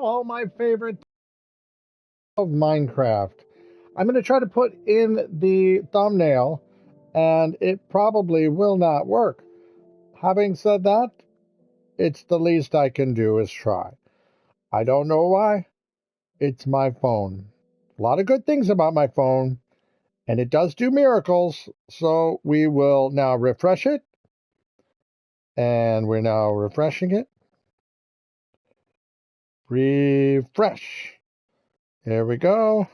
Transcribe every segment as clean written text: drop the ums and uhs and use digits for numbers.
all my favorite of Minecraft. I'm going to try to put in the thumbnail, and it probably will not work. Having said that, it's the least I can do is try. I don't know why. It's my phone. A lot of good things about my phone, and it does do miracles. So we will now refresh it. And we're now refreshing it. Refresh. There we go.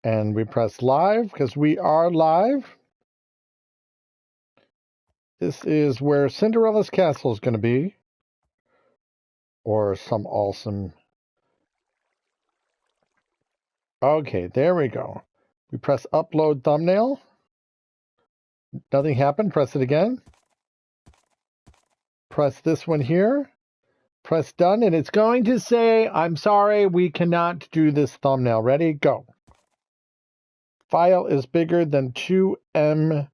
And we press live because we are live. This is where Cinderella's castle is going to be. Or some awesome. Okay, there we go. We press upload thumbnail. Nothing happened. Press it again. Press this one here. Press done. And it's going to say, I'm sorry, we cannot do this thumbnail. Ready? Go. File is bigger than 2 MB.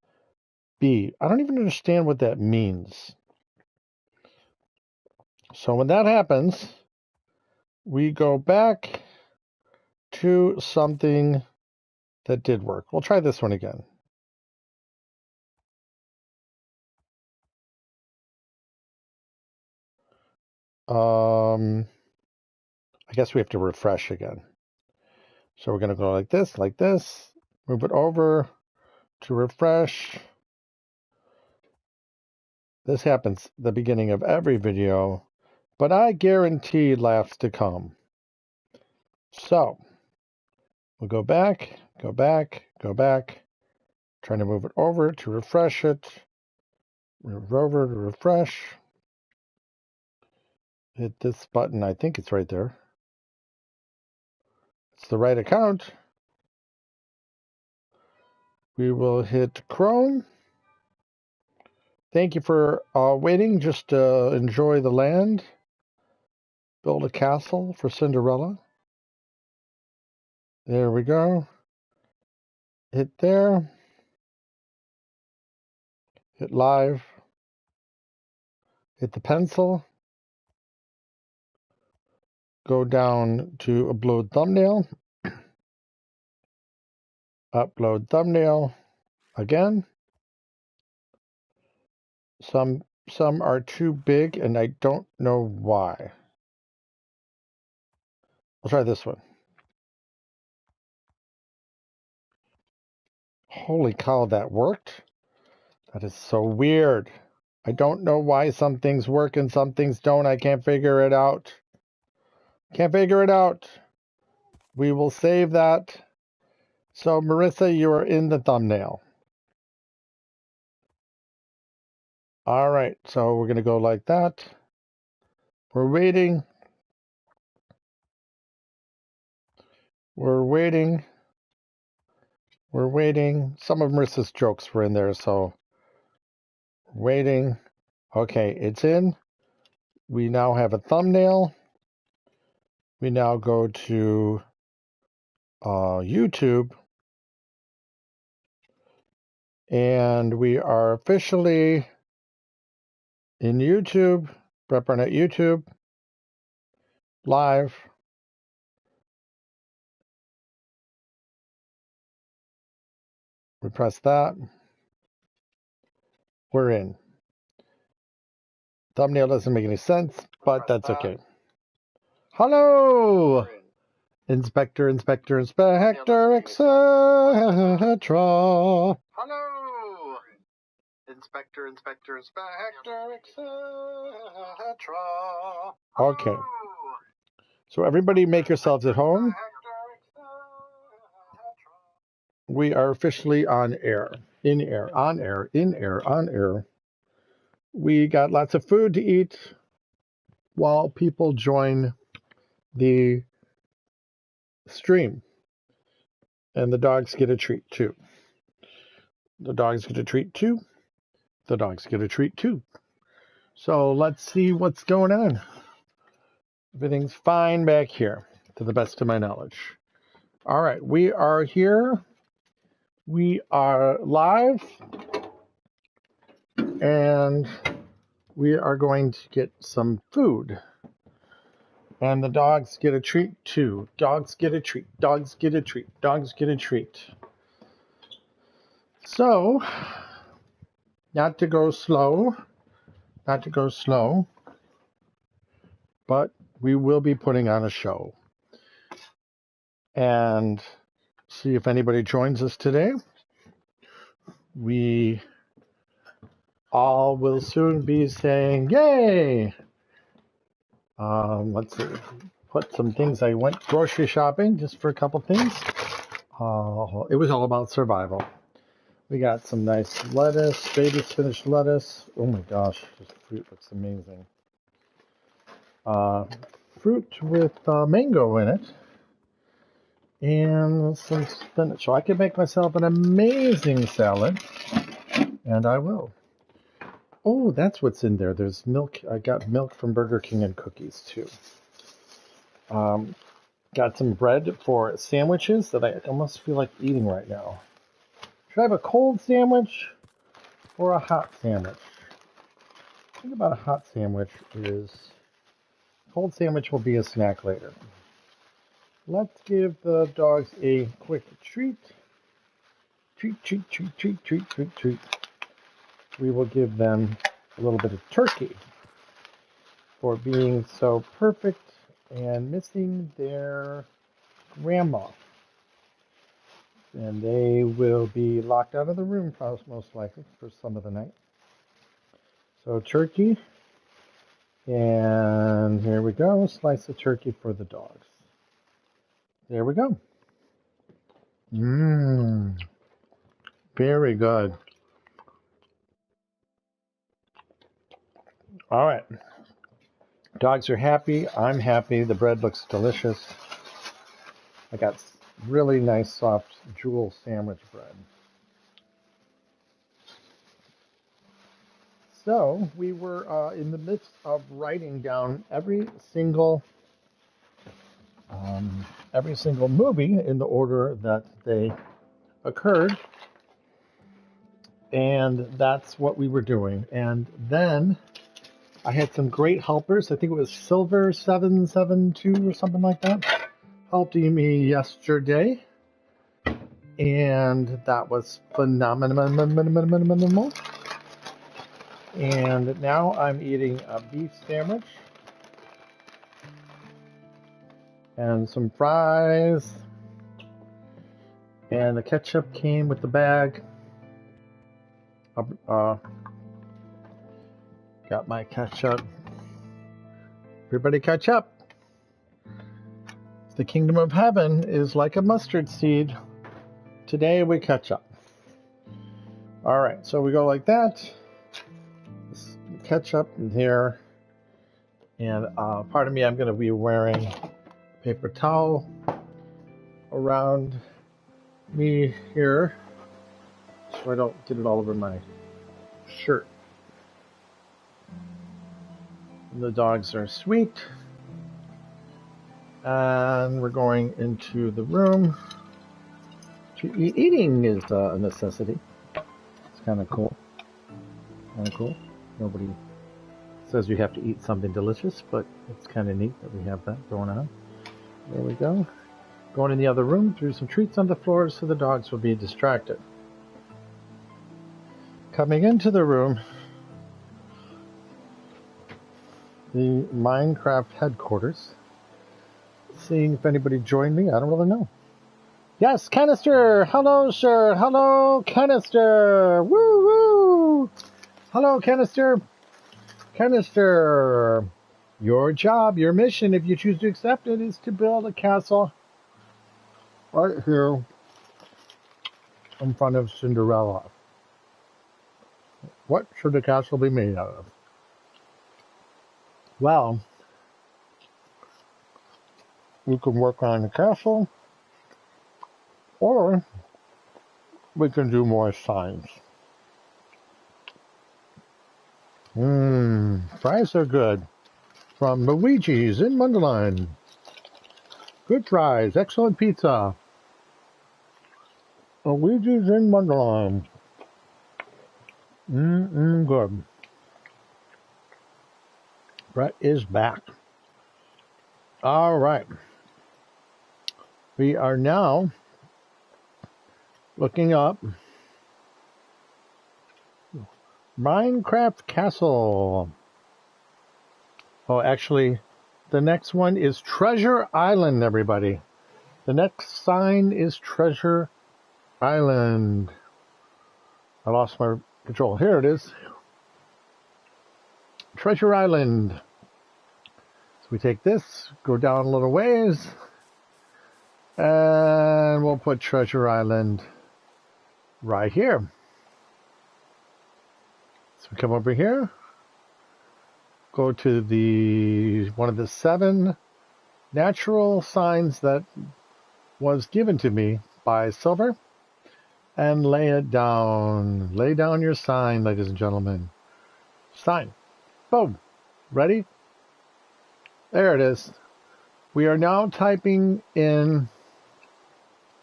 I don't even understand what that means. So when that happens, we go back to something that did work. We'll try this one again. I guess we have to refresh again. So we're going to go like this, move it over to refresh. This happens at the beginning of every video, but I guarantee laughs to come. So we'll go back, trying to move it over to refresh it. Move over to refresh. Hit this button. I think it's right there. It's the right account. We will hit Chrome. Thank you for waiting. Just enjoy the land. Build a castle for Cinderella. There we go. Hit there. Hit live. Hit the pencil. Go down to upload thumbnail. Upload thumbnail again. Some are too big and I don't know why. I'll try this one. Holy cow, that worked. That is so weird. I don't know why some things work and some things don't. I can't figure it out. We will save that. So, Marissa, you are in the thumbnail. All right, so we're going to go like that. We're waiting. We're waiting. Some of Marissa's jokes were in there, so waiting. Okay, it's in. We now have a thumbnail. We now go to YouTube. And we are officially in YouTube, Brett Barnett YouTube, live. We press that. We're in. Thumbnail doesn't make any sense, but that's okay. Hello! Inspector, etc. Hello! Inspector, etc. Okay. So everybody make yourselves at home. We are officially on air. On air. We got lots of food to eat while people join the stream. And the dogs get a treat too. So let's see what's going on. Everything's fine back here, to the best of my knowledge. All right, we are here. We are live. And we are going to get some food. And the dogs get a treat too. Dogs get a treat. Dogs get a treat. Dogs get a treat. So, not to go slow, but we will be putting on a show. And see if anybody joins us today. We all will soon be saying, yay! Let's see. Put some things. I went grocery shopping just for a couple things. It was all about survival. We got some nice lettuce, baby spinach lettuce. Oh my gosh, this fruit looks amazing. Fruit with mango in it. And some spinach. So I can make myself an amazing salad. And I will. Oh, that's what's in there. There's milk. I got milk from Burger King and cookies too. Got some bread for sandwiches that I almost feel like eating right now. Should I have a cold sandwich or a hot sandwich? The thing about a hot sandwich is cold sandwich will be a snack later. Let's give the dogs a quick treat. Treat, treat, treat, treat, treat, treat, treat. We will give them a little bit of turkey for being so perfect and missing their grandma. And they will be locked out of the room most likely for some of the night. So turkey, and here we go, slice of turkey for the dogs. There we go. Mmm, very good. All right. Dogs are happy. I'm happy. The bread looks delicious. I got really nice soft jewel sandwich bread. So we were in the midst of writing down every single movie in the order that they occurred, and that's what we were doing. And then I had some great helpers. I think it was Silver 772 or something like that, helping me yesterday, and that was phenomenal. And now I'm eating a beef sandwich and some fries, and the ketchup came with the bag. Got my ketchup. Everybody catch up. The kingdom of heaven is like a mustard seed. Today we catch up. All right, so we go like that. Ketchup in here. And part of me, I'm going to be wearing paper towel around me here so I don't get it all over my shirt. And the dogs are sweet. And we're going into the room to eat. Eating is a necessity. It's kind of cool. Nobody says you have to eat something delicious, but it's kind of neat that we have that going on. There we go. Going in the other room, threw some treats on the floor so the dogs will be distracted. Coming into the room, the Mindcraft headquarters. Seeing if anybody joined me. I don't really know. Yes, Canister! Hello, sir! Hello, Canister! Woo woo! Hello, Canister! Canister! Your job, your mission, if you choose to accept it, is to build a castle right here in front of Cinderella. What should the castle be made out of? Well, we can work on the castle, or we can do more signs. Fries are good. From Luigi's in Wonderland. Good fries, excellent pizza. Luigi's in Wonderland. Good. Brett is back. All right. We are now looking up Minecraft Castle. Oh, actually, the next one is Treasure Island, everybody. The next sign is Treasure Island. I lost my control. Here it is. Treasure Island. So we take this, go down a little ways, and we'll put Treasure Island right here. So we come over here, go to the one of the 7 natural signs that was given to me by Silver, and lay it down. Lay down your sign, ladies and gentlemen. Sign. Boom. Ready? There it is. We are now typing in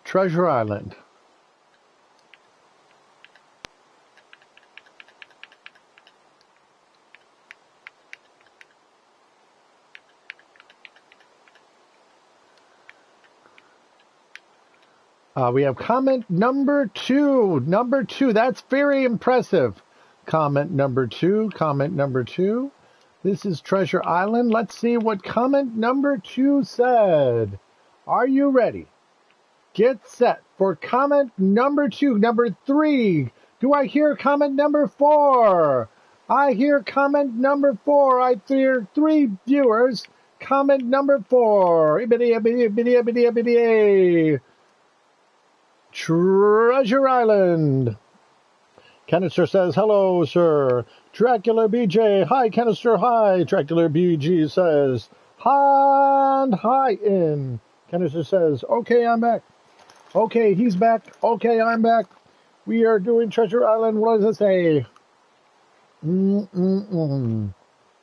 Treasure Island. We have comment number 2. Number 2. That's very impressive. Comment number 2. Comment number 2. This is Treasure Island. Let's see what comment number 2 said. Are you ready? Get set for comment number 2. Number 3. Do I hear comment number 4? I hear comment number 4. I hear 3 viewers. Comment number 4. Treasure Island. Canister says, hello, sir. Dracula BJ, hi, Canister, hi. Dracula BG says, hi, and hi in. Canister says, okay, I'm back. Okay, he's back. Okay, I'm back. We are doing Treasure Island. What does it say?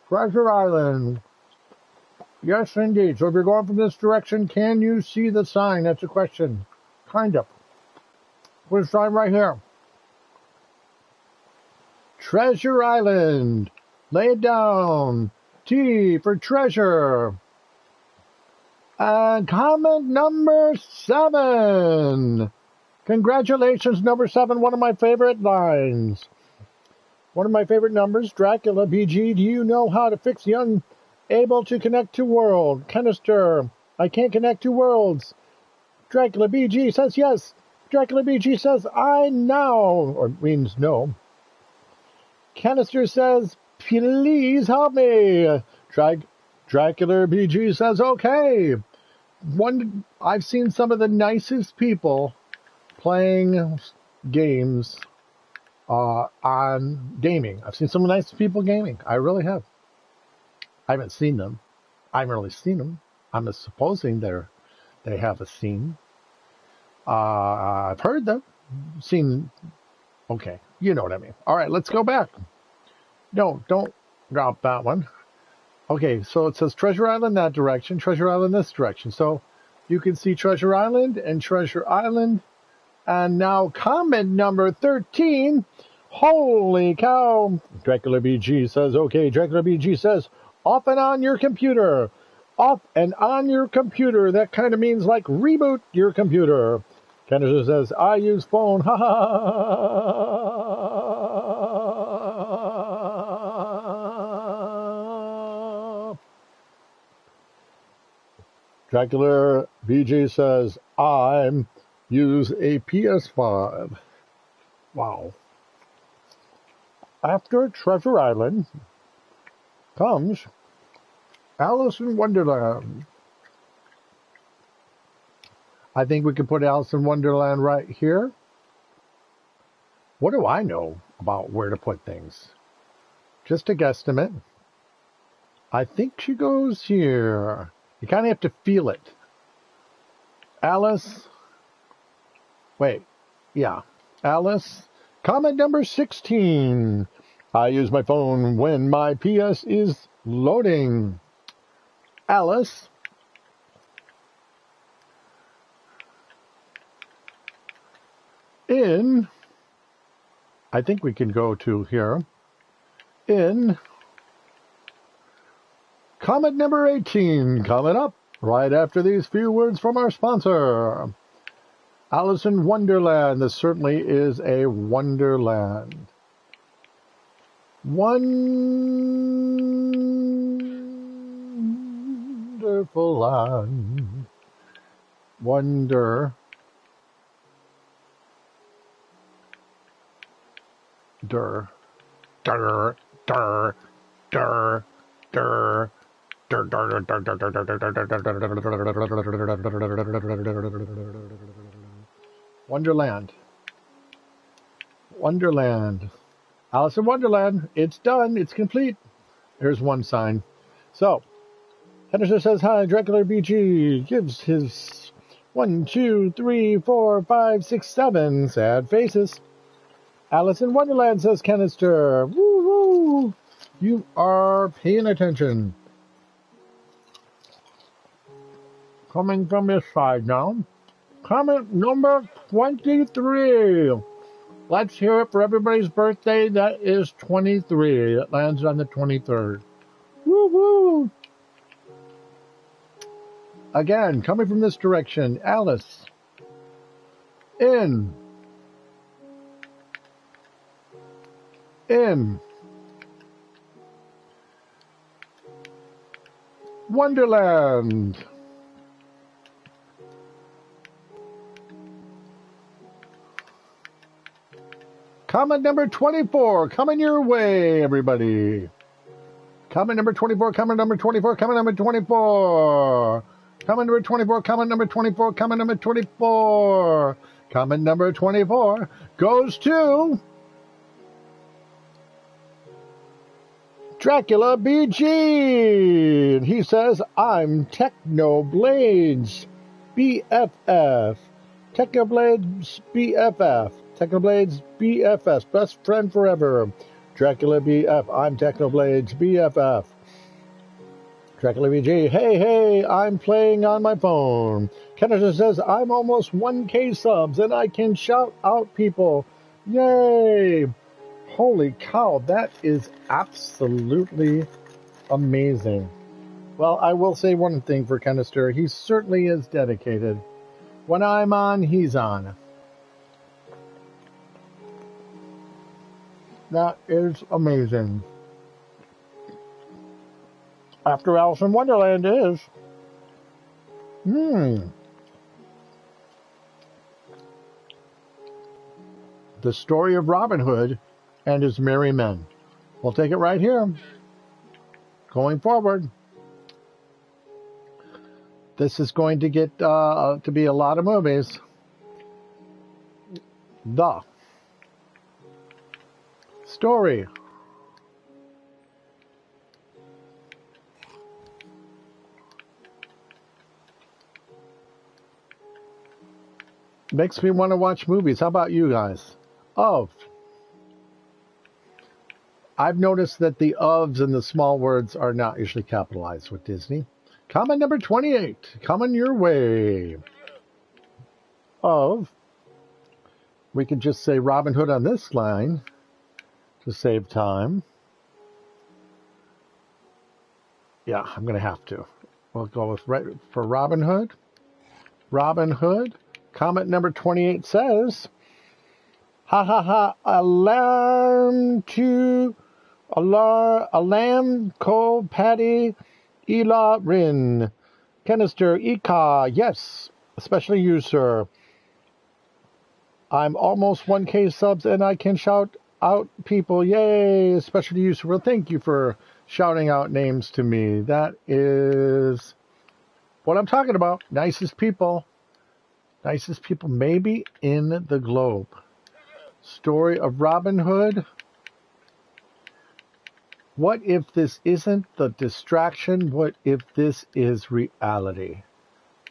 Treasure Island. Yes, indeed. So if you're going from this direction, can you see the sign? That's a question. Kind of. Put a sign right here. Treasure Island. Lay it down. T for treasure. And comment number 7. Congratulations, number 7. One of my favorite lines. One of my favorite numbers. Dracula BG, do you know how to fix the unable to connect to world? Canister, I can't connect to worlds. Dracula BG says yes. Dracula BG says, I know, or means no. Canister says, please help me. Dracula BG says, okay. I've seen some of the nicest people playing games on gaming. I've seen some of the nicest people gaming. I really have. I haven't seen them. I haven't really seen them. I'm supposing they have a scene. I've heard them, seen. Okay, you know what I mean. All right, let's go back. No, don't drop that one. Okay, so it says Treasure Island that direction, Treasure Island this direction. So you can see Treasure Island and Treasure Island. And now comment number 13. Holy cow. Dracula BG says, okay, Dracula BG says, off and on your computer. Off and on your computer. That kind of means like reboot your computer. Candace says, I use phone. Ha ha ha. Dracula BG says, I use a PS5. Wow. After Treasure Island comes Alice in Wonderland. I think we could put Alice in Wonderland right here. What do I know about where to put things? Just a guesstimate. I think she goes here. You kind of have to feel it. Alice. Wait. Yeah. Alice. Comment number 16. I use my phone when my PS is loading. Alice. In, I think we can go to here, in comment number 18, coming up, right after these few words from our sponsor. Alice in Wonderland. This certainly is a wonderland. Wonderful land. Wonder. Der. Der. Der. Der. Der. Wonderland. Wonderland. Alice in Wonderland. It's done. It's complete. Here's one sign. So, Henderson says hi. Dracula BG gives his 1, 2, 3, 4, 5, 6, 7 sad faces. Alice in Wonderland, says Canister. Woo woo. You are paying attention. Coming from this side now. Comment number 23. Let's hear it for everybody's birthday. That is 23. It lands on the 23rd. Woo woo. Again, coming from this direction, Alice. In Wonderland. Comment number 24 coming your way, everybody. Comment number 24, comment number 24, comment number 24. Comment number 24, comment number 24, comment number 24. Comment number 24 goes to Dracula BG. And he says, I'm Technoblades BFF. Technoblades BFF. Technoblades BFF. Best friend forever. Dracula BF. I'm Technoblades BFF. Dracula BG. Hey, I'm playing on my phone. Kennison says, I'm almost 1K subs and I can shout out people. Yay. Holy cow, that is absolutely amazing. Well, I will say one thing for Canister. He certainly is dedicated. When I'm on, he's on. That is amazing. After Alice in Wonderland is... The Story of Robin Hood and His Merry Men. We'll take it right here. Going forward. This is going to get to be a lot of movies. The Story makes me want to watch movies. How about you guys? Of. I've noticed that the ofs and the small words are not usually capitalized with Disney. Comment number 28. Coming your way. Of. We could just say Robin Hood on this line to save time. Yeah, I'm going to have to. We'll go with right for Robin Hood. Robin Hood. Comment number 28 says, ha ha ha, a lamb cold patty, Ela Rin, Canister, Ika, yes, especially you, sir. I'm almost 1K subs and I can shout out people, yay, especially you, sir. Well, thank you for shouting out names to me. That is what I'm talking about. Nicest people maybe in the globe. Story of Robin Hood. What if this isn't the distraction? What if this is reality?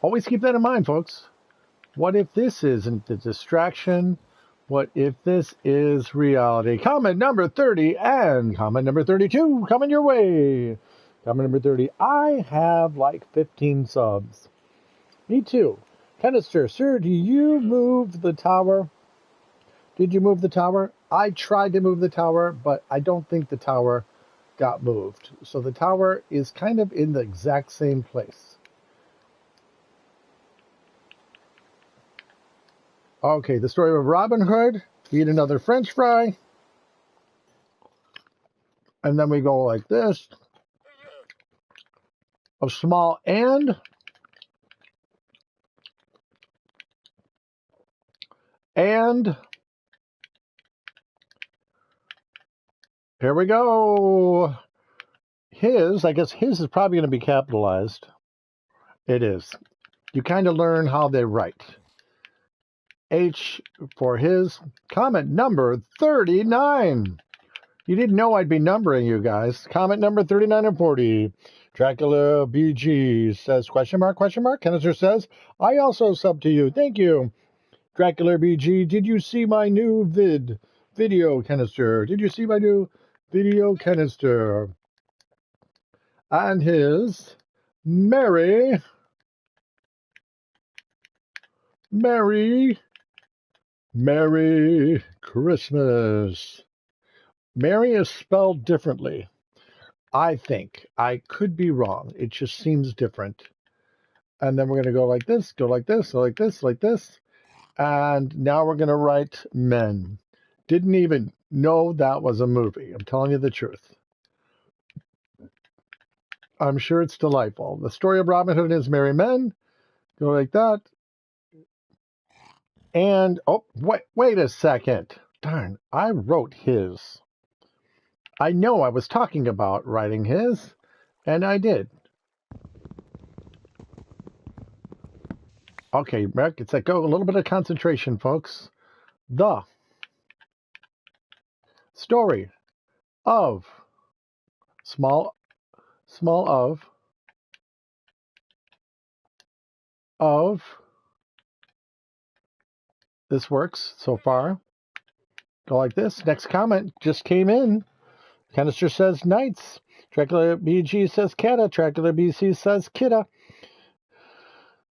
Always keep that in mind, folks. What if this isn't the distraction? What if this is reality? Comment number 30 and comment number 32 coming your way. Comment number 30. I have like 15 subs. Me too. Canister, sir, do you move the tower? Did you move the tower? I tried to move the tower, but I don't think the tower got moved. So the tower is kind of in the exact same place. Okay, the story of Robin Hood. Eat another French fry. And then we go like this. A small and here we go. I guess his is probably going to be capitalized. It is. You kind of learn how they write. H for his. Comment number 39. You didn't know I'd be numbering you guys. Comment number 39 and 40. Dracula BG says, question mark, question mark. Kenister says, I also sub to you. Thank you. Dracula BG, did you see my new video, Kenister? Did you see my new video, Kenister? And his Merry Christmas. Merry is spelled differently. I think. I could be wrong. It just seems different. And then we're going to go like this, go like this, go like this, like this. And now we're going to write men. Didn't even know that was a movie. I'm telling you the truth. I'm sure it's delightful. The story of Robin Hood and his merry men. Go like that. And, oh, wait a second. Darn, I wrote his. I know I was talking about writing his, and I did. Okay, Rick, it's like, go a little bit of concentration, folks. The story of small of this works so far. Go like this. Next comment just came in. Canister says knights. Dracula BG says Kata. Dracula BC says Kida.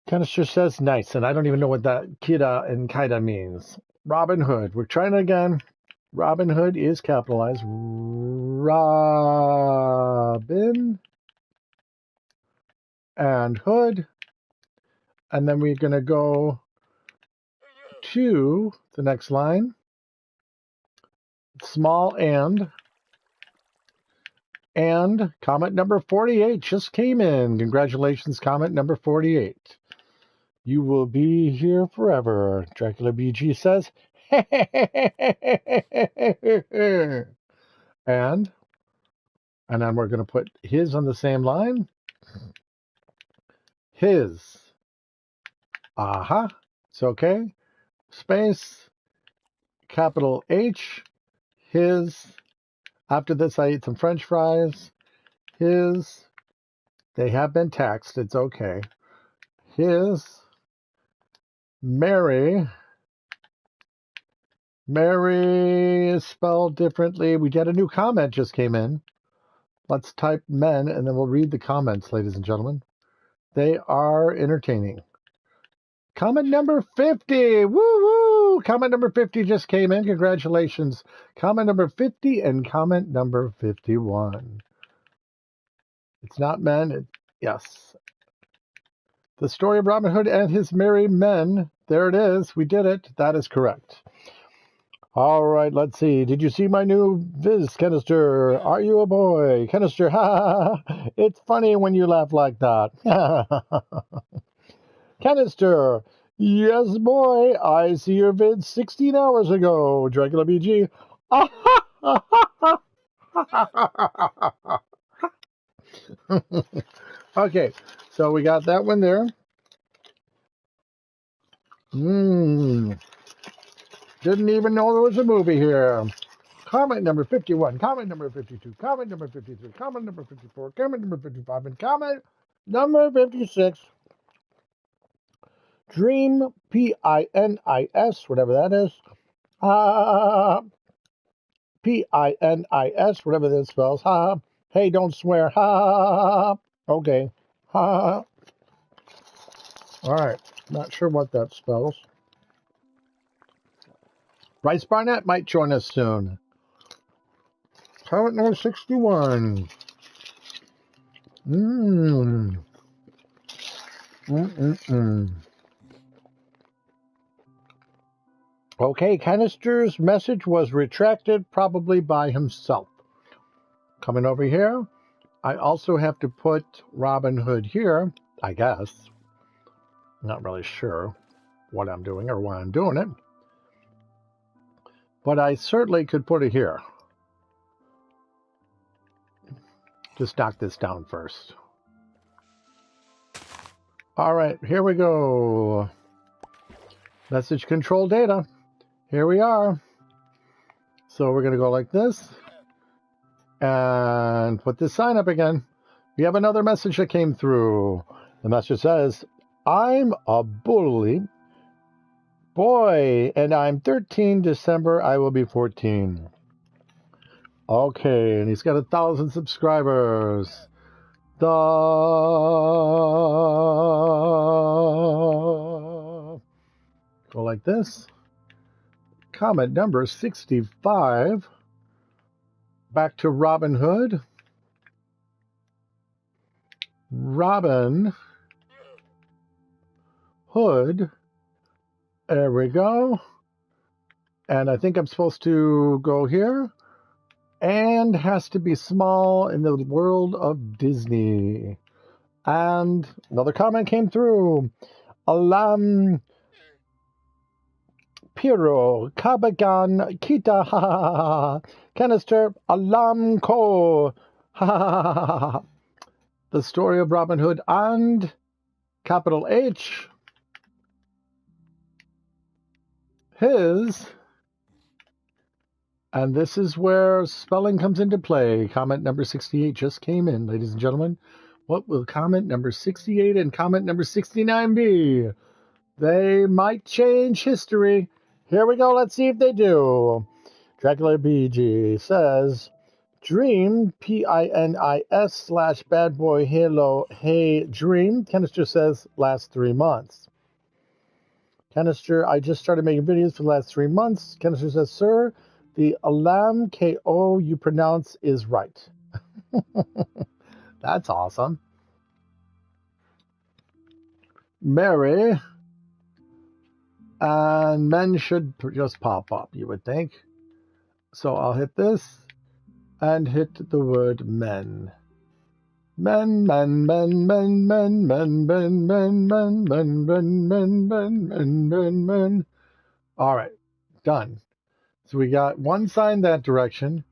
Canister says nice, and I don't even know what that Kida and Kaida means. Robin Hood. We're trying it again. Robin Hood is capitalized. Robin and Hood. And then we're going to go to the next line. Small and comment number 48 just came in. Congratulations, comment number 48. You will be here forever, Dracula BG says. and then we're going to put his on the same line. His. Aha. It's okay. Space. Capital H. His. After this, I ate some French fries. His. They have been taxed. It's okay. His. Mary is spelled differently. We get a new comment just came in. Let's type men, and then we'll read the comments, ladies and gentlemen. They are entertaining. Comment number 50. Woo-woo! Comment number 50 just came in. Congratulations. Comment number 50 and comment number 51. It's not men. Yes. The story of Robin Hood and his merry men. There it is. We did it. That is correct. All right, let's see. Did you see my new viz, Kenister? Are you a boy? Kenister, ha! It's funny when you laugh like that. Kenister, yes, boy. I see your vid 16 hours ago. Dracula BG. Okay, so we got that one there. Didn't even know there was a movie here. Comment number 51, comment number 52, comment number 53, comment number 54, comment number 55, and comment number 56. Dream, P-I-N-I-S, whatever that is. P-I-N-I-S, whatever that spells. Ha. Hey, don't swear. Ha. Okay. Ha. All right. Not sure what that spells. Bryce Barnett might join us soon. Comment number 61. Okay, Canister's message was retracted, probably by himself. Coming over here, I also have to put Robin Hood here, I guess. Not really sure what I'm doing or why I'm doing it. But I certainly could put it here. Just knock this down first. All right, here we go. Message control data. Here we are. So we're going to go like this. And put this sign up again. We have another message that came through. The message says, I'm a bully boy, and I'm 13 December. I will be 14. Okay, and he's got 1,000 subscribers. Go like this. Comment number 65. Back to Robin Hood. Robin Hood. There we go. And I think I'm supposed to go here. And has to be small in the world of Disney. And another comment came through. Alam Piro Kabagan Kita ha ha ha. Canister Alam Ko ha ha ha. The story of Robin Hood and capital H his. And this is where spelling comes into play. Comment number 68 just came in, ladies and gentlemen. What will comment number 68 and comment number 69 be? They might change history. Here we go. Let's see if they do. Dracula BG says, Dream, PINIS / bad boy halo, hey dream. Canister says, last 3 months. Canister, I just started making videos for the last 3 months. Canister says, sir, the Alam KO you pronounce is right. That's awesome. Mary. And men should just pop up, you would think. So I'll hit this and hit the word men. Men, men, men, men, men, men, men, men, men, men, men, men, men, men, men, men. All right, done. So we got one sign that direction.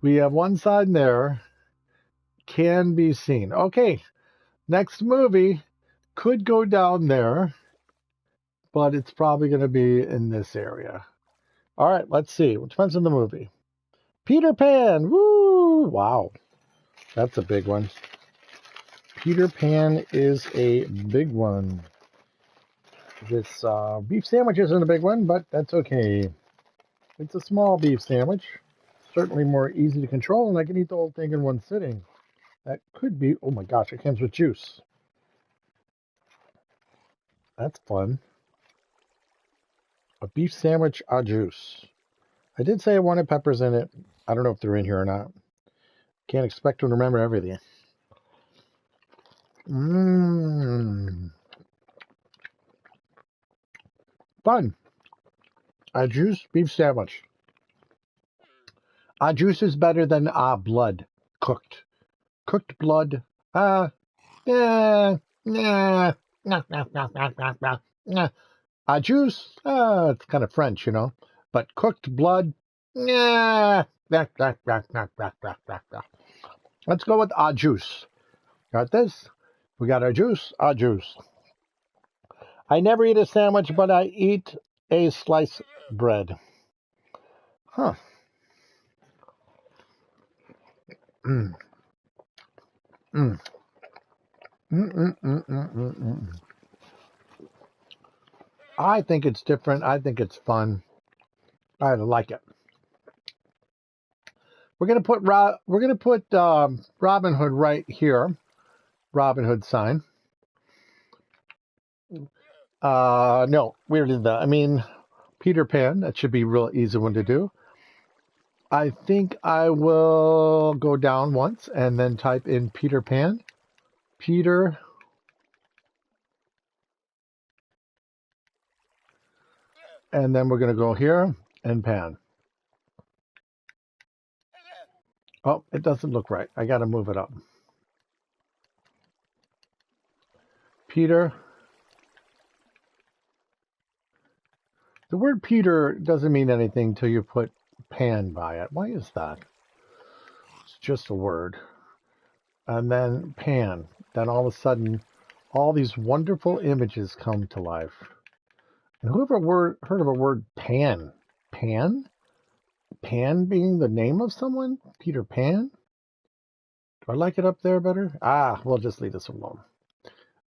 We have one sign there. Can be seen. Okay, next movie could go down there, but it's probably going to be in this area. All right, let's see. It depends on the movie. Peter Pan. Woo! Wow, that's a big one. Peter Pan is a big one. This beef sandwich isn't a big one, but that's okay. It's a small beef sandwich. Certainly more easy to control, and I can eat the whole thing in one sitting. That could be... Oh my gosh, it comes with juice. That's fun. A beef sandwich au juice. I did say I wanted peppers in it. I don't know if they're in here or not. Can't expect to remember everything. Mmm. Fun. Au juice beef sandwich. Au juice is better than blood. Cooked. Cooked blood. Yeah. Nah. Nah. Juice. It's kind of French, you know. But cooked blood. Nah. Let's go with au juice. Got this? We got our juice. Au juice. I never eat a sandwich, but I eat a slice bread. Huh. Mm. Mm. I think it's different. I think it's fun. I like it. We're gonna put Robin Hood right here. Robin Hood sign. No, we already did that. I mean, Peter Pan. That should be a real easy one to do. I think I will go down once and then type in Peter Pan. Peter And then we're going to go here and pan. Oh, it doesn't look right. I got to move it up. Peter. The word Peter doesn't mean anything till you put pan by it. Why is that? It's just a word. And then pan. Then all of a sudden, all these wonderful images come to life. And whoever heard of a word pan? Pan? Pan being the name of someone? Peter Pan? Do I like it up there better? Ah, we'll just leave this alone.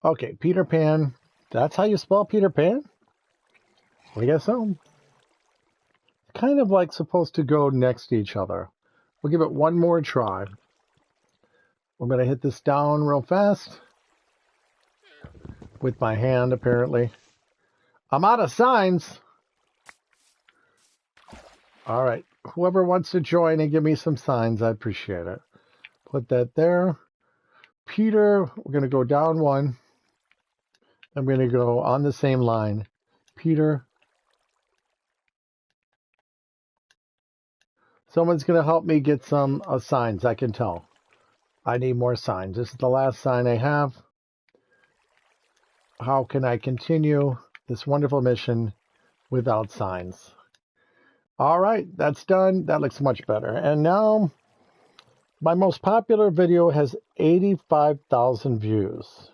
Okay, Peter Pan. That's how you spell Peter Pan? I guess so. Kind of like supposed to go next to each other. We'll give it one more try. We're going to hit this down real fast. With my hand, apparently. I'm out of signs. All right. Whoever wants to join and give me some signs, I appreciate it. Put that there. Peter, we're going to go down one. I'm going to go on the same line. Peter. Someone's going to help me get some signs, I can tell. I need more signs. This is the last sign I have. How can I continue this wonderful mission without signs? All right, that's done. That looks much better. And now, my most popular video has 85,000 views.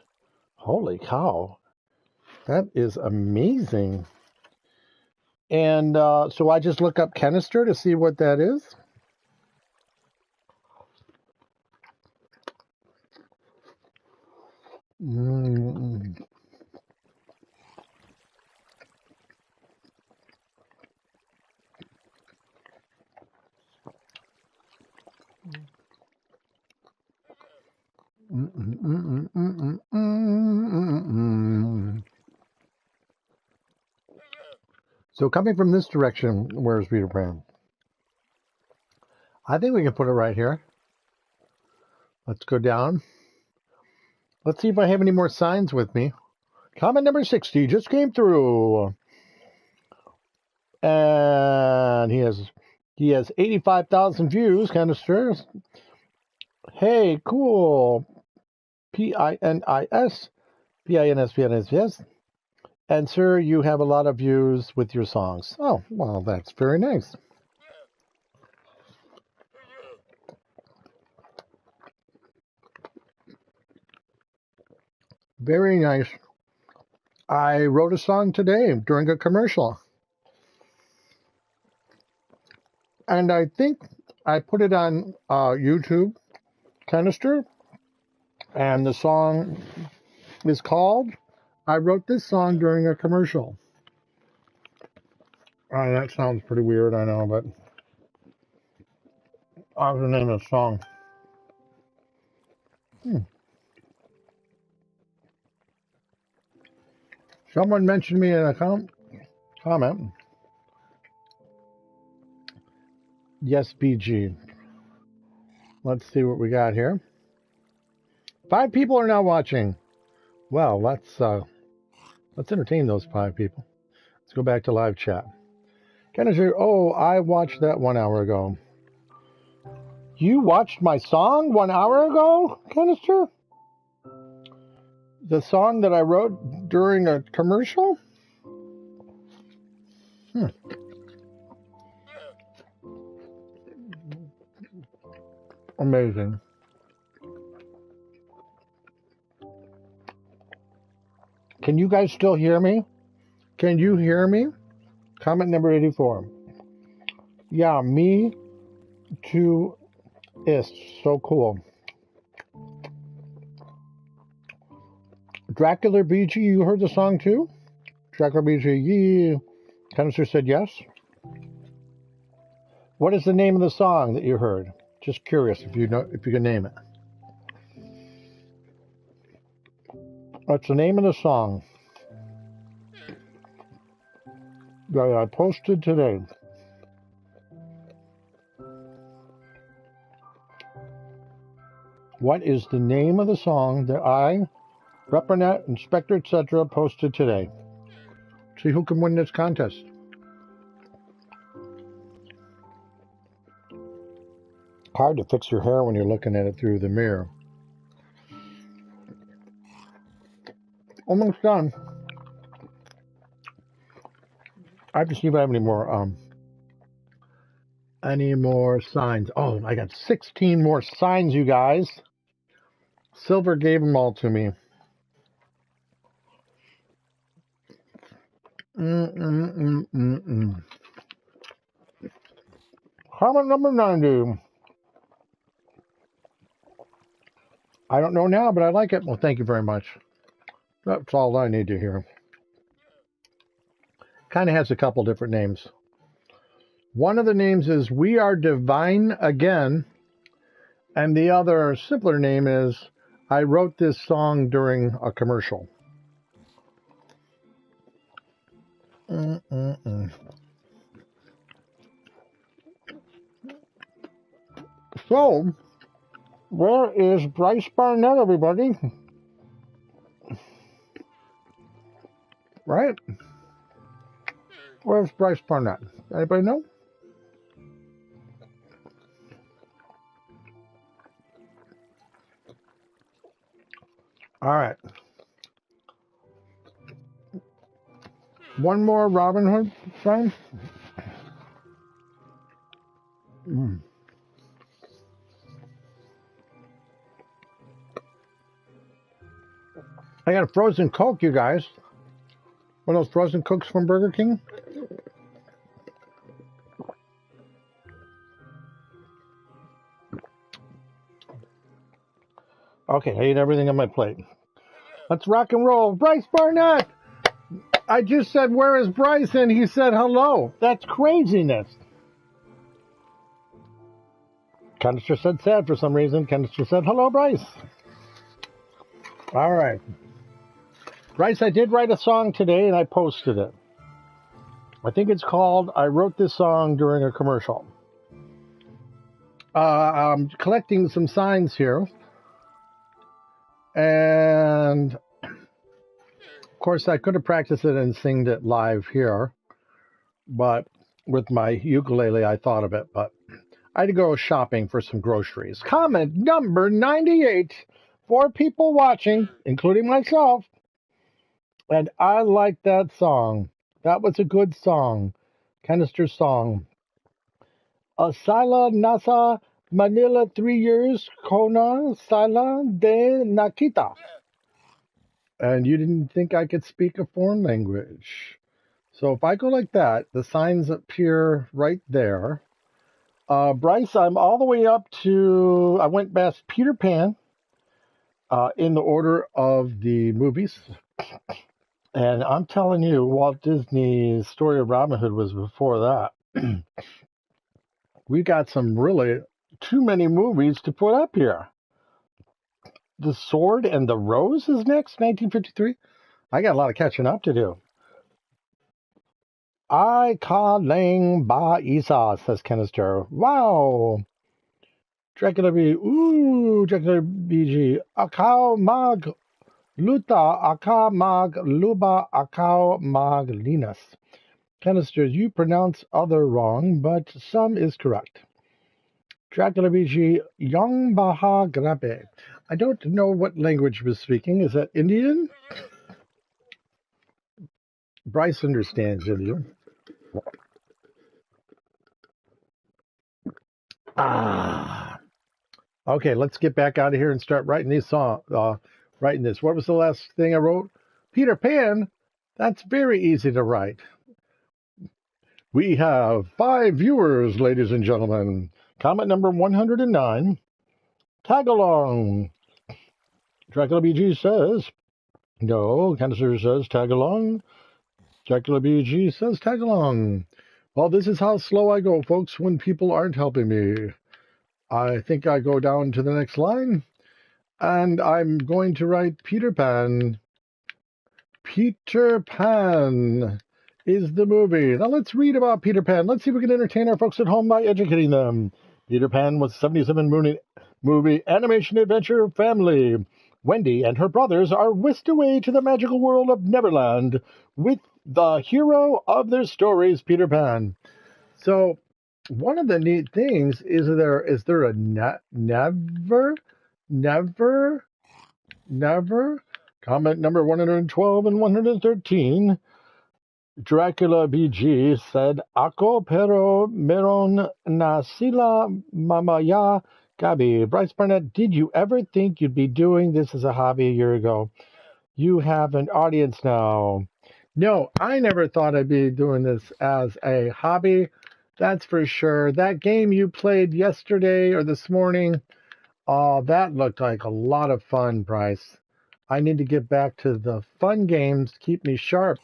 Holy cow. That is amazing. And so I just look up canister to see what that is. So coming from this direction, where's Peter Pan? I think we can put it right here. Let's go down. Let's see if I have any more signs with me. Comment number 60 just came through. And he has 85,000 views, kind of sure. Hey, cool. P-I-N-I-S. P-I-N-S, P-I-N-S, yes. And sir, you have a lot of views with your songs. Oh, well, that's very nice. Very nice. I wrote a song today during a commercial. And I think I put it on YouTube, Canister. And the song is called, I wrote this song during a commercial. That sounds pretty weird, I know, but I was the name of the song. Someone mentioned me in a comment. Yes, BG. Let's see what we got here. 5 people are now watching. Well, let's entertain those 5 people. Let's go back to live chat. Canister, oh, I watched that 1 hour ago. You watched my song 1 hour ago, Canister? The song that I wrote during a commercial? Amazing. Can you guys still hear me? Can you hear me? Comment number 84. Yeah, me too is so cool. Dracula BG, you heard the song too? Dracula BG, yeah. Canister said yes. What is the name of the song that you heard? Just curious if you can name it. What's the name of the song that I posted today? What is the name of the song that I, Repronet, Inspector, etc. posted today? See who can win this contest. hard to fix your hair when you're looking at it through the mirror. Almost done. I have to see if I have any more signs. Oh, I got 16 more signs, you guys. Silver gave them all to me. Comment number 90. I don't know now, but I like it. Well, thank you very much. That's all I need to hear. Kind of has a couple different names. One of the names is We Are Divine Again, and the other simpler name is I Wrote This Song During a Commercial. So, where is Bryce Barnett, everybody? Right? Where's Bryce Barnett? Anybody know? All right. One more Robin Hood sign. I got a frozen Coke, you guys. One of those frozen Cokes from Burger King. Okay, I ate everything on my plate. Let's rock and roll. Bryce Barnett! I just said, where is Bryce? And he said, hello. That's craziness. Canister said sad for some reason. Canister said, hello, Bryce. All right. Bryce, I did write a song today, and I posted it. I think it's called I Wrote This Song During a Commercial. I'm collecting some signs here. And, of course, I could have practiced it and singed it live here. But with my ukulele, I thought of it. But I had to go shopping for some groceries. Comment number 98. 4 people watching, including myself. And I like that song. That was a good song. Canister's song. Asila Nasa Manila 3 years Kona Sala de Nakita. And you didn't think I could speak a foreign language. So if I go like that, the signs appear right there. Bryce, I'm all the way up to, I went past Peter Pan in the order of the movies. And I'm telling you, Walt Disney's Story of Robin Hood was before that. We got some really too many movies to put up here. The Sword and the Rose is next, 1953. I got a lot of catching up to do. I ka lang ba isa, says Canister. Wow. Dracula BG. Akao mag luta, aka mag luba, akao mag linas. Canister, you pronounce other wrong, but some is correct. Dracula BG, Young Baha Grabe. I don't know what language he was speaking. Is that Indian? Bryce understands Indian. Okay, let's get back out of here and start writing these songs. Writing this. What was the last thing I wrote? Peter Pan. That's very easy to write. We have 5 viewers, ladies and gentlemen. Comment number 109. Tag along. Dracula BG says, no. Canister says, tag along. Dracula BG says, tag along. Well, this is how slow I go, folks, when people aren't helping me. I think I go down to the next line, and I'm going to write Peter Pan. Peter Pan is the movie. Now let's read about Peter Pan. Let's see if we can entertain our folks at home by educating them. Peter Pan was a 77 movie animation adventure family. Wendy and her brothers are whisked away to the magical world of Neverland with the hero of their stories, Peter Pan. So one of the neat things is there a never comment number 112 and 113. Dracula BG said, Ako pero meron na sila mamaya gabi. Bryce Barnett, did you ever think you'd be doing this as a hobby a year ago? You have an audience now. No, I never thought I'd be doing this as a hobby. That's for sure. That game you played yesterday or this morning, oh, that looked like a lot of fun, Bryce. I need to get back to the fun games to keep me sharp.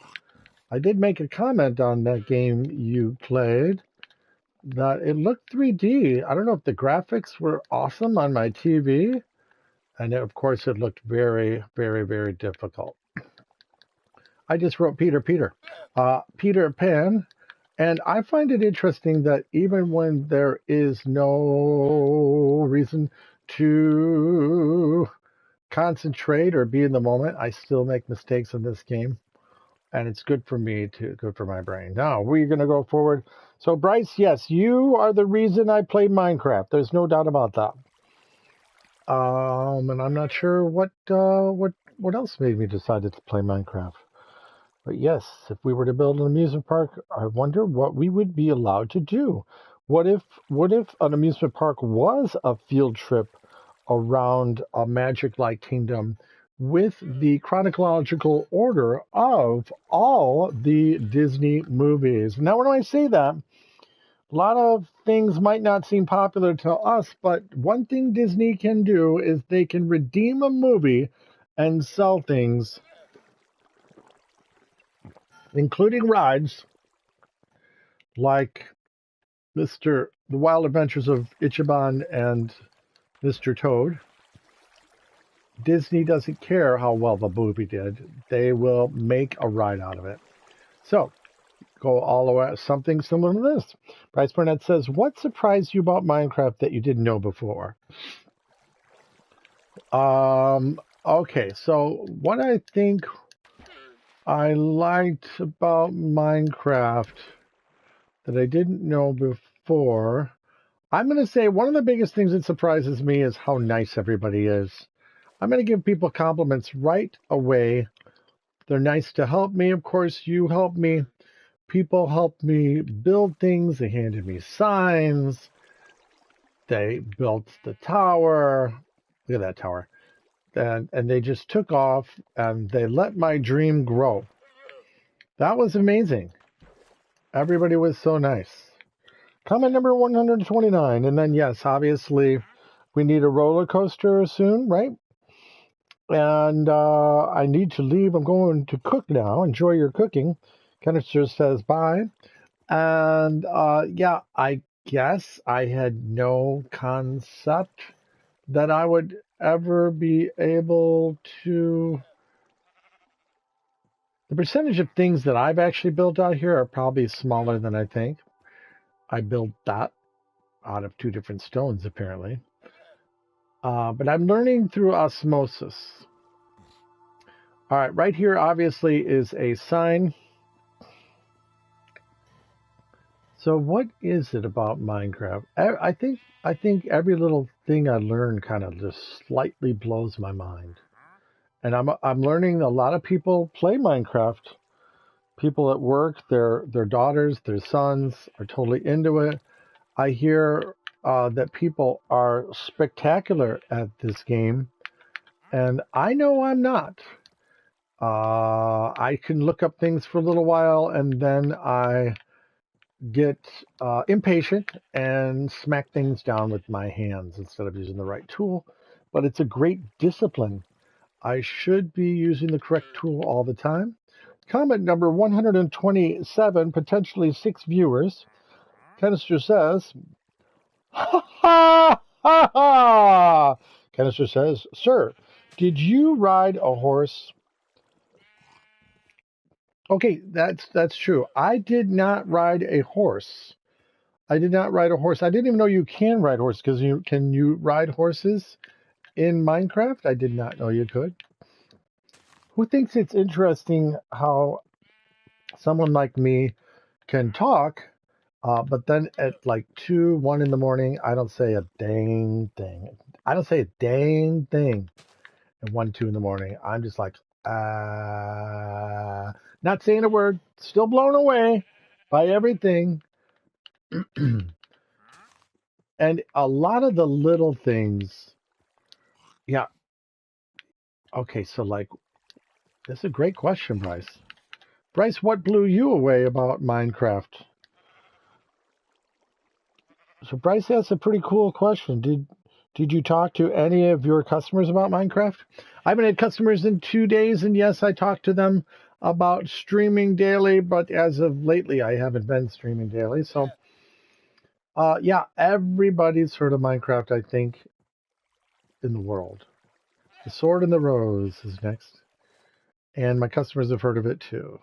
I did make a comment on that game you played that it looked 3D. I don't know if the graphics were awesome on my TV. And of course, it looked very, very, very difficult. I just wrote Peter Pan. And I find it interesting that even when there is no reason to concentrate or be in the moment, I still make mistakes in this game. And it's good for me too, good for my brain. Now we're going to go forward. So Bryce, yes, you are the reason I play Minecraft. There's no doubt about that. And I'm not sure what else made me decide to play Minecraft. But yes, if we were to build an amusement park, I wonder what we would be allowed to do. What if an amusement park was a field trip around a magic-like kingdom with the chronological order of all the Disney movies? Now, when I say that, a lot of things might not seem popular to us, but one thing Disney can do is they can redeem a movie and sell things, including rides, like The Wild Adventures of Ichiban and Mr. Toad. Disney doesn't care how well the movie did. They will make a ride out of it. So, go all the way, something similar to this. Bryce Burnett says, what surprised you about Minecraft that you didn't know before? Okay, so what I think I liked about Minecraft that I didn't know before, I'm going to say one of the biggest things that surprises me is how nice everybody is. I'm going to give people compliments right away. They're nice to help me. Of course, you help me. People help me build things. They handed me signs. They built the tower. Look at that tower. And they just took off and they let my dream grow. That was amazing. Everybody was so nice. Comment number 129. And then, yes, obviously, we need a roller coaster soon, right? And I need to leave. I'm going to cook now. Enjoy your cooking. Kenister says bye. And yeah, I guess I had no concept that I would ever be able to. The percentage of things that I've actually built out here are probably smaller than I think. I built that out of 2 different stones, apparently. But I'm learning through osmosis. All right, right here, obviously, is a sign. So what is it about Minecraft? I think every little thing I learn kind of just slightly blows my mind. And I'm learning a lot of people play Minecraft. People at work, their daughters, their sons are totally into it. I hear that people are spectacular at this game, and I know I'm not. I can look up things for a little while, and then I get impatient and smack things down with my hands instead of using the right tool. But it's a great discipline. I should be using the correct tool all the time. Comment number 127, potentially 6 viewers. Canister says, ha ha ha ha. Canister says, sir, did you ride a horse? Okay, that's true. I did not ride a horse. I did not ride a horse. I didn't even know you can ride horses because can you ride horses in Minecraft? I did not know you could. Who thinks it's interesting how someone like me can talk But then at like 2, 1 in the morning, I don't say a dang thing. I don't say a dang thing at 1, 2 in the morning. I'm just like, not saying a word, still blown away by everything. And a lot of the little things, yeah. Okay, so like, that's a great question, Bryce. Bryce, what blew you away about Minecraft? So Bryce asked a pretty cool question. Did you talk to any of your customers about Minecraft? I haven't had customers in 2 days, and yes, I talked to them about streaming daily, but as of lately, I haven't been streaming daily. So, yeah, everybody's heard of Minecraft, I think, in the world. The Sword and the Rose is next, and my customers have heard of it too.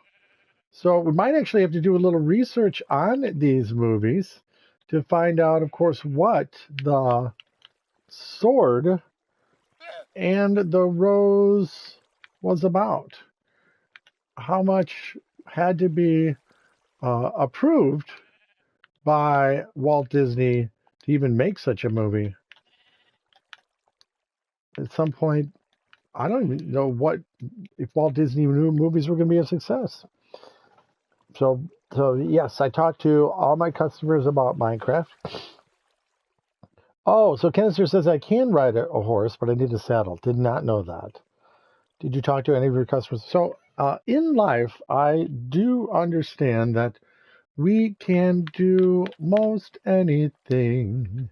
So we might actually have to do a little research on these movies to find out, of course, what the Sword and the Rose was about. How much had to be approved by Walt Disney to even make such a movie? At some point, I don't even know what if Walt Disney knew movies were going to be a success. So, so yes, I talked to all my customers about Minecraft. Oh, so Kenister says I can ride a horse, but I need a saddle. Did not know that. Did you talk to any of your customers? So, in life, I do understand that we can do most anything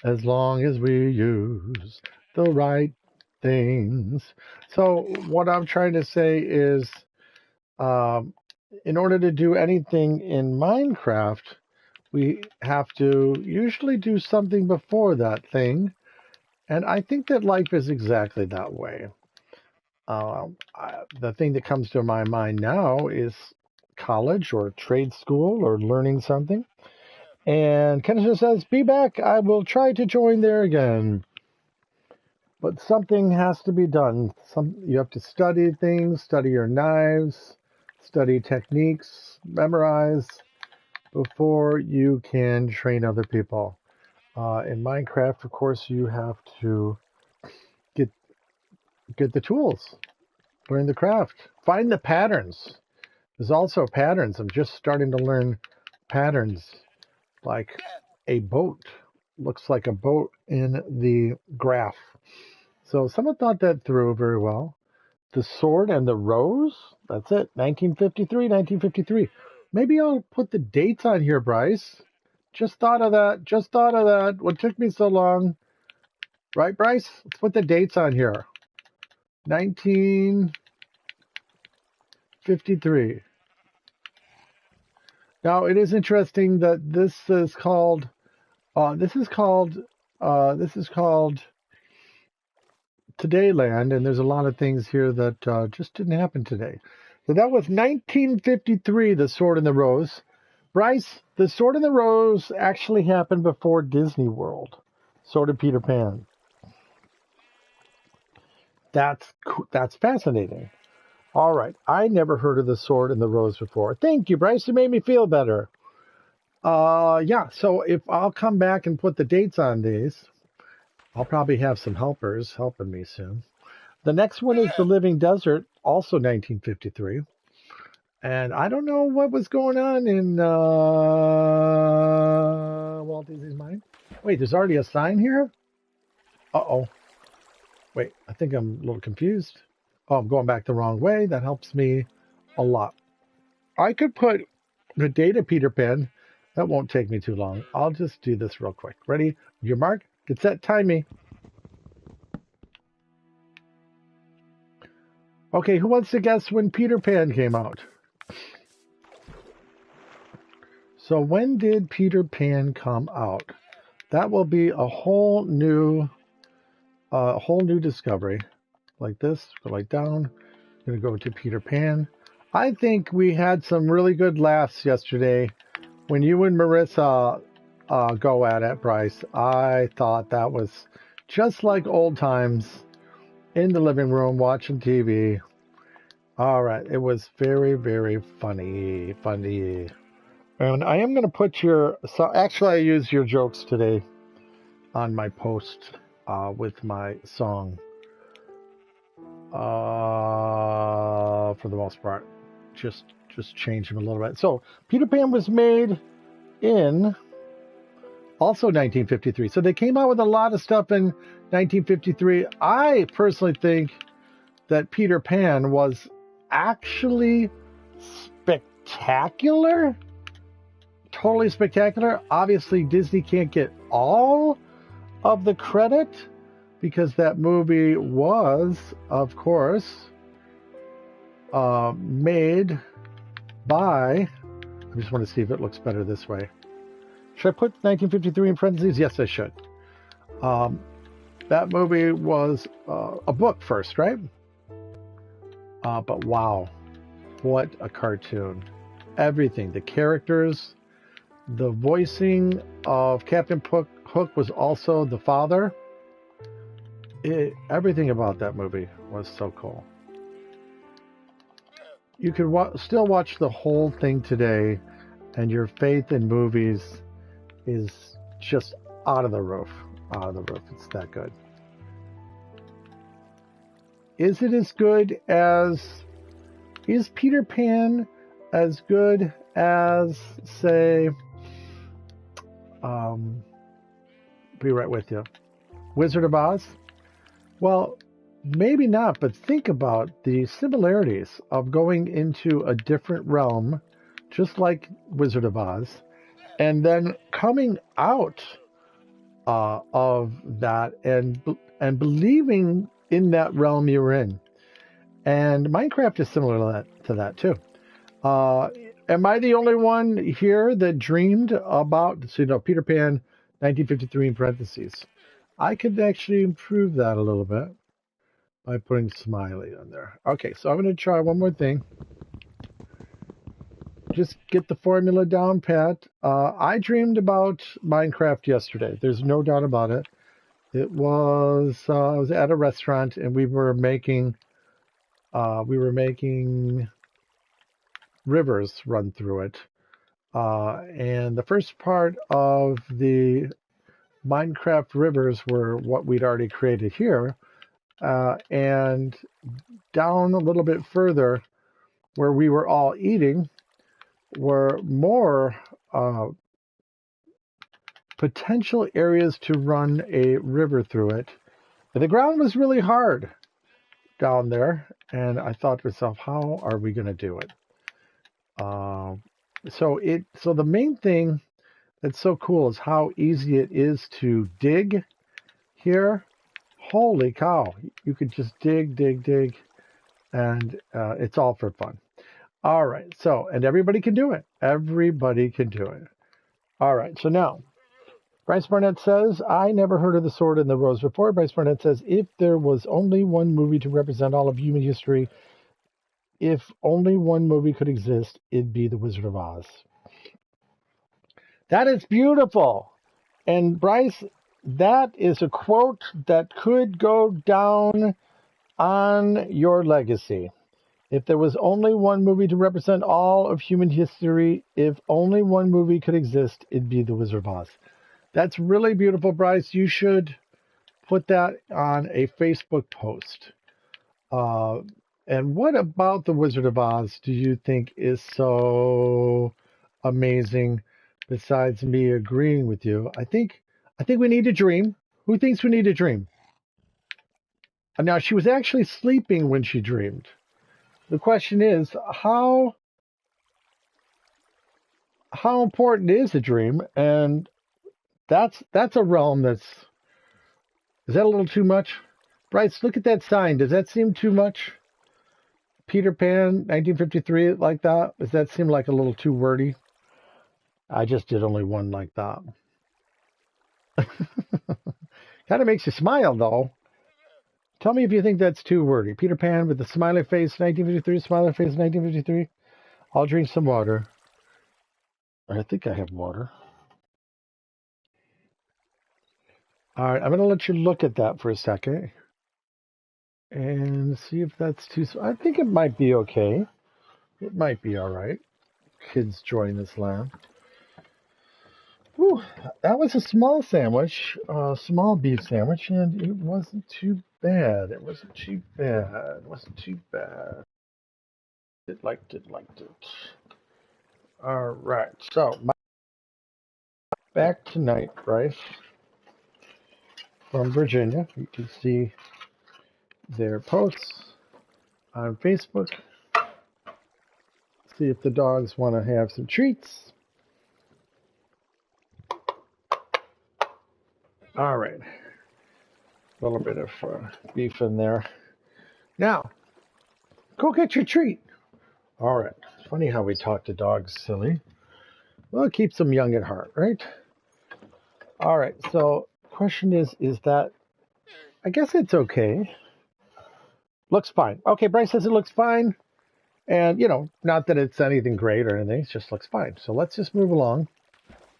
as long as we use the right things. So, what I'm trying to say is, um, in order to do anything in Minecraft, we have to usually do something before that thing. And I think that life is exactly that way. The thing that comes to my mind now is college or trade school or learning something. And Kenneth says, be back. I will try to join there again. But something has to be done. You have to study things, study your knives, study techniques, memorize before you can train other people. In Minecraft, of course, you have to get the tools, learn the craft, find the patterns. There's also patterns. I'm just starting to learn patterns, like a boat. Looks like a boat in the graph. So someone thought that through very well. The Sword and the Rose. That's it. 1953, 1953. Maybe I'll put the dates on here, Bryce. Just thought of that. Just thought of that. What took me so long? Right, Bryce? Let's put the dates on here. 1953. Now, it is interesting that this is called Todayland, and there's a lot of things here that just didn't happen today. So that was 1953, The Sword and the Rose. Bryce, The Sword and the Rose actually happened before Disney World. So did Peter Pan. That's fascinating. All right, I never heard of The Sword and the Rose before. Thank you, Bryce. You made me feel better. Yeah. So if I'll come back and put the dates on these, I'll probably have some helpers helping me soon. The next one is The Living Desert, also 1953. And I don't know what was going on in Walt Disney's mind. Wait, there's already a sign here? Uh-oh. Wait, I think I'm a little confused. Oh, I'm going back the wrong way. That helps me a lot. I could put the date of Peter Pan. That won't take me too long. I'll just do this real quick. Ready? Your mark? Get set. Time me. Okay, who wants to guess when Peter Pan came out? So when did Peter Pan come out? That will be a whole new discovery. Like this, go like down. I'm gonna go to Peter Pan. I think we had some really good laughs yesterday when you and Marissa go at it, Bryce. I thought that was just like old times in the living room watching TV. All right, it was very, very funny. And I am going to put your... So actually, I use your jokes today on my post with my song. For the most part. Just change them a little bit. So, Peter Pan was made in also 1953. So they came out with a lot of stuff in 1953. I personally think that Peter Pan was actually spectacular. Totally spectacular. Obviously, Disney can't get all of the credit because that movie was, of course, made by... I just want to see if it looks better this way. Should I put 1953 in parentheses? Yes, I should. That movie was a book first, right? But wow, what a cartoon. Everything, the characters, the voicing of Captain Hook was also the father. Everything about that movie was so cool. You could still watch the whole thing today, and your faith in movies is just out of the roof. Out of the roof. It's that good. Is it as good as... Is Peter Pan as good as, say... be right with you. Wizard of Oz? Well, maybe not, but think about the similarities of going into a different realm, just like Wizard of Oz, and then coming out of that and believing in that realm you're in. And Minecraft is similar to that too. Am I the only one here that dreamed about, so Peter Pan 1953 in parentheses? I could actually improve that a little bit by putting smiley on there. Okay, so I'm going to try one more thing. Just get the formula down pat. I dreamed about Minecraft yesterday. There's no doubt about it. It was I was at a restaurant and we were making rivers run through it. And the first part of the Minecraft rivers were what we'd already created here. And down a little bit further, where we were all eating, were more potential areas to run a river through it. And the ground was really hard down there, and I thought to myself, how are we going to do it? So the main thing that's so cool is how easy it is to dig here. Holy cow! You could just dig, and it's all for fun. All right, so, and everybody can do it. Everybody can do it. All right, so now, Bryce Barnett says, I never heard of The Sword and the Rose before. Bryce Barnett says, if there was only one movie to represent all of human history, if only one movie could exist, it'd be The Wizard of Oz. That is beautiful. And Bryce, that is a quote that could go down on your legacy. If there was only one movie to represent all of human history, if only one movie could exist, it'd be The Wizard of Oz. That's really beautiful, Bryce. You should put that on a Facebook post. And what about The Wizard of Oz do you think is so amazing besides me agreeing with you? I think we need to dream. Who thinks we need to dream? Now, she was actually sleeping when she dreamed. The question is, how important is a dream? And that's a realm that's... Is that a little too much? Bryce, look at that sign. Does that seem too much? Peter Pan, 1953, like that? Does that seem like a little too wordy? I just did only one like that. Kind of makes you smile, though. Tell me if you think that's too wordy. Peter Pan with the smiley face, 1953, smiley face, 1953. I'll drink some water. I think I have water. All right, I'm going to let you look at that for a second and see if that's too... I think it might be okay. It might be all right. kids join this land. Whew, that was a small sandwich, small beef sandwich, and it wasn't too bad. It wasn't too bad. It wasn't too bad. Liked it. All right, so back tonight, Bryce, from Virginia. You can see their posts on Facebook. See if the dogs want to have some treats. All right, a little bit of beef in there. Now, go get your treat. All right, it's funny how we talk to dogs, silly. Well, it keeps them young at heart, right? All right, so question is that, I guess it's okay. Looks fine. Okay, Bryce says it looks fine. And, not that it's anything great or anything, it just looks fine. So let's just move along.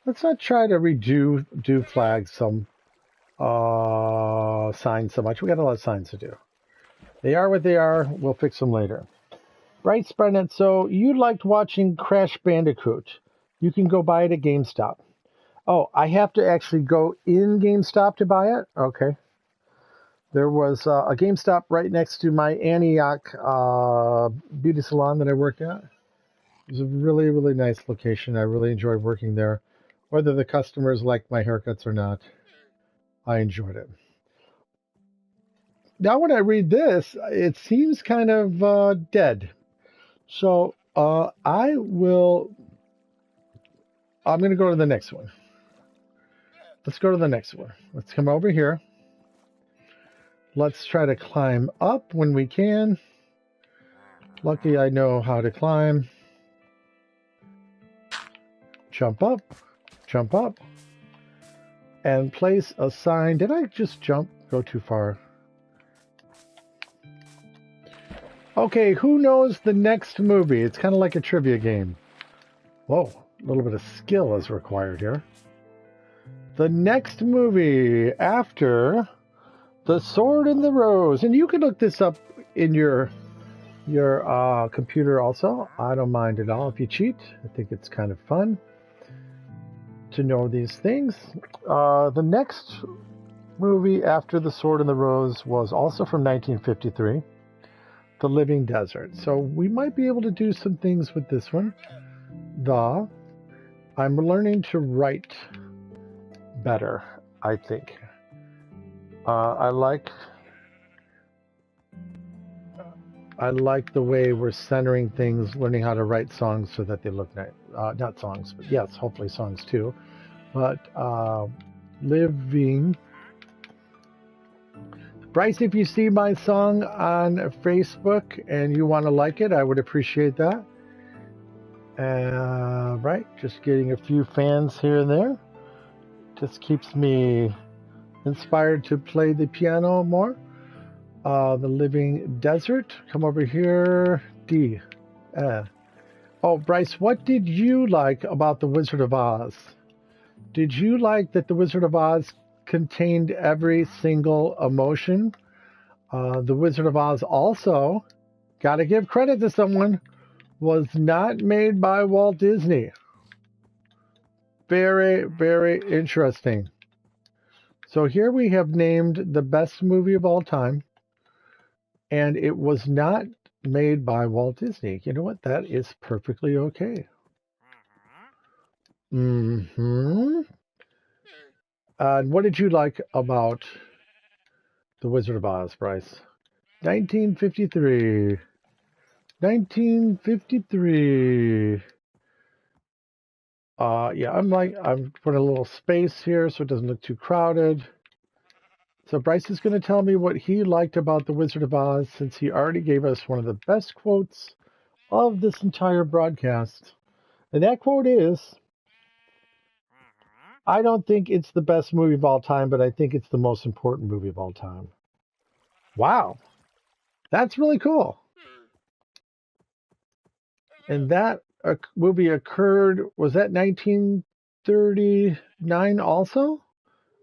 Let's not try to do flags, some signs so much. We got a lot of signs to do. They are what they are. We'll fix them later. Bryce Brennan, so you liked watching Crash Bandicoot. You can go buy it at GameStop. Oh, I have to actually go in GameStop to buy it? Okay. There was a GameStop right next to my Antioch beauty salon that I worked at. It was a really, really nice location. I really enjoyed working there. Whether the customers liked my haircuts or not, I enjoyed it. Now, when I read this, it seems kind of dead. So I'm going to go to the next one. Let's go to the next one. Let's come over here. Let's try to climb up when we can. Luckily, I know how to climb. Jump up, and place a sign. Did I just jump? Go too far. Okay, who knows the next movie? It's kind of like a trivia game. Whoa, a little bit of skill is required here. The next movie after The Sword and the Rose. And you can look this up in your computer also. I don't mind at all if you cheat. I think it's kind of fun to know these things. The next movie after The Sword and the Rose was also from 1953, The Living Desert. So we might be able to do some things with this one. I'm learning to write better, I think. I like the way we're centering things, learning how to write songs so that they look nice. Not songs, but yes, hopefully songs too. But living. Bryce, if you see my song on Facebook and you want to like it, I would appreciate that. Right, just getting a few fans here and there. Just keeps me inspired to play the piano more. The Living Desert. Come over here. D. Oh, Bryce, what did you like about The Wizard of Oz? Did you like that The Wizard of Oz contained every single emotion? The Wizard of Oz also, got to give credit to someone, was not made by Walt Disney. Very, very interesting. So here we have named the best movie of all time, and it was not made by Walt Disney. You know what? That is perfectly okay. And what did you like about The Wizard of Oz, Bryce? 1953. 1953. Yeah, I'm putting a little space here so it doesn't look too crowded. So Bryce is going to tell me what he liked about The Wizard of Oz, since he already gave us one of the best quotes of this entire broadcast. And that quote is, I don't think it's the best movie of all time, but I think it's the most important movie of all time. Wow. That's really cool. And that movie occurred, was that 1939 also?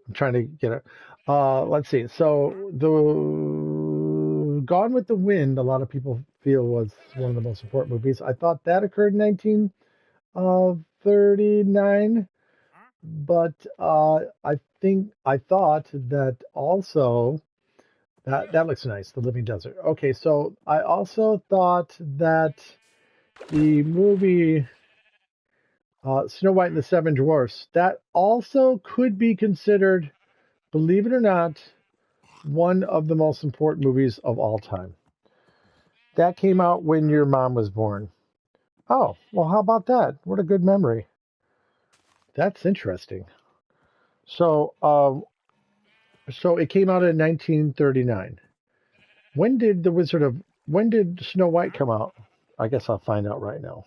I'm trying to get it. Let's see. So the Gone with the Wind, a lot of people feel was one of the most important movies. I thought that occurred in 39, but I thought that also that looks nice, the Living Desert. Okay, so I also thought that the movie Snow White and the Seven Dwarfs, that also could be considered, believe it or not, one of the most important movies of all time. That came out when your mom was born. Oh, well, how about that? What a good memory. That's interesting. So, so it came out in 1939. When did Snow White come out? I guess I'll find out right now.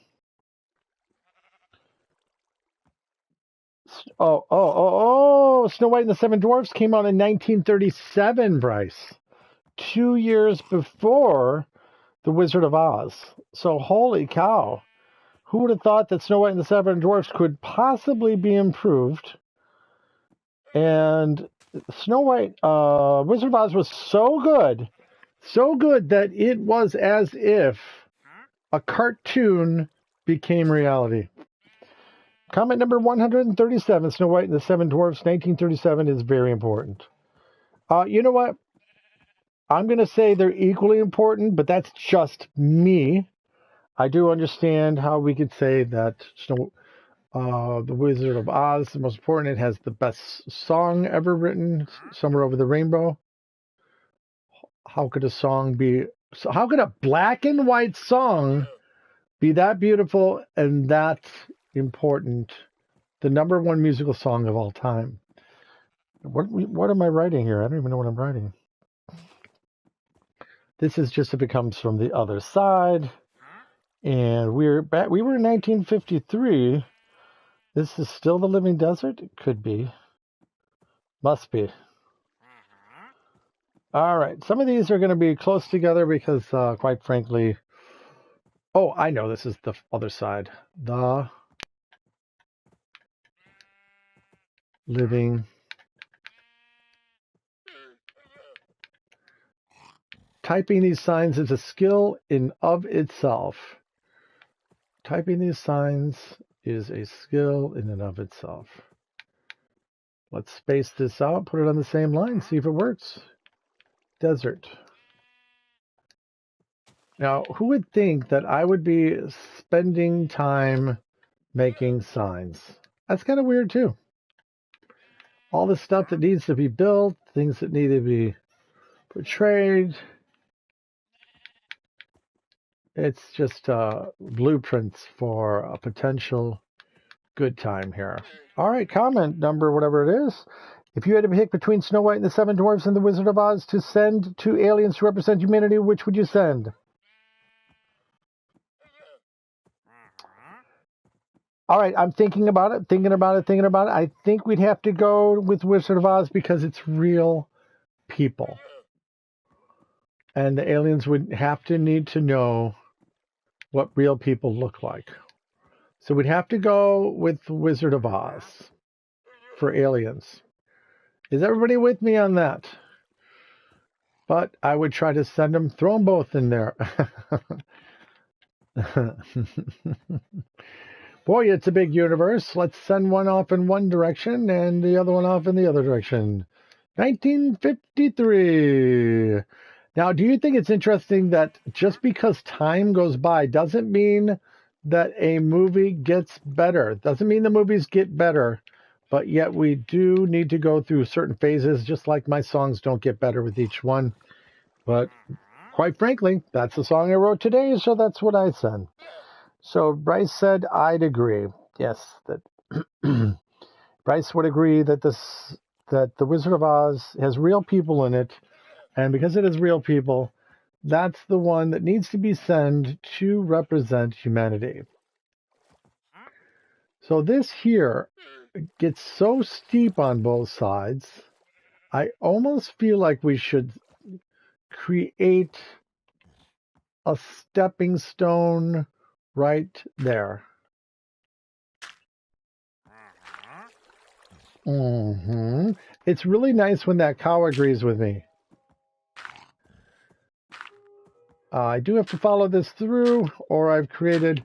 Snow White and the Seven Dwarfs came out in 1937, Bryce. 2 years before The Wizard of Oz. So, holy cow. Who would have thought that Snow White and the Seven Dwarfs could possibly be improved? And Snow White, Wizard of Oz was so good that it was as if a cartoon became reality. Comment number 137, Snow White and the Seven Dwarfs, 1937, is very important. You know what? I'm going to say they're equally important, but that's just me. I do understand how we could say that The Wizard of Oz is the most important. It has the best song ever written, Somewhere Over the Rainbow. How could a black and white song be that beautiful and that important? The number one musical song of all time. What am I writing here? I don't even know what I'm writing. This is just if it comes from the other side. And we were in 1953. This is still the Living Desert? It could be. Must be. All right. Some of these are going to be close together because, quite frankly... Oh, I know this is the other side. The Living... Typing these signs is a skill in of itself. Typing these signs is a skill in and of itself. Let's space this out, put it on the same line, see if it works. Desert. Now, who would think that I would be spending time making signs? That's kind of weird, too. All the stuff that needs to be built, things that need to be portrayed. It's just blueprints for a potential good time here. All right, comment number, whatever it is. If you had to pick between Snow White and the Seven Dwarfs and the Wizard of Oz to send two aliens to represent humanity, which would you send? All right, I'm thinking about it. I think we'd have to go with Wizard of Oz because it's real people. And the aliens would have to need to know what real people look like. So we'd have to go with Wizard of Oz for aliens. Is everybody with me on that? But I would try to send them, throw them both in there. Boy, it's a big universe. Let's send one off in one direction and the other one off in the other direction. 1953. Now, do you think it's interesting that just because time goes by doesn't mean that a movie gets better? Doesn't mean the movies get better, but yet we do need to go through certain phases, just like my songs don't get better with each one. But quite frankly, that's the song I wrote today, so that's what I said. So Bryce said I'd agree. Yes, that Bryce would agree that the Wizard of Oz has real people in it, and because it has real people, that's the one that needs to be sent to represent humanity. So this here gets so steep on both sides, I almost feel like we should create a stepping stone right there. It's really nice when that cow agrees with me. I do have to follow this through, or I've created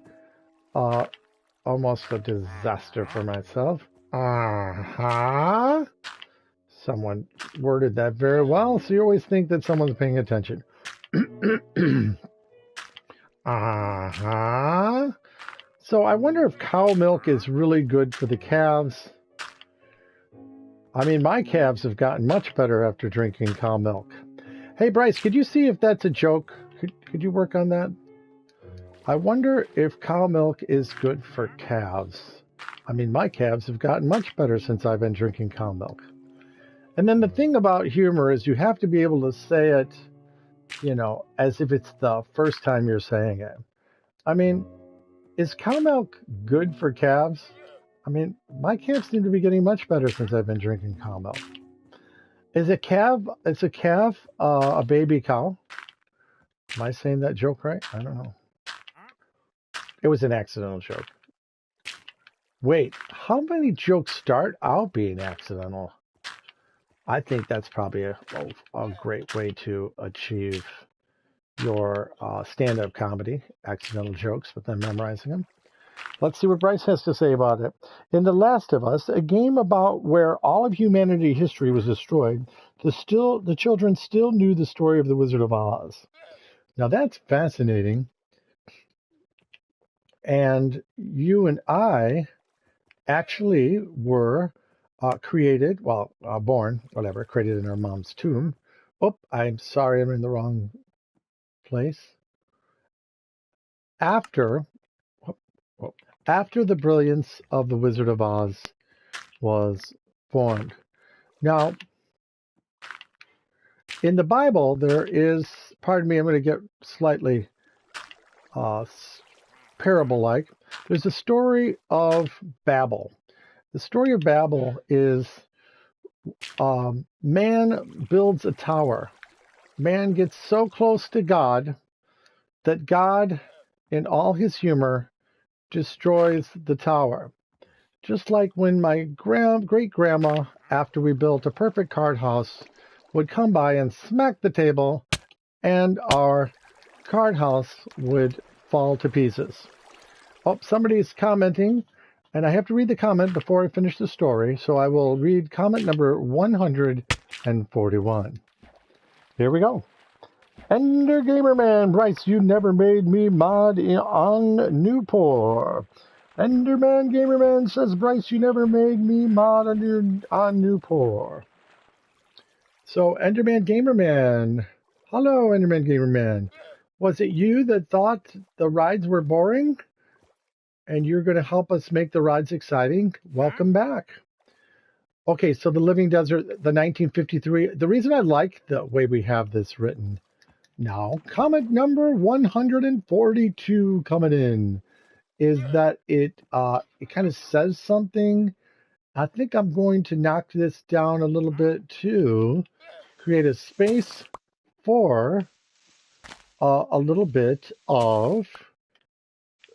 almost a disaster for myself. Uh-huh. Someone worded that very well, so you always think that someone's paying attention. Uh-huh. So I wonder if cow milk is really good for the calves. I mean, my calves have gotten much better after drinking cow milk. Hey, Bryce, could you see if that's a joke? Could you work on that? I wonder if cow milk is good for calves. I mean, my calves have gotten much better since I've been drinking cow milk. And then the thing about humor is you have to be able to say it, as if it's the first time you're saying it. I mean, is cow milk good for calves? I mean, my calves seem to be getting much better since I've been drinking cow milk. Is a calf a baby cow? Am I saying that joke right? I don't know. It was an accidental joke. Wait, how many jokes start out being accidental? I think that's probably a great way to achieve your stand-up comedy, accidental jokes, but then memorizing them. Let's see what Bryce has to say about it. In The Last of Us, a game about where all of humanity history was destroyed, the children still knew the story of the Wizard of Oz. Now that's fascinating. And you and I actually were born, whatever, created in our mom's tomb. Oh, I'm sorry, I'm in the wrong place. After, after the brilliance of the Wizard of Oz was formed. Now, in the Bible, there is, pardon me, I'm going to get slightly parable-like. There's a story of Babel. The story of Babel is man builds a tower. Man gets so close to God that God, in all his humor, destroys the tower. Just like when my great-grandma, after we built a perfect card house, would come by and smack the table, and our card house would fall to pieces. Oh, somebody's commenting, and I have to read the comment before I finish the story, so I will read comment number 141. Here we go. Ender Gamerman, Bryce, you never made me mod on Newport. Enderman Gamerman says, Bryce, you never made me mod on Newport. So, Enderman Gamerman. Hello, Enderman Gamerman. Was it you that thought the rides were boring? And you're going to help us make the rides exciting? Welcome back. Okay, so the Living Desert, the 1953. The reason I like the way we have this written now, comment number 142 coming in, is that it kind of says something. I think I'm going to knock this down a little bit to create a space for a little bit of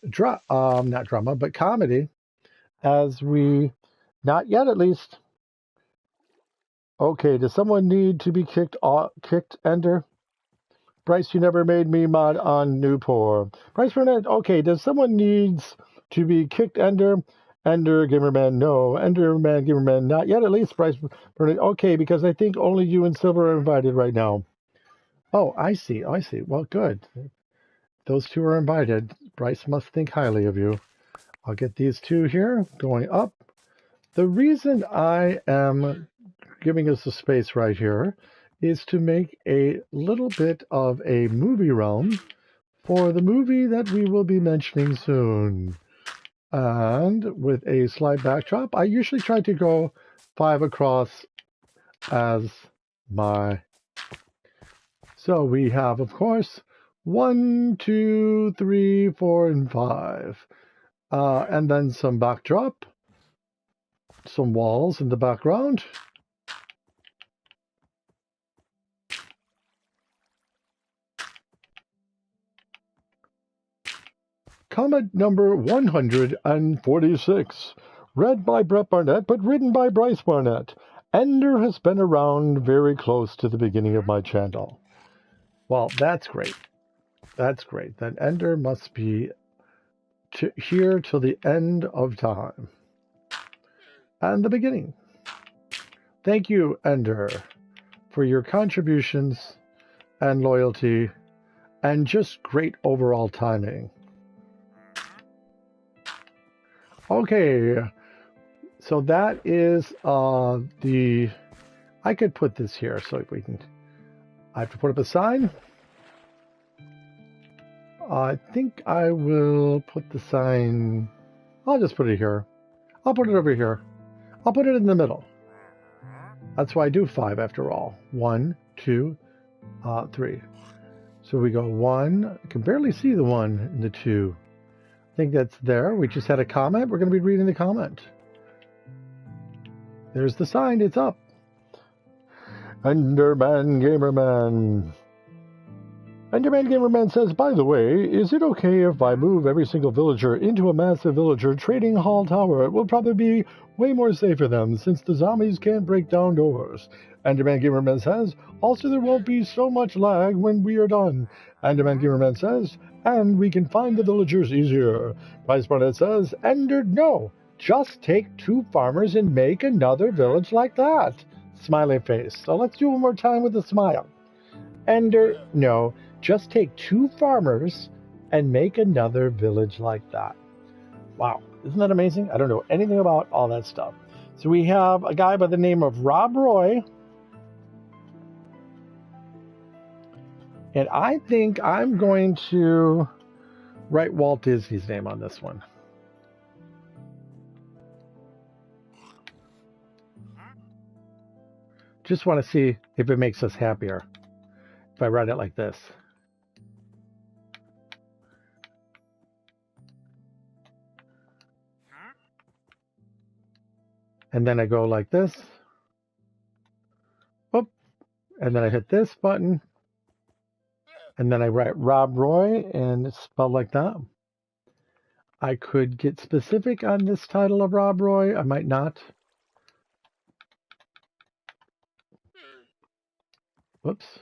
not drama, but comedy, as we, not yet at least. Okay, does someone need to be kicked Ender? Bryce, you never made me mod on Newport. Bryce Burnett, okay, does someone needs to be kicked Ender? Ender Gamerman, no. Enderman Gamerman, not yet at least. Bryce Burnett, okay, because I think only you and Silver are invited right now. Oh, I see. Well, good. Those two are invited. Bryce must think highly of you. I'll get these two here going up. The reason I am giving us a space right here is to make a little bit of a movie realm for the movie that we will be mentioning soon. And with a slide backdrop, I usually try to go 5 across as my... So we have, of course, 1, 2, 3, 4, and 5. And then some backdrop, some walls in the background. Comment number 146, read by Brett Barnett, but written by Bryce Barnett. Ender has been around very close to the beginning of my channel. Well, that's great. That's great. Then Ender must be here till the end of time and the beginning. Thank you, Ender, for your contributions and loyalty and just great overall timing. Okay, so that is I could put this here so we can. I have to put up a sign. I think I will put the sign. I'll just put it here. I'll put it over here. I'll put it in the middle. That's why I do 5 after all. 1, 2, 3. So we go 1. I can barely see the 1 and the 2. I think that's there. We just had a comment. We're going to be reading the comment. There's the sign. It's up. Enderman Gamerman. Enderman Gamerman says, by the way, is it okay if I move every single villager into a massive villager trading hall tower? It will probably be way more safe for them since the zombies can't break down doors. Enderman Gamerman says, also there won't be so much lag when we are done. Enderman Gamerman says, and we can find the villagers easier. Price Barnett says, Ender, no, just take 2 farmers and make another village like that. Smiley face. So let's do one more time with a smile. Ender, no, just take 2 farmers and make another village like that. Wow, isn't that amazing? I don't know anything about all that stuff. So we have a guy by the name of Rob Roy. And I think I'm going to write Walt Disney's name on this one. Just want to see if it makes us happier if I write it like this. And then I go like this. Oop. And then I hit this button. And then I write Rob Roy, and it's spelled like that. I could get specific on this title of Rob Roy. I might not. Whoops.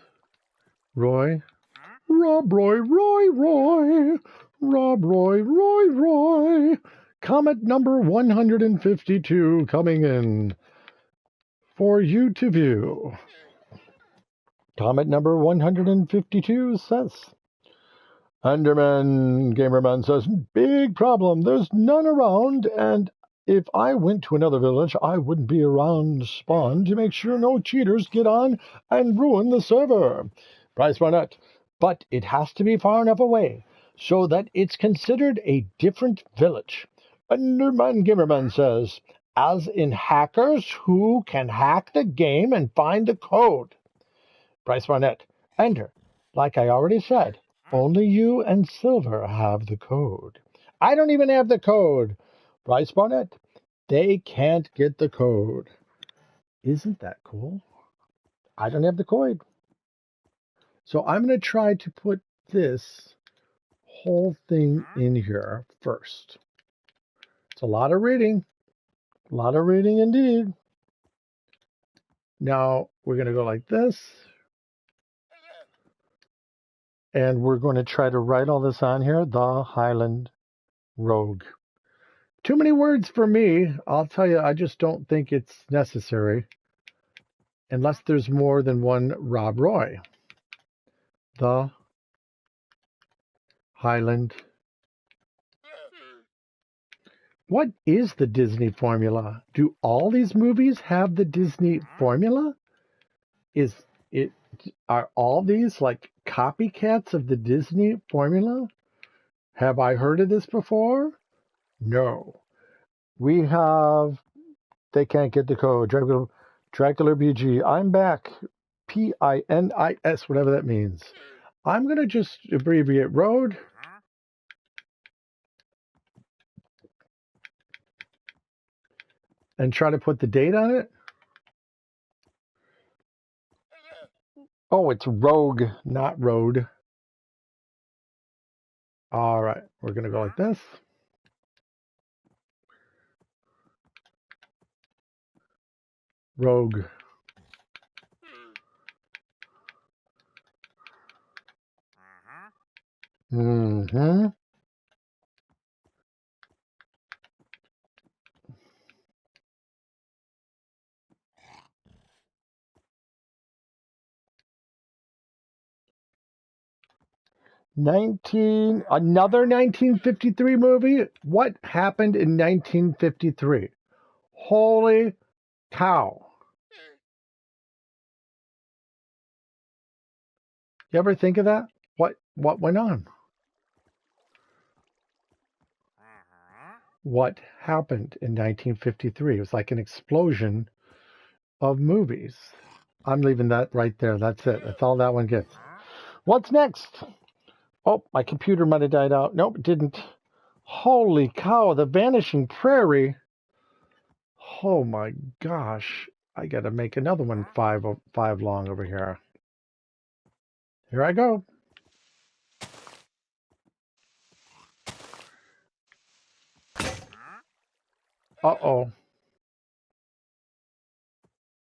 Roy. Rob Roy, Roy. Rob Roy, Roy. Comment number 152 coming in for you to view. Comment number 152 says, Enderman Gamerman says, big problem. There's none around, and if I went to another village, I wouldn't be around spawn to make sure no cheaters get on and ruin the server. Bryce Barnett, but it has to be far enough away so that it's considered a different village. Enderman Gamerman says, as in hackers who can hack the game and find the code. Bryce Barnett, Ender, like I already said, only you and Silver have the code. I don't even have the code. Bryce Barnett, they can't get the code. Isn't that cool? I don't have the code. So I'm going to try to put this whole thing in here first. It's a lot of reading. A lot of reading indeed. Now we're going to go like this. And we're going to try to write all this on here. The Highland Rogue. Too many words for me. I'll tell you, I just don't think it's necessary. Unless there's more than one Rob Roy. The Highland. What is the Disney formula? Do all these movies have the Disney formula? Are all these like copycats of the Disney formula? Have I heard of this before? No. We have, they can't get the code. Dracula BG. I'm back. PINIS, whatever that means. I'm going to just abbreviate road. And try to put the date on it. Oh, it's rogue, not road. All right, we're going to go like this. Rogue. Mm-hmm. Another 1953 movie? What happened in 1953? Holy cow. You ever think of that? What went on? What happened in 1953? It was like an explosion of movies. I'm leaving that right there. That's it. That's all that one gets. What's next? Oh, my computer might have died out. Nope, it didn't. Holy cow, The Vanishing Prairie. Oh my gosh. I gotta make another one five long over here. Here I go. Uh-oh.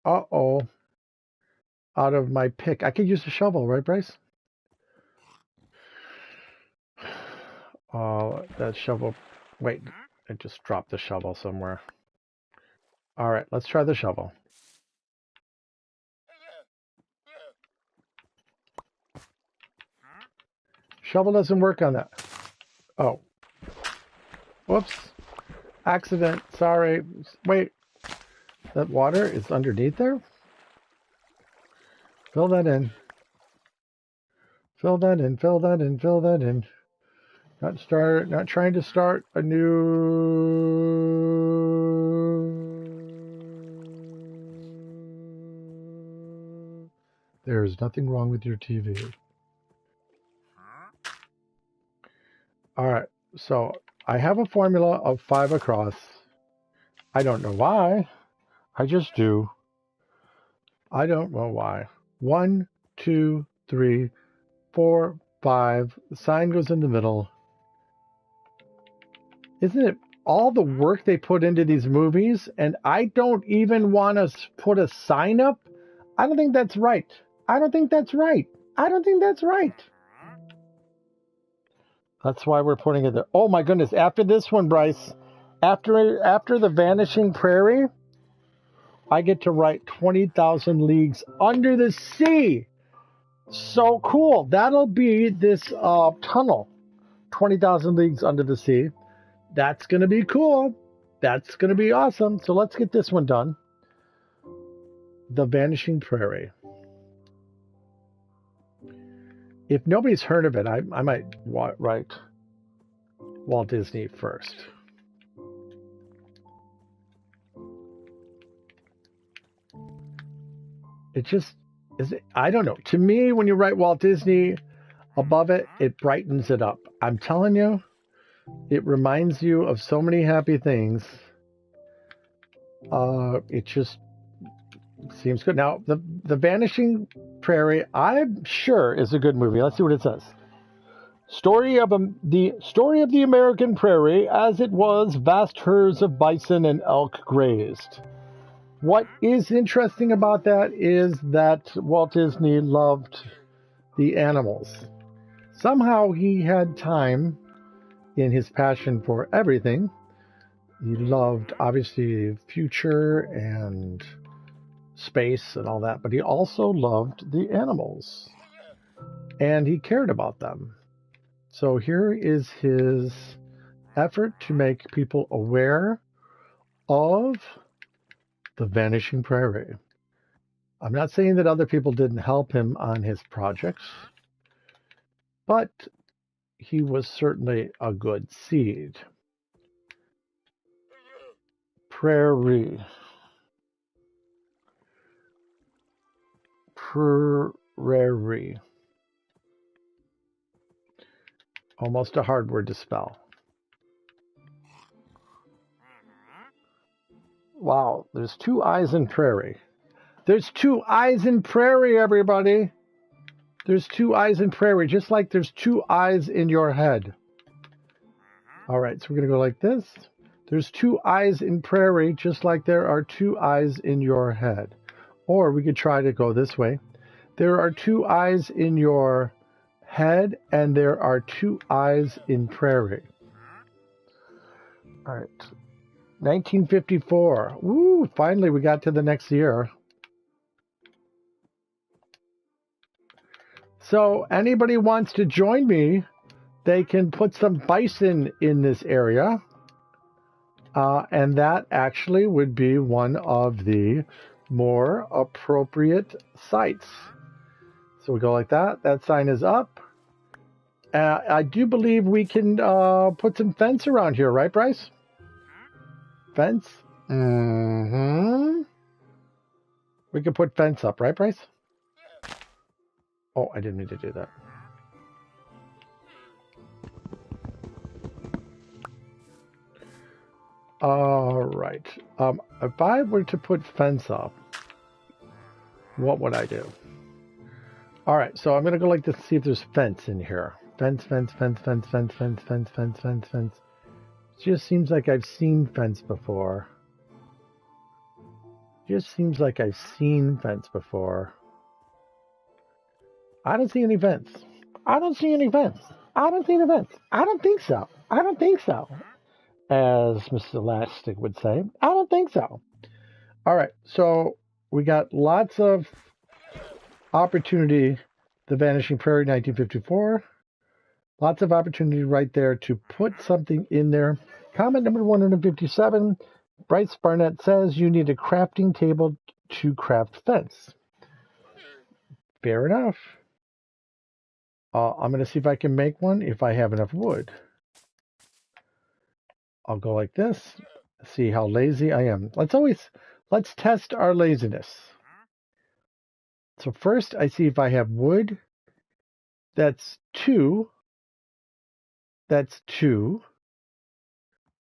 Uh-oh. Out of my pick. I could use a shovel, right, Bryce? Oh, that shovel. Wait, I just dropped the shovel somewhere. All right, let's try the shovel. Shovel doesn't work on that. Oh. Whoops. Accident. Sorry. Wait. That water is underneath there? Fill that in. Fill that in. Fill that in. Fill that in. Not trying to start a new... There is nothing wrong with your TV. All right, so I have a formula of 5 across. I don't know why. I just do. I don't know why. 1, 2, 3, 4, 5. The sign goes in the middle. Isn't it all the work they put into these movies? And I don't even want to put a sign up. I don't think that's right. I don't think that's right. I don't think that's right. That's why we're putting it there. Oh my goodness. After this one, Bryce, after The Vanishing Prairie, I get to write 20,000 Leagues Under the Sea. So cool. That'll be this tunnel. 20,000 Leagues Under the Sea. That's going to be cool. That's going to be awesome. So let's get this one done. The Vanishing Prairie. If nobody's heard of it, I might write Walt Disney first. It just is. I don't know. To me, when you write Walt Disney above it, it brightens it up. I'm telling you, it reminds you of so many happy things. It just seems good. Now, the Vanishing Prairie, I'm sure, is a good movie. Let's see what it says. The story of the American prairie, as it was, vast herds of bison and elk grazed. What is interesting about that is that Walt Disney loved the animals. Somehow he had time in his passion for everything. He loved, obviously, future and space and all that, but he also loved the animals. And he cared about them. So here is his effort to make people aware of the Vanishing Prairie. I'm not saying that other people didn't help him on his projects, but he was certainly a good seed. Prairie. Prairie. Almost a hard word to spell. Wow, there's 2 eyes in prairie. There's 2 eyes in prairie, everybody. There's 2 eyes in prairie, just like there's 2 eyes in your head. All right, so we're going to go like this. There's 2 eyes in prairie, just like there are 2 eyes in your head. Or we could try to go this way. There are 2 eyes in your head, and there are 2 eyes in prairie. All right. 1954. Woo, finally we got to the next year. So anybody wants to join me, they can put some bison in this area. And that actually would be one of the more appropriate sites. So we go like that. That sign is up. I do believe we can put some fence around here, right, Bryce? Fence? Mm-hmm. We can put fence up, right, Bryce? Oh, I didn't mean to do that. All right. If I were to put fence up, what would I do? All right, so I'm gonna go like this to see if there's fence in here. Fence, fence, fence, fence, fence, fence, fence, fence, fence, fence. Just seems like I've seen fence before. Just seems like I've seen fence before. I don't see any fence. I don't see any fence. I don't see any fence. I don't think so. I don't think so. As Mr. Elastic would say, I don't think so. All right, so we got lots of opportunity. The Vanishing Prairie, 1954. Lots of opportunity right there to put something in there. Comment number 157. Bryce Barnett says you need a crafting table to craft fence. Fair enough. I'm going to see if I can make one if I have enough wood. I'll go like this. See how lazy I am. Let's test our laziness. So first I see if I have wood. That's 2. That's 2.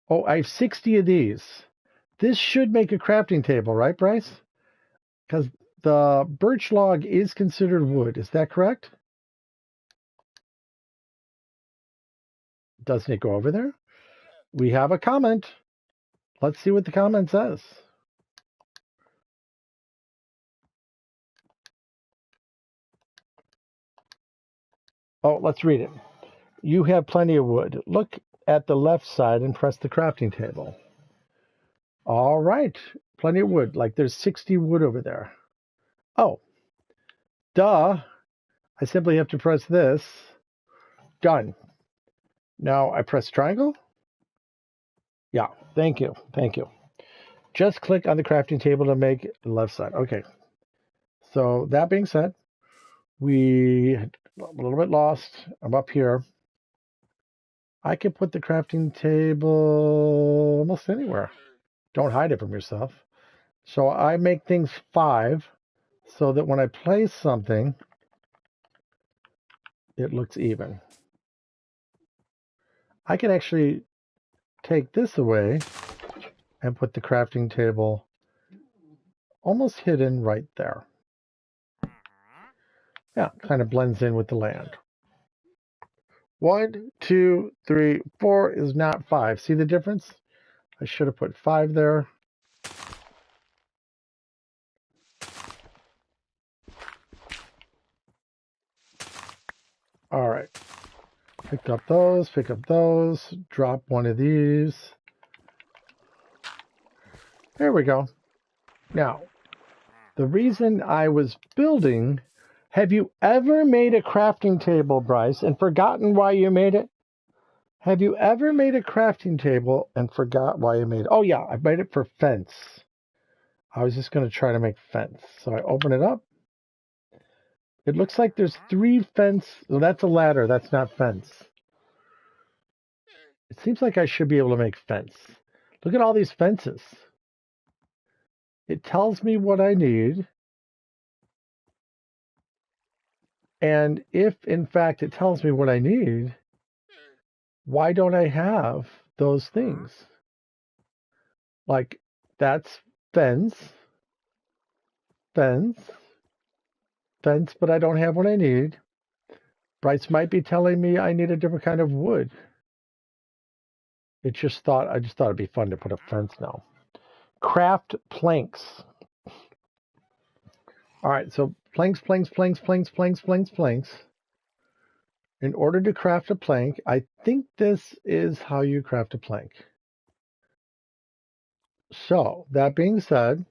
Oh, I have 60 of these. This should make a crafting table, right, Bryce? Because the birch log is considered wood. Is that correct? Doesn't it go over there? We have a comment. Let's see what the comment says. Oh, let's read it. You have plenty of wood. Look at the left side and press the crafting table. All right. Plenty of wood. Like there's 60 wood over there. Oh, duh. I simply have to press this. Done. Now I press triangle. Yeah, thank you. Thank you. Just click on the crafting table to make the left side. Okay. So that being said, we a little bit lost. I'm up here. I can put the crafting table almost anywhere. Don't hide it from yourself. So I make things 5 so that when I place something, it looks even. I can actually take this away and put the crafting table almost hidden right there. Yeah, kind of blends in with the land. 1, 2, 3, 4 is not 5. See the difference? I should have put 5 there. All right. Pick up those, drop one of these. There we go. Now, the reason I was building, have you ever made a crafting table, Bryce, and forgotten why you made it? Have you ever made a crafting table and forgot why you made it? Oh yeah, I made it for fence. I was just going to try to make fence. So I open it up. It looks like there's 3 fence. Well, that's a ladder. That's not fence. It seems like I should be able to make fence. Look at all these fences. It tells me what I need. And if, in fact, it tells me what I need, why don't I have those things? Like, that's fence, fence, fence, but I don't have what I need. Bryce might be telling me I need a different kind of wood. I just thought it'd be fun to put a fence now. Craft planks. All right, so planks. In order to craft a plank, I think this is how you craft a plank. So, that being said,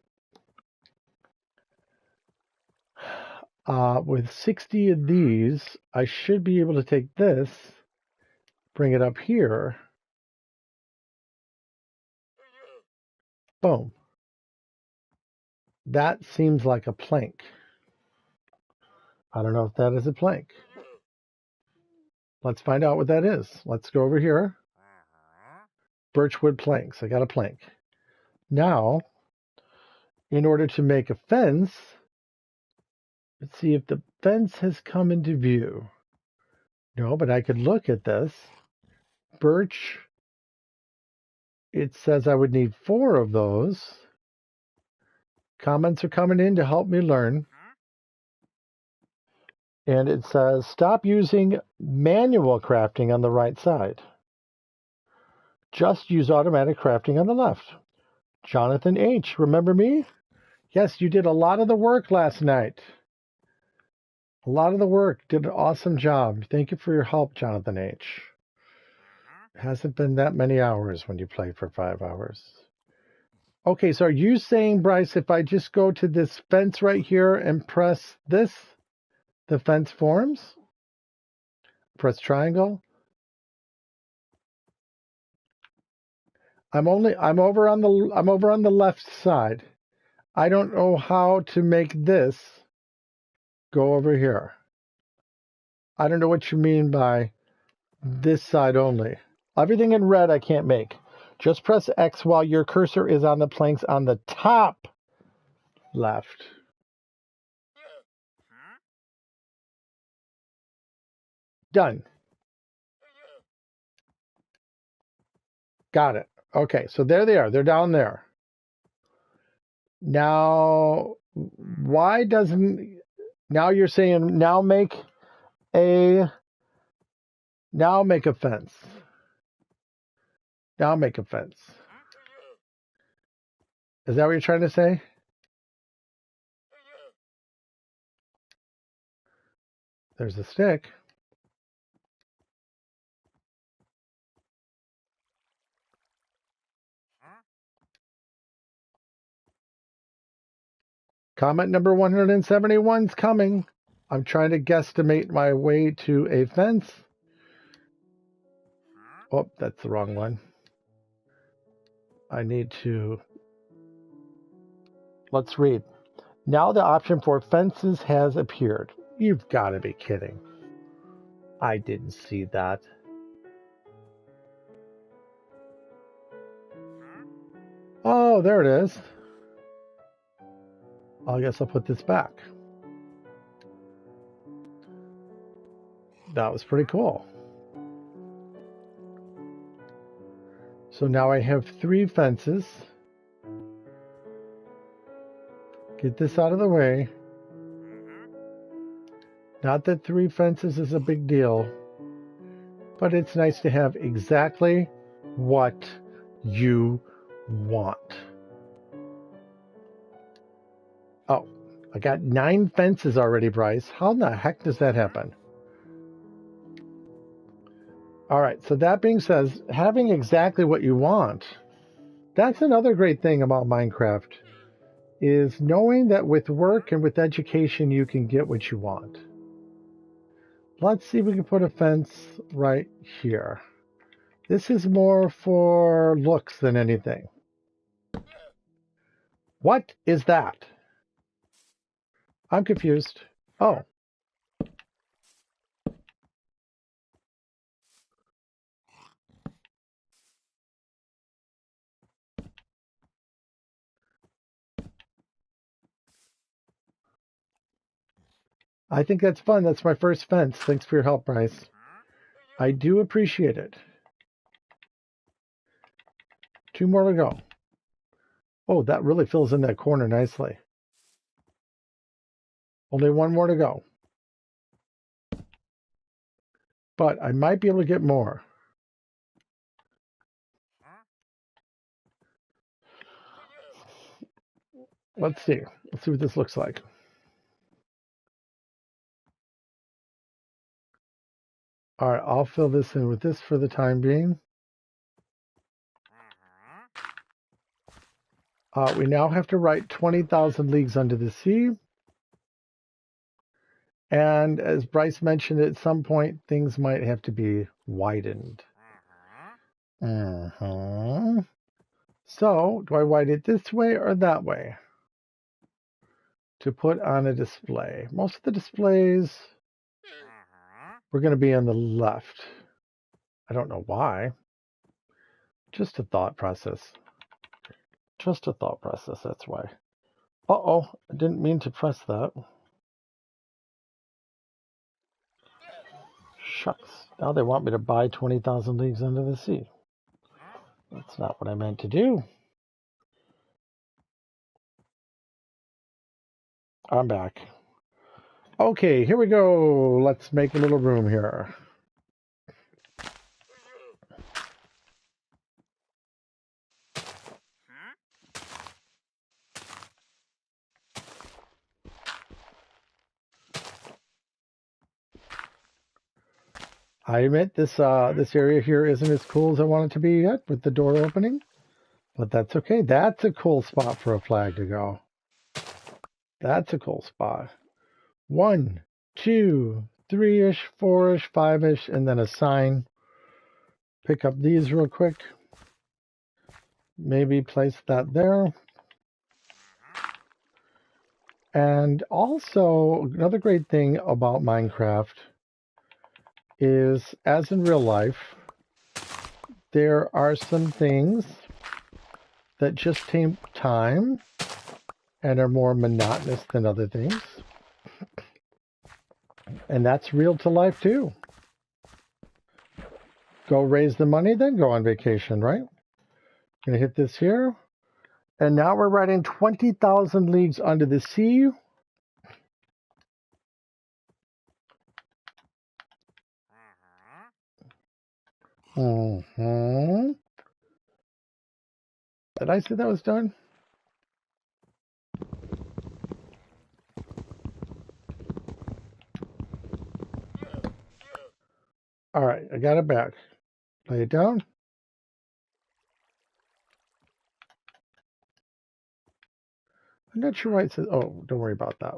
With 60 of these, I should be able to take this, bring it up here. Boom. That seems like a plank. I don't know if that is a plank. Let's find out what that is. Let's go over here. Birchwood planks. I got a plank. Now, in order to make a fence, let's see if the fence has come into view. No, but I could look at this. Birch, it says I would need 4 of those. Comments are coming in to help me learn. And it says stop using manual crafting on the right side. Just use automatic crafting on the left. Jonathan H., remember me? Yes, you did a lot of the work last night. A lot of the work. Did an awesome job. Thank you for your help, Jonathan H. It hasn't been that many hours when you played for 5 hours. Okay, so are you saying, Bryce, if I just go to this fence right here and press this, the fence forms? Press triangle? I'm over on the left side. I don't know how to make this go over here. I don't know what you mean by this side only. Everything in red I can't make. Just press X while your cursor is on the planks on the top left. Done. Got it. Okay, so there they are. They're down there. Now, why doesn't... Now you're saying now make a fence. Now make a fence. Is that what you're trying to say? There's a stick. Comment number 171 is coming. I'm trying to guesstimate my way to a fence. Oh, that's the wrong one. I need to... Let's read. Now the option for fences has appeared. You've got to be kidding. I didn't see that. Oh, there it is. I guess I'll put this back. That was pretty cool. So now I have 3 fences. Get this out of the way. Not that 3 fences is a big deal, but it's nice to have exactly what you want. Oh, I got 9 fences already, Bryce. How in the heck does that happen? All right, so that being said, having exactly what you want, that's another great thing about Minecraft, is knowing that with work and with education, you can get what you want. Let's see if we can put a fence right here. This is more for looks than anything. What is that? I'm confused. Oh. I think that's fun. That's my first fence. Thanks for your help, Bryce. I do appreciate it. 2 more to go. Oh, that really fills in that corner nicely. Only 1 more to go. But I might be able to get more. Let's see. Let's see what this looks like. All right, I'll fill this in with this for the time being. We now have to write 20,000 leagues under the sea. And as Bryce mentioned, at some point, things might have to be widened. So, do I widen it this way or that way to put on a display? Most of the displays were going to be on the left. I don't know why. Just a thought process. Just a thought process, that's why. Uh-oh, I didn't mean to press that. Shucks. Now they want me to buy 20,000 Leagues Under the Sea. That's not what I meant to do. I'm back. Okay, here we go. Let's make a little room here. I admit this area here isn't as cool as I want it to be yet with the door opening, but that's okay. That's a cool spot for a flag to go. That's a cool spot. 1, 2, 3-ish, 4-ish, 5-ish, and then a sign. Pick up these real quick. Maybe place that there. And also, another great thing about Minecraft is, as in real life, there are some things that just take time and are more monotonous than other things. And that's real to life too. Go raise the money, then go on vacation, right? Gonna hit this here. And now we're writing 20,000 Leagues Under the Sea. Did I say that was done? All right, I got it back. Lay it down. I'm not sure why it says, oh, don't worry about that.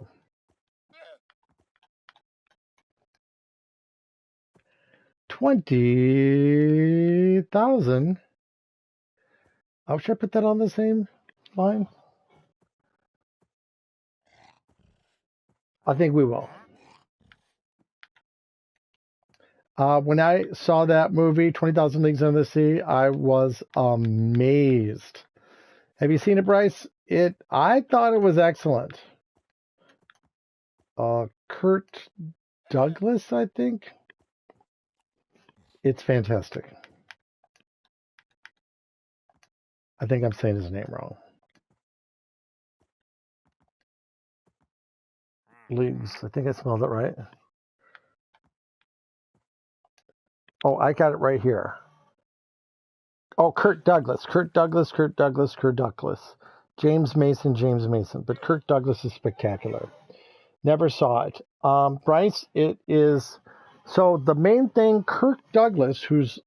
20,000. Oh, should I put that on the same line? I think we will. When I saw that movie, 20,000 Leagues Under the Sea, I was amazed. Have you seen it, Bryce? I thought it was excellent. Kurt Douglas, I think. It's fantastic. I think I'm saying his name wrong. Leagues. I think I spelled it right. Oh, I got it right here. Oh, Kurt Douglas. Kurt Douglas, Kurt Douglas, Kurt Douglas. James Mason, James Mason. But Kurt Douglas is spectacular. Never saw it. Bryce, it is... So the main thing, Kirk Douglas, whose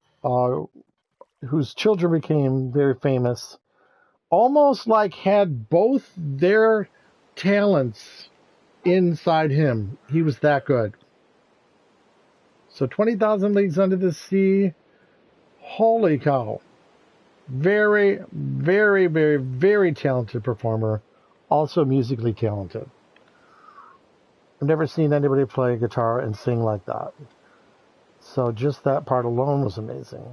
children became very famous, almost like had both their talents inside him. He was that good. So 20,000 Leagues Under the Sea, holy cow. Very, very, very, very talented performer. Also musically talented. I've never seen anybody play guitar and sing like that. So just that part alone was amazing.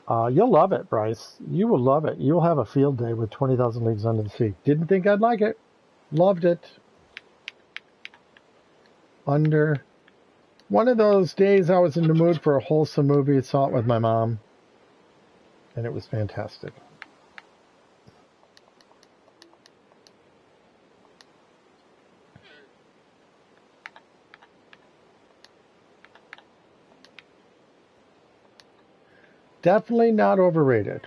You'll love it, Bryce. You will love it. You'll have a field day with 20,000 Leagues Under the Sea. Didn't think I'd like it. Loved it. Under. One of those days I was in the mood for a wholesome movie. Saw it with my mom. And it was fantastic. Definitely not overrated.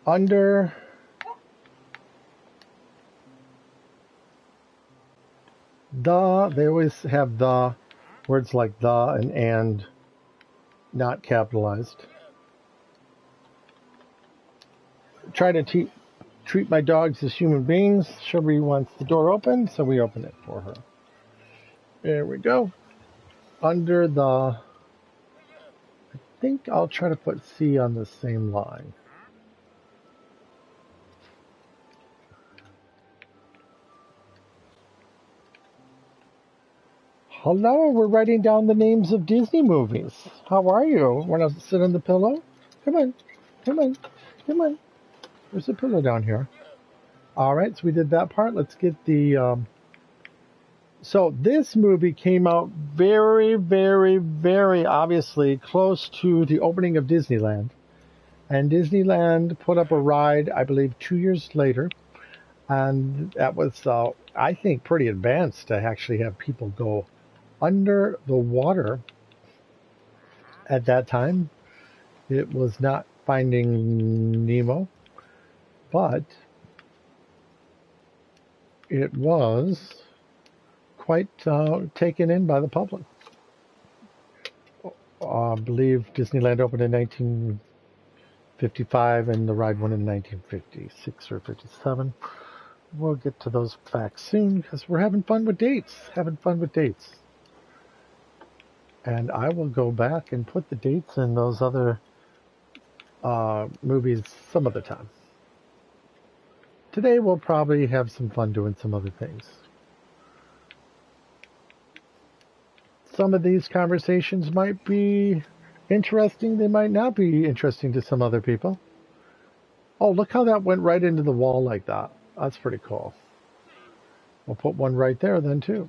Under. They always have the words like the and not capitalized. Try to treat my dogs as human beings. Shelby wants the door open, so we open it for her. There we go. Under the... I think I'll try to put C on the same line. Hello, we're writing down the names of Disney movies. How are you? Want to sit on the pillow? Come on, come on, come on. There's a pillow down here. All right, so we did that part. Let's get the... So this movie came out very, very, very obviously close to the opening of Disneyland. And Disneyland put up a ride, I believe, 2 years later. And that was, I think, pretty advanced to actually have people go under the water at that time. It was not Finding Nemo, but it was quite taken in by the public. I believe Disneyland opened in 1955 and the ride went in 1956 or 57. We'll get to those facts soon because we're having fun with dates. And I will go back and put the dates in those other movies some other time. Today we'll probably have some fun doing some other things. Some of these conversations might be interesting. They might not be interesting to some other people. Oh, look how that went right into the wall like that. That's pretty cool. We'll put one right there then too.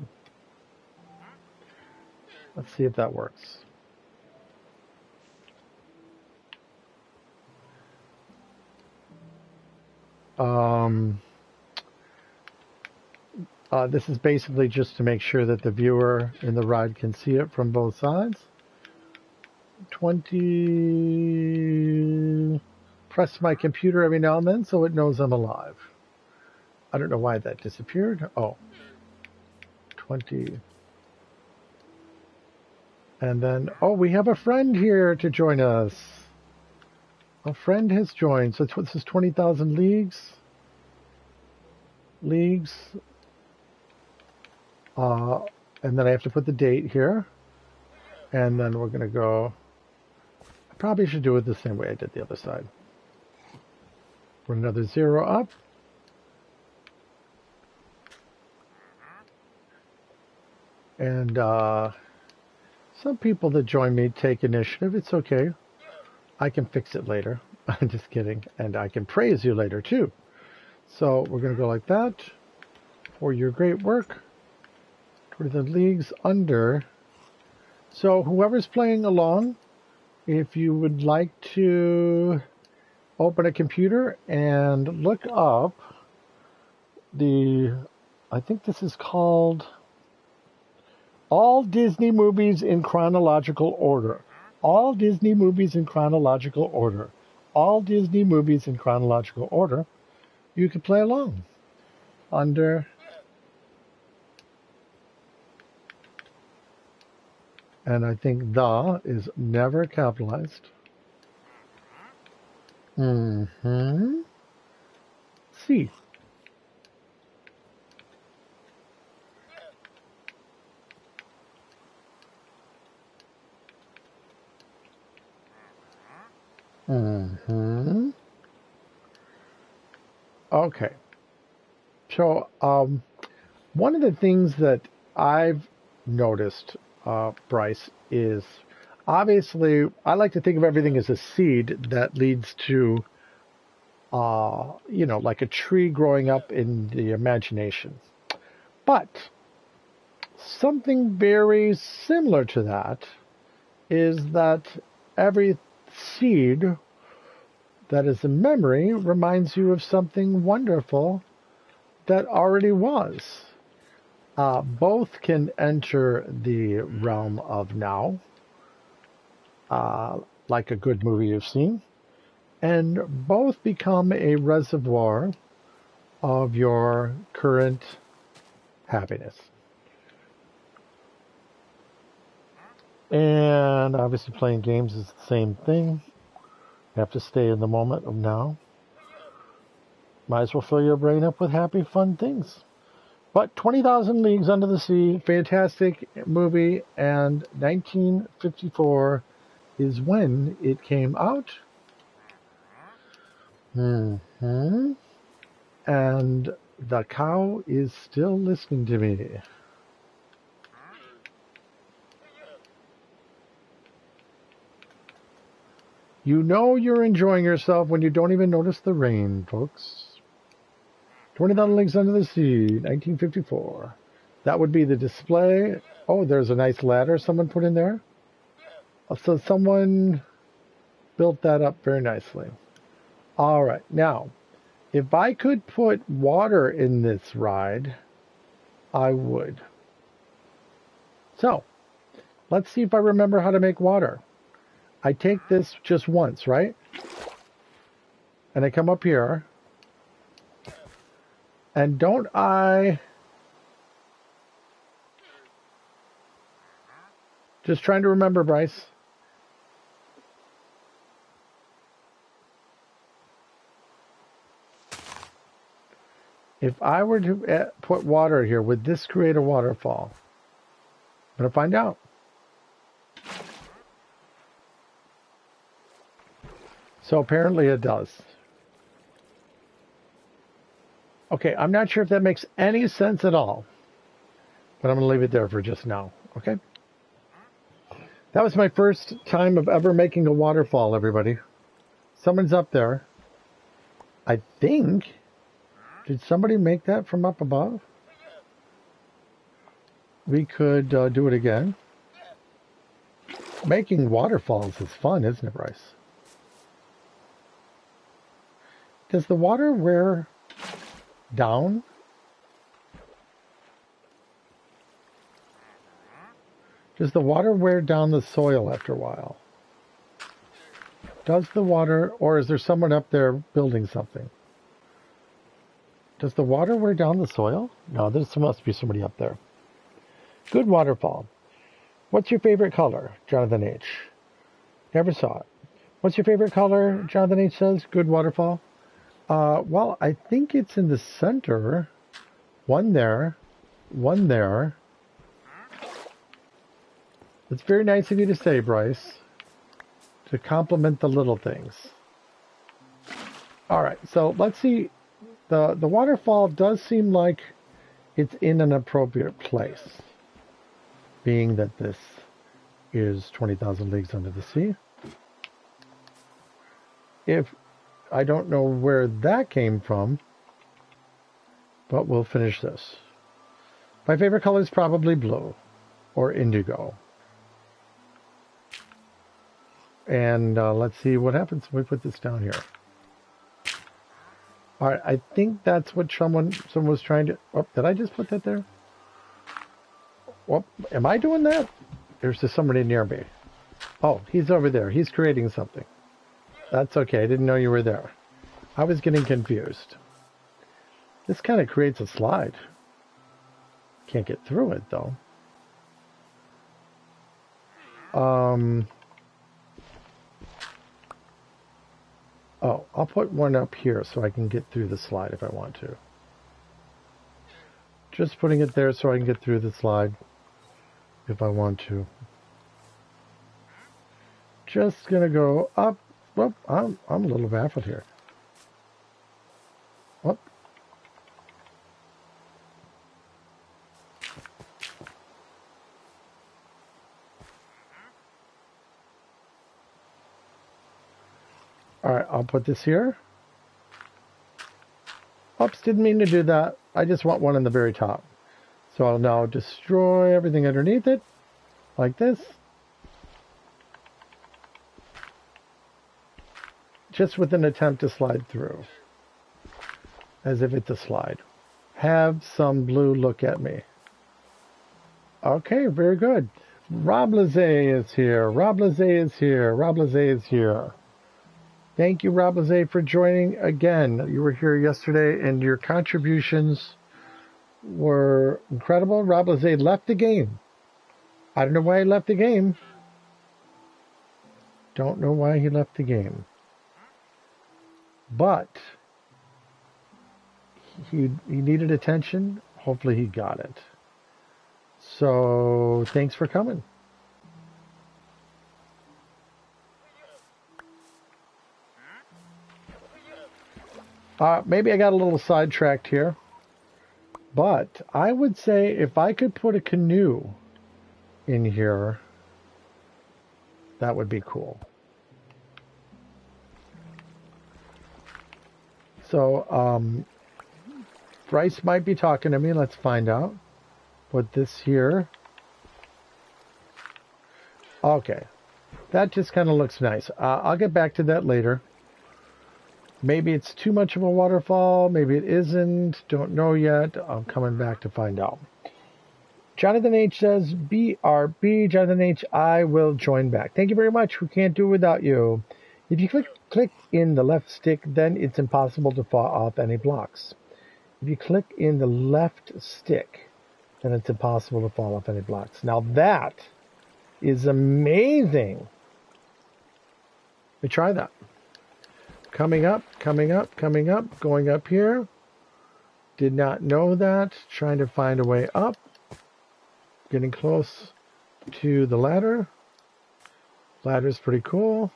Let's see if that works. This is basically just to make sure that the viewer in the ride can see it from both sides. 20. Press my computer every now and then so it knows I'm alive. I don't know why that disappeared. Oh. 20. And then, oh, we have a friend here to join us. A friend has joined. So this is 20,000 leagues. And then I have to put the date here. And then we're going to go. I probably should do it the same way I did the other side. Put another 0 up. And some people that join me take initiative. It's okay. I can fix it later. I'm just kidding. And I can praise you later too. So we're going to go like that. For your great work. Toward the leagues under. So whoever's playing along, if you would like to open a computer and look up I think this is called All Disney Movies in Chronological Order. All Disney Movies in Chronological Order. All Disney Movies in Chronological Order. You can play along under. And I think the is never capitalized. C. Okay. So, one of the things that I've noticed, Bryce, is obviously I like to think of everything as a seed that leads to, like a tree growing up in the imagination. But something very similar to that is that every seed that is a memory reminds you of something wonderful that already was. Both can enter the realm of now, like a good movie you've seen, and both become a reservoir of your current happiness. And obviously playing games is the same thing. You have to stay in the moment of now. Might as well fill your brain up with happy, fun things. But 20,000 Leagues Under the Sea, fantastic movie, and 1954 is when it came out. And the cow is still listening to me. You know you're enjoying yourself when you don't even notice the rain, folks. 20,000 Leagues Under the Sea, 1954. That would be the display. Oh, there's a nice ladder someone put in there. So someone built that up very nicely. All right, now, if I could put water in this ride, I would. So, let's see if I remember how to make water. I take this just once, right? And I come up here. And don't I... Just trying to remember, Bryce. If I were to put water here, would this create a waterfall? I'm going to find out. So apparently it does. Okay, I'm not sure if that makes any sense at all, but I'm going to leave it there for just now, okay? That was my first time of ever making a waterfall, everybody. Someone's up there. I think... Did somebody make that from up above? We could do it again. Making waterfalls is fun, isn't it, Bryce? Does the water wear down? Does the water wear down the soil after a while? Does the water, or is there someone up there building something? Does the water wear down the soil? No, there must be somebody up there. Good waterfall. What's your favorite color? Jonathan H. Never saw it. What's your favorite color? Jonathan H says. Good waterfall. Well, I think it's in the center. One there. One there. It's very nice of you to say, Bryce. To compliment the little things. All right, so let's see. The waterfall does seem like it's in an appropriate place, being that this is 20,000 Leagues Under the Sea. If I don't know where that came from, but we'll finish this. My favorite color is probably blue or indigo. And let's see what happens when we put this down here. All right, I think that's what someone was trying to... Oh, did I just put that there? Well, am I doing that? There's just somebody near me. Oh, he's over there. He's creating something. That's okay. I didn't know you were there. I was getting confused. This kind of creates a slide. Can't get through it, though. Oh, I'll put one up here so I can get through the slide if I want to. Just putting it there so I can get through the slide if I want to. Just gonna go up. Whoop, I'm a little baffled here. Whoop. All right, I'll put this here. Oops, didn't mean to do that. I just want one on the very top. So I'll now destroy everything underneath it, like this. Just with an attempt to slide through. As if it's a slide. Have some blue look at me. Okay, very good. Rob Lazay is here. Rob Lazay is here. Rob Lazay is here. Thank you, Rob Lazay, for joining again. You were here yesterday, and your contributions were incredible. Rob Lazay left the game. I don't know why he left the game. Don't know why he left the game. But he needed attention. Hopefully he got it. So thanks for coming. Maybe I got a little sidetracked here, but I would say if I could put a canoe in here, that would be cool. So, Bryce might be talking to me. Let's find out. Put this here. Okay. That just kind of looks nice. I'll get back to that later. Maybe it's too much of a waterfall. Maybe it isn't. Don't know yet. I'm coming back to find out. Jonathan H says, BRB. Jonathan H, I will join back. Thank you very much. We can't do it without you. If you click in the left stick, then it's impossible to fall off any blocks. If you click in the left stick, then it's impossible to fall off any blocks. Now that is amazing. Let me try that. Coming up, going up here. Did not know that. Trying to find a way up. Getting close to the ladder. Ladder's pretty cool.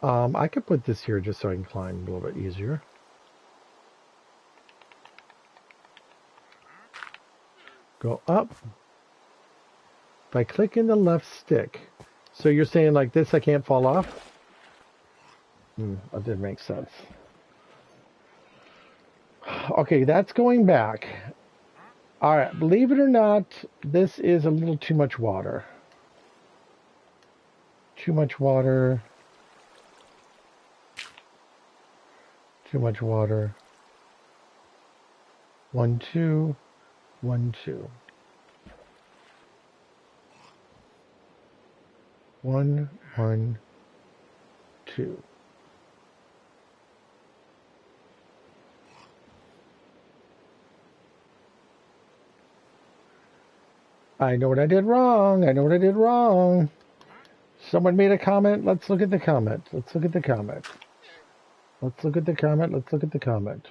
I could put this here just so I can climb a little bit easier. Go up. If I click in the left stick, so you're saying like this, I can't fall off? That didn't make sense. Okay, that's going back. All right, believe it or not, this is a little too much water. Too much water. Too much water. 1, 2, 1, 2. 1, 1, 2. I know what I did wrong. I know what I did wrong. Someone made a comment. Let's look at the comment. Let's look at the comment. Let's look at the comment. Let's look at the comment.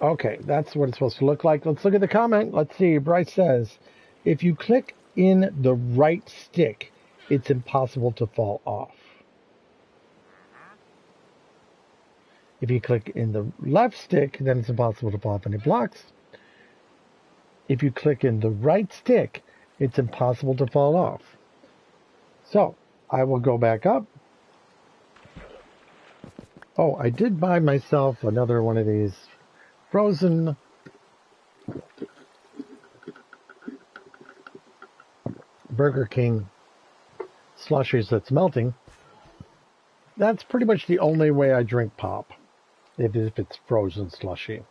Okay, that's what it's supposed to look like. Let's look at the comment. Let's see. Bryce says, if you click in the right stick, it's impossible to fall off. If you click in the left stick, then it's impossible to fall off any blocks. If you click in the right stick, it's impossible to fall off. So, I will go back up. Oh, I did buy myself another one of these frozen Burger King slushies that's melting. That's pretty much the only way I drink pop, if it's frozen slushy.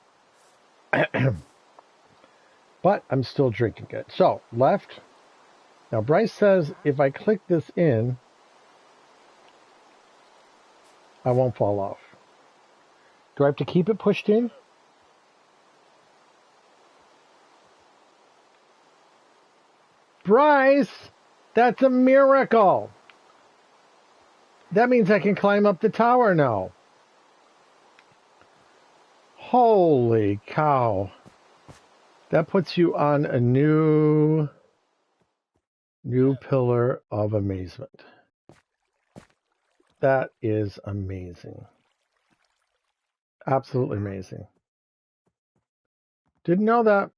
But I'm still drinking it. So, left. Now, Bryce says if I click this in, I won't fall off. Do I have to keep it pushed in? Bryce, that's a miracle. That means I can climb up the tower now. Holy cow. That puts you on a new pillar of amazement. That is amazing. Absolutely amazing. Didn't know that.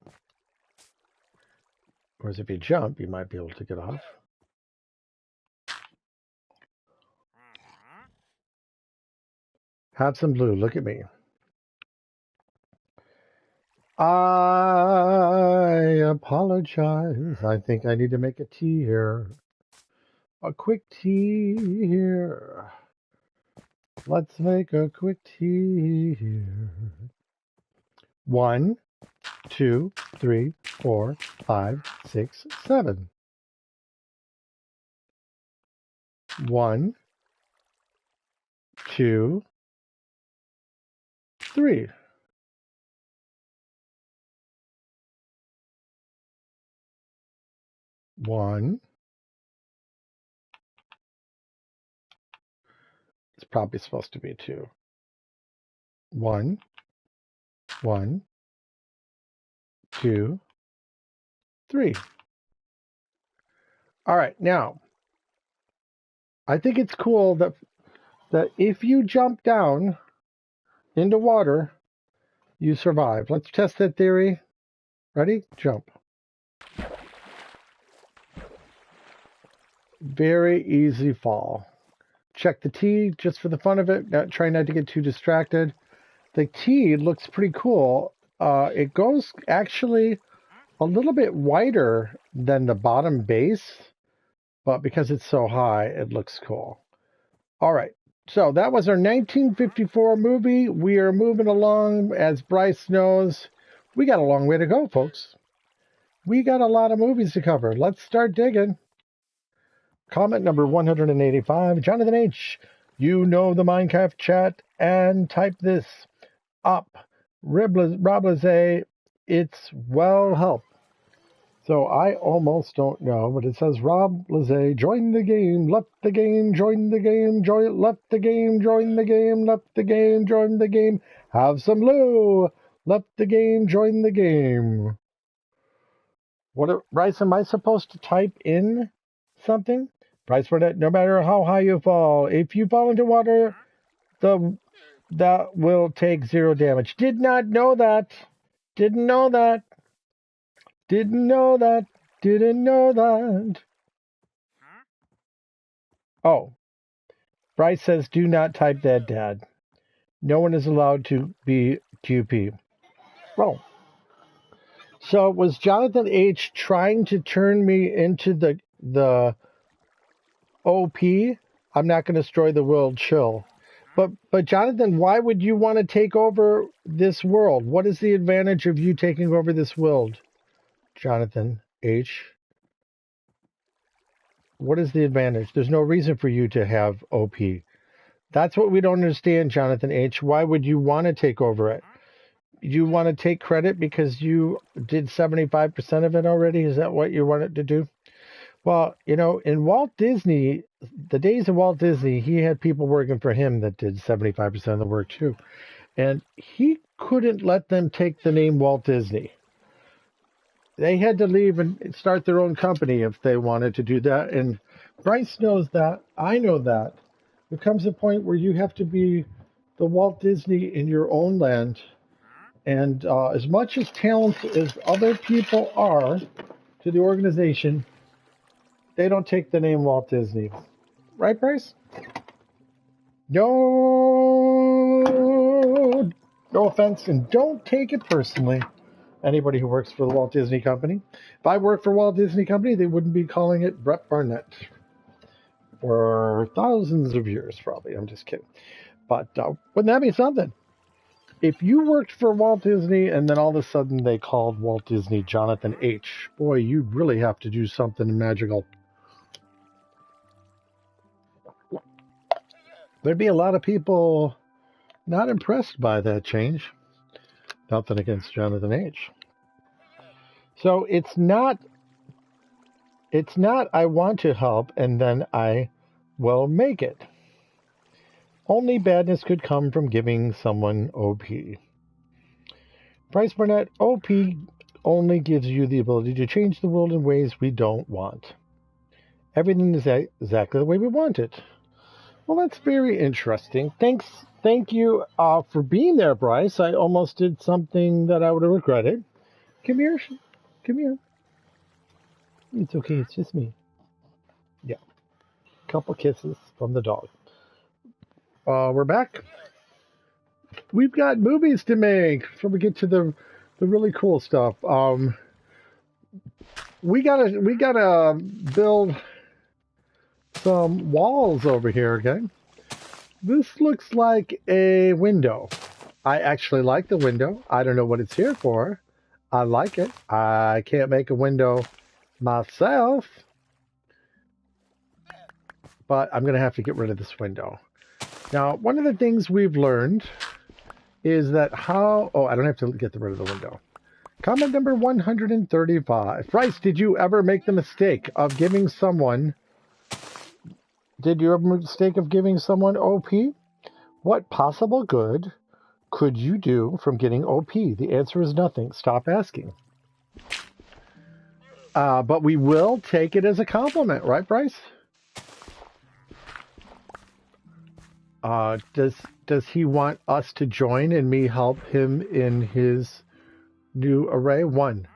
Whereas if you jump, you might be able to get off. Have some blue. Look at me. I apologize. I think I need to make a tea here. A quick tea here. Let's make a quick tea here. 1, 2, 3, 4, 5, 6, 7. 1, 2, 3. 1. It's probably supposed to be 2. 1, 1, 2, 3. All right, now I think it's cool that if you jump down into water, you survive. Let's test that theory. Ready? Jump. Very easy fall. Check the T just for the fun of it. Try not to get too distracted. The T looks pretty cool. It goes actually a little bit wider than the bottom base, but because it's so high, it looks cool. All right. So that was our 1954 movie. We are moving along. As Bryce knows, we got a long way to go, folks. We got a lot of movies to cover. Let's start digging. Comment number 185. Jonathan H., you know the Mindcraft chat, and type this up. Rob Lazay, it's well help. So I almost don't know, but it says Rob Lazay, join the game, left the game, join the game, left the game, join the game, left the game, join the game, have some loo, left the game, join the game. Bryce, am I supposed to type in something? Bryce Burnett, no matter how high you fall, if you fall into water, that will take 0 damage. Did not know that. Didn't know that. Didn't know that. Didn't know that. Oh. Bryce says, do not type that, Dad. No one is allowed to be QP. Oh. So was Jonathan H. trying to turn me into the OP? I'm not going to destroy the world, chill. But Jonathan, why would you want to take over this world? What is the advantage of you taking over this world? Jonathan H. What is the advantage? There's no reason for you to have OP. That's what we don't understand, Jonathan H. Why would you want to take over it? You want to take credit because you did 75% of it already? Is that what you wanted to do? Well, you know, in Walt Disney, the days of Walt Disney, he had people working for him that did 75% of the work too. And he couldn't let them take the name Walt Disney. They had to leave and start their own company if they wanted to do that. And Bryce knows that. I know that. There comes a point where you have to be the Walt Disney in your own land. And as much as talented as other people are to the organization, they don't take the name Walt Disney. Right, Bryce? No offense, and don't take it personally. Anybody who works for the Walt Disney Company. If I worked for Walt Disney Company, they wouldn't be calling it Brett Barnett for thousands of years, probably. I'm just kidding. But wouldn't that be something? If you worked for Walt Disney and then all of a sudden they called Walt Disney Jonathan H., boy, you'd really have to do something magical. There'd be a lot of people not impressed by that change. Nothing against Jonathan H. So it's not I want to help and then I will make it. Only badness could come from giving someone OP. Bryce Burnett, OP only gives you the ability to change the world in ways we don't want. Everything is exactly the way we want it. Well, that's very interesting. Thank you for being there, Bryce. I almost did something that I would have regretted. Come here. It's okay. It's just me. Yeah. Couple kisses from the dog. We're back. We've got movies to make before we get to the really cool stuff. We gotta build some walls over here again. This looks like a window. I actually like the window. I don't know what it's here for. I like it. I can't make a window myself, but I'm going to have to get rid of this window. Now, one of the things we've learned is that I don't have to get rid of the window. Comment number 135. Bryce, did you ever make the mistake of giving someone Did you have a mistake of giving someone OP? What possible good could you do from getting OP? The answer is nothing. Stop asking. But we will take it as a compliment, right, Bryce? Does he want us to join and me help him in his new array? 1,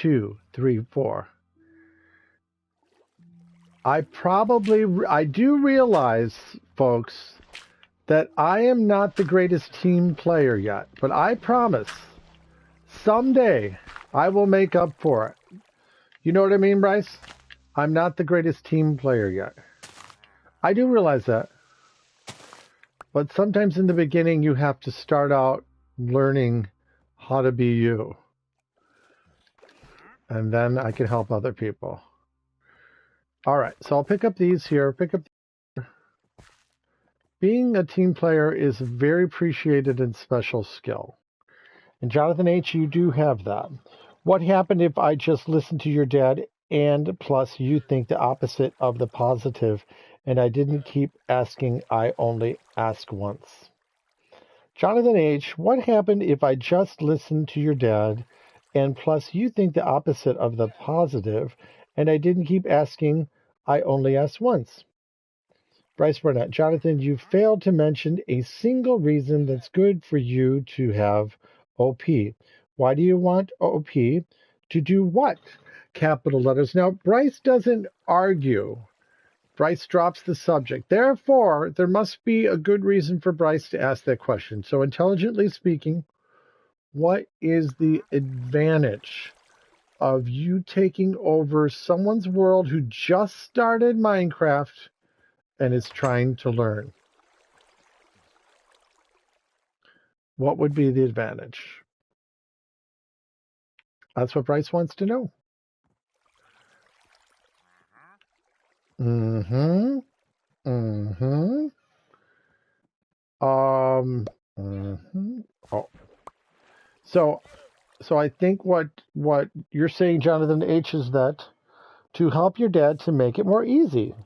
2, 3, 4. I do realize, folks, that I am not the greatest team player yet, but I promise someday I will make up for it. You know what I mean, Bryce? I'm not the greatest team player yet. I do realize that. But sometimes in the beginning, you have to start out learning how to be you. And then I can help other people. All right, so I'll pick up these here. Being a team player is a very appreciated and special skill. And Jonathan H., you do have that. What happened if I just listened to your dad and plus you think the opposite of the positive and I didn't keep asking, I only ask once? Jonathan H., what happened if I just listened to your dad and plus you think the opposite of the positive and I didn't keep asking, I only asked once? Bryce Burnett, Jonathan, you failed to mention a single reason that's good for you to have OP. Why do you want OP to do what? Capital letters. Now, Bryce doesn't argue. Bryce drops the subject. Therefore, there must be a good reason for Bryce to ask that question. So, intelligently speaking, what is the advantage of you taking over someone's world who just started Minecraft and is trying to learn? What would be the advantage? That's what Bryce wants to know. Mm-hmm. Mm-hmm. Mm-hmm. Oh. So I think what you're saying, Jonathan H., is that to help your dad to make it more easy.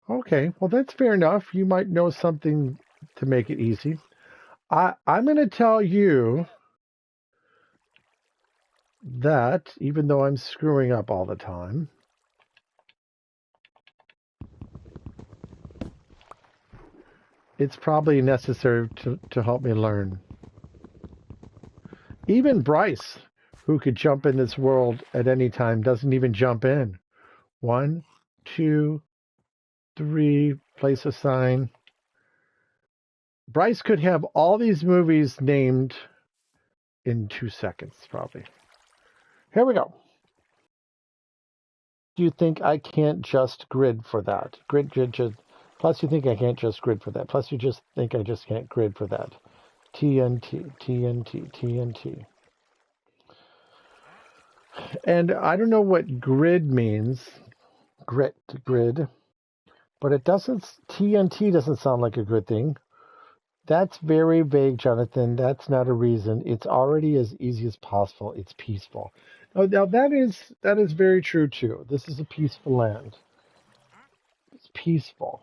Okay, well, that's fair enough. You might know something to make it easy. I'm going to tell you that even though I'm screwing up all the time, it's probably necessary to help me learn. Even Bryce, who could jump in this world at any time, doesn't even jump in. 1, 2, 3, place a sign. Bryce could have all these movies named in 2 seconds, probably. Here we go. Do you think I can't just grid for that? Grid. Plus, you think I can't just grid for that. Plus, you just think I just can't grid for that. TNT. And I don't know what grid means. Grid, but it doesn't. TNT doesn't sound like a good thing. That's very vague, Jonathan. That's not a reason. It's already as easy as possible. It's peaceful. Now that is very true too. This is a peaceful land. It's peaceful.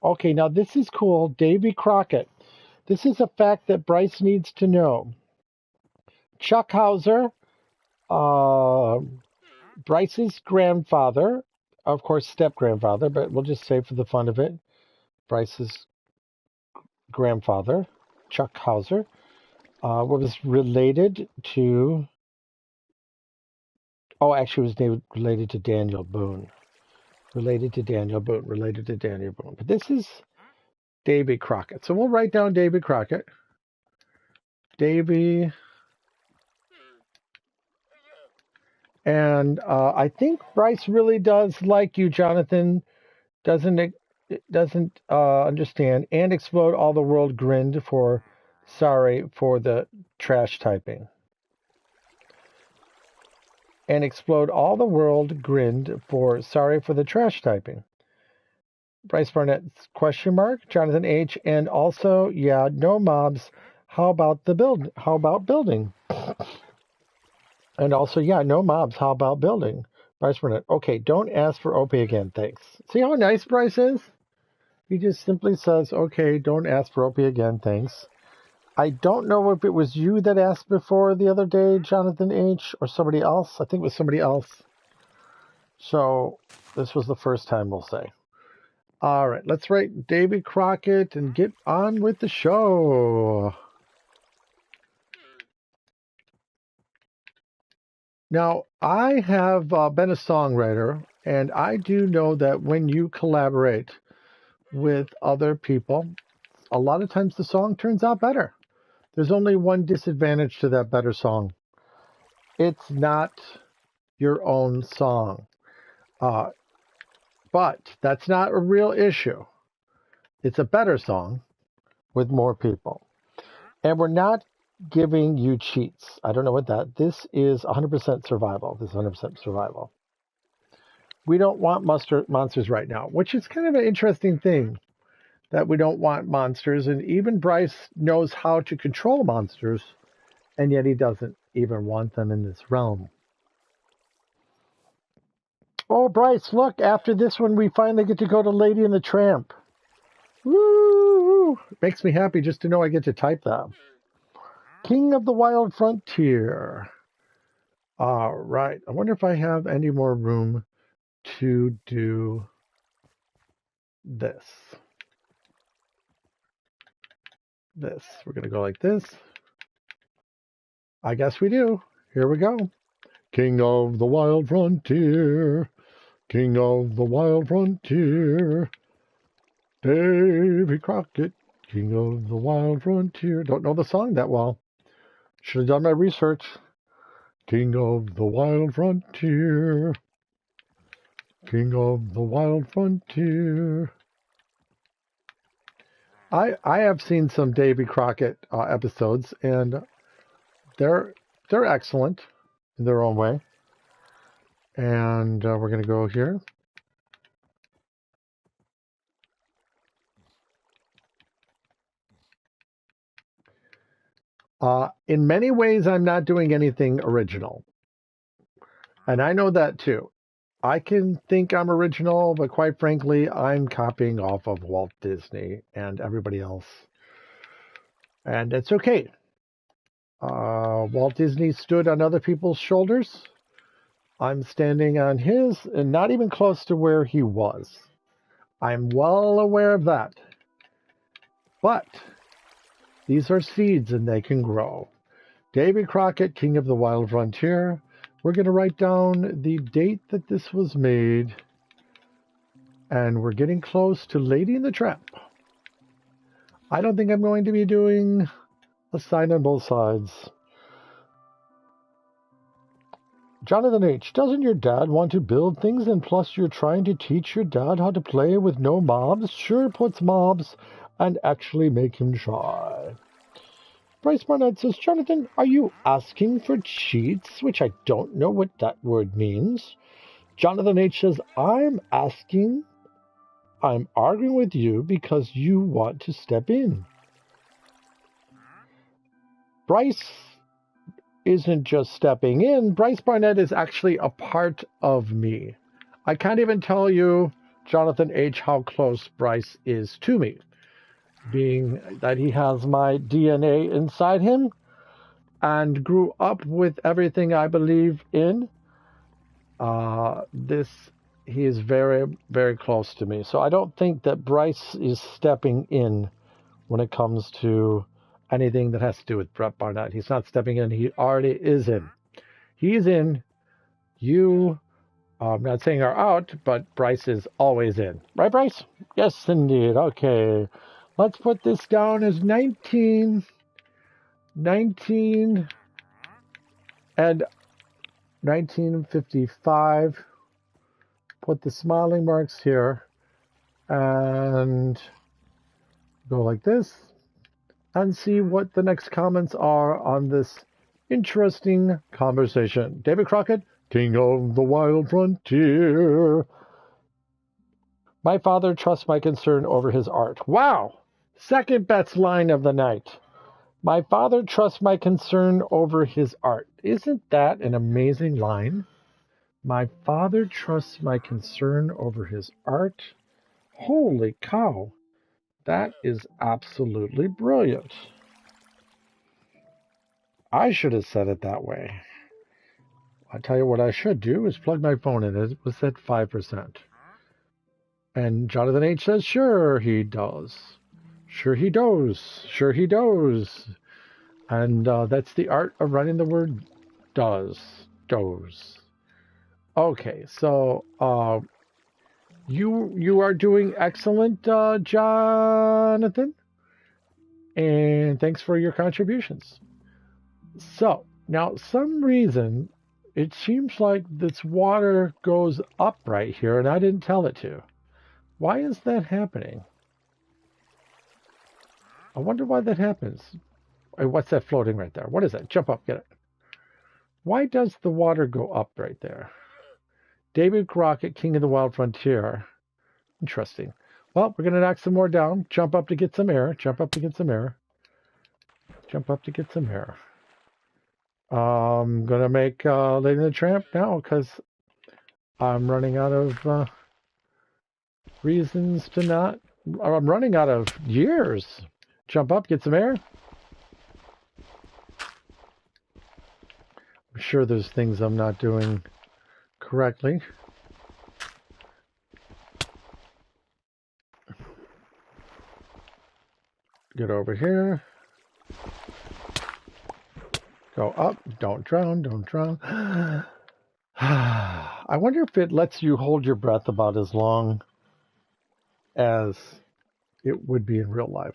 Okay, now this is cool. Davy Crockett. This is a fact that Bryce needs to know. Chuck Hauser, Bryce's grandfather, of course, step-grandfather, but we'll just say for the fun of it, Bryce's grandfather, Chuck Hauser, was related to, actually was related to Daniel Boone. But this is Davy Crockett. So we'll write down Davy Crockett. Davy. And I think Bryce really does like you, Jonathan. Doesn't understand. And Explode All the World grinned for sorry for the trash typing. And Explode All the World grinned for sorry for the trash typing. Bryce Barnett's question mark, Jonathan H., and also, yeah, no mobs. How about building? And also, yeah, no mobs. How about building? Bryce Burnett. Okay, don't ask for OP again, thanks. See how nice Bryce is? He just simply says, okay, don't ask for OP again, thanks. I don't know if it was you that asked before the other day, Jonathan H., or somebody else. I think it was somebody else. So this was the first time, we'll say. All right, let's rate Davy Crockett and get on with the show. Now, I have been a songwriter, and I do know that when you collaborate with other people, a lot of times the song turns out better. There's only one disadvantage to that better song. It's not your own song. But that's not a real issue. It's a better song with more people. And we're not giving you cheats. I don't know what that. This is 100% survival. This is 100% survival. We don't want monsters right now, which is kind of an interesting thing that we don't want monsters. And even Bryce knows how to control monsters, and yet he doesn't even want them in this realm. Oh, Bryce, look, after this one, we finally get to go to Lady and the Tramp. Woo! It makes me happy just to know I get to type that. King of the Wild Frontier. All right. I wonder if I have any more room to do this. We're going to go like this. I guess we do. Here we go. King of the Wild Frontier. King of the Wild Frontier. Davy Crockett. King of the Wild Frontier. Don't know the song that well. Should have done my research. King of the Wild Frontier. King of the Wild Frontier. I have seen some Davy Crockett episodes, and they're excellent in their own way. And we're going to go here. In many ways, I'm not doing anything original. And I know that too. I can think I'm original, but quite frankly, I'm copying off of Walt Disney and everybody else. And it's okay. Walt Disney stood on other people's shoulders. I'm standing on his and not even close to where he was. I'm well aware of that. But these are seeds and they can grow. Davy Crockett, King of the Wild Frontier. We're going to write down the date that this was made. And we're getting close to Lady and the Tramp. I don't think I'm going to be doing a sign on both sides. Jonathan H., doesn't your dad want to build things and plus you're trying to teach your dad how to play with no mobs? Sure puts mobs and actually make him shy. Bryce Barnett says, Jonathan, are you asking for cheats? Which I don't know what that word means. Jonathan H. says, I'm arguing with you because you want to step in. Bryce isn't just stepping in. Bryce Barnett is actually a part of me. I can't even tell you, Jonathan H., how close Bryce is to me, being that he has my DNA inside him and grew up with everything I believe in. He is very, very close to me. So I don't think that Bryce is stepping in when it comes to anything that has to do with Brett Barnett. He's not stepping in. He already is in. He's in. You, I'm not saying are out, but Bryce is always in. Right, Bryce? Yes, indeed. Okay. Let's put this down as 19, and 1955. Put the smiling marks here and go like this and see what the next comments are on this interesting conversation. David Crockett, King of the Wild Frontier. My father trusts my concern over his art. Wow! Second best line of the night. My father trusts my concern over his art. Isn't that an amazing line? My father trusts my concern over his art. Holy cow. That is absolutely brilliant. I should have said it that way. I tell you what I should do is plug my phone in. It was at 5%. And Jonathan H says, sure he does. Sure he does. Sure he does. And that's the art of writing the word does. Does. Okay, so you are doing excellent, Jonathan. And thanks for your contributions. So, now some reason it seems like this water goes up right here and I didn't tell it to. Why is that happening? I wonder why that happens. Hey, what's that floating right there? What is that? Jump up, get it. Why does the water go up right there? David Crockett, King of the Wild Frontier. Interesting. Well, we're going to knock some more down. Jump up to get some air. Jump up to get some air. Jump up to get some air. I'm going to make Lady the Tramp now because I'm running out of reasons to not. I'm running out of years. Jump up, get some air. I'm sure there's things I'm not doing correctly. Get over here. Go up. Don't drown. Don't drown. I wonder if it lets you hold your breath about as long as it would be in real life.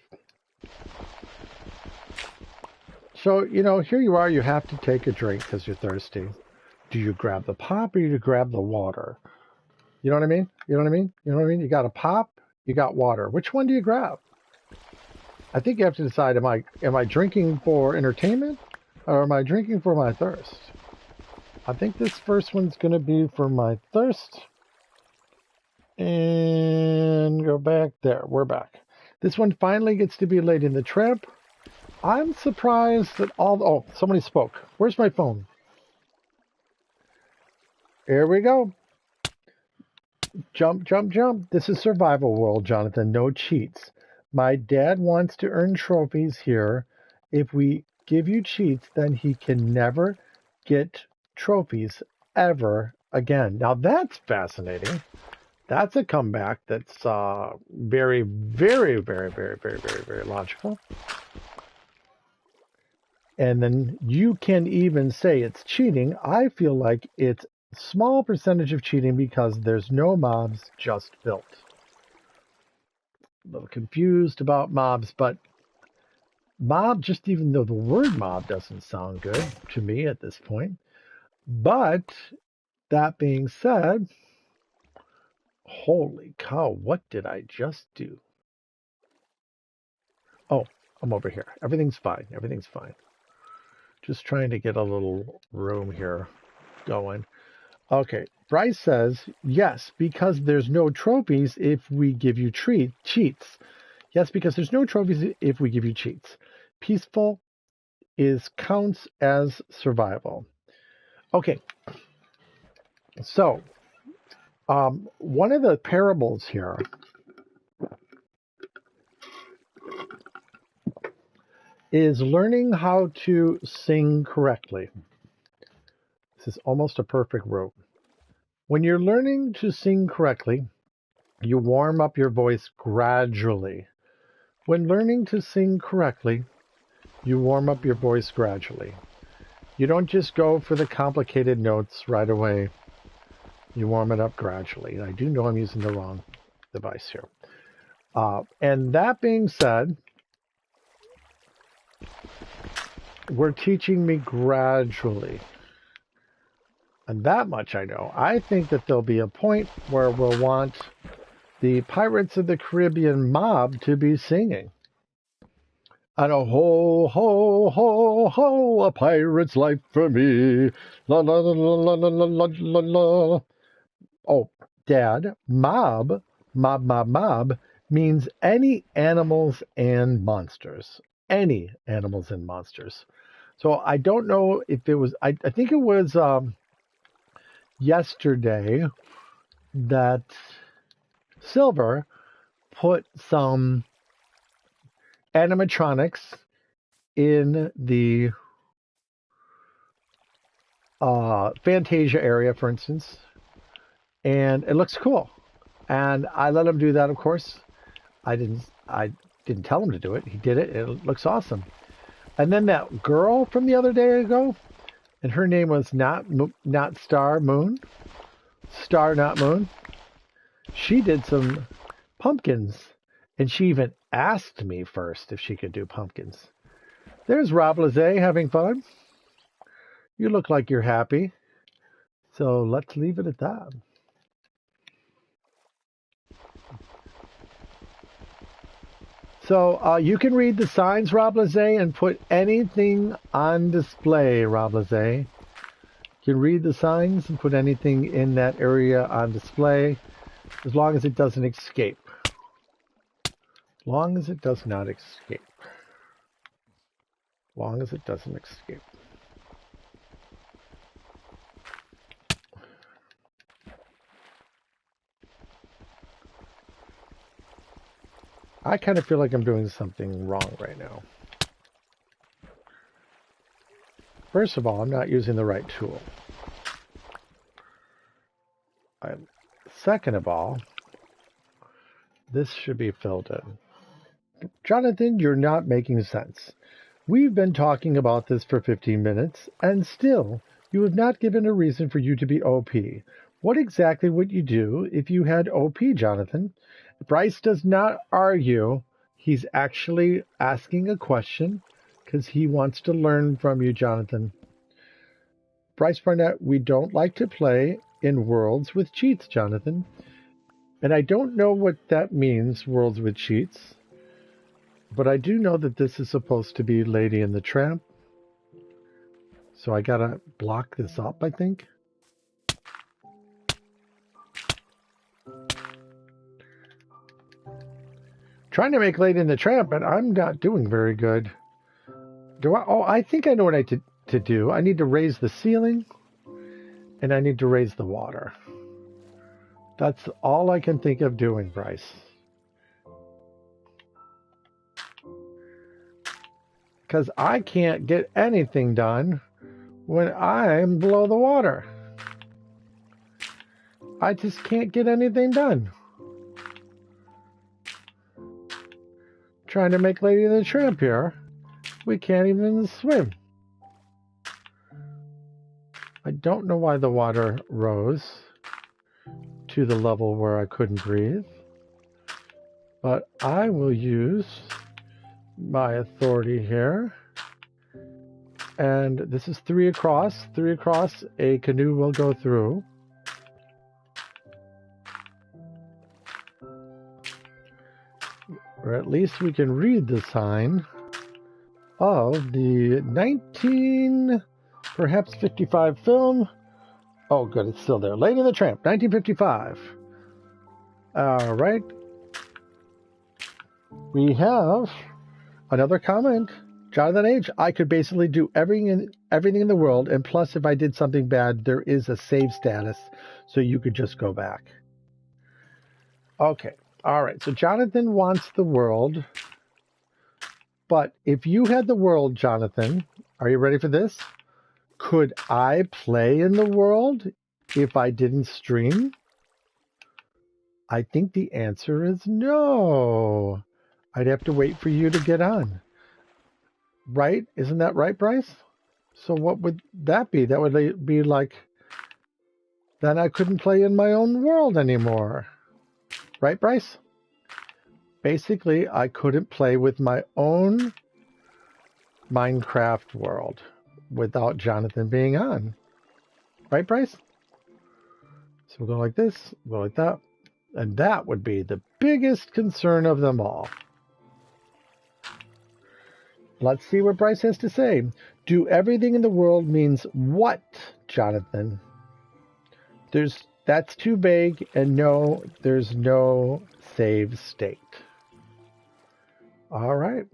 So, here you are. You have to take a drink because you're thirsty. Do you grab the pop or do you grab the water? You know what I mean? You know what I mean? You know what I mean? You got a pop, you got water. Which one do you grab? I think you have to decide, am I drinking for entertainment or am I drinking for my thirst? I think this first one's going to be for my thirst. And go back there. We're back. This one finally gets to be Lady in the Tramp. I'm surprised that oh, somebody spoke. Where's my phone? Here we go. Jump, jump, jump. This is survival world, Jonathan. No cheats. My dad wants to earn trophies here. If we give you cheats, then he can never get trophies ever again. Now that's fascinating. That's a comeback that's very, very, very, very, very, very, very logical. And then you can even say it's cheating. I feel like it's small percentage of cheating because there's no mobs, just built. A little confused about mobs, but mob, just even though the word mob doesn't sound good to me at this point. But that being said, holy cow, what did I just do? Oh, I'm over here. Everything's fine. Everything's fine. Just trying to get a little room here going. Okay, Bryce says, yes, because there's no trophies if we give you cheats. Yes, because there's no trophies if we give you cheats. Peaceful counts as survival. Okay, so one of the parables here is learning how to sing correctly. This is almost a perfect rope. When you're learning to sing correctly, you warm up your voice gradually. When learning to sing correctly, you warm up your voice gradually. You don't just go for the complicated notes right away. You warm it up gradually. I do know I'm using the wrong device here. And that being said, we're teaching me gradually. And that much I know. I think that there'll be a point where we'll want the Pirates of the Caribbean mob to be singing. And a ho, ho, ho, ho, a pirate's life for me. La, la, la, la, la, la, la, la, la. Oh, Dad, mob means any animals and monsters. Any animals and monsters. So I don't know if it was, I think it was yesterday that Silver put some animatronics in the Fantasia area, for instance, and it looks cool. And I let him do that, of course. I didn't tell him to do it. He did it. It looks awesome. And then that girl from the other day ago, and her name was not Star Moon, Star Not Moon. She did some pumpkins, and she even asked me first if she could do pumpkins. There's Rob Lazay having fun. You look like you're happy. So let's leave it at that. So you can read the signs, Rob Lazay, and put anything on display, Rob Lazay. You can read the signs and put anything in that area on display as long as it doesn't escape. As long as it does not escape. As long as it doesn't escape. I kind of feel like I'm doing something wrong right now. First of all, I'm not using the right tool. Second of all, this should be filled in. Jonathan, you're not making sense. We've been talking about this for 15 minutes, and still, you have not given a reason for you to be OP. What exactly would you do if you had OP, Jonathan? Bryce does not argue. He's actually asking a question because he wants to learn from you, Jonathan. Bryce Barnett, we don't like to play in worlds with cheats, Jonathan. And I don't know what that means, worlds with cheats. But I do know that this is supposed to be Lady and the Tramp. So I gotta block this up, I think. Trying to make Lady and the Tramp, but I'm not doing very good. I think I know what I need to do. I need to raise the ceiling. And I need to raise the water. That's all I can think of doing, Bryce. Because I can't get anything done when I'm below the water. I just can't get anything done. Trying to make Lady and the Tramp here. We can't even swim. I don't know why the water rose to the level where I couldn't breathe. But I will use my authority here. And this is 3 across. 3 across, a canoe will go through. Or at least we can read the sign of the perhaps 55 film. Oh, good, it's still there. Lady and the Tramp, 1955. All right. We have another comment. Jonathan H., I could basically do everything in the world, and plus if I did something bad, there is a save status, so you could just go back. Okay. All right, so Jonathan wants the world, but if you had the world, Jonathan, are you ready for this? Could I play in the world if I didn't stream? I think the answer is no. I'd have to wait for you to get on. Right? Isn't that right, Bryce? So what would that be? That would be like, then I couldn't play in my own world anymore. Right, Bryce? Basically, I couldn't play with my own Minecraft world without Jonathan being on. Right, Bryce? So we'll go like this, we'll go like that. And that would be the biggest concern of them all. Let's see what Bryce has to say. Do everything in the world means what, Jonathan? That's too vague, and no, there's no save state. All right.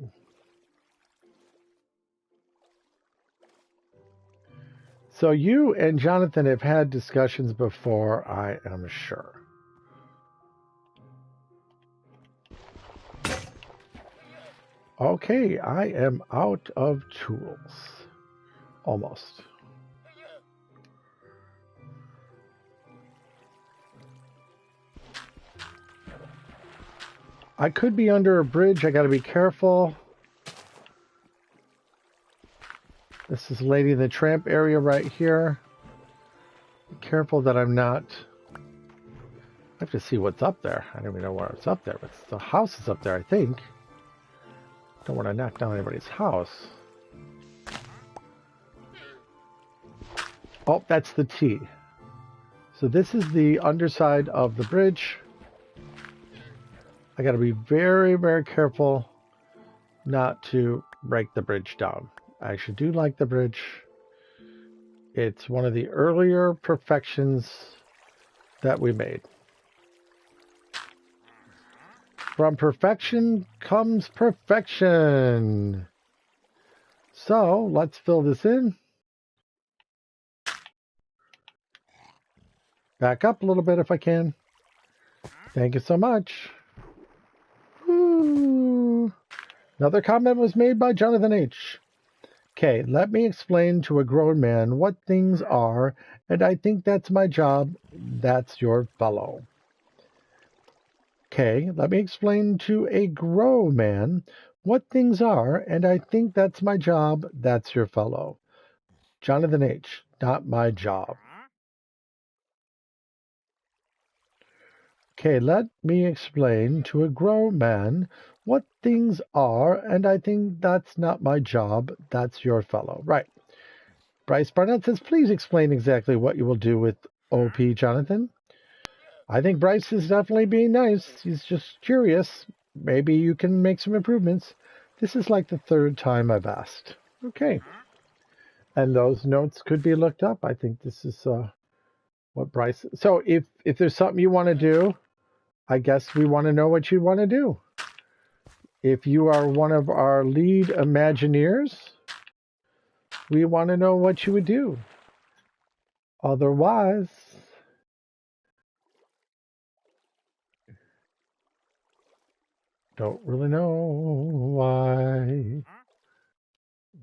So you and Jonathan have had discussions before, I am sure. Okay, I am out of tools. Almost. I could be under a bridge. I got to be careful. This is Lady in the Tramp area right here. Be careful that I'm not... I have to see what's up there. I don't even know where it's up there. But the house is up there, I think. Don't want to knock down anybody's house. Oh, that's the T. So this is the underside of the bridge. I got to be very, very careful not to break the bridge down. I actually do like the bridge. It's one of the earlier perfections that we made. From perfection comes perfection. So let's fill this in. Back up a little bit if I can. Thank you so much. Ooh. Another comment was made by Jonathan H. Okay, let me explain to a grown man what things are, and I think that's my job. That's your fellow. Okay, let me explain to a grown man what things are, and I think that's my job. That's your fellow. Jonathan H., not my job. Okay, let me explain to a grown man what things are, and I think that's not my job. That's your fellow. Right. Bryce Barnett says, please explain exactly what you will do with OP, Jonathan. I think Bryce is definitely being nice. He's just curious. Maybe you can make some improvements. This is like the third time I've asked. Okay. And those notes could be looked up. I think this is what Bryce... So if there's something you want to do, I guess we want to know what you want to do. If you are one of our lead Imagineers, we want to know what you would do. Otherwise, don't really know why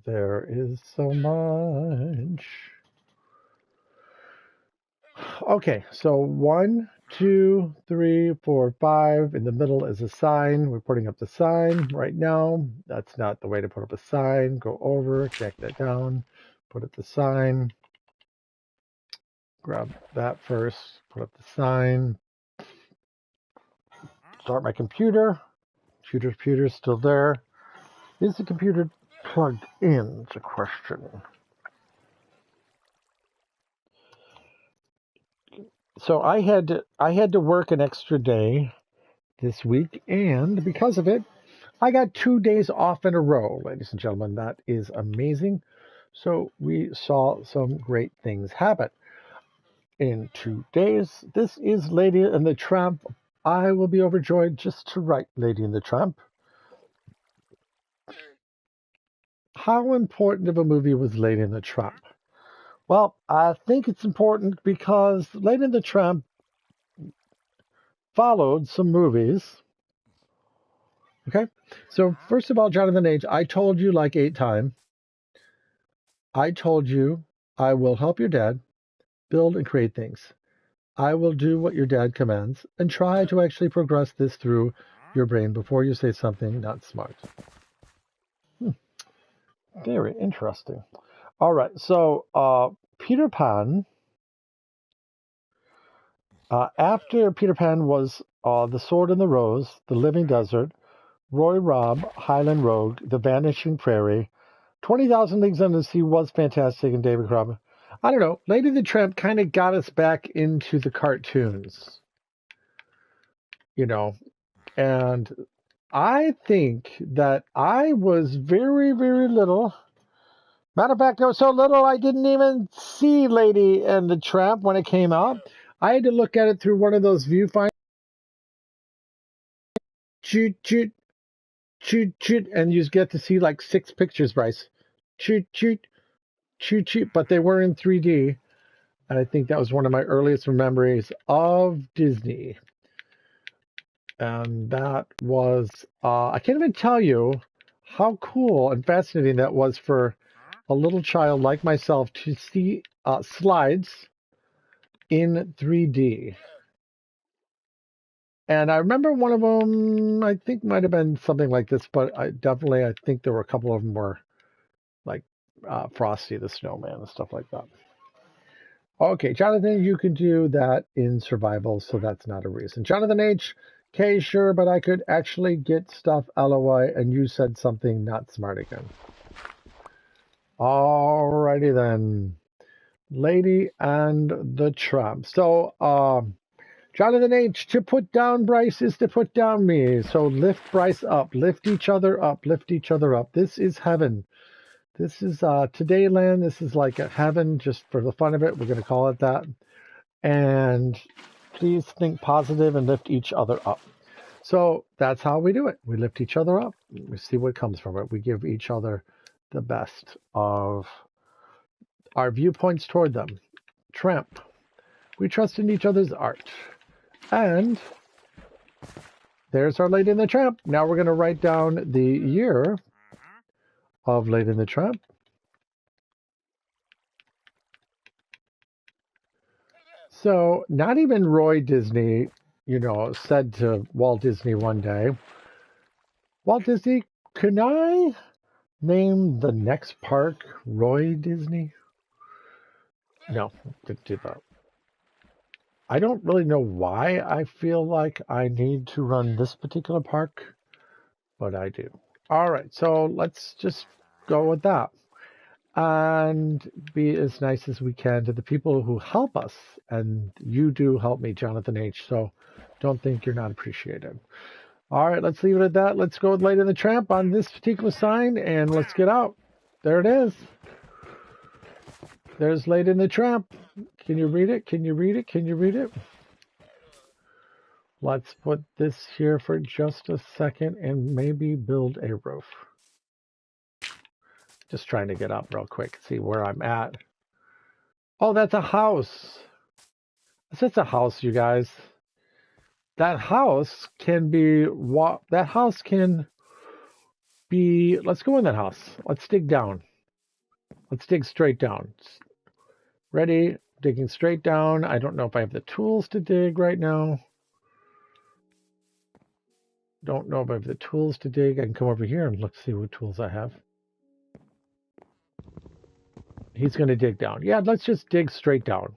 there is so much. Okay, so 1, 2, 3, 4, 5. In the middle is a sign. We're putting up the sign right now. That's not the way to put up a sign. Go over, check that down, put up the sign. Grab that first, put up the sign. Start my computer. Computer's still there. Is the computer plugged in? It's a question. So I had to work an extra day this week, and because of it, I got 2 days off in a row, ladies and gentlemen. That is amazing. So we saw some great things happen in 2 days. This is Lady and the Tramp. I will be overjoyed just to write Lady and the Tramp. How important of a movie was Lady and the Tramp? Well, I think it's important because Lady and the Tramp followed some movies. Okay, so first of all, Jonathan H., I told you like 8 times. I told you I will help your dad build and create things. I will do what your dad commands and try to actually progress this through your brain before you say something not smart. Very interesting. All right, so Peter Pan, after Peter Pan was The Sword and the Rose, The Living Desert, Roy Robb, Highland Rogue, The Vanishing Prairie, 20,000 Leagues Under the Sea was fantastic, and David Crumb. I don't know. Lady and the Tramp kind of got us back into the cartoons, and I think that I was very, very little. Matter of fact, I was so little I didn't even see Lady and the Tramp when it came out. I had to look at it through one of those viewfinders. Shoot, shoot, shoot, shoot, and you just get to see like 6 pictures, Bryce. Shoot, shoot. cheap, but they were in 3D. And I think that was one of my earliest memories of Disney. And that was, I can't even tell you how cool and fascinating that was for a little child like myself to see slides in 3D. And I remember one of them, I think might have been something like this, but I think there were a couple of them were like Frosty the Snowman and stuff like that. Okay, Jonathan, you can do that in survival, so that's not a reason. Jonathan H. K, sure, but I could actually get stuff LOI, and you said something not smart again. Alrighty then. Lady and the Tramp. So, Jonathan H, to put down Bryce is to put down me. So lift Bryce up, lift each other up, lift each other up. This is heaven. This is today land. This is like a heaven, just for the fun of it. We're going to call it that. And please think positive and lift each other up. So that's how we do it. We lift each other up. We see what comes from it. We give each other the best of our viewpoints toward them. Tramp. We trust in each other's art. And there's our Lady and the Tramp. Now we're going to write down the year of Lady and the Tramp. So not even Roy Disney, said to Walt Disney one day, Walt Disney, can I name the next park Roy Disney? No, didn't do that. I don't really know why I feel like I need to run this particular park, but I do. All right, so let's just go with that and be as nice as we can to the people who help us. And you do help me, Jonathan H., so don't think you're not appreciated. All right, let's leave it at that. Let's go with Lady and the Tramp on this particular sign, and let's get out. There it is. There's Lady and the Tramp. Can you read it? Can you read it? Can you read it? Let's put this here for just a second and maybe build a roof. Just trying to get up real quick, see where I'm at. Oh, that's a house. That's a house, you guys. That house can be, let's go in that house. Let's dig down. Let's dig straight down. Ready? Digging straight down. I don't know if I have the tools to dig right now. Don't know if I have the tools to dig. I can come over here and see what tools I have. He's going to dig down. Yeah, let's just dig straight down.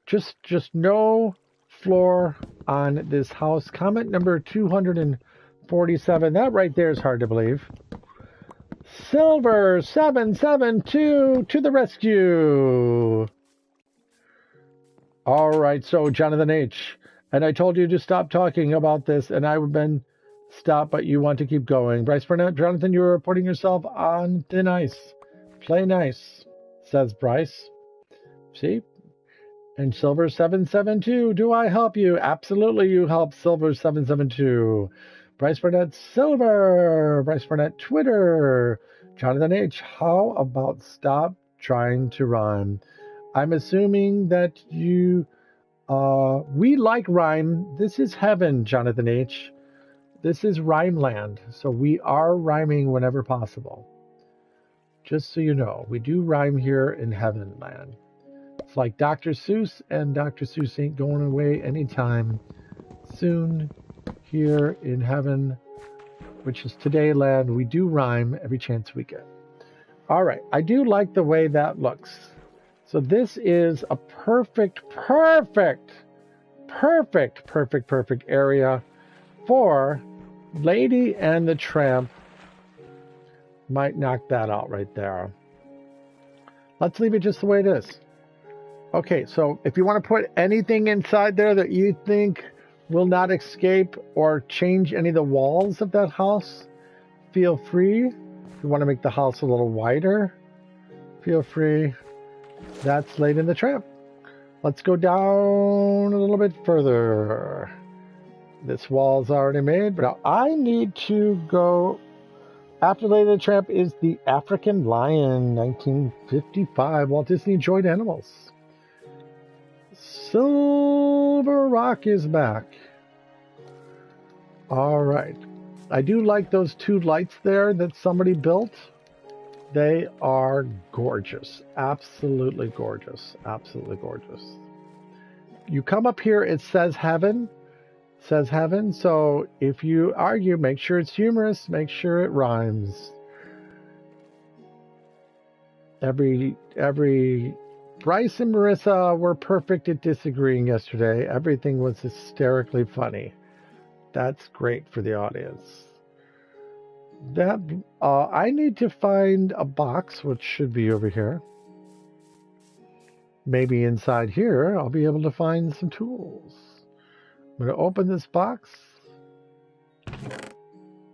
Just no floor on this house. Comment number 247. That right there is hard to believe. Silver 772 to the rescue. All right, so Jonathan H. And I told you to stop talking about this, and I've been stopped, but you want to keep going. Bryce Burnett, Jonathan, you are putting yourself on thin ice. Play nice, says Bryce. See? And Silver 772, do I help you? Absolutely, you help Silver 772. Bryce Burnett, Silver. Bryce Burnett, Twitter. Jonathan H., how about stop trying to rhyme? I'm assuming that we like rhyme. This is heaven, Jonathan H. This is rhyme land, so we are rhyming whenever possible. Just so you know, we do rhyme here in heaven land. It's like Dr. Seuss, and Dr. Seuss ain't going away anytime soon. Here in heaven, which is today land, we do rhyme every chance we get. All right, I do like the way that looks. So this is a perfect area for Lady and the Tramp. Might knock that out right there. Let's leave it just the way it is. Okay, so if you want to put anything inside there that you think will not escape or change any of the walls of that house, feel free. If you want to make the house a little wider, feel free. That's Lady and the Tramp. Let's go down a little bit further. This wall's already made, but I need to go After Lady the Tramp is The African Lion, 1955. Walt Disney enjoyed animals. Silver Rock is back. All right. I do like those two lights there that somebody built. They are gorgeous. Absolutely gorgeous. Absolutely gorgeous. You come up here, it says heaven. Says heaven. So if you argue, make sure it's humorous, make sure it rhymes. Every Bryce and Marissa were perfect at disagreeing yesterday. Everything was hysterically funny. That's great for the audience. That I need to find a box, which should be over here. Maybe inside here, I'll be able to find some tools. I'm going to open this box.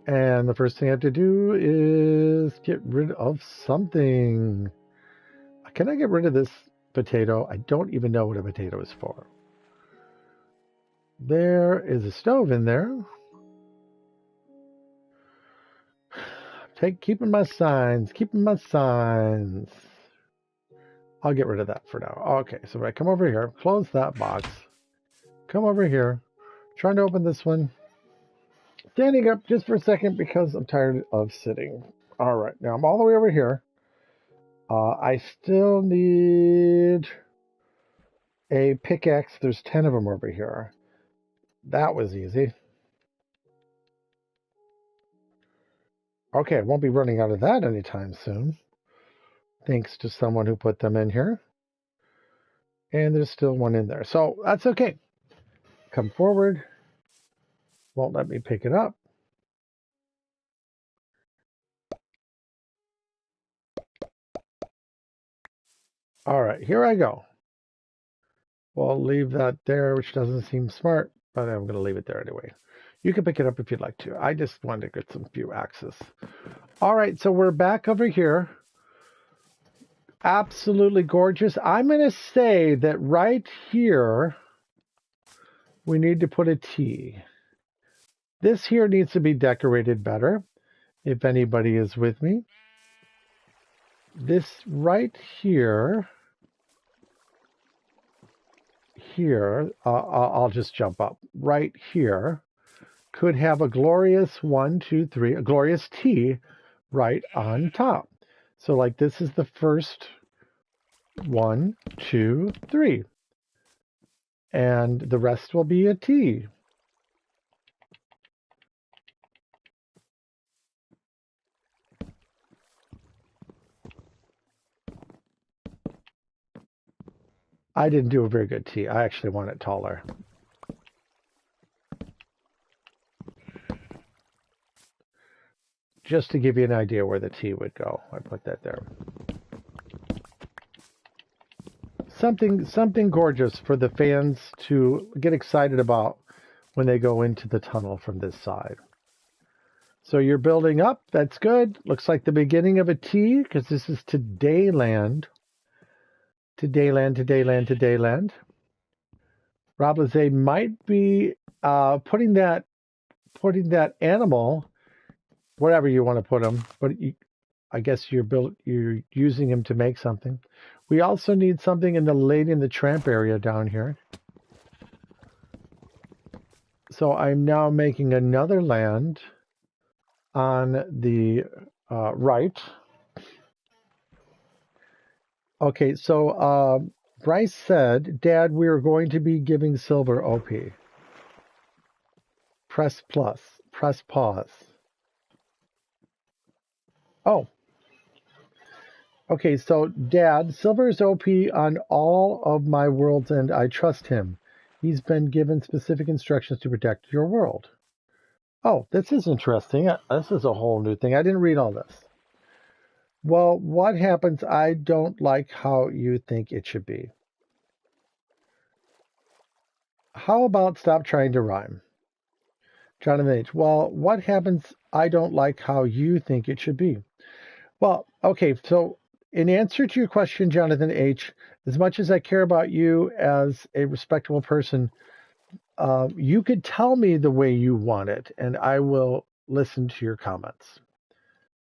And the first thing I have to do is get rid of something. Can I get rid of this potato? I don't even know what a potato is for. There is a stove in there. Keeping my signs. I'll get rid of that for now. Okay, so if I come over here, close that box, come over here, trying to open this one. Standing up just for a second because I'm tired of sitting. All right, now I'm all the way over here. I still need a pickaxe. There's 10 of them over here. That was easy. Okay, I won't be running out of that anytime soon. Thanks to someone who put them in here. And there's still one in there. So that's okay. Come forward. Won't let me pick it up. All right, here I go. We'll leave that there, which doesn't seem smart, but I'm going to leave it there anyway. You can pick it up if you'd like to. I just wanted to get some few axes. All right, so we're back over here. Absolutely gorgeous. I'm going to say that right here, we need to put a T. This here needs to be decorated better, if anybody is with me. This right here, I'll just jump up. Right here could have a glorious 1, 2, 3, a glorious T right on top. So like this is the first 1, 2, 3. And the rest will be a T. I didn't do a very good T. I actually want it taller. Just to give you an idea where the T would go, I put that there. Something gorgeous for the fans to get excited about when they go into the tunnel from this side. So you're building up. That's good. Looks like the beginning of a T because this is Todayland. Todayland. Rob Lazay might be putting that animal, whatever you want to put him, but I guess you're using him to make something. We also need something in the Lady and the Tramp area down here. So I'm now making another land on the right. Okay, so Bryce said, Dad, we are going to be giving Silver OP. Press plus. Press pause. Oh. Okay, so Dad, Silver is OP on all of my worlds and I trust him. He's been given specific instructions to protect your world. Oh, this is interesting. This is a whole new thing. I didn't read all this. Well, what happens? I don't like how you think it should be. How about stop trying to rhyme? Jonathan H. Well, what happens? I don't like how you think it should be. Well, okay, so in answer to your question, Jonathan H., as much as I care about you as a respectable person, you could tell me the way you want it, and I will listen to your comments.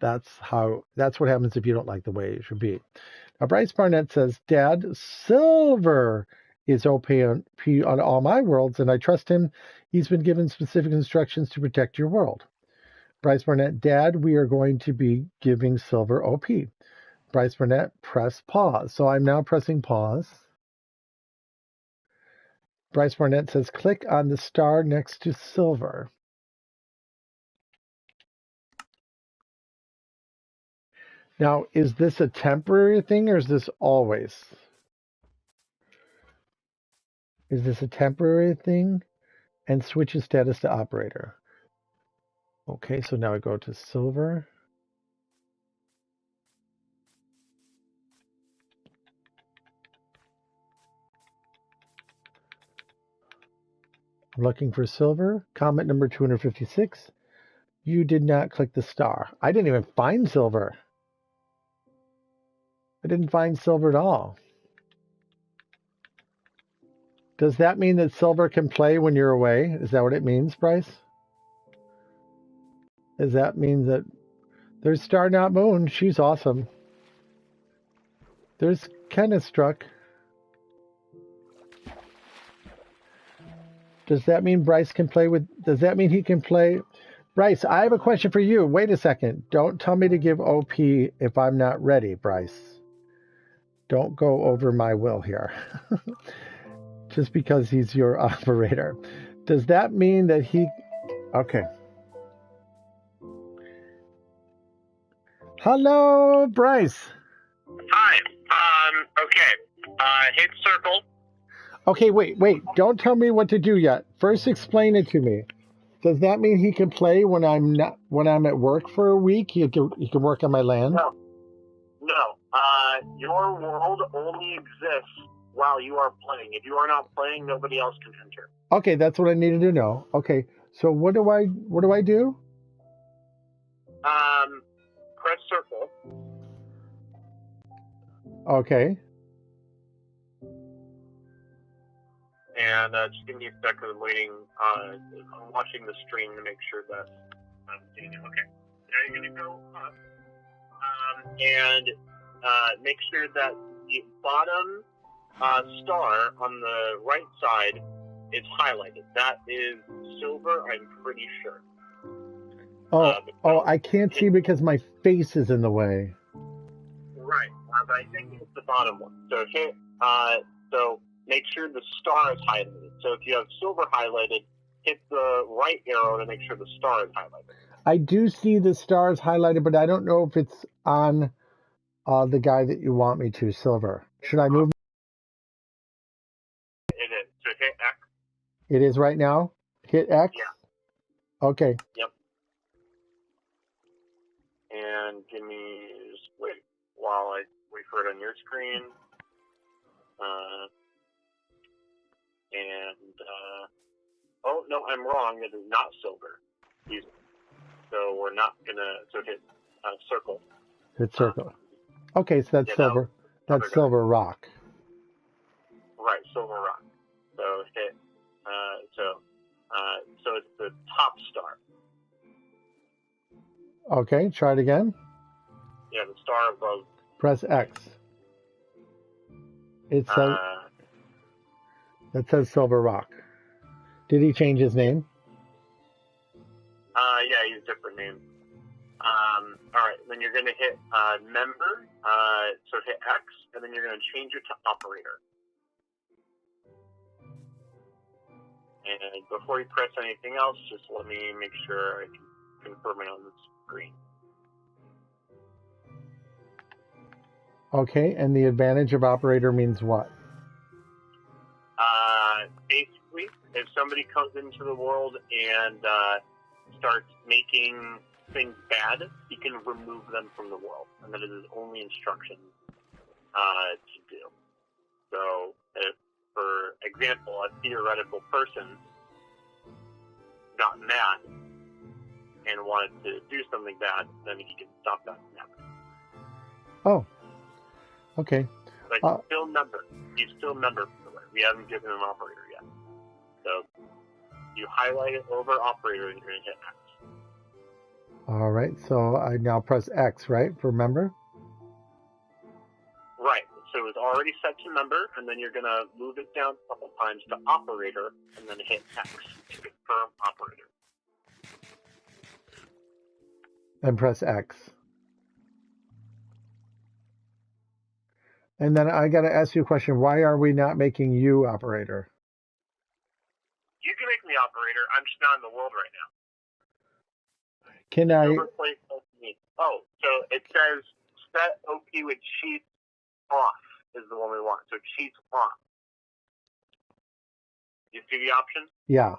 That's what happens if you don't like the way it should be. Now, Bryce Barnett says, Dad, Silver is OP on all my worlds, and I trust him. He's been given specific instructions to protect your world. Bryce Barnett, Dad, we are going to be giving Silver OP. Bryce Barnett, press pause. So I'm now pressing pause. Bryce Barnett says, click on the star next to Silver. Now, is this a temporary thing or is this always? Is this a temporary thing? And switches status to operator. Okay, so now I go to Silver. I'm looking for Silver. Comment number 256. You did not click the star. I didn't even find Silver. I didn't find Silver at all. Does that mean that Silver can play when you're away? Is that what it means, Bryce? Does that mean that there's Star Not Moon? She's awesome. There's Kenneth Struck. Does that mean Bryce can play with... Does that mean he can play... Bryce, I have a question for you. Wait a second. Don't tell me to give OP if I'm not ready, Bryce. Don't go over my will here. Just because he's your operator. Does that mean that he... Okay. Hello, Bryce. Hi. Okay. Hit circle. Okay, wait. Don't tell me what to do yet. First, explain it to me. Does that mean he can play when I'm at work for a week? He can work on my land? No. Your world only exists while you are playing. If you are not playing, nobody else can enter. Okay, that's what I needed to know. Okay, so what do I do? Press circle. Okay. And just give me a second. I'm waiting. I'm watching the stream to make sure that I'm getting it. Okay. Now you're gonna go up. And make sure that the bottom star on the right side is highlighted. That is Silver, I'm pretty sure. I can't see because my face is in the way. Right, but I think it's the bottom one. So hit, so make sure the star is highlighted. So if you have Silver highlighted, hit the right arrow to make sure the star is highlighted. I do see the stars highlighted, but I don't know if it's on the guy that you want me to, Silver. Should I move? It is. So hit X. It is right now? Hit X? Yeah. Okay. Yep. And give me, just wait while I wait for it on your screen. Oh, no, I'm wrong. It is not Silver. So we're not going to, so hit circle. Hit circle. Okay, so that's Silver. That's Silver Rock. Right, Silver Rock. So hit, so it's the top star. Okay, try it again. Yeah, the star above. Press X. It says that says Silver Rock. Did he change his name? Yeah, he's a different name. All right, then you're going to hit member, so hit X, and then you're going to change it to operator. And before you press anything else, just let me make sure I can confirm it on the screen. Okay, and the advantage of operator means what? Basically, if somebody comes into the world and starts making things bad, you can remove them from the world, and that is his only instruction to do. So, if, for example, a theoretical person got mad and wanted to do something bad, then he can stop that from happening. Oh, okay. But he's still member for the way. We haven't given him operator yet. So you highlight it over operator and you're going to hit X. All right, so I now press X, right, for member? Right. So it's already set to member, and then you're going to move it down a couple times to operator, and then hit X to confirm operator. And press X. And then I got to ask you a question. Why are we not making you operator? You can make me operator. I'm just not in the world right now. Can I? Overplay me. Oh, so it says set OP with cheats off is the one we want. So cheats off. You see the option? Yeah.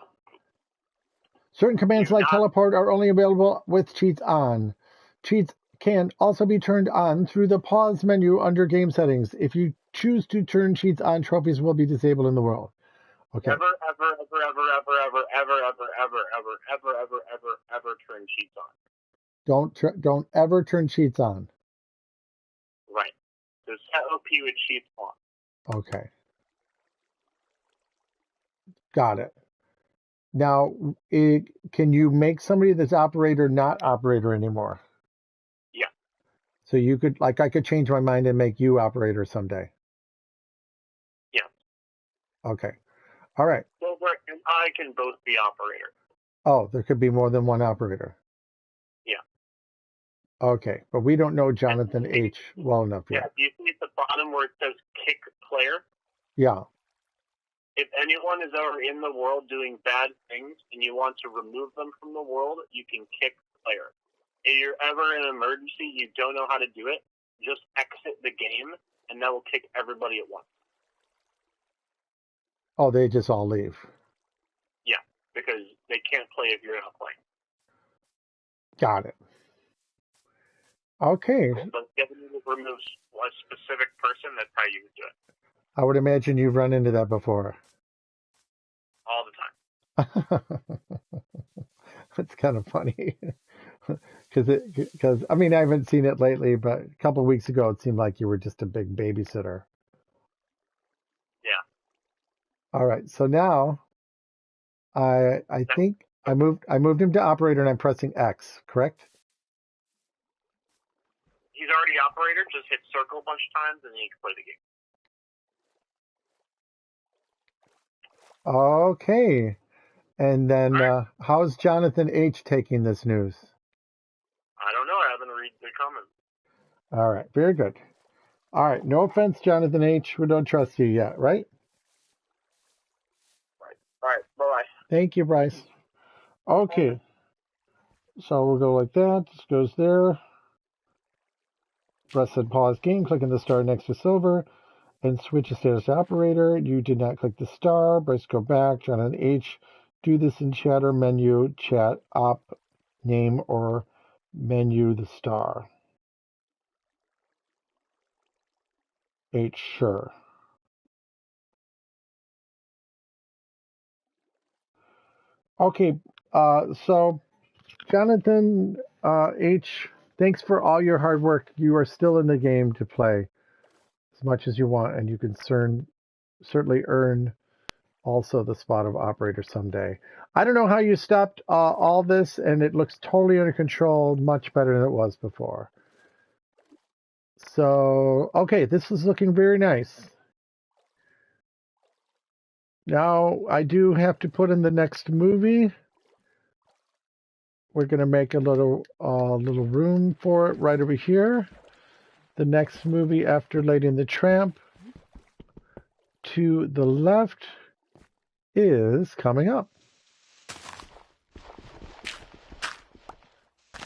Certain commands like teleport are only available with cheats on. Cheats can also be turned on through the pause menu under game settings. If you choose to turn cheats on, trophies will be disabled in the world. Okay. Ever turn cheats on. Don't ever turn cheats on. Right. So set OP with cheats on. Okay. Got it. Now, can you make somebody that's operator not operator anymore? Yeah. So you could, like, I could change my mind and make you operator someday. Yeah. Okay. All right. Silver and I can both be operator. Oh, there could be more than one operator. Yeah. Okay, but we don't know Jonathan H. well enough yet. Yeah. Do you see at the bottom where it says kick player? Yeah. If anyone is ever in the world doing bad things and you want to remove them from the world, you can kick player. If you're ever in an emergency, you don't know how to do it, just exit the game, and that will kick everybody at once. Oh, they just all leave. Yeah, because they can't play if you're not playing. Got it. Okay. But if you remove a specific person, that's how you would do it. I would imagine you've run into that before. All the time. It's kind of funny. Because I mean, I haven't seen it lately, but a couple of weeks ago, it seemed like you were just a big babysitter. Yeah. All right. So now I think I moved him to operator and I'm pressing X, correct? He's already operator, just hit circle a bunch of times and then you can play the game. Okay. And then how's Jonathan H taking this news? I don't know. I haven't read the comments. All right. Very good. All right. No offense, Jonathan H. We don't trust you yet, right? Right. All right. Bye-bye. Thank you, Bryce. Okay. So we'll go like that. This goes there. Press and pause game. Click on the star next to silver and switch to status operator. You did not click the star. Bryce, go back. Jonathan H. Do this in chatter menu. Chat op name or menu the star. H. Sure. Okay. So Jonathan H. Thanks for all your hard work. You are still in the game to play as much as you want, and you can certainly earn also the spot of operator someday. I don't know how you stopped all this, and it looks totally under control, much better than it was before. So, okay, this is looking very nice. Now, I do have to put in the next movie. We're going to make a little room for it right over here. The next movie after Lady and the Tramp to the left is coming up.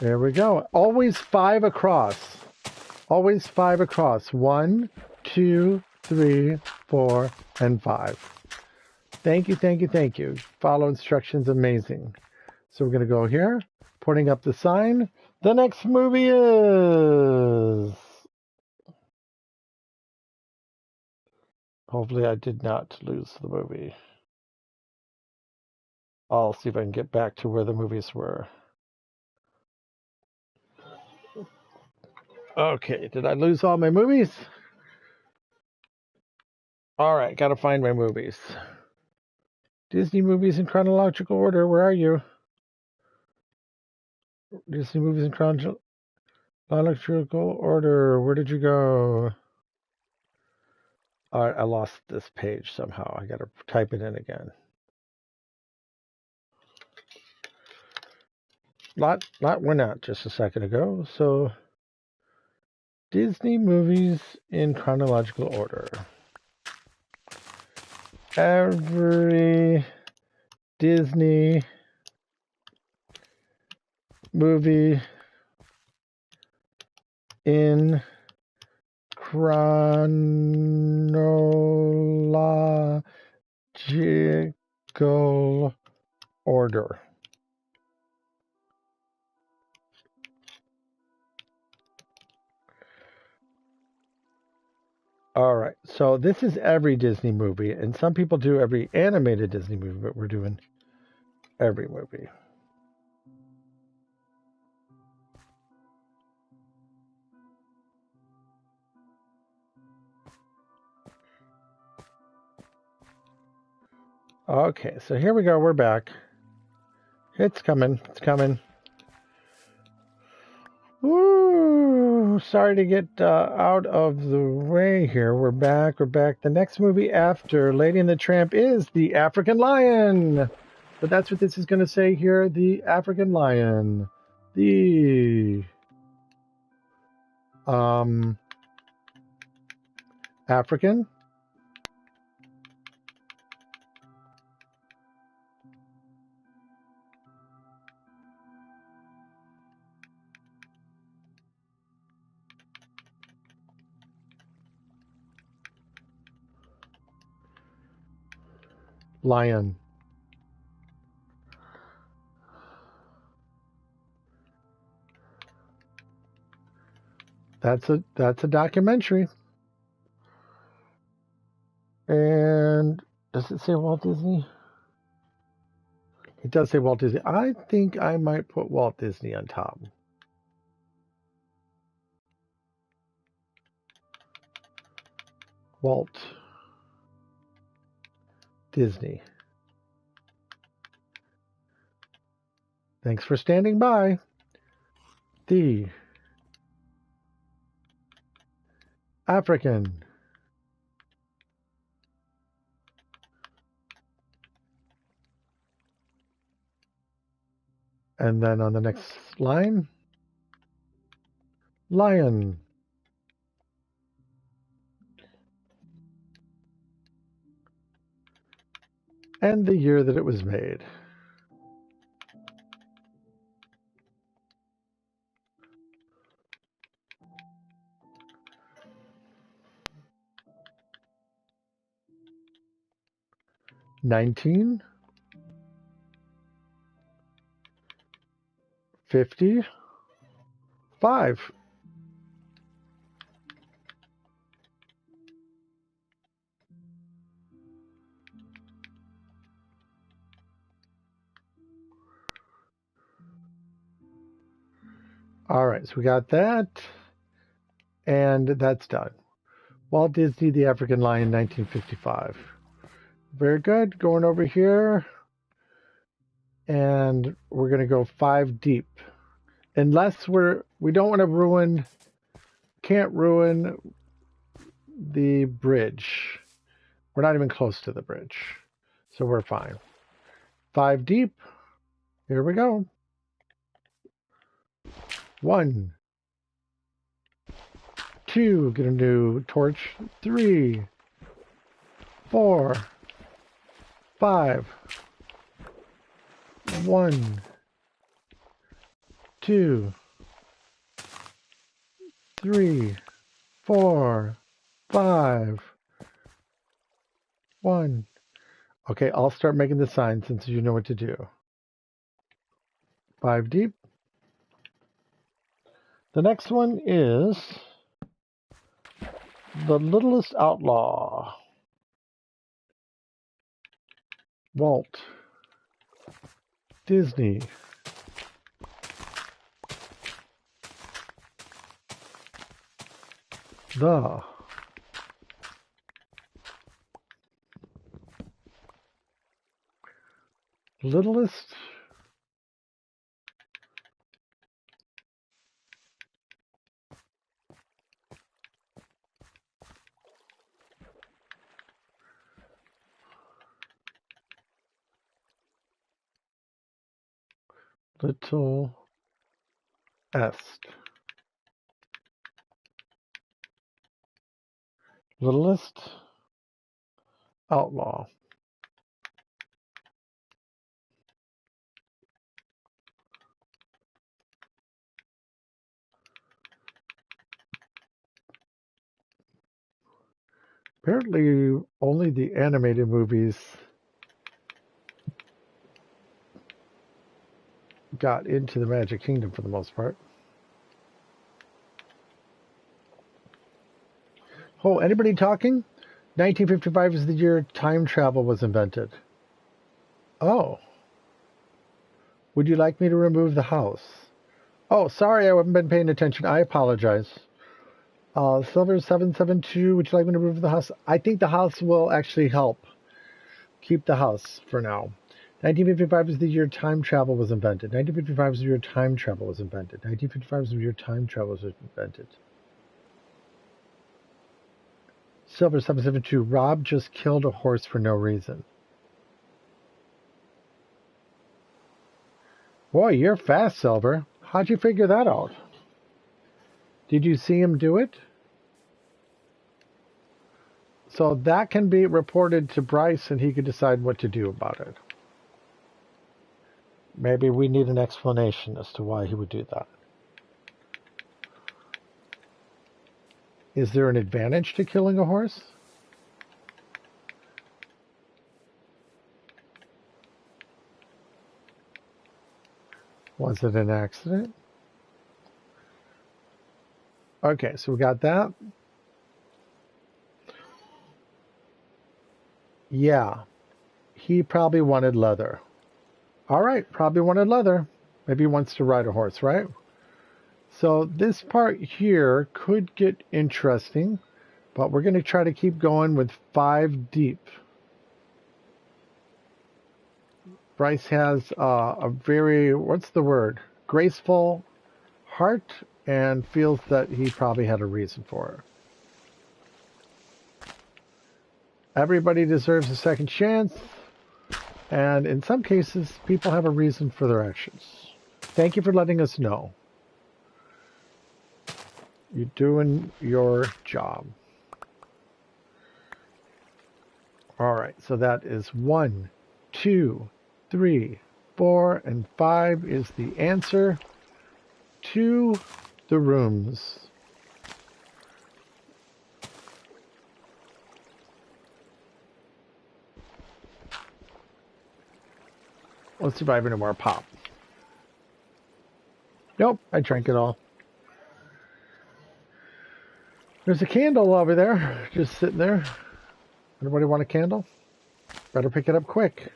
There we go. Always 5 across. Always 5 across. 1, 2, 3, 4, and 5. Thank you, thank you, thank you. Follow instructions, amazing. So we're going to go here, putting up the sign. The next movie is... Hopefully I did not lose the movie. I'll see if I can get back to where the movies were. Okay, did I lose all my movies? All right, gotta find my movies. Disney movies in chronological order, where are you? Disney movies in chronological order. Where did you go? All right, I lost this page somehow. I got to type it in again. Lot went out just a second ago. So Disney movies in chronological order. Every Disney movie in chronological order. All right, so this is every Disney movie, and some people do every animated Disney movie, but we're doing every movie. Okay, so here we go. We're back. It's coming. It's coming. Woo! Sorry to get out of the way here. We're back. We're back. The next movie after Lady and the Tramp is The African Lion. But that's what this is going to say here. The African Lion. The African Lion. That's a documentary. And does it say Walt Disney? It does say Walt Disney. I think I might put Walt Disney on top. Walt Disney. Thanks for standing by. The African and then on the next line, Lion. And the year that it was made. $19.55. All right, so we got that, and that's done. Walt Disney, The African Lion, 1955. Very good. Going over here, and we're going to go 5 deep. Unless we don't want to can't ruin the bridge. We're not even close to the bridge, so we're fine. 5 deep. Here we go. 1, 2, get a new torch. 3, 4, 5. 1, 2, 3, 4, 5. 1. Okay, I'll start making the sign since you know what to do. 5 deep. The next one is The Littlest Outlaw. Walt Disney. The Littlest Little est. Littlest outlaw. Apparently, only the animated movies got into the Magic Kingdom for the most part. Oh, anybody talking? 1955 is the year time travel was invented. Oh. Would you like me to remove the house? Oh, sorry, I haven't been paying attention. I apologize. Silver 772, would you like me to remove the house? I think the house will actually help. Keep the house for now. 1955 is the year time travel was invented. 1955 is the year time travel was invented. 1955 is the year time travel was invented. Silver 772, Rob just killed a horse for no reason. Boy, you're fast, Silver. How'd you figure that out? Did you see him do it? So that can be reported to Bryce and he can decide what to do about it. Maybe we need an explanation as to why he would do that. Is there an advantage to killing a horse? Was it an accident? Okay, so we got that. Yeah, he probably wanted leather. All right, probably wanted leather. Maybe he wants to ride a horse, right? So this part here could get interesting, but we're going to try to keep going with 5 deep. Bryce has a very, what's the word? Graceful heart and feels that he probably had a reason for it. Everybody deserves a second chance, and in some cases, people have a reason for their actions. Thank you for letting us know. You're doing your job. All right, so that is 1, 2, 3, 4, and 5 is the answer to the rooms. Let's see if I have any more pop. Nope, I drank it all. There's a candle over there, just sitting there. Anybody want a candle? Better pick it up quick.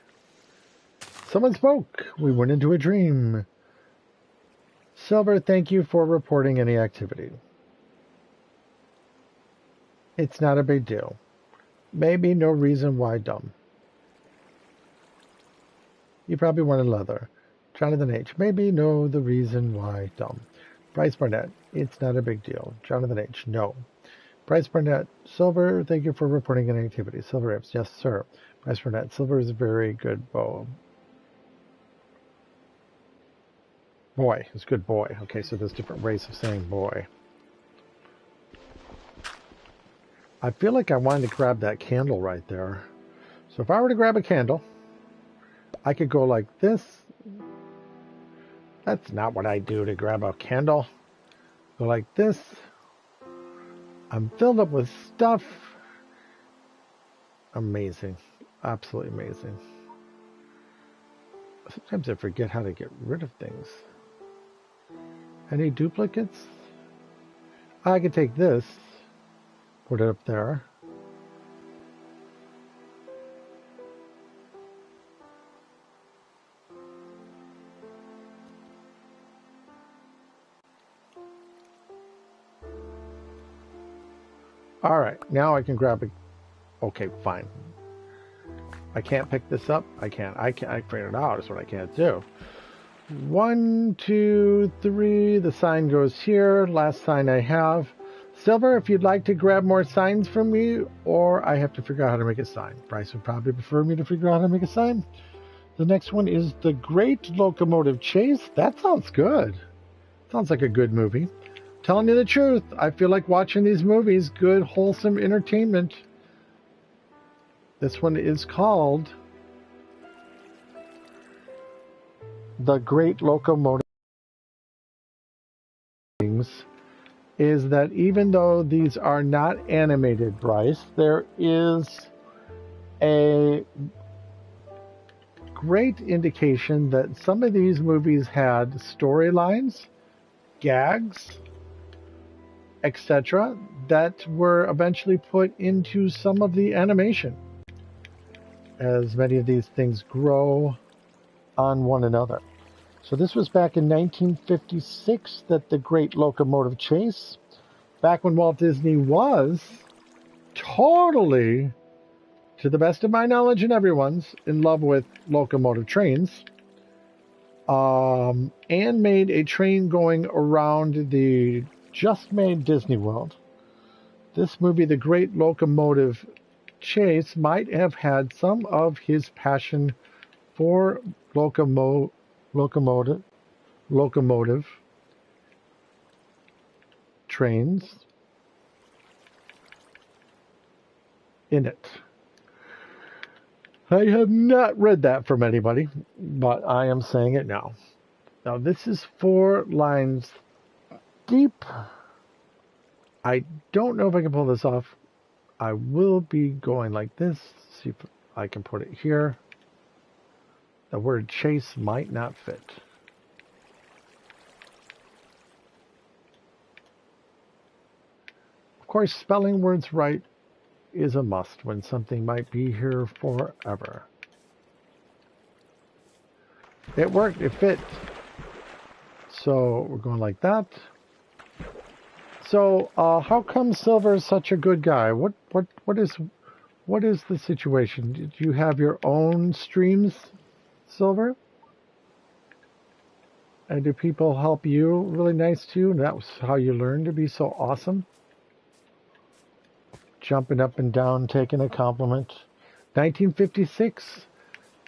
Someone spoke. We went into a dream. Silver, thank you for reporting any activity. It's not a big deal. Maybe no reason why dumb. You probably wanted leather. Jonathan H. Maybe no the reason why dumb. Bryce Barnett. It's not a big deal. Jonathan H. No. Bryce Barnett. Silver, thank you for reporting an activity. Silver Apes. Yes, sir. Bryce Barnett. Silver is a very good bow. Boy. It's good boy. Okay, so there's different ways of saying boy. I feel like I wanted to grab that candle right there. So if I were to grab a candle, I could go like this. That's not what I do to grab a candle. Go like this. I'm filled up with stuff. Amazing. Absolutely amazing. Sometimes I forget how to get rid of things. Any duplicates? I could take this. Put it up there. All right, now I can grab it. Okay, fine. I can't pick this up. I figured it out. Is what I can't do. 1, 2, 3. The sign goes here. Last sign I have. Silver, if you'd like to grab more signs from me, or I have to figure out how to make a sign. Bryce would probably prefer me to figure out how to make a sign. The next one is The Great Locomotive Chase. That sounds good. Sounds like a good movie. Telling you the truth, I feel like watching these movies. Good, wholesome entertainment. This one is called The Great Locomotive Chase. Is that even though these are not animated, Bryce, there is a great indication that some of these movies had storylines, gags, etc., that were eventually put into some of the animation, as many of these things grow on one another. So this was back in 1956 that The Great Locomotive Chase, back when Walt Disney was totally, to the best of my knowledge and everyone's, in love with locomotive trains, and made a train going around the just-made Disney World. This movie, The Great Locomotive Chase, might have had some of his passion for locomotive trains in it. I have not read that from anybody, but I am saying it now. Now, this is 4 lines deep. I don't know if I can pull this off. I will be going like this. See if I can put it here. The word chase might not fit. Of course, spelling words right is a must when something might be here forever. It worked, it fit. So we're going like that. So how come Silver is such a good guy? What is the situation? Did you have your own streams, Silver? And do people help you really nice too? And that was how you learned to be so awesome? Jumping up and down, taking a compliment. 1956,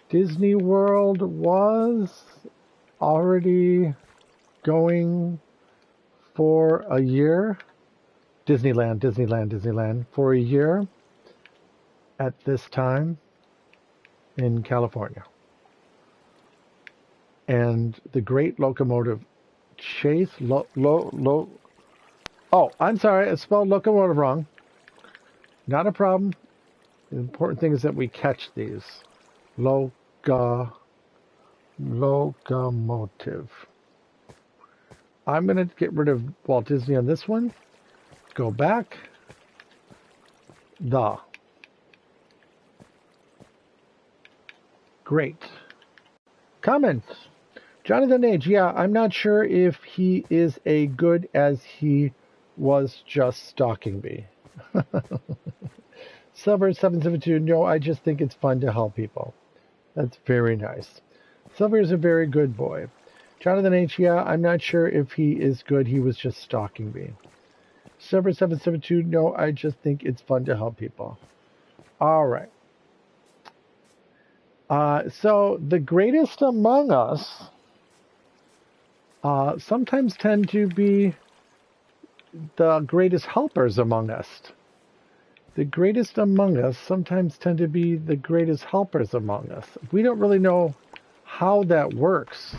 Disney World was already going for a year. Disneyland for a year at this time in California. And The Great Locomotive Chase, oh, I'm sorry, I spelled locomotive wrong. Not a problem. The important thing is that we catch these. Locomotive. I'm going to get rid of Walt Disney on this one. Go back. The. Great. Comment. Jonathan Age. Yeah, I'm not sure if he is as good as he was just stalking me. Silver772, no, I just think it's fun to help people. That's very nice. Silver is a very good boy. Jonathan H, yeah, I'm not sure if he is good, he was just stalking me. Silver772, no, I just think it's fun to help people. All right. So the greatest among us sometimes tend to be the greatest helpers among us. The greatest among us sometimes tend to be the greatest helpers among us. We don't really know how that works,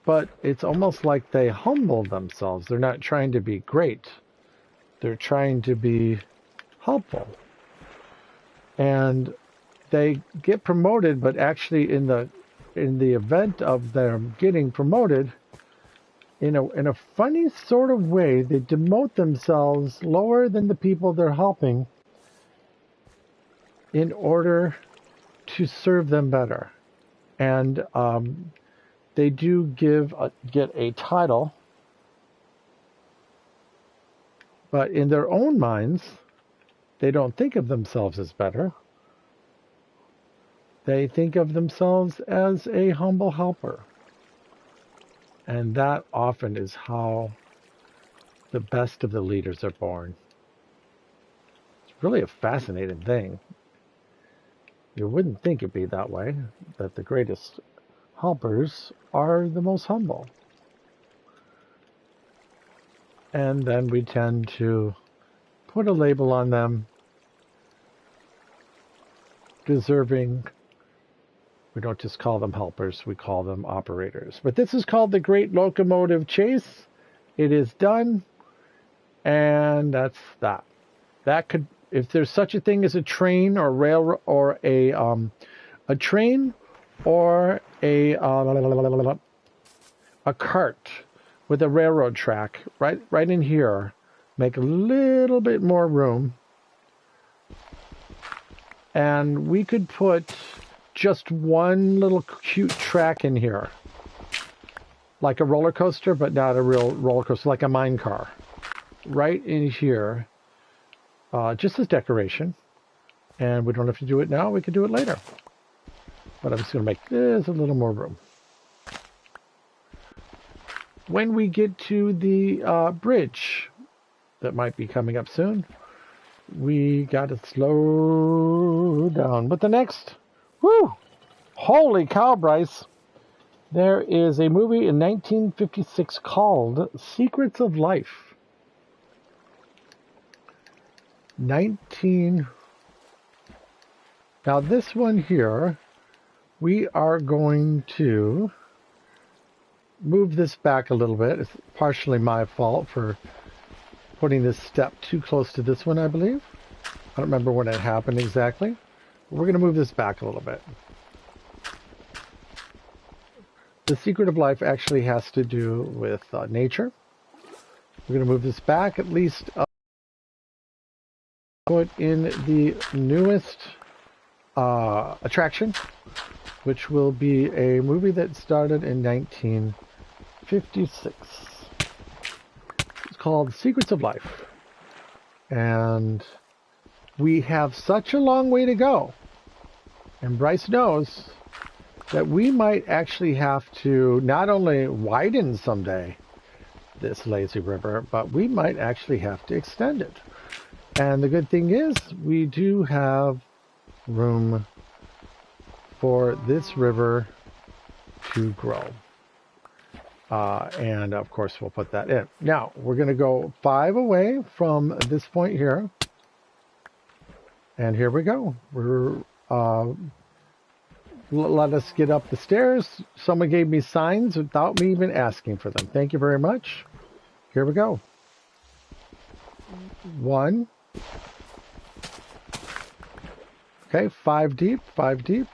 but it's almost like they humble themselves. They're not trying to be great. They're trying to be helpful. And they get promoted, but actually in the event of them getting promoted, in a funny sort of way, they demote themselves lower than the people they're helping in order to serve them better. And they do get a title, but in their own minds, they don't think of themselves as better. They think of themselves as a humble helper. And that often is how the best of the leaders are born. It's really a fascinating thing. You wouldn't think it'd be that way, that the greatest helpers are the most humble. And then we tend to put a label on them, deserving. We don't just call them helpers, we call them operators. But this is called the Great Locomotive Chase. It is done, and that's that. That could, if there's such a thing as a train or rail or a train or a cart with a railroad track right in here, make a little bit more room, and we could put just one little cute track in here, like a roller coaster, but not a real roller coaster, like a mine car, right in here, just as decoration. And we don't have to do it now, we can do it later. But I'm just going to make this a little more room. When we get to the bridge that might be coming up soon, we got to slow down. But the next, whoo, holy cow, Bryce. There is a movie in 1956 called Secrets of Life. 19. Now this one here, we are going to move this back a little bit. It's partially my fault for putting this step too close to this one, I believe. I don't remember when it happened exactly. But we're going to move this back a little bit. The Secret of Life actually has to do with nature. We're going to move this back at least. Put in the newest attraction, which will be a movie that started in 1956. It's called Secrets of Life. And we have such a long way to go. And Bryce knows that we might actually have to not only widen someday this lazy river, but we might actually have to extend it. And the good thing is we do have room for this river to grow. And of course we'll put that in. Now we're going to go 5 away from this point here. And here we go. We're let us get up the stairs. Someone gave me signs without me even asking for them. Thank you very much. Here we go. 1. Okay, 5 deep, 5 deep.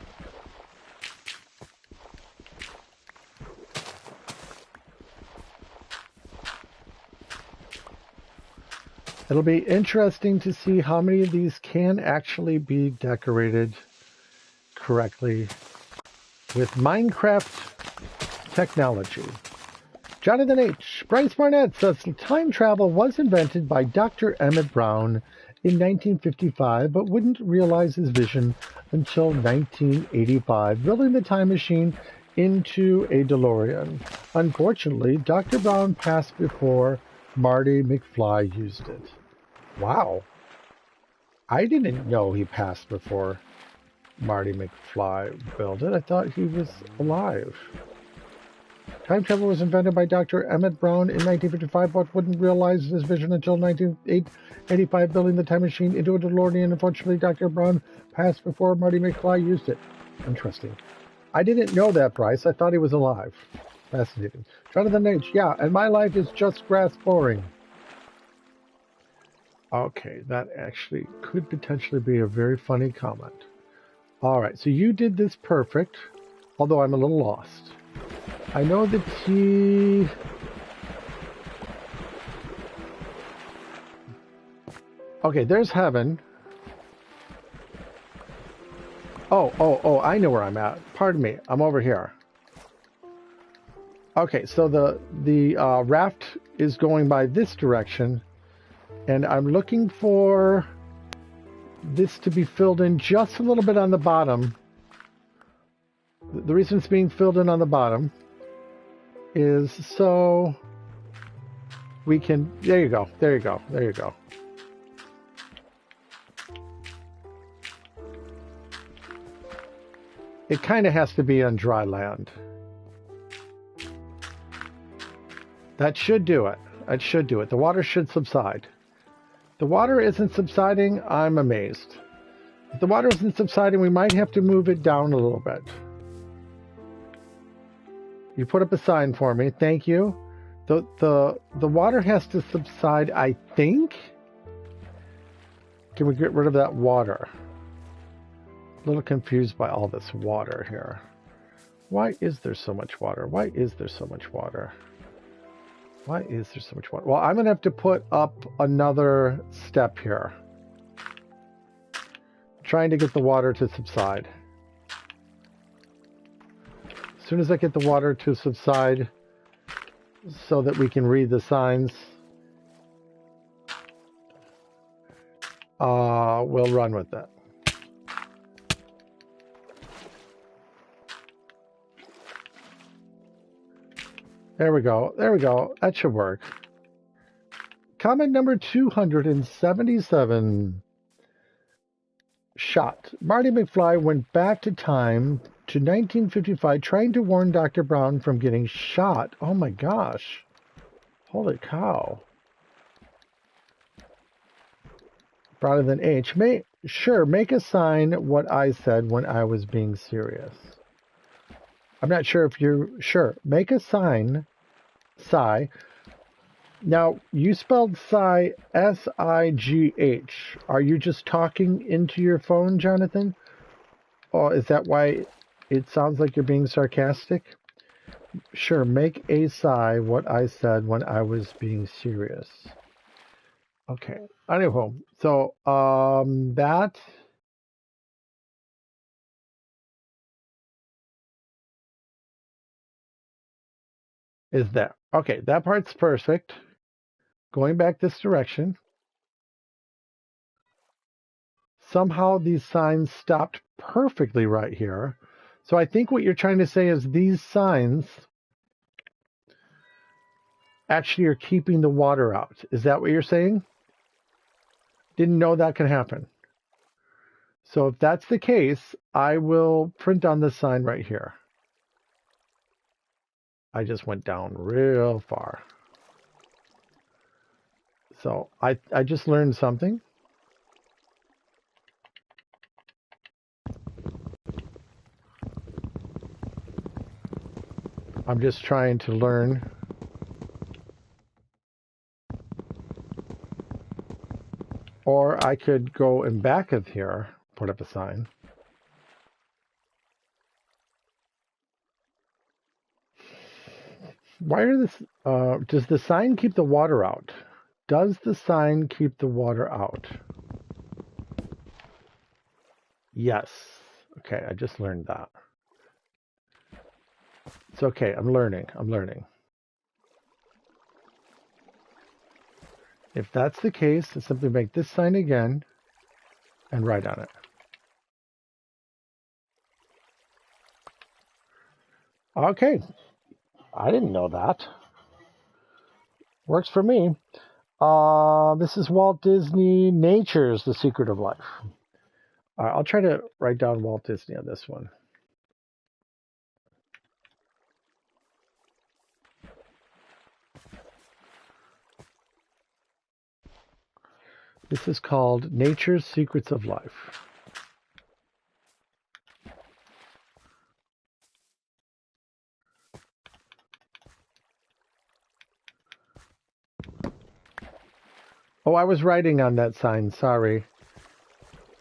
It'll be interesting to see how many of these can actually be decorated correctly with Minecraft technology. Jonathan H. Bryce Barnett says time travel was invented by Dr. Emmett Brown in 1955, but wouldn't realize his vision until 1985, building the time machine into a DeLorean. Unfortunately, Dr. Brown passed before Marty McFly used it. Wow. I didn't know he passed before Marty McFly built it. I thought he was alive. Time travel was invented by Dr. Emmett Brown in 1955, but wouldn't realize his vision until 1985, building the time machine into a DeLorean. Unfortunately, Dr. Brown passed before Marty McFly used it. Interesting. I didn't know that, Bryce. I thought he was alive. Fascinating. Jonathan H. Yeah, and my life is just grass boring. Okay, that actually could potentially be a very funny comment. All right, so you did this perfect, although I'm a little lost. I know that he... Okay, there's heaven. Oh, I know where I'm at. Pardon me, I'm over here. Okay, so the raft is going by this direction, and I'm looking for this to be filled in just a little bit on the bottom. The reason it's being filled in on the bottom is so we can, there you go. It kind of has to be on dry land. That should do it. That should do it. The water should subside. The water isn't subsiding. I'm amazed. If the water isn't subsiding, we might have to move it down a little bit. You put up a sign for me. Thank you. The water has to subside, I think. Can we get rid of that water? A little confused by all this water here. Why is there so much water? Why is there so much water? Why is there so much water? Well, I'm going to have to put up another step here. Trying to get the water to subside. As soon as I get the water to subside so that we can read the signs, we'll run with that. There we go. There we go. That should work. Comment number 277. Shot. Marty McFly went back to time to 1955 trying to warn Dr. Brown from getting shot. Oh my gosh. Holy cow. Broader than H. Sure, make a sign what I said when I was being serious. I'm not sure if you're sure. Make a sign, Sigh. Now, you spelled Sigh S-I-G-H. Are you just talking into your phone, Jonathan? Or is that why it sounds like you're being sarcastic? Sure, make a sigh what I said when I was being serious. Okay. Anyway, so that is there. Okay, that part's perfect. Going back this direction. Somehow these signs stopped perfectly right here. So I think what you're trying to say is these signs actually are keeping the water out. Is that what you're saying? Didn't know that could happen. So if that's the case, I will print on this sign right here. I just went down real far. So I just learned something. I'm just trying to learn. Or I could go in back of here, put up a sign. Why are this, does the sign keep the water out? Does the sign keep the water out? Yes. Okay, I just learned that. It's okay, I'm learning. If that's the case, I simply make this sign again and write on it. Okay, I didn't know that. Works for me. This is Walt Disney, Nature's the Secret of Life. I'll try to write down Walt Disney on this one. This is called Nature's Secrets of Life. Oh, I was writing on that sign. Sorry.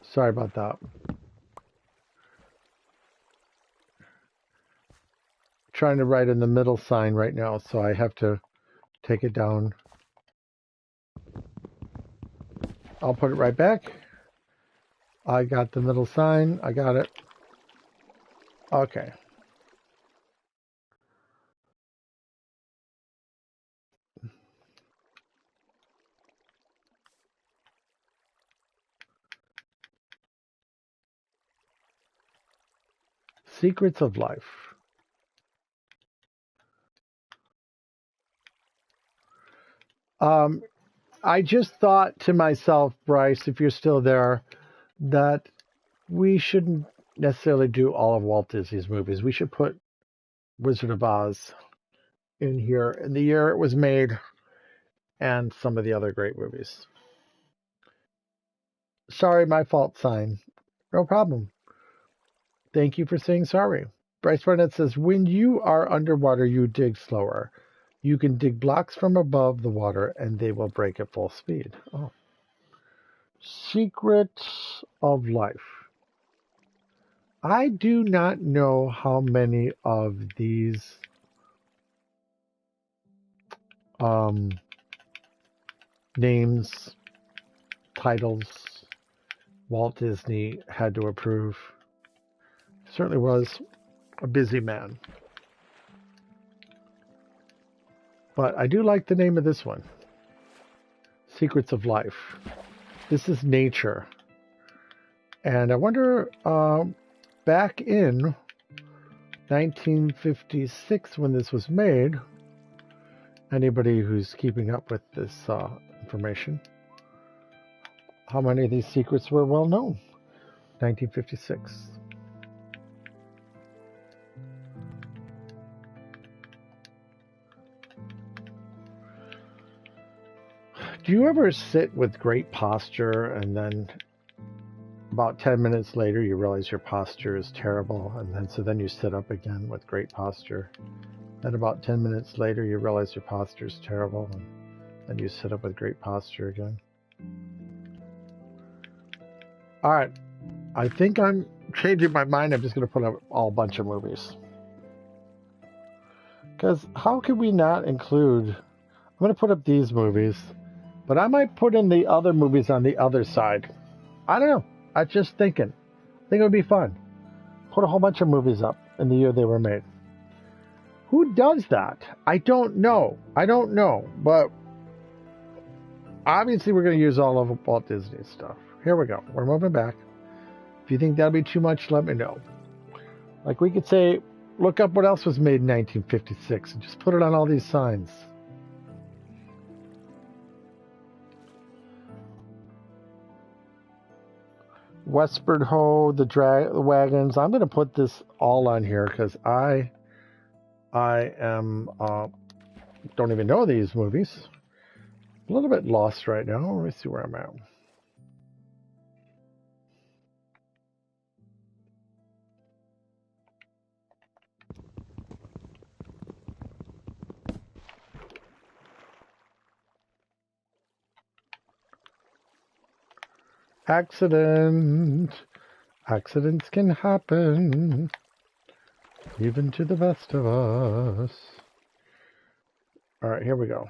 Sorry about that. Trying to write in the middle sign right now, so I have to take it down. I'll put it right back. I got the middle sign. I got it. Okay. Secrets of Life. I just thought to myself, Bryce, if you're still there, that we shouldn't necessarily do all of Walt Disney's movies. We should put Wizard of Oz in here in the year it was made and some of the other great movies. Sorry, my fault sign. No problem. Thank you for saying sorry. Bryce Barnett says, when you are underwater, you dig slower. You can dig blocks from above the water and they will break at full speed. Oh. Secrets of Life. I do not know how many of these names, titles Walt Disney had to approve. Certainly was a busy man. But I do like the name of this one. Secrets of Life. This is nature. And I wonder, back in 1956 when this was made, anybody who's keeping up with this information, how many of these secrets were well known? 1956. Do you ever sit with great posture and then about 10 minutes later you realize your posture is terrible, and then you sit up again with great posture? Then about 10 minutes later you realize your posture is terrible, and then you sit up with great posture again. All right, I think I'm changing my mind. I'm just going to put up all bunch of movies. Because how can we not include... I'm going to put up these movies, but I might put in the other movies on the other side. I don't know. I'm just thinking. I think it would be fun. Put a whole bunch of movies up in the year they were made. Who does that? I don't know. But obviously we're going to use all of Walt Disney stuff. Here we go. We're moving back. If you think that'll be too much, let me know. Like we could say, look up what else was made in 1956 and just put it on all these signs. Westward Ho, the Wagons. I'm going to put this all on here because I am don't even know these movies. A little bit lost right now. Let me see where I'm at. Accident. Accidents can happen, even to the best of us. All right, here we go.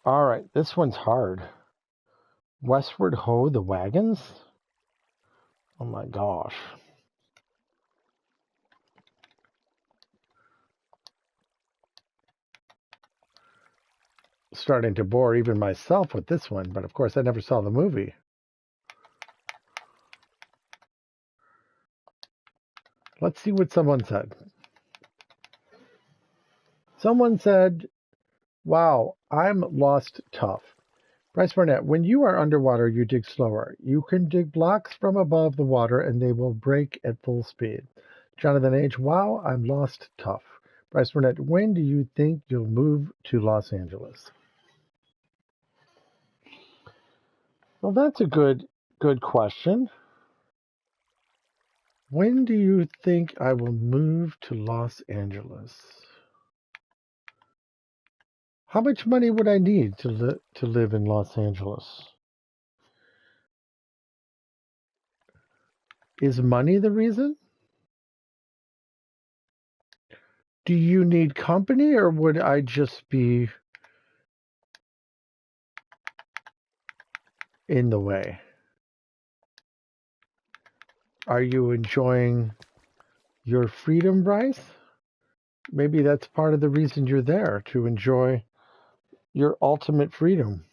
All right, this one's hard. Westward Ho, the Wagons? Oh my gosh. Starting to bore even myself with this one, but of course I never saw the movie. Let's see what someone said. Someone said, wow, I'm lost tough. Bryce Barnett, when you are underwater, you dig slower. You can dig blocks from above the water and they will break at full speed. Jonathan H., wow, I'm lost tough. Bryce Barnett, when do you think you'll move to Los Angeles? Well, that's a good question. When do you think I will move to Los Angeles? How much money would I need to live in Los Angeles? Is money the reason? Do you need company, or would I just be in the way? Are you enjoying your freedom, Bryce? Maybe that's part of the reason you're there, to enjoy your ultimate freedom.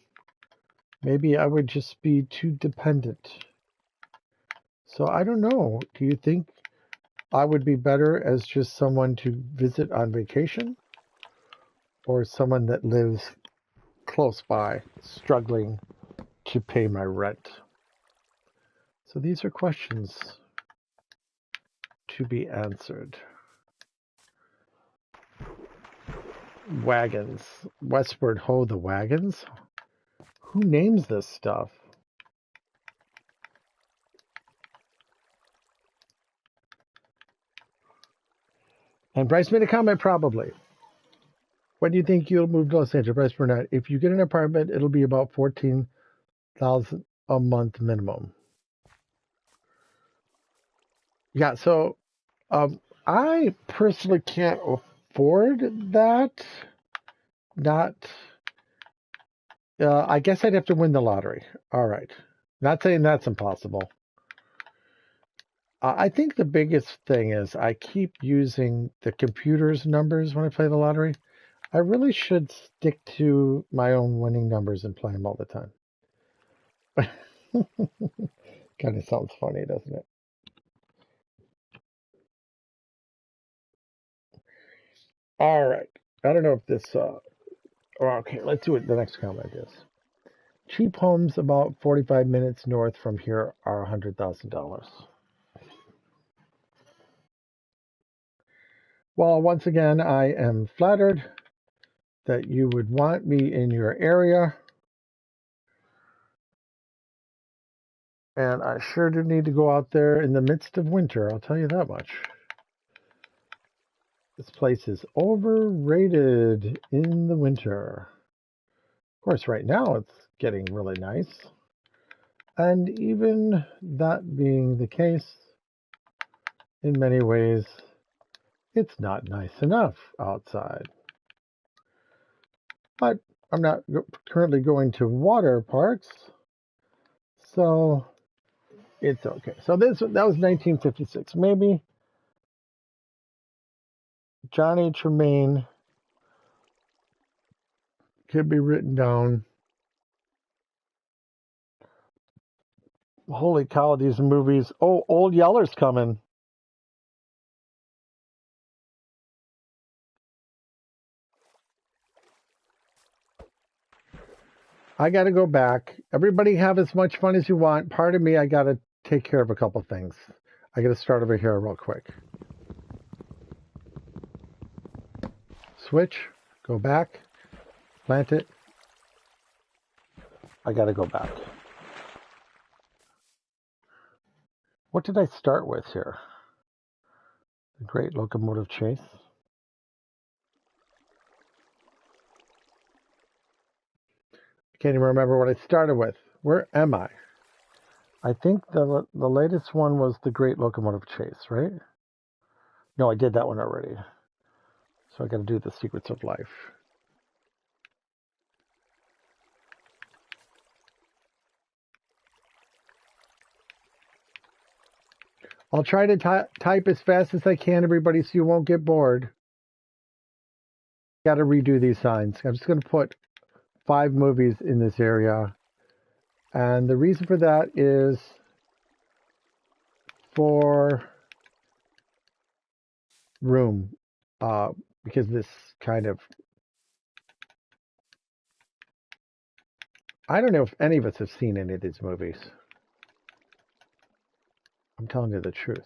Maybe I would just be too dependent. So I don't know. Do you think I would be better as just someone to visit on vacation, or someone that lives close by, struggling to pay my rent? So these are questions to be answered. Wagons. Westward ho the wagons? Who names this stuff? And Bryce made a comment, probably. When do you think you'll move to Los Angeles, Bryce Burnett? If you get an apartment, it'll be about $14,000 a month minimum. Yeah, so I personally can't afford that. I guess I'd have to win the lottery. All right. Not saying that's impossible. I think the biggest thing is I keep using the computer's numbers when I play the lottery. I really should stick to my own winning numbers and play them all the time. Kind of sounds funny, doesn't it? All right. I don't know if this. Okay, let's see what the next comment is. Cheap homes about 45 minutes north from here are $100,000. Well, once again, I am flattered that you would want me in your area. And I sure do need to go out there in the midst of winter, I'll tell you that much. This place is overrated in the winter. Of course, right now it's getting really nice. And even that being the case, in many ways, it's not nice enough outside. But I'm not currently going to water parks, so it's okay. So that was 1956. Maybe Johnny Tremaine could be written down. Holy cow, these movies. Oh, Old Yeller's coming. I got to go back. Everybody have as much fun as you want. Pardon me, I got to take care of a couple things. I got to start over here real quick. Switch, go back, plant it. I got to go back. What did I start with here? The Great Locomotive Chase. I can't even remember what I started with. Where am I? I think the latest one was The Great Locomotive Chase, right? No, I did that one already. So I got to do The Secrets of Life. I'll try to type as fast as I can, everybody, so you won't get bored. Got to redo these signs. I'm just going to put 5 movies in this area. And the reason for that is for room. Because this kind of... I don't know if any of us have seen any of these movies. I'm telling you the truth.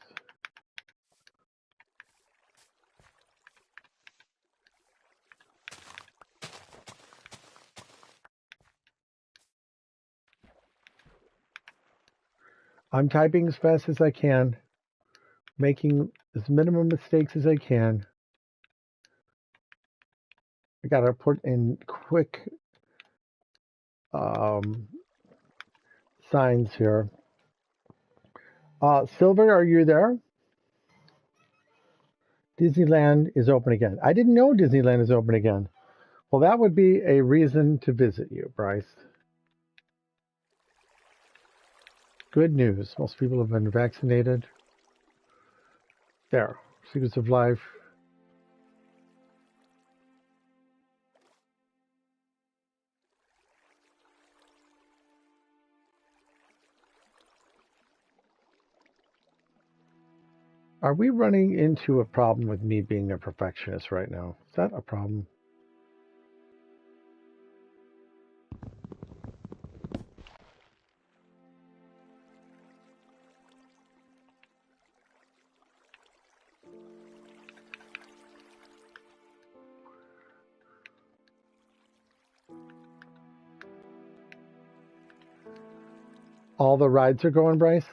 I'm typing as fast as I can, making as minimum mistakes as I can. I gotta put in quick signs here. Silver, are you there? Disneyland is open again. I didn't know Disneyland is open again. Well, that would be a reason to visit you, Bryce. Good news. Most people have been vaccinated. There. Secrets of Life. Are we running into a problem with me being a perfectionist right now? Is that a problem? All the rides are going, Bryce?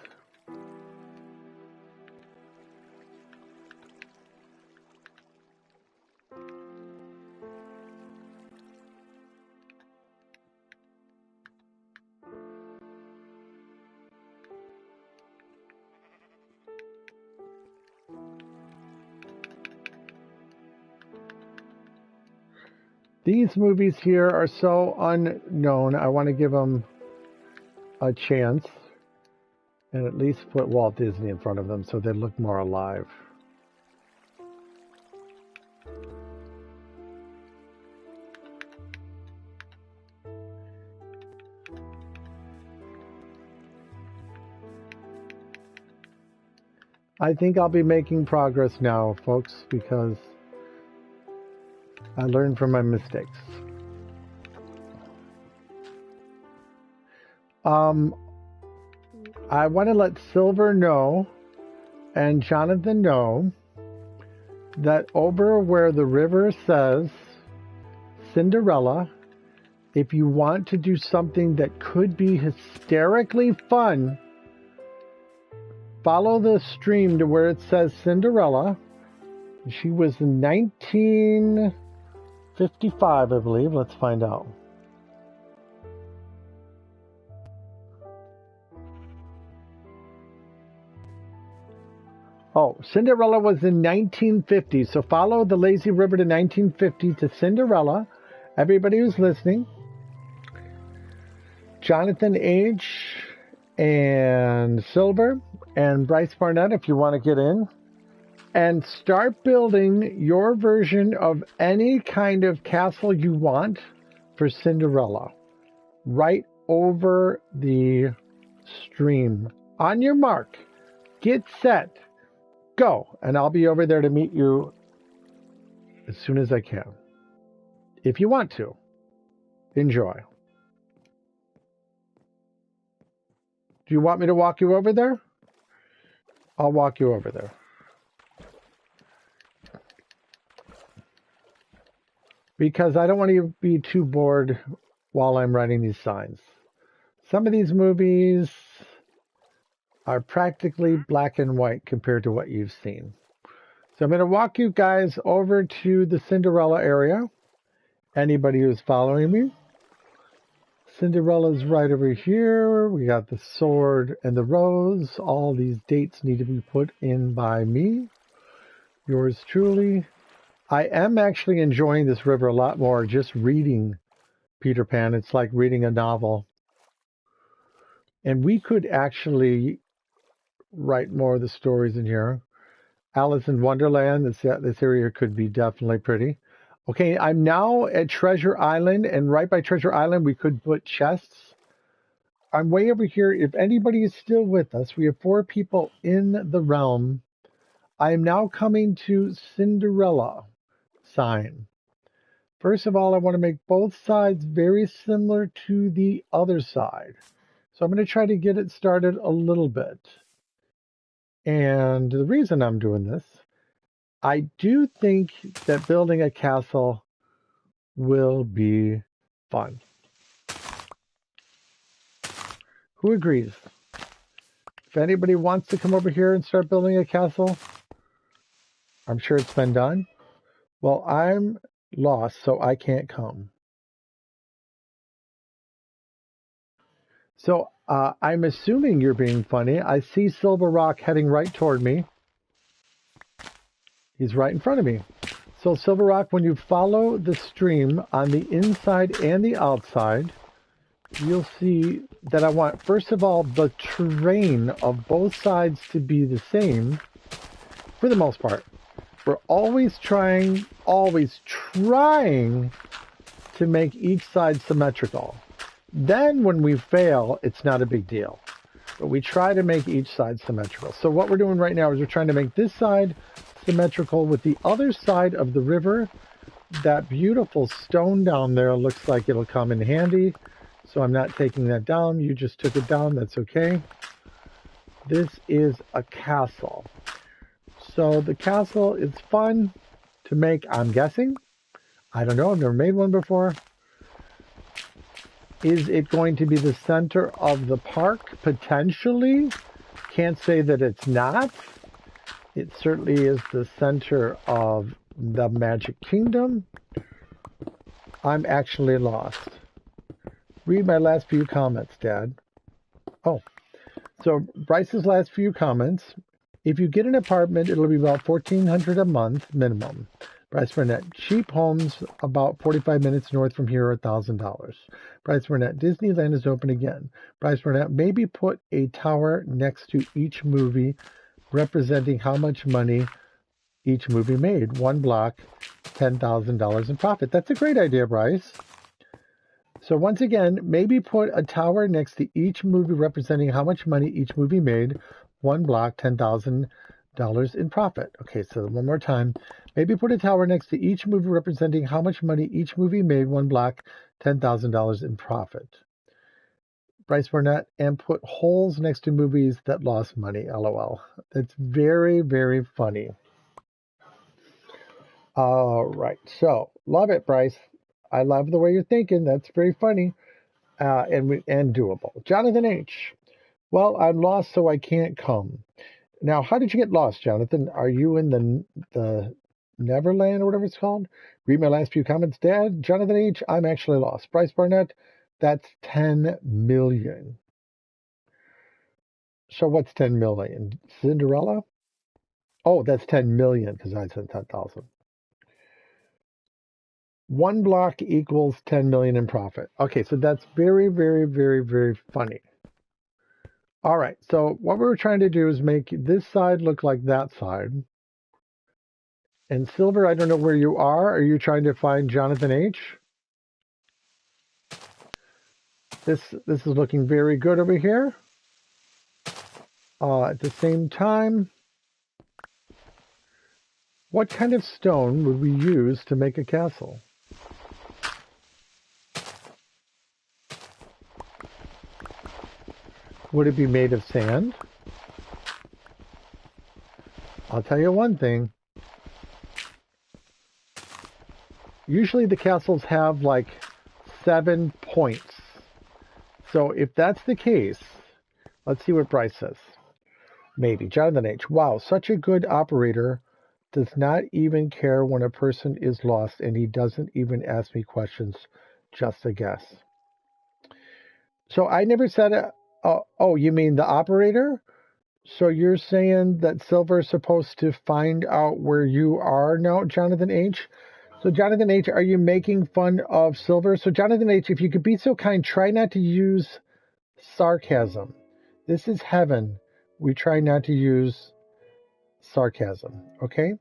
These movies here are so unknown. I want to give them a chance and at least put Walt Disney in front of them so they look more alive. I think I'll be making progress now, folks, because I learned from my mistakes. I want to let Silver know and Jonathan know that over where the river says Cinderella, if you want to do something that could be hysterically fun, follow the stream to where it says Cinderella. She was in 1955, I believe. Let's find out. Oh, Cinderella was in 1950. So follow the lazy river to 1950 to Cinderella. Everybody who's listening. Jonathan H. and Silver and Bryce Barnett, if you want to get in. And start building your version of any kind of castle you want for Cinderella. Right over the stream. On your mark. Get set. Go. And I'll be over there to meet you as soon as I can. If you want to. Enjoy. Do you want me to walk you over there? I'll walk you over there. Because I don't want to be too bored while I'm writing these signs. Some of these movies are practically black and white compared to what you've seen. So I'm going to walk you guys over to the Cinderella area. Anybody who's following me. Cinderella's right over here. We got the sword and the rose. All these dates need to be put in by me. Yours truly. I am actually enjoying this river a lot more just reading Peter Pan. It's like reading a novel. And we could actually write more of the stories in here. Alice in Wonderland, this area could be definitely pretty. Okay, I'm now at Treasure Island, and right by Treasure Island, we could put chests. I'm way over here. If anybody is still with us, we have 4 people in the realm. I am now coming to Cinderella sign. First of all, I want to make both sides very similar to the other side. So I'm going to try to get it started a little bit. And the reason I'm doing this, I do think that building a castle will be fun. Who agrees? If anybody wants to come over here and start building a castle, I'm sure it's been done. Well, I'm lost, so I can't come. So I'm assuming you're being funny. I see Silver Rock heading right toward me. He's right in front of me. So Silver Rock, when you follow the stream on the inside and the outside, you'll see that I want, first of all, the terrain of both sides to be the same for the most part. We're always trying to make each side symmetrical. Then when we fail, it's not a big deal. But we try to make each side symmetrical. So what we're doing right now is we're trying to make this side symmetrical with the other side of the river. That beautiful stone down there looks like it'll come in handy. So I'm not taking that down. You just took it down. That's okay. This is a castle. So the castle is fun to make, I'm guessing. I don't know. I've never made one before. Is it going to be the center of the park? Potentially. Can't say that it's not. It certainly is the center of the Magic Kingdom. I'm actually lost. Read my last few comments, Dad. Oh, so Bryce's last few comments. If you get an apartment, it'll be about $1,400 a month minimum. Bryce Burnett, cheap homes about 45 minutes north from here are $1,000. Bryce Burnett, Disneyland is open again. Bryce Burnett, maybe put a tower next to each movie representing how much money each movie made. One block, $10,000 in profit. That's a great idea, Bryce. So once again, maybe put a tower next to each movie representing how much money each movie made. One block, $10,000 in profit. Okay, so one more time. Maybe put a tower next to each movie representing how much money each movie made. One block, $10,000 in profit. Bryce Burnett, and put holes next to movies that lost money. LOL. That's very, very funny. All right, so love it, Bryce. I love the way you're thinking. That's very funny and doable. Jonathan H. Well, I'm lost, so I can't come. Now, how did you get lost, Jonathan? Are you in the Neverland or whatever it's called? Read my last few comments, Dad. Jonathan H. I'm actually lost. Bryce Barnett. That's 10 million. So what's 10 million? Cinderella? Oh, that's 10 million because I said 10,000. One block equals 10 million in profit. Okay, so that's very, very, very, very funny. All right, so what we were trying to do is make this side look like that side. And Silver, I don't know where you are. Are you trying to find Jonathan H? This is looking very good over here. At the same time, what kind of stone would we use to make a castle? Would it be made of sand? I'll tell you one thing. Usually the castles have like 7 points. So if that's the case, let's see what Bryce says. Maybe. Jonathan H. Wow, such a good operator. Does not even care when a person is lost, and he doesn't even ask me questions. Just a guess. So I never said it. Oh, you mean the operator? So you're saying that Silver's supposed to find out where you are now, Jonathan H? So Jonathan H, are you making fun of Silver? So Jonathan H, if you could be so kind, try not to use sarcasm. This is heaven. We try not to use sarcasm, okay?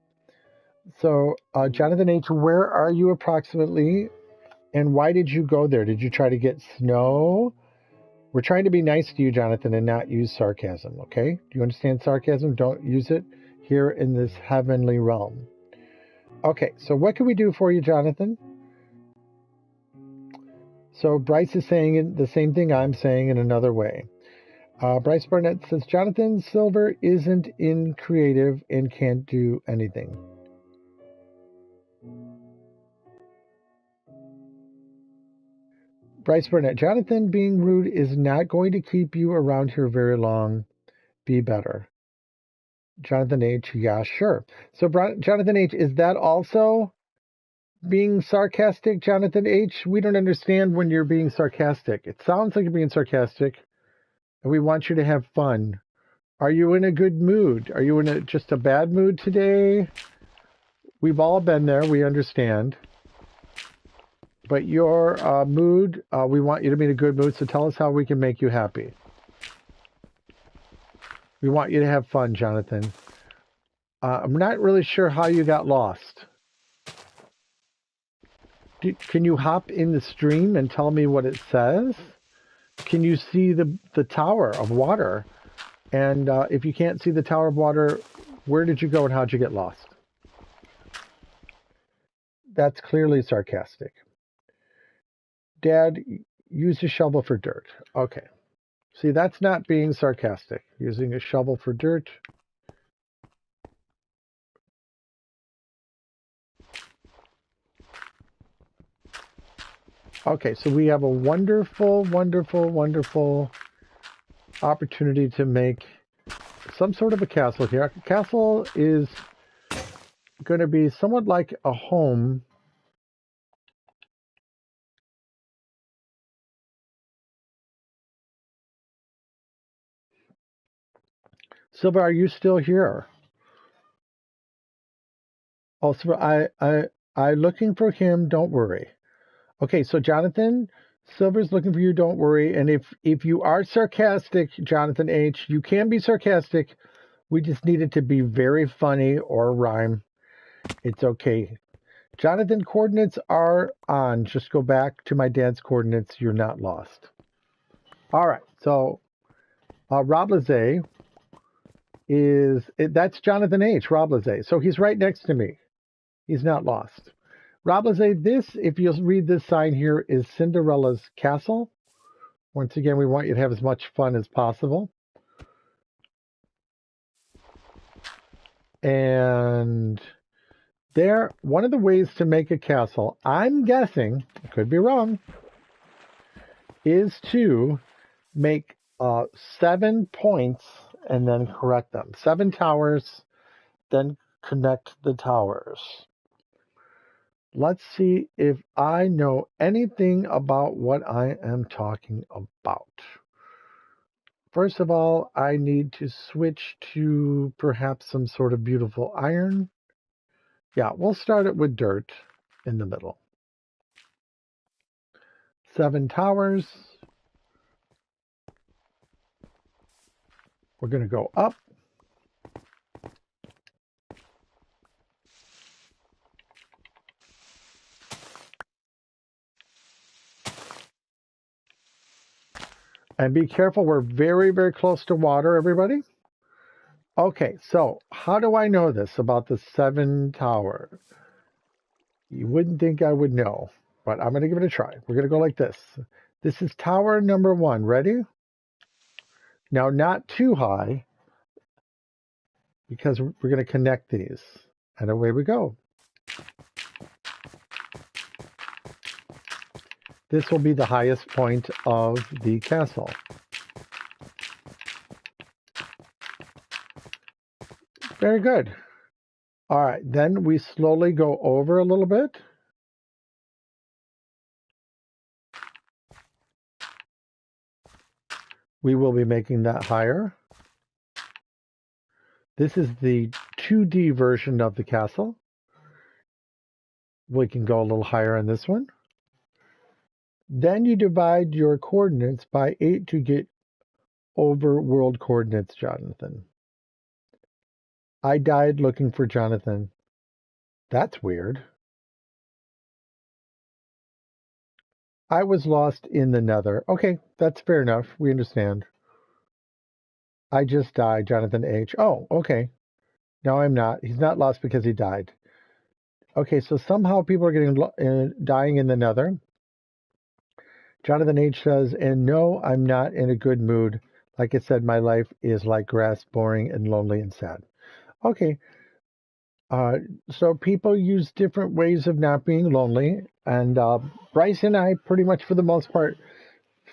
So Jonathan H, where are you approximately? And why did you go there? Did you try to get snow? We're trying to be nice to you, Jonathan, and not use sarcasm, okay? Do you understand sarcasm? Don't use it here in this heavenly realm. Okay, so what can we do for you, Jonathan? So Bryce is saying the same thing I'm saying in another way. Bryce Barnett says, Jonathan Silver isn't in creative and can't do anything. Bryce Burnett, Jonathan being rude is not going to keep you around here very long. Be better. Jonathan H, yeah, sure. So Jonathan H, is that also being sarcastic, Jonathan H? We don't understand when you're being sarcastic. It sounds like you're being sarcastic, and we want you to have fun. Are you in a good mood? Are you in just a bad mood today? We've all been there. We understand. But your mood, we want you to be in a good mood, so tell us how we can make you happy. We want you to have fun, Jonathan. I'm not really sure how you got lost. Can you hop in the stream and tell me what it says? Can you see the Tower of Water? And if you can't see the Tower of Water, where did you go and how'd you get lost? That's clearly sarcastic. Dad, use a shovel for dirt. Okay. See, that's not being sarcastic. Using a shovel for dirt. Okay, so we have a wonderful, wonderful, wonderful opportunity to make some sort of a castle here. A castle is going to be somewhat like a home. Silver, are you still here? Oh, Silver, I looking for him. Don't worry. Okay, so Jonathan, Silver's looking for you. Don't worry. And if you are sarcastic, Jonathan H, you can be sarcastic. We just need it to be very funny or rhyme. It's okay. Jonathan, coordinates are on. Just go back to my dad's coordinates. You're not lost. All right. So Rob Lazay that's Jonathan H. Rob Lazay. So he's right next to me. He's not lost. Rob Lazay, this, if you'll read this sign here, is Cinderella's castle. Once again, we want you to have as much fun as possible. And there, one of the ways to make a castle, I'm guessing, I could be wrong, is to make 7 points and then correct them. 7 towers, then connect the towers. Let's see if I know anything about what I am talking about. First of all, I need to switch to perhaps some sort of beautiful iron. Yeah, we'll start it with dirt in the middle. 7 towers. We're going to go up. And be careful, we're very, very close to water, everybody. Okay, so how do I know this about the 7 tower? You wouldn't think I would know, but I'm going to give it a try. We're going to go like this. This is tower number 1. Ready? Now, not too high, because we're going to connect these. And away we go. This will be the highest point of the castle. Very good. All right, then we slowly go over a little bit. We will be making that higher. This is the 2D version of the castle. We can go a little higher on this one. Then you divide your coordinates by 8 to get over world coordinates, Jonathan. I died looking for Jonathan. That's weird. I was lost in the nether. Okay, that's fair enough. We understand. I just died, Jonathan H. Oh, okay. No, I'm not. He's not lost because he died. Okay, so somehow people are getting dying in the nether. Jonathan H says, and no, I'm not in a good mood. Like I said, my life is like grass, boring and lonely and sad. Okay. So people use different ways of not being lonely. And Bryce and I, pretty much for the most part,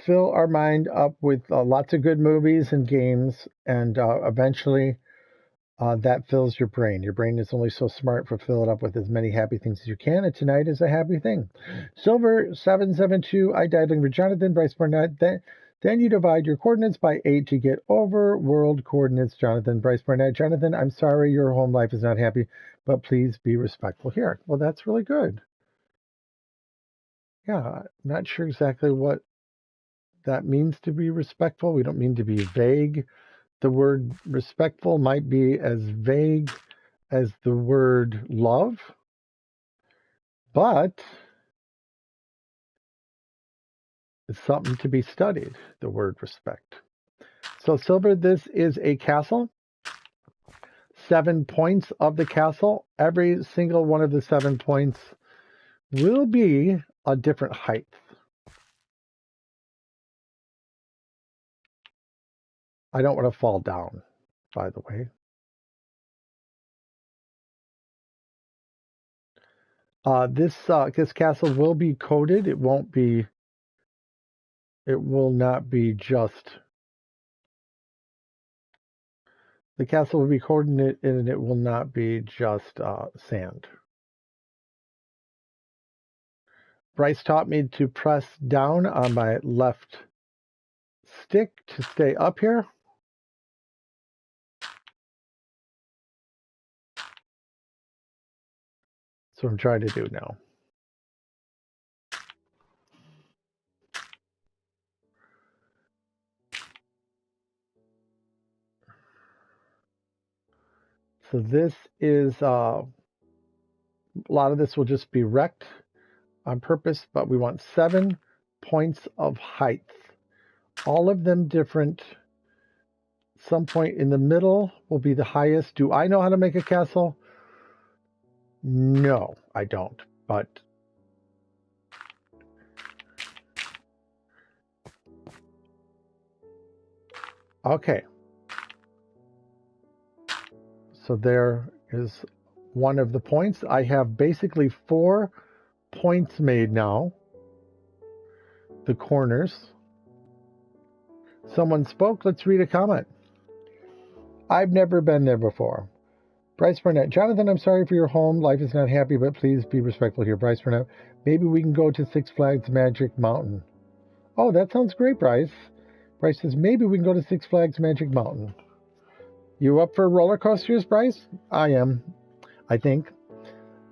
fill our mind up with lots of good movies and games. And eventually that fills your brain. Your brain is only so smart for fill it up with as many happy things as you can. And tonight is a happy thing. Silver 772. I died looking for Jonathan. Bryce Barnett. Then you divide your coordinates by 8 to get over world coordinates, Jonathan. Bryce Barnett. Jonathan, I'm sorry your home life is not happy, but please be respectful here. Well, that's really good. Yeah, not sure exactly what that means to be respectful. We don't mean to be vague. The word respectful might be as vague as the word love, but it's something to be studied, the word respect. So, Silver, this is a castle. 7 points of the castle. Every single one of the 7 points will be a different height. I don't want to fall down, by the way. This castle will be coded. It will not be just, the castle will be coded and it will not be just sand. Bryce taught me to press down on my left stick to stay up here. That's what I'm trying to do now. So this is, a lot of this will just be wrecked on purpose, but we want 7 points of height. All of them different. Some point in the middle will be the highest. Do I know how to make a castle? No, I don't. But okay. So there is one of the points. I have basically 4 points made now. The corners. Someone spoke. Let's read a comment. I've never been there before. Bryce Burnett. Jonathan, I'm sorry for your home. Life is not happy, but please be respectful here. Bryce Burnett. Maybe we can go to Six Flags Magic Mountain. Oh, that sounds great, Bryce. Bryce says, maybe we can go to Six Flags Magic Mountain. You up for roller coasters, Bryce? I am, I think.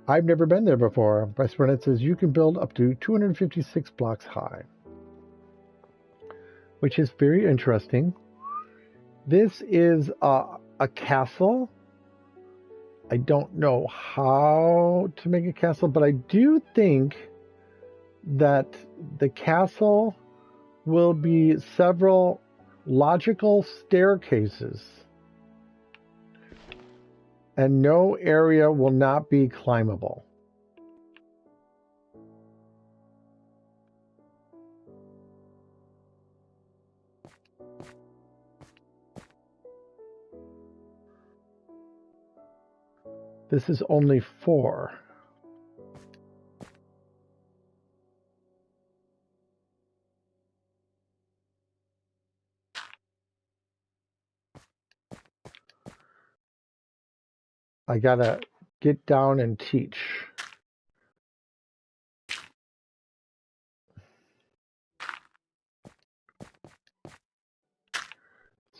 I've never been there before. Bryce Burnett says, you can build up to 256 blocks high, which is very interesting. This is a castle. I don't know how to make a castle, but I do think that the castle will be several logical staircases, and no area will not be climbable. This is only 4. I gotta get down and teach.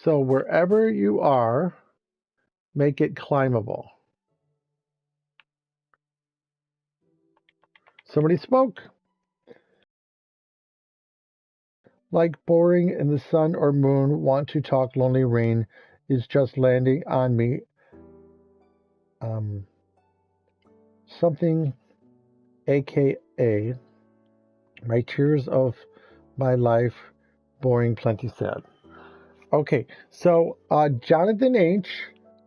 So wherever you are, make it climbable. Somebody spoke. Like boring in the sun or moon, want to talk, lonely rain is just landing on me. Something, aka my tears of my life, boring, plenty sad. Okay, so Jonathan H.,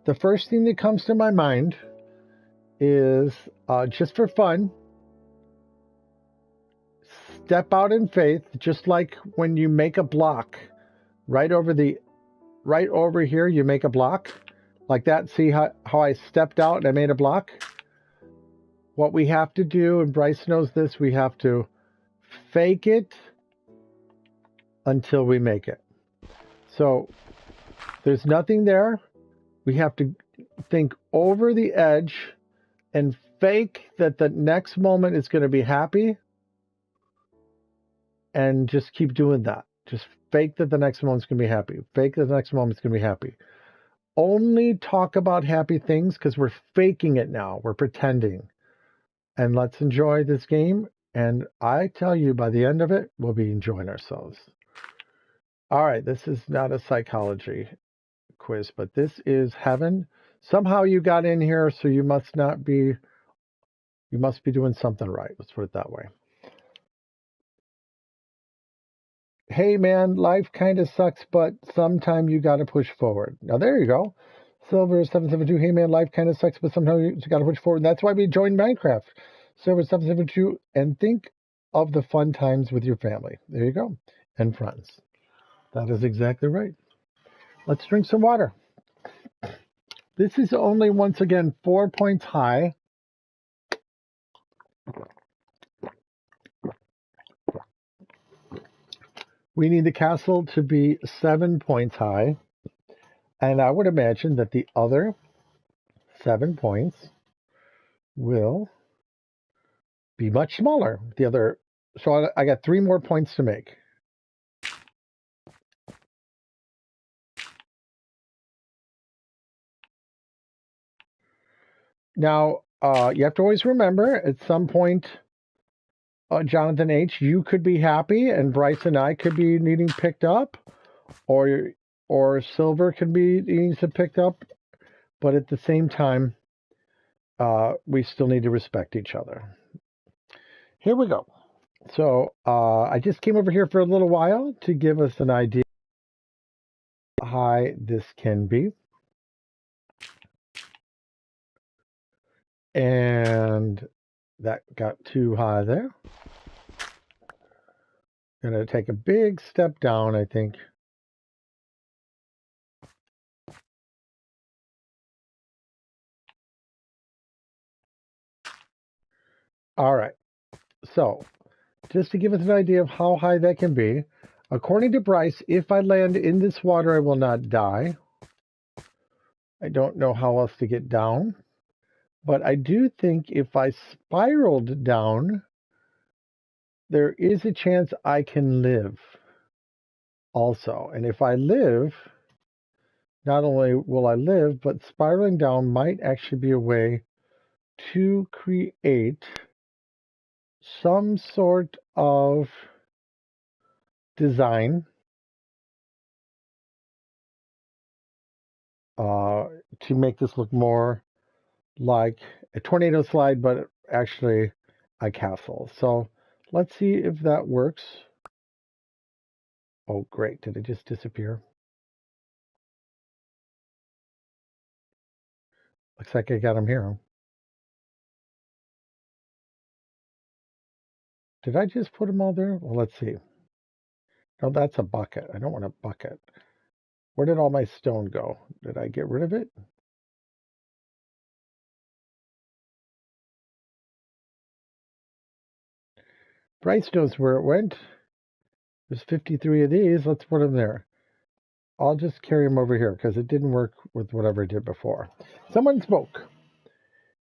the first thing that comes to my mind is, just for fun, step out in faith, just like when you make a block, right over here, you make a block like that. See how I stepped out and I made a block? What we have to do, and Bryce knows this, we have to fake it until we make it. So there's nothing there. We have to think over the edge and fake that the next moment is going to be happy, and just keep doing that. Just fake that the next moment's going to be happy. Fake that the next moment's going to be happy. Only talk about happy things because we're faking it now. We're pretending. And let's enjoy this game. And I tell you, by the end of it, we'll be enjoying ourselves. All right, this is not a psychology quiz, but this is heaven. Somehow you got in here, so you must be doing something right. Let's put it that way. Hey man, life kind of sucks, but sometime you got to push forward. Now there you go. Silver 772. Hey man, life kind of sucks, but sometimes you got to push forward. And that's why we joined Minecraft. Silver 772, and think of the fun times with your family. There you go, and friends. That is exactly right. Let's drink some water. This is only, once again, 4 points high. We need the castle to be 7 points high, and I would imagine that the other 7 points will be much smaller. So I got 3 more points to make. Now, you have to always remember, at some point, Jonathan H., you could be happy, and Bryce and I could be needing picked up, or Silver could be needing to picked up, but at the same time, we still need to respect each other. Here we go. So I just came over here for a little while to give us an idea how high this can be. And that got too high there. Going to take a big step down, I think. All right. So just to give us an idea of how high that can be, according to Bryce, if I land in this water, I will not die. I don't know how else to get down. But I do think if I spiraled down, there is a chance I can live also. And if I live, not only will I live, but spiraling down might actually be a way to create some sort of design to make this look more like a tornado slide, but actually a castle. So let's see if that works. Oh, great. Did it just disappear? Looks like I got him here. Did I just put them all there? Well, let's see. No, that's a bucket. I don't want a bucket. Where did all my stone go? Did I get rid of it? Bryce knows where it went. There's 53 of these. Let's put them there. I'll just carry them over here because it didn't work with whatever I did before. Someone spoke.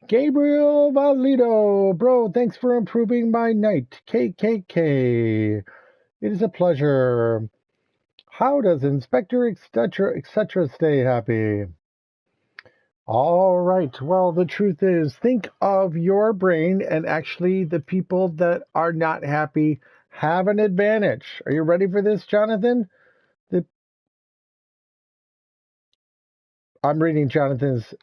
Gabriel Valido. Bro, thanks for improving my night. KKK. It is a pleasure. How does Inspector etc. stay happy? All right. Well, the truth is, think of your brain, and actually the people that are not happy have an advantage. Are you ready for this, Jonathan? I'm reading Jonathan's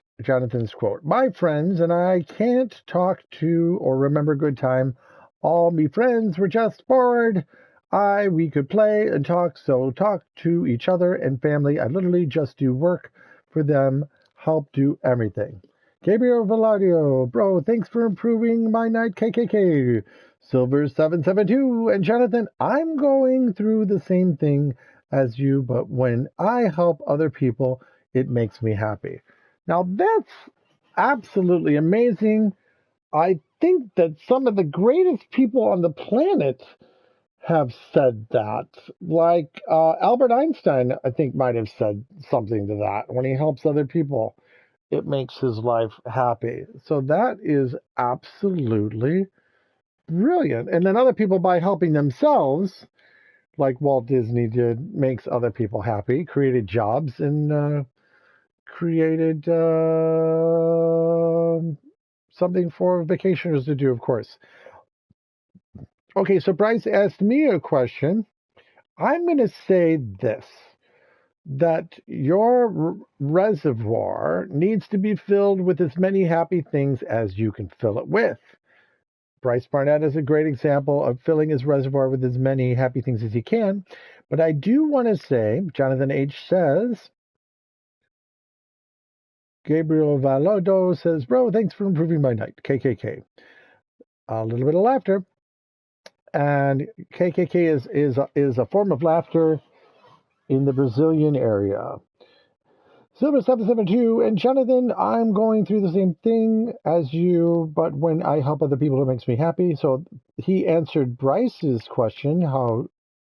quote. My friends and I can't talk to or remember good time. All me friends were just bored. We could play and talk, so talk to each other and family. I literally just do work for them, help do everything. Gabriel Valadio, bro, thanks for improving my night, KKK. Silver772, and Jonathan, I'm going through the same thing as you, but when I help other people, it makes me happy. Now, that's absolutely amazing. I think that some of the greatest people on the planet have said that. Like Albert Einstein, I think, might have said something to that. When he helps other people, it makes his life happy. So that is absolutely brilliant. And then other people, by helping themselves, like Walt Disney did, makes other people happy, created jobs, and created something for vacationers to do, of course. Okay, so Bryce asked me a question. I'm going to say this, that your reservoir needs to be filled with as many happy things as you can fill it with. Bryce Barnett is a great example of filling his reservoir with as many happy things as he can. But I do want to say, Jonathan H. says, Gabriel Valodo says, bro, thanks for improving my night. KKK. A little bit of laughter. And KKK is a form of laughter in the Brazilian area. Silver772, and Jonathan, I'm going through the same thing as you, but when I help other people, it makes me happy. So he answered Bryce's question, how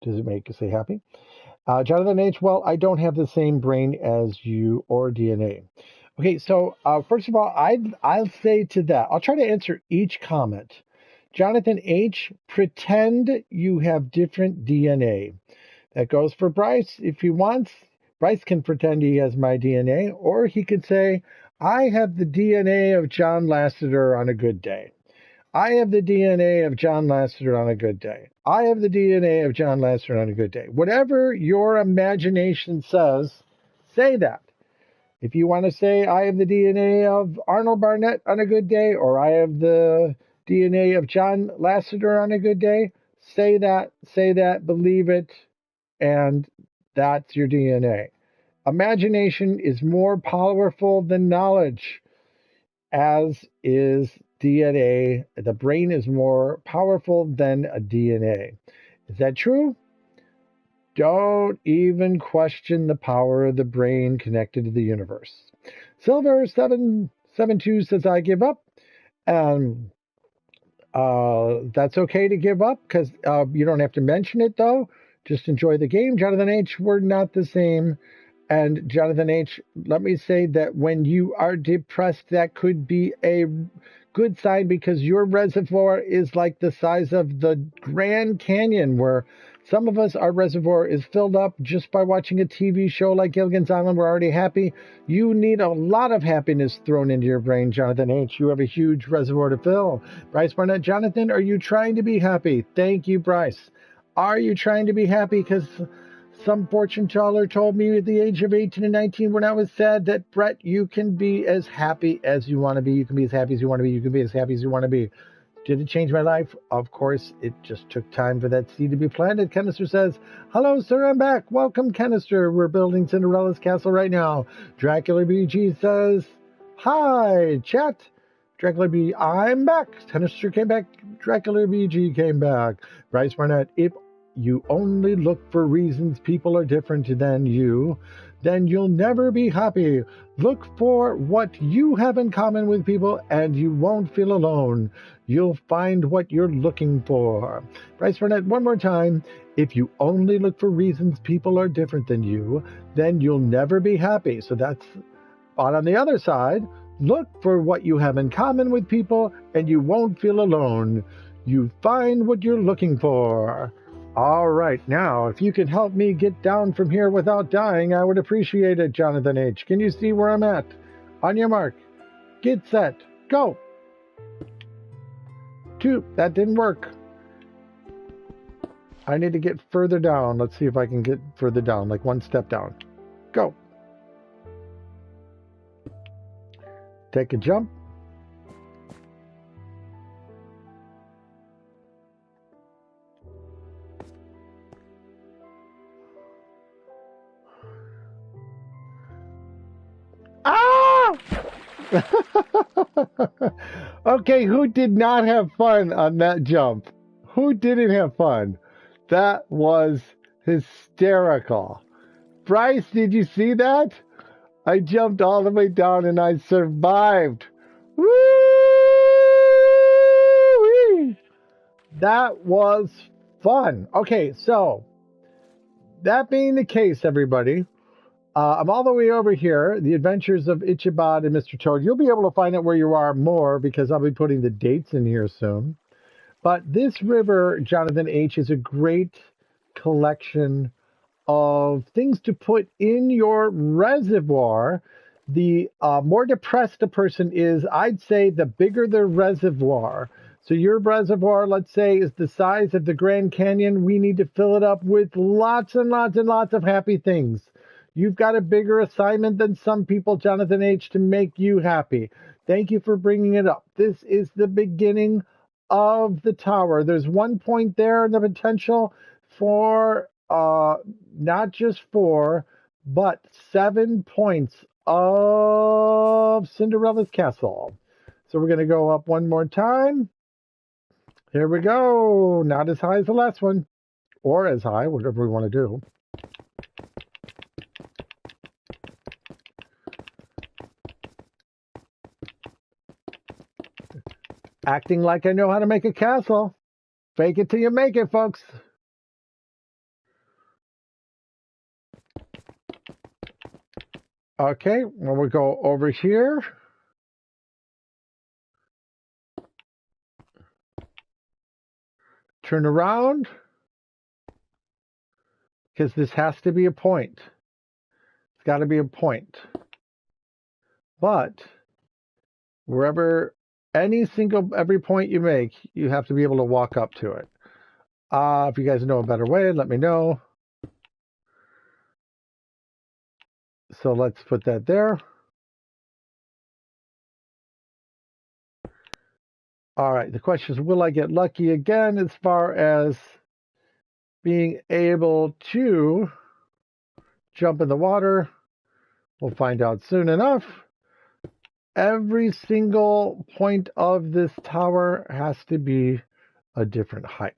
Does it make you say happy? Jonathan H., well, I don't have the same brain as you or DNA. Okay, so first of all, I'll say to that, I'll try to answer each comment. Jonathan H., pretend you have different DNA. That goes for Bryce. If he wants, Bryce can pretend he has my DNA, or he could say, I have the DNA of John Lasseter on a good day. I have the DNA of John Lasseter on a good day. I have the DNA of John Lasseter on a good day. Whatever your imagination says, say that. If you want to say, I have the DNA of Arnold Barnett on a good day, or I have the DNA of John Lasseter on a good day, say that, believe it, and that's your DNA. Imagination is more powerful than knowledge, as is DNA. The brain is more powerful than a DNA. Is that true? Don't even question the power of the brain connected to the universe. Silver772 says, I give up. That's okay to give up because you don't have to mention it, though. Just enjoy the game. Jonathan H., we're not the same. And Jonathan H., let me say that when you are depressed, that could be a good sign because your reservoir is like the size of the Grand Canyon, where some of us, our reservoir is filled up just by watching a TV show like Gilligan's Island. We're already happy. You need a lot of happiness thrown into your brain, Jonathan H. You have a huge reservoir to fill. Bryce Barnett, Jonathan, are you trying to be happy? Thank you, Bryce. Are you trying to be happy? Because some fortune teller told me at the age of 18 and 19 when I was sad that, Brett, you can be as happy as you want to be. You can be as happy as you want to be. You can be as happy as you want to be. Did it change my life? Of course, it just took time for that seed to be planted. Canister says, hello, sir, I'm back. Welcome, Canister. We're building Cinderella's castle right now. Dracula BG says, hi, chat. Dracula BG, I'm back. Canister came back. Dracula BG came back. Bryce Barnett, if you only look for reasons people are different than you, then you'll never be happy. Look for what you have in common with people and you won't feel alone. You'll find what you're looking for. Bryce Barnett, one more time. If you only look for reasons people are different than you, then you'll never be happy. So that's on the other side. Look for what you have in common with people and you won't feel alone. You find what you're looking for. All right, now, if you can help me get down from here without dying, I would appreciate it, Jonathan H. Can you see where I'm at? On your mark. Get set. Go. 2. That didn't work. I need to get further down. Let's see if I can get further down, like one step down. Go. Take a jump. Ah! Okay, who did not have fun on that jump? Who didn't have fun? That was hysterical. Bryce, did you see that? I jumped all the way down and I survived. Woo! That was fun. Okay, so that being the case, everybody, I'm all the way over here, The Adventures of Ichabod and Mr. Toad. You'll be able to find out where you are more because I'll be putting the dates in here soon. But this river, Jonathan H., is a great collection of things to put in your reservoir. The more depressed a person is, I'd say the bigger the reservoir. So your reservoir, let's say, is the size of the Grand Canyon. We need to fill it up with lots and lots and lots of happy things. You've got a bigger assignment than some people, Jonathan H., to make you happy. Thank you for bringing it up. This is the beginning of the tower. There's 1 point there in the potential for not just 4, but 7 points of Cinderella's castle. So we're going to go up one more time. Here we go. Not as high as the last one, or as high, whatever we want to do. Acting like I know how to make a castle. Fake it till you make it, folks. Okay, when we go over here, turn around, because this has to be a point. It's got to be a point. But wherever, every point you make, you have to be able to walk up to it. If you guys know a better way, let me know. So let's put that there. All right, the question is, will I get lucky again as far as being able to jump in the water? We'll find out soon enough. Every single point of this tower has to be a different height.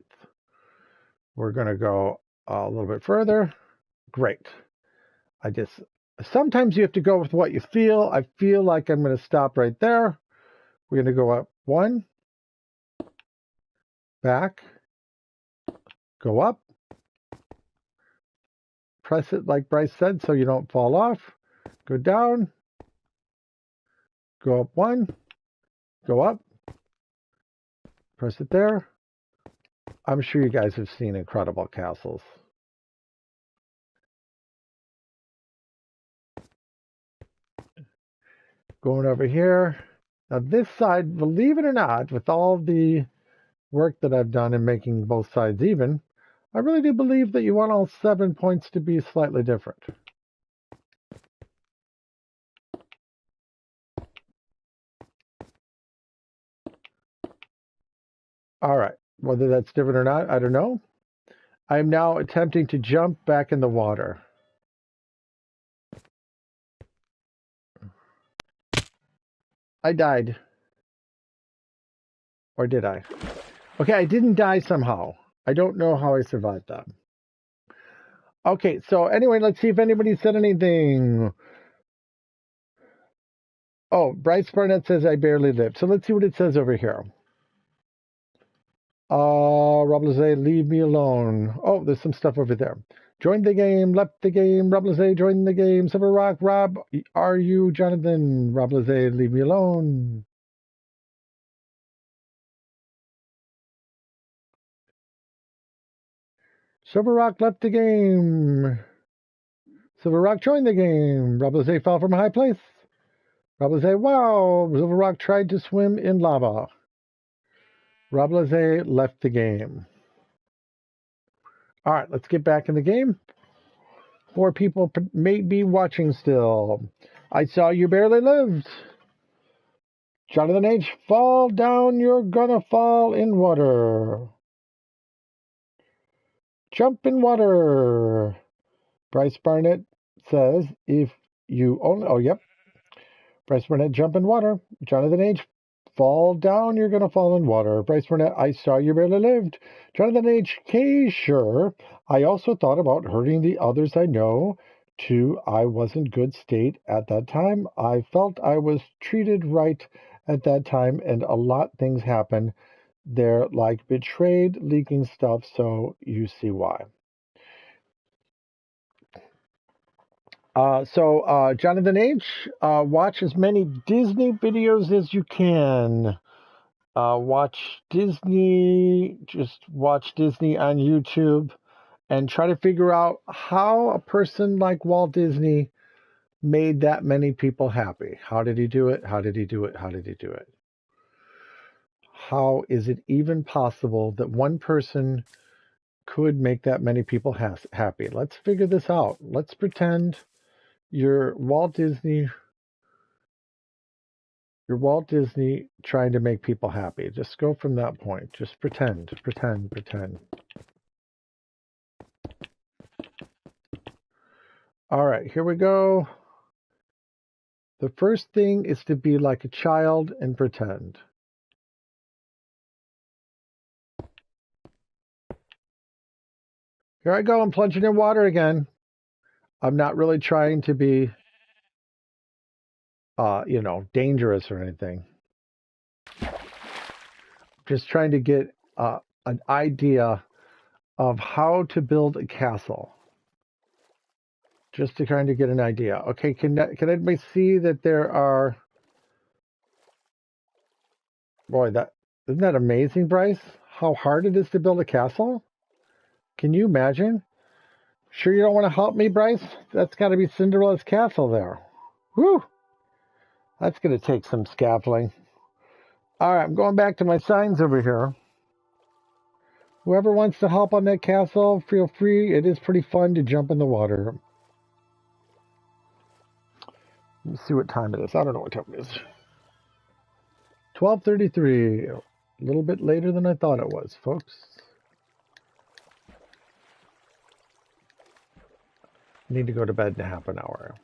We're going to go a little bit further. Great. Sometimes you have to go with what you feel. I feel like I'm going to stop right there. We're going to go up 1, back, go up, press it like Bryce said so you don't fall off, go down, go up 1, go up, press it there. I'm sure you guys have seen incredible castles. Going over here. Now this side, believe it or not, with all the work that I've done in making both sides even, I really do believe that you want all 7 points to be slightly different. All right, whether that's different or not, I don't know. I'm now attempting to jump back in the water. I died. Or did I? Okay, I didn't die somehow. I don't know how I survived that. Okay, so anyway, let's see if anybody said anything. Oh, Bryce Barnett says I barely lived. So let's see what it says over here. Rob Lazay, leave me alone. Oh, there's some stuff over there. Joined the game, left the game. Rob Lazay, joined the game. Silver Rock, Rob, are you Jonathan? Rob Lazay, leave me alone. Silver Rock left the game. Silver Rock joined the game. Rob Lazay fell from a high place. Rob Lazay, wow. Silver Rock tried to swim in lava. Rob Lazay left the game. All right, let's get back in the game. 4 people may be watching still. I saw you barely lived. Jonathan H., fall down, you're gonna fall in water. Jump in water. Bryce Barnett says, if you only, oh, yep. Bryce Barnett, jump in water. Jonathan H., fall down, you're gonna fall in water. Bryce Barnett, I saw you barely lived. Jonathan H., K, sure. I also thought about hurting the others I know, too. I wasn't good state at that time. I felt I was treated right at that time, and a lot things happen there, like betrayed, leaking stuff, so you see why. Jonathan H., watch as many Disney videos as you can. Just watch Disney on YouTube and try to figure out how a person like Walt Disney made that many people happy. How did he do it? How did he do it? How did he do it? How is it even possible that one person could make that many people happy? Let's figure this out. Let's pretend you're Walt Disney trying to make people happy. Just go from that point. Just pretend. All right, here we go. The first thing is to be like a child and pretend. Here I go. I'm plunging in water again. I'm not really trying to be, dangerous or anything. Just trying to get an idea of how to build a castle. just to kind of get an idea. Okay, can anybody see that there are... Boy, isn't that amazing, Bryce? How hard it is to build a castle? Can you imagine? Sure you don't want to help me, Bryce? That's got to be Cinderella's castle there. Whew! That's going to take some scaffolding. All right, I'm going back to my signs over here. Whoever wants to help on that castle, feel free. It is pretty fun to jump in the water. Let me see what time it is. I don't know what time it is. 12:33. A little bit later than I thought it was, folks. I need to go to bed in a half an hour.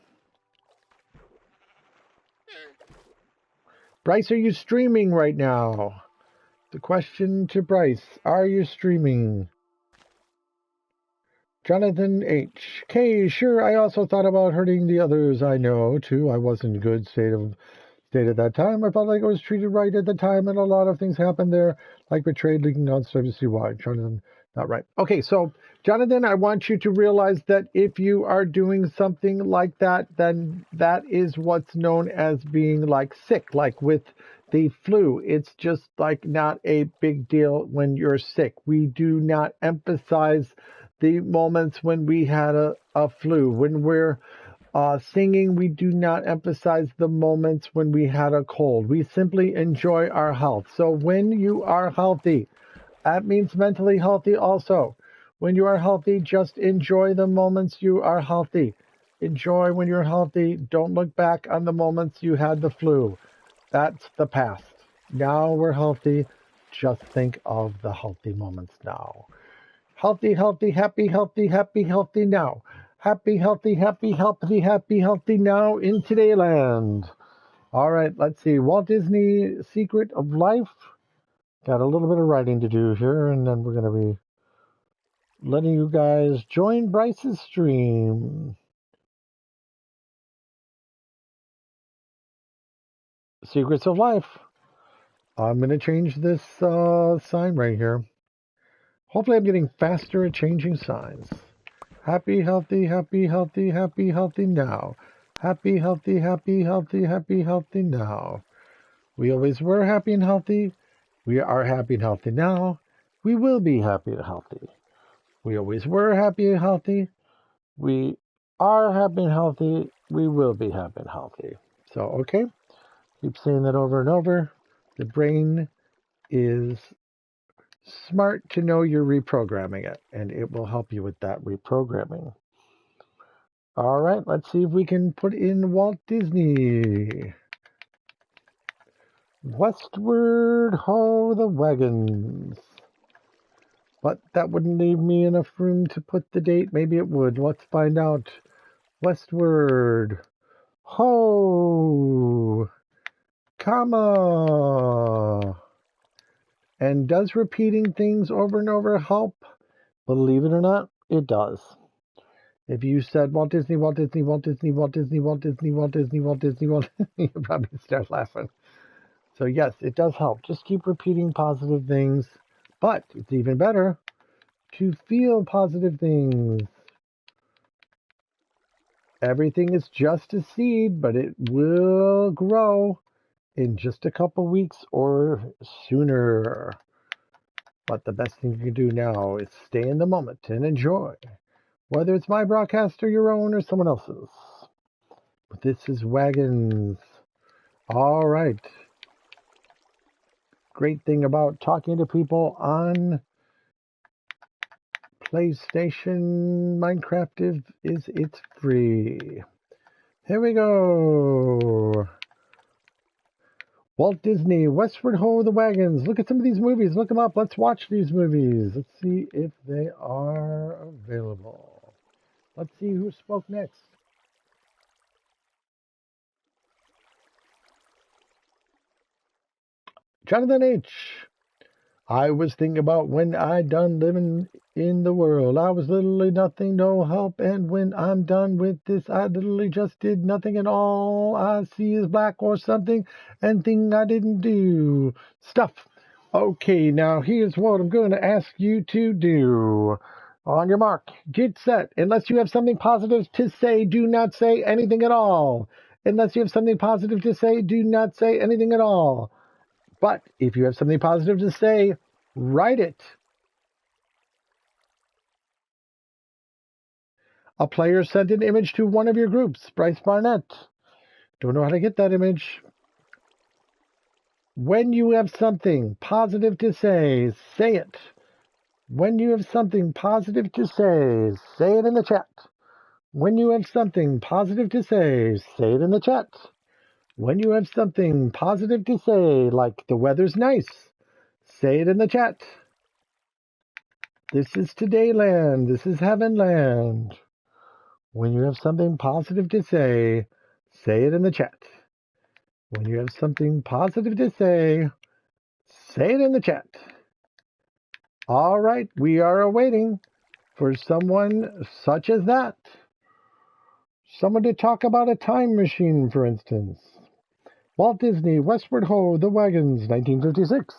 Bryce, are you streaming right now? The question to Bryce, are you streaming? Jonathan H. K. Sure, I also thought about hurting the others I know, too. I wasn't in good state at that time. I felt like I was treated right at the time, and a lot of things happened there, like betrayed, leaking on stuff. You see why. Jonathan, not right. Okay, so, Jonathan, I want you to realize that if you are doing something like that, then that is what's known as being, like, sick, like with the flu. It's just, like, not a big deal when you're sick. We do not emphasize the moments when we had a flu. When we're singing, we do not emphasize the moments when we had a cold. We simply enjoy our health. So when you are healthy, that means mentally healthy also. When you are healthy, just enjoy the moments you are healthy. Enjoy when you're healthy. Don't look back on the moments you had the flu. That's the past. Now we're healthy. Just think of the healthy moments now. Healthy, healthy, happy, healthy, happy, healthy now. Happy, healthy, happy, healthy, happy, healthy now in Todayland. All right, let's see. Walt Disney Secret of Life. Got a little bit of writing to do here, and then we're going to be letting you guys join Bryce's stream. Secrets of Life. I'm going to change this sign right here. Hopefully I'm getting faster at changing signs. Happy, healthy, happy, healthy, happy, healthy now. Happy, healthy, happy, healthy, happy, healthy now. We always were happy and healthy. We are happy and healthy now. We will be happy and healthy. We always were happy and healthy. We are happy and healthy. We will be happy and healthy. So, okay. Keep saying that over and over. The brain is smart to know you're reprogramming it, and it will help you with that reprogramming. All right, let's see if we can put in Walt Disney. Westward ho the wagons. But that wouldn't leave me enough room to put the date. Maybe it would. Let's find out. Westward ho, comma. And does repeating things over and over help? Believe it or not, it does. If you said Walt Disney, Walt Disney, Walt Disney, Walt Disney, Walt Disney, Walt Disney, Walt Disney, Walt Disney, you'll probably start laughing. So yes, it does help. Just keep repeating positive things. But it's even better to feel positive things. Everything is just a seed, but it will grow in just a couple weeks or sooner. But the best thing you can do now is stay in the moment and enjoy. Whether it's my broadcast or your own or someone else's. But this is Wagons. All right. Great thing about talking to people on PlayStation Minecraft is it's free. Here we go. Walt Disney, Westward Ho the Wagons. Look at some of these movies. Look them up. Let's watch these movies. Let's see if they are available. Let's see who spoke next. Jonathan H. I was thinking about when I done living in the world. I was literally nothing, no help, and when I'm done with this, I literally just did nothing at all. I see is black or something, and thing I didn't do. Stuff. Okay, now here's what I'm going to ask you to do. On your mark, get set. Unless you have something positive to say, do not say anything at all. Unless you have something positive to say, do not say anything at all. But if you have something positive to say, write it. A player sent an image to one of your groups, Bryce Barnett. Don't know how to get that image. When you have something positive to say it. When you have something positive to say it in the chat. When you have something positive to say it in the chat. When you have something positive to say, like the weather's nice, say it in the chat. This is Todayland. This is Heavenland. When you have something positive to say it in the chat. When you have something positive to say it in the chat. All right, we are awaiting for someone such as that. Someone to talk about a time machine, for instance. Walt Disney, Westward Ho, The Wagons, 1956.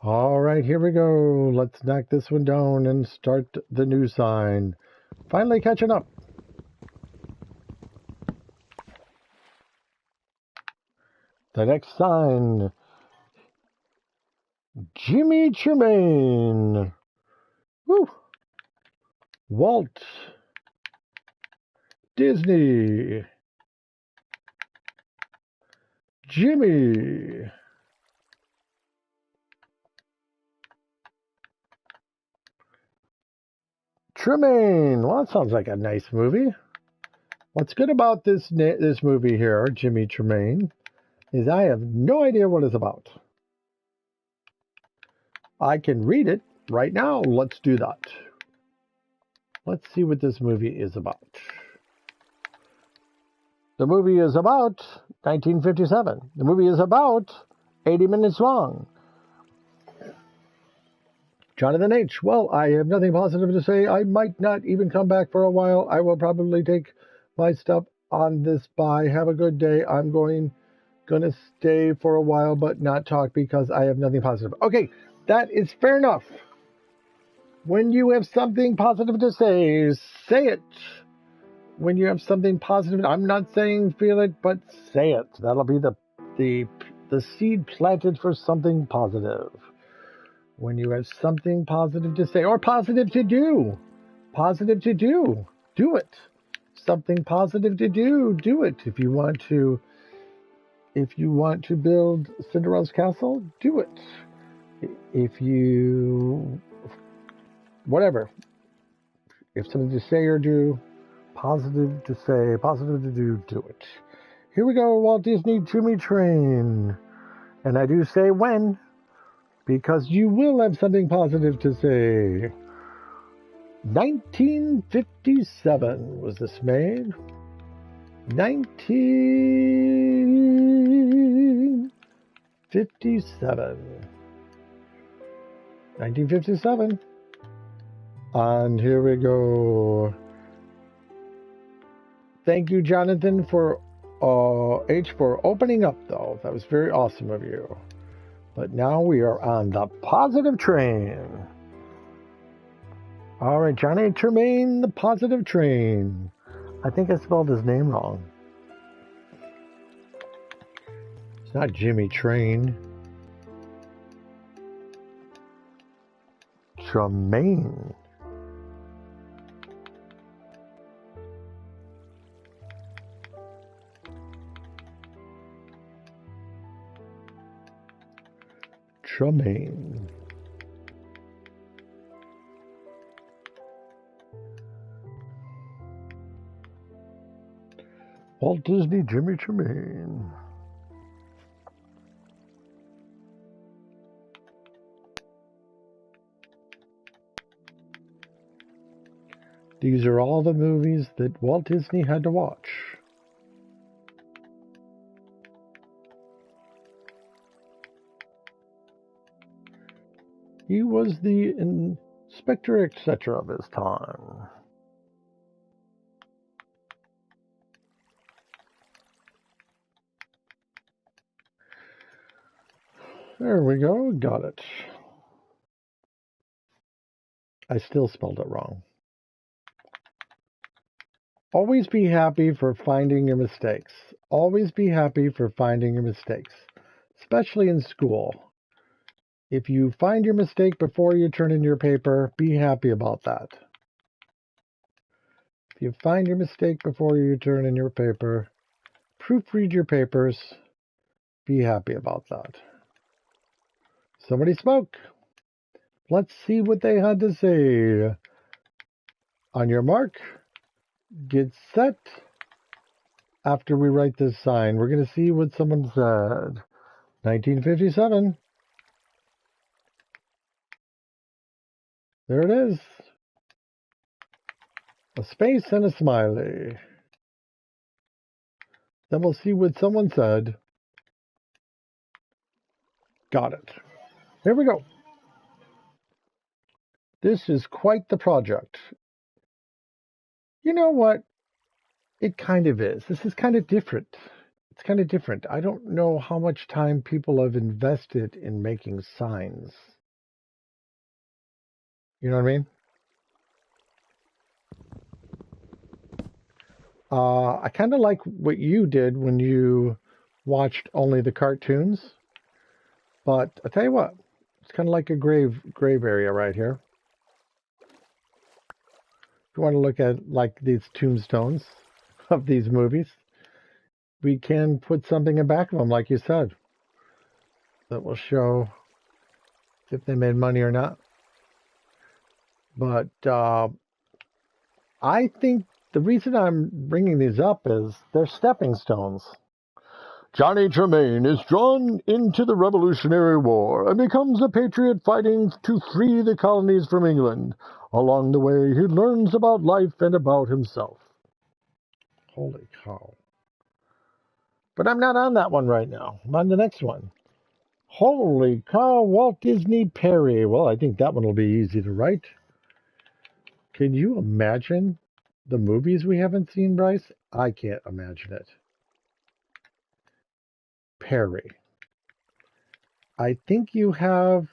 All right, here we go. Let's knock this one down and start the new sign. Finally catching up. The next sign. Jimmy Tremaine. Woo. Walt Disney. Jimmy. Tremaine. Well, that sounds like a nice movie. What's good about this movie here, Jimmy Tremaine, is I have no idea what it's about. I can read it right now. Let's do that. Let's see what this movie is about. The movie is about 1957. The movie is about 80 minutes long. Jonathan H. Well, I have nothing positive to say. I might not even come back for a while. I will probably take my stuff on this bye. Have a good day. I'm going to stay for a while but not talk because I have nothing positive. Okay, that is fair enough. When you have something positive to say it. When you have something positive, I'm not saying feel it, but say it. That'll be the seed planted for something positive. When you have something positive to say or positive to do, do it. Something positive to do it. If you want to build Cinderella's castle, do it. If you whatever. If something to say or do, positive to say, positive to do it. Here we go, Walt Disney Jimmy Train. And I do say when, because you will have something positive to say. 1957 was this made. 1957. And here we go. Thank you, Jonathan, for opening up, though. That was very awesome of you. But now we are on the positive train. All right, Johnny Tremaine, the positive train. I think I spelled his name wrong. It's not Jimmy Train. Tremaine. Tremaine. Walt Disney, Jimmy Tremaine. These are all the movies that Walt Disney had to watch. He was the inspector, etc. of his time. There we go, got it. I still spelled it wrong. Always be happy for finding your mistakes. Always be happy for finding your mistakes, especially in school. If you find your mistake before you turn in your paper, be happy about that. If you find your mistake before you turn in your paper, proofread your papers, be happy about that. Somebody spoke. Let's see what they had to say. On your mark, get set. After we write this sign, we're going to see what someone said. 1957. There it is. A space and a smiley. Then we'll see what someone said. Got it. Here we go. This is quite the project. You know what? It kind of is. This is kind of different. It's kind of different. I don't know how much time people have invested in making signs. You know what I mean? I kind of like what you did when you watched only the cartoons. But I'll tell you what, it's kind of like a grave area right here. If you want to look at like these tombstones of these movies, we can put something in back of them, like you said, that will show if they made money or not. But I think the reason I'm bringing these up is they're stepping stones. Johnny Tremaine is drawn into the Revolutionary War and becomes a patriot fighting to free the colonies from England. Along the way, he learns about life and about himself. Holy cow. But I'm not on that one right now. I'm on the next one. Holy cow, Walt Disney Perry. Well, I think that one will be easy to write. Can you imagine the movies we haven't seen, Bryce? I can't imagine it. Perry. I think you have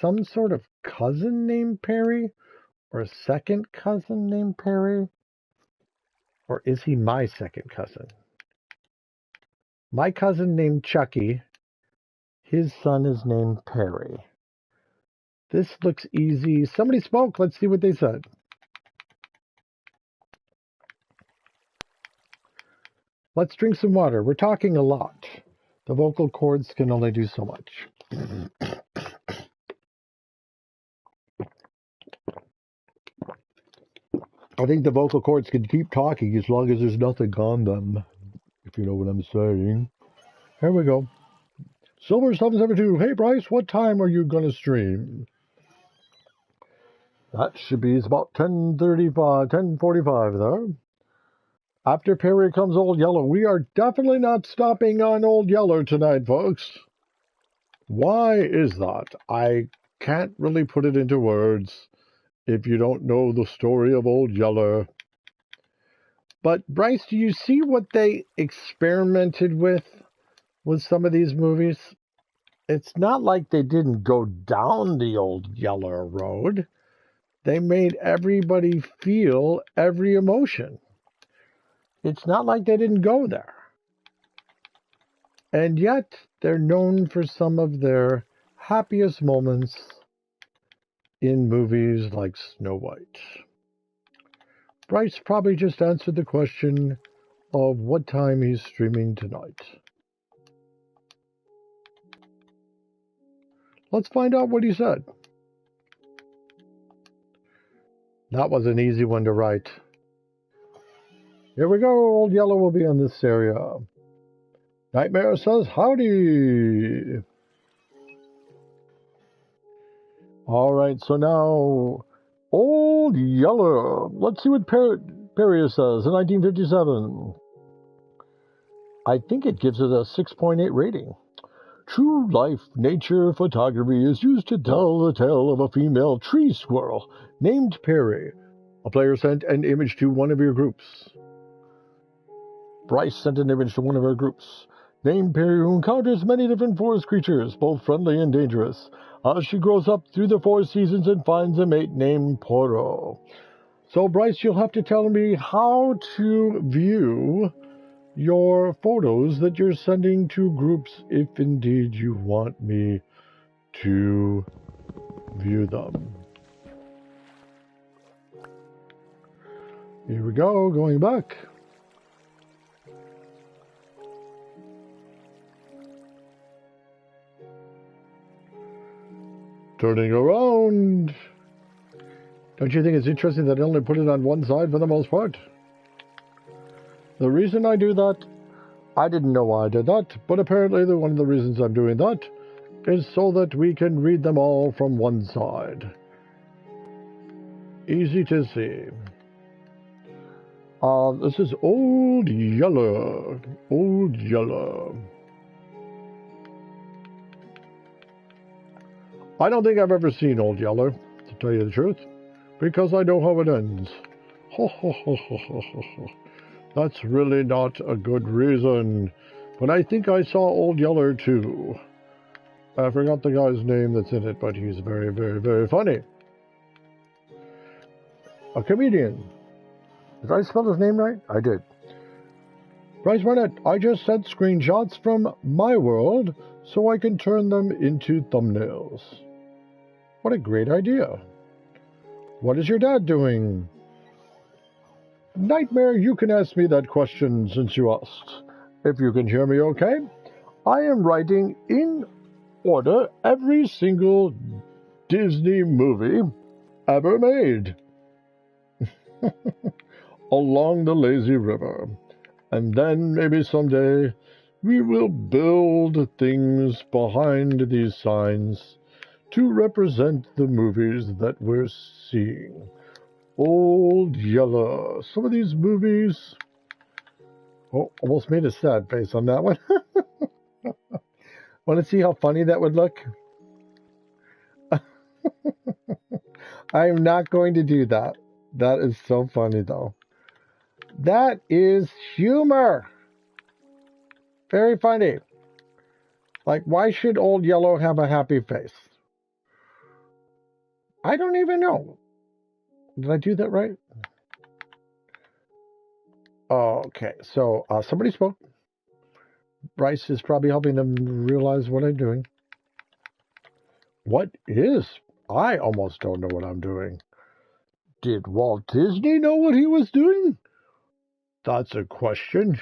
some sort of cousin named Perry, or a second cousin named Perry, or is he my second cousin? My cousin named Chucky, his son is named Perry. This looks easy. Somebody spoke. Let's see what they said. Let's drink some water. We're talking a lot. The vocal cords can only do so much. I think the vocal cords can keep talking as long as there's nothing on them, if you know what I'm saying. Here we go. Silver772. Hey, Bryce, what time are you going to stream? That should be about 10:35, 10:45 there. After Perry comes Old Yeller. We are definitely not stopping on Old Yeller tonight, folks. Why is that? I can't really put it into words if you don't know the story of Old Yeller. But, Bryce, do you see what they experimented with some of these movies? It's not like they didn't go down the Old Yeller road. They made everybody feel every emotion. It's not like they didn't go there. And yet, they're known for some of their happiest moments in movies like Snow White. Bryce probably just answered the question of what time he's streaming tonight. Let's find out what he said. That was an easy one to write. Here we go. Old Yeller will be in this area. Nightmare says howdy. All right, so now Old Yeller. Let's see what Perry says in 1957. I think it gives it a 6.8 rating. True life nature photography is used to tell the tale of a female tree squirrel named Perry. A player sent an image to one of your groups. Bryce sent an image to one of our groups. Named Perry, who encounters many different forest creatures, both friendly and dangerous, as she grows up through the 4 seasons and finds a mate named Poro. So, Bryce, you'll have to tell me how to view your photos that you're sending to groups if indeed you want me to view them. Here we go, going back. Turning around. Don't you think it's interesting that I only put it on one side for the most part? The reason I do that, I didn't know why I did that, but apparently one of the reasons I'm doing that is so that we can read them all from one side. Easy to see. This is Old Yeller. Old Yeller. I don't think I've ever seen Old Yeller, to tell you the truth, because I know how it ends. Ho ho ho ho ho ho ho. That's really not a good reason, but I think I saw Old Yeller too. I forgot the guy's name that's in it, but he's very, very, very funny. A comedian. Did I spell his name right? I did. Bryce Barnett, I just sent screenshots from my world so I can turn them into thumbnails. What a great idea. What is your dad doing? Nightmare, you can ask me that question since you asked. If you can hear me okay, I am writing in order every single Disney movie ever made along the lazy river. And then maybe someday we will build things behind these signs to represent the movies that we're seeing. Old Yeller. Some of these movies... Oh, almost made a sad face on that one. Want to see how funny that would look? I'm not going to do that. That is so funny, though. That is humor. Very funny. Like, why should Old Yeller have a happy face? I don't even know. Did I do that right? Okay, so somebody spoke. Bryce is probably helping them realize what I'm doing. What is? I almost don't know what I'm doing. Did Walt Disney know what he was doing? That's a question.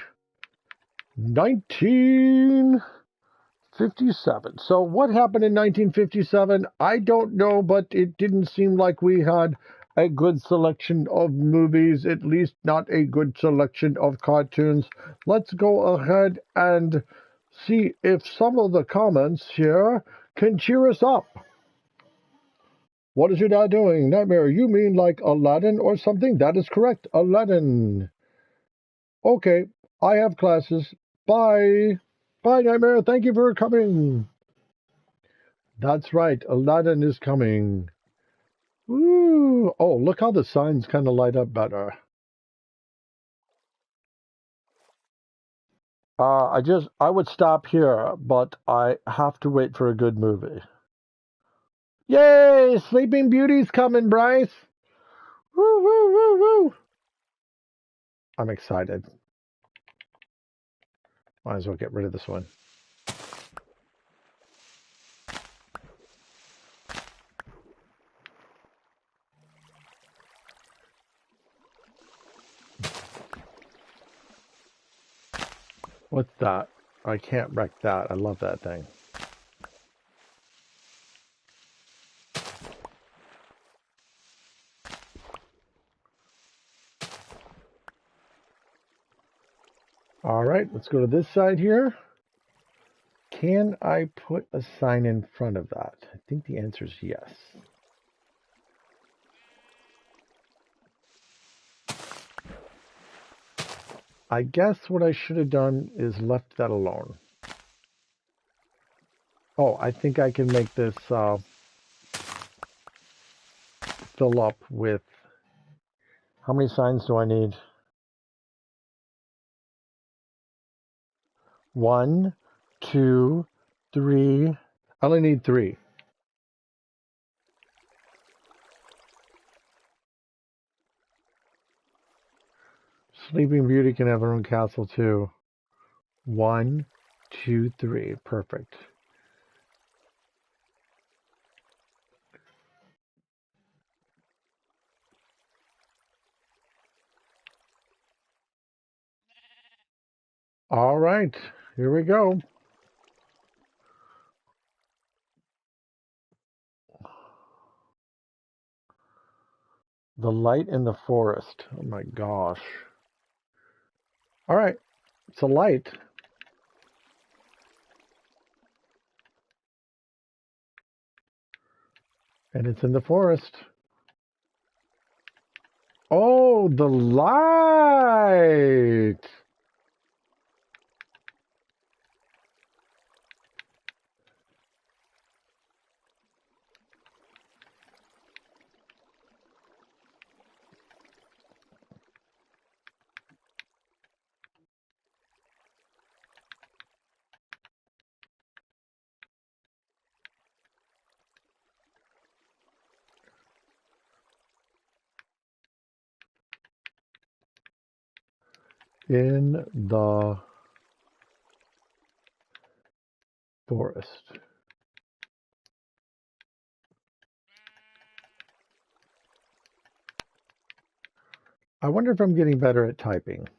1957. So what happened in 1957? I don't know, but it didn't seem like we had a good selection of movies, at least not a good selection of cartoons. Let's go ahead and see if some of the comments here can cheer us up. What is your dad doing? Nightmare, you mean like Aladdin or something? That is correct, Aladdin. Okay, I have classes. Bye. Bye, Nightmare. Thank you for coming. That's right, Aladdin is coming. Ooh. Oh, look how the signs kind of light up better. I would stop here, but I have to wait for a good movie. Yay! Sleeping Beauty's coming, Bryce. Woo, woo, woo, woo. I'm excited. Might as well get rid of this one. What's that? I can't wreck that. I love that thing. All right, let's go to this side here. Can I put a sign in front of that? I think the answer is yes. I guess what I should have done is left that alone. Oh, I think I can make this fill up with... How many signs do I need? 1, 2, 3. I only need 3. Sleeping Beauty can have her own castle too. 1, 2, 3. Perfect. All right, here we go. The light in the forest. Oh my gosh. All right, it's a light. And it's in the forest. Oh, the light. In the forest. I wonder if I'm getting better at typing.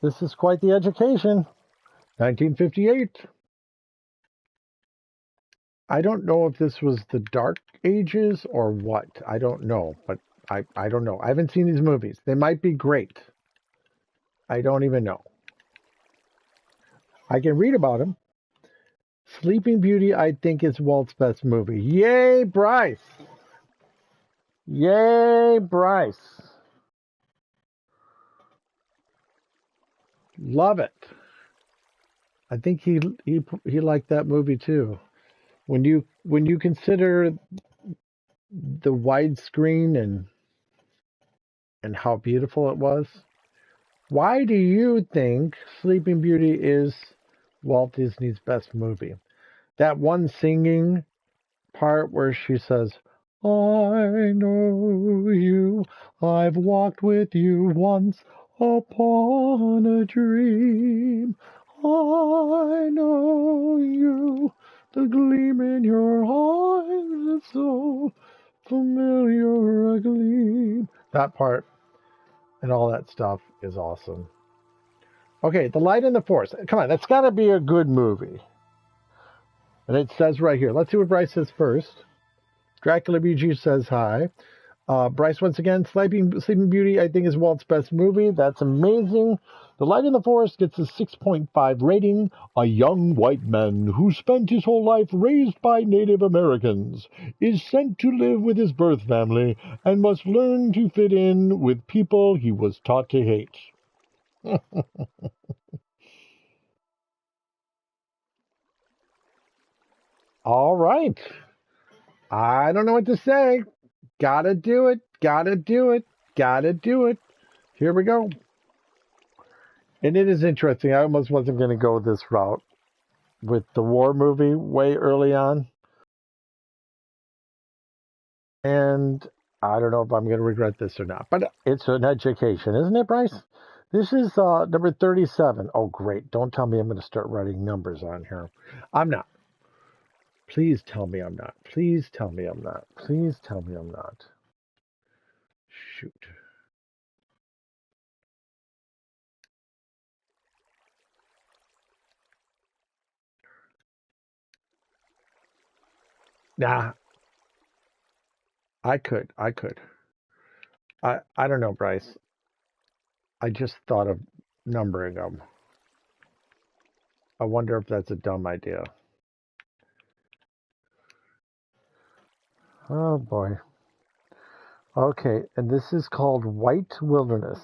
This is quite the education. 1958. I don't know if this was the Dark Ages or what. I don't know, but I don't know. I haven't seen these movies. They might be great. I don't even know. I can read about them. Sleeping Beauty, I think, is Walt's best movie. Yay, Bryce! Yay, Bryce! Love it. I think he liked that movie too. When you consider the widescreen and how beautiful it was, why do you think Sleeping Beauty is Walt Disney's best movie? That one singing part where she says, I know you, I've walked with you once upon a dream. I know you, the gleam in your eyes is so familiar a gleam. That part and all that stuff is awesome. Okay, The Light in the Forest. Come on, that's got to be a good movie. And it says right here. Let's see what Bryce says first. Dracula BG says hi. Bryce, once again, Sleeping Beauty, I think, is Walt's best movie. That's amazing. The Light in the Forest gets a 6.5 rating. A young white man who spent his whole life raised by Native Americans is sent to live with his birth family and must learn to fit in with people he was taught to hate. All right. I don't know what to say. Gotta do it. Gotta do it. Gotta do it. Here we go. And it is interesting. I almost wasn't going to go this route with the war movie way early on. And I don't know if I'm going to regret this or not. But it's an education, isn't it, Bryce? This is number 37. Oh, great. Don't tell me I'm going to start writing numbers on here. I'm not. Please tell me I'm not. Please tell me I'm not. Please tell me I'm not. Shoot. Nah, I could. I could. I don't know, Bryce. I just thought of numbering them. I wonder if that's a dumb idea. Oh boy. Okay, and this is called White Wilderness.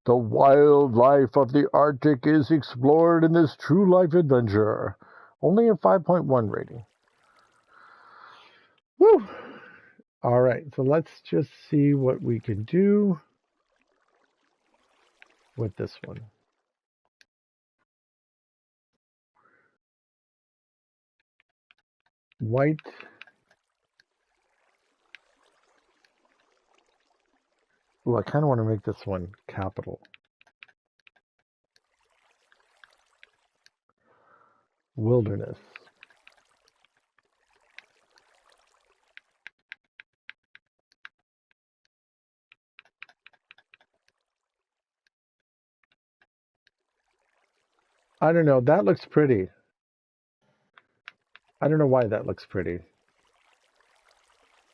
The wildlife of the Arctic is explored in this true life adventure. Only a 5.1 rating. Woo! All right, so let's just see what we can do with this one. White. Ooh, I kind of want to make this one capital. Wilderness. I don't know. That looks pretty. I don't know why that looks pretty.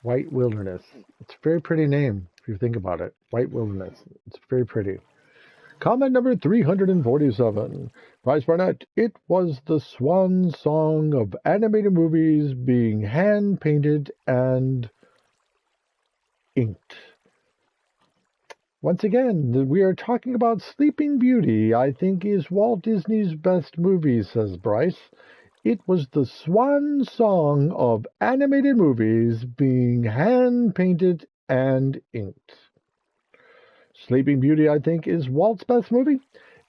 White Wilderness. It's a very pretty name if you think about it. White Wilderness. It's very pretty. Comment number 347. Bryce Barnett. It was the swan song of animated movies being hand painted and inked. Once again, we are talking about Sleeping Beauty, I think is Walt Disney's best movie, says Bryce. It was the swan song of animated movies being hand-painted and inked. Sleeping Beauty, I think, is Walt's best movie.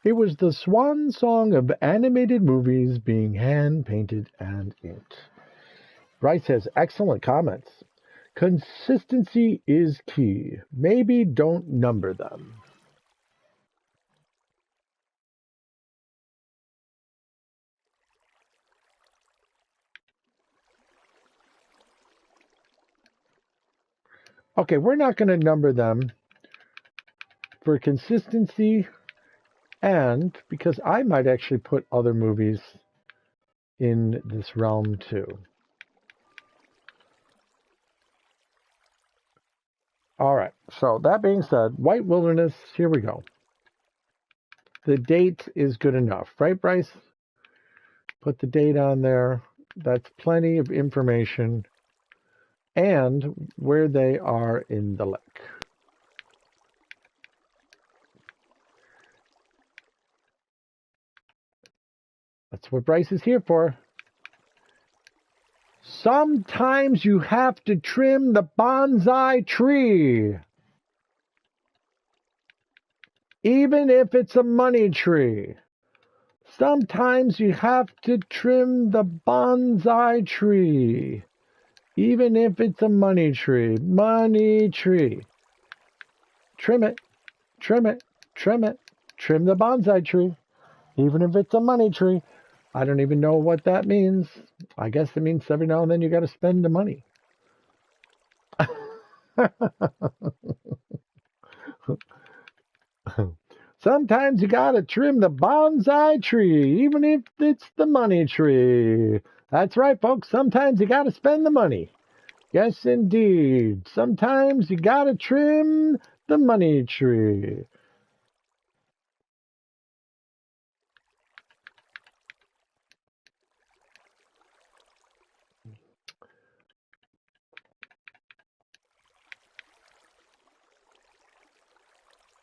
It was the swan song of animated movies being hand-painted and inked. Bryce has excellent comments. Consistency is key. Maybe don't number them. Okay, we're not going to number them for consistency and because I might actually put other movies in this realm too. All right, so that being said, White Wilderness, here we go. The date is good enough, right, Bryce? Put the date on there. That's plenty of information. And where they are in the lake. That's what Bryce is here for. Sometimes you have to trim the bonsai tree. Even if it's a money tree. Sometimes you have to trim the bonsai tree. Even if it's a money tree. Money tree. Trim it. Trim it. Trim it. Trim the bonsai tree. Even if it's a money tree. I don't even know what that means. I guess it means every now and then you got to spend the money. Sometimes you got to trim the bonsai tree, even if it's the money tree. That's right, folks. Sometimes you got to spend the money. Yes, indeed. Sometimes you got to trim the money tree.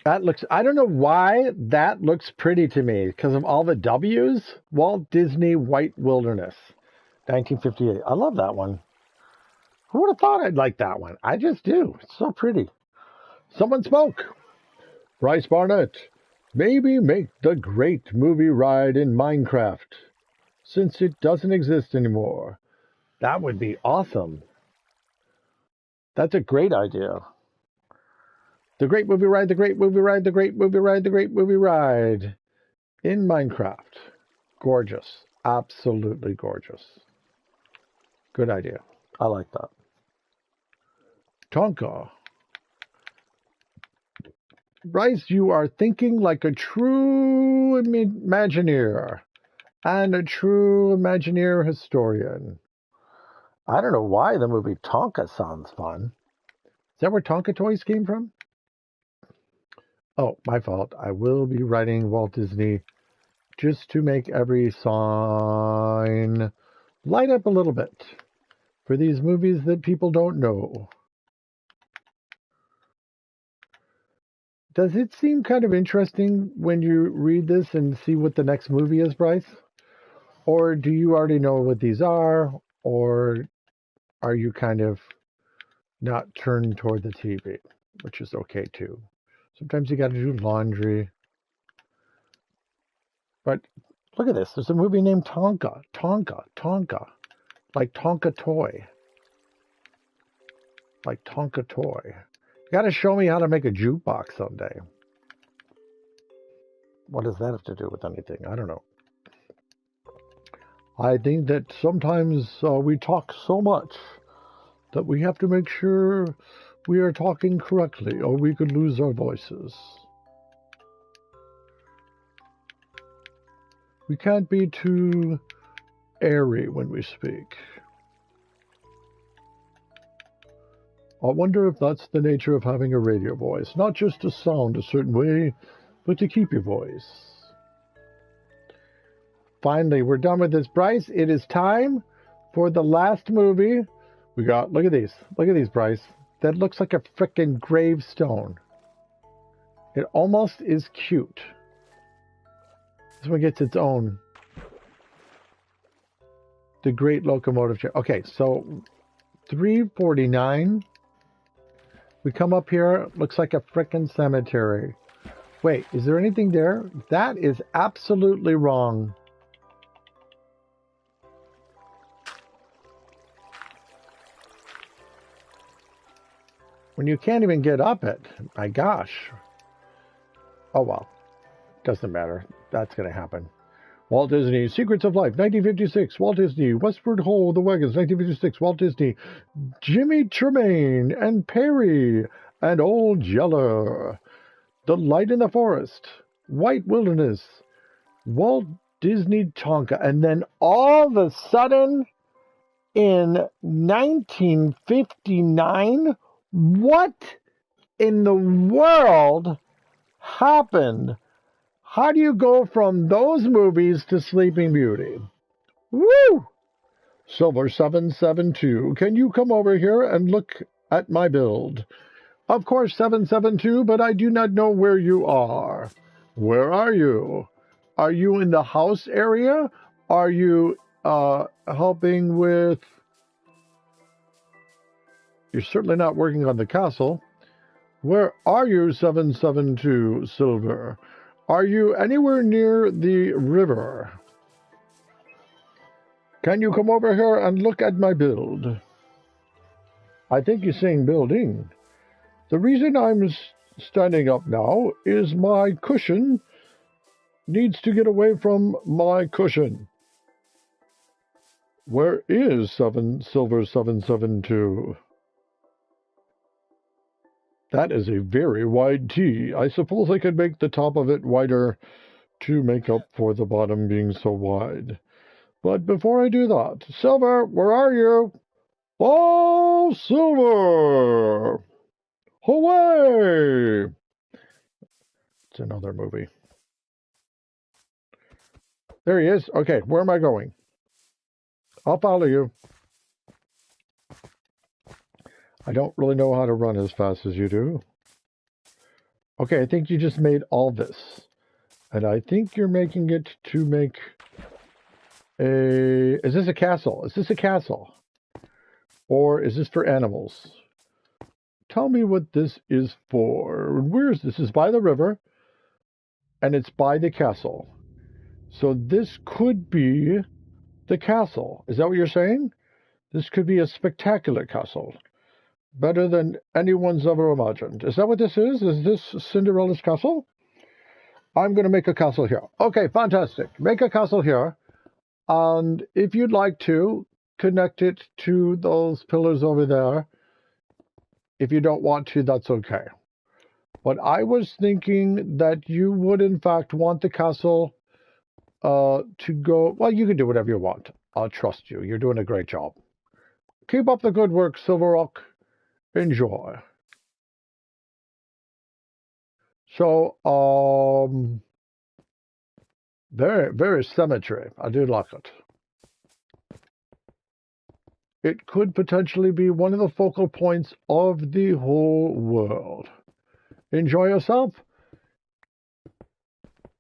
That looks, I don't know why that looks pretty to me because of all the W's. Walt Disney White Wilderness, 1958. I love that one. Who would have thought I'd like that one? I just do. It's so pretty. Someone spoke. Bryce Barnett. Maybe make the great movie ride in Minecraft since it doesn't exist anymore. That would be awesome. That's a great idea. The great movie ride, the great movie ride, the great movie ride, the great movie ride in Minecraft. Gorgeous. Absolutely gorgeous. Good idea. I like that. Tonka. Bryce, you are thinking like a true Imagineer and a true Imagineer historian. I don't know why the movie Tonka sounds fun. Is that where Tonka toys came from? Oh, my fault. I will be writing Walt Disney just to make every sign light up a little bit for these movies that people don't know. Does it seem kind of interesting when you read this and see what the next movie is, Bryce? Or do you already know what these are? Or are you kind of not turned toward the TV, which is okay too? Sometimes you got to do laundry. But look at this. There's a movie named Tonka. Tonka. Like Tonka toy. Like Tonka toy. You got to show me how to make a jukebox someday. What does that have to do with anything? I don't know. I think that sometimes we talk so much that we have to make sure we are talking correctly, or we could lose our voices. We can't be too airy when we speak. I wonder if that's the nature of having a radio voice, not just to sound a certain way, but to keep your voice. Finally, we're done with this, Bryce. It is time for the last movie. We got, look at these. Look at these, Bryce. That looks like a frickin' gravestone. It almost is cute. This one gets its own. The Great Locomotive Chair. Okay, so $3.49. We come up here. Looks like a frickin' cemetery. Wait, is there anything there? That is absolutely wrong. When you can't even get up it. My gosh. Oh, well. Doesn't matter. That's going to happen. Walt Disney, Secrets of Life, 1956. Walt Disney, Westward Ho, The Wagons, 1956. Walt Disney, Jimmy Tremaine and Perry and Old Yeller. The Light in the Forest, White Wilderness, Walt Disney Tonka. And then all of a sudden, in 1959, what in the world happened? How do you go from those movies to Sleeping Beauty? Woo! Silver 772, can you come over here and look at my build? Of course, 772, but I do not know where you are. Where are you? Are you in the house area? Are you helping with... You're certainly not working on the castle. Where are you, 772 Silver? Are you anywhere near the river? Can you come over here and look at my build? I think you're saying building. The reason I'm standing up now is my cushion needs to get away from my cushion. Where is Silver 772? That is a very wide T. I suppose I could make the top of it wider to make up for the bottom being so wide. But before I do that, Silver, where are you? Oh, Silver! Away! It's another movie. There he is. Okay, where am I going? I'll follow you. I don't really know how to run as fast as you do. Okay, I think you just made all this. And I think you're making it to make a... Is this a castle? Is this a castle? Or is this for animals? Tell me what this is for. Where is this? This is by the river. And it's by the castle. So this could be the castle. Is that what you're saying? This could be a spectacular castle. Better than anyone's ever imagined. Is that what this is? Is this Cinderella's castle? I'm going to make a castle here. Okay, fantastic. Make a castle here. And if you'd like to, connect it to those pillars over there. If you don't want to, that's okay. But I was thinking that you would, in fact, want the castle to go... Well, you can do whatever you want. I'll trust you. You're doing a great job. Keep up the good work, Silver Rock. Enjoy. So, very, very symmetry. I do like it. It could potentially be one of the focal points of the whole world. enjoy yourself.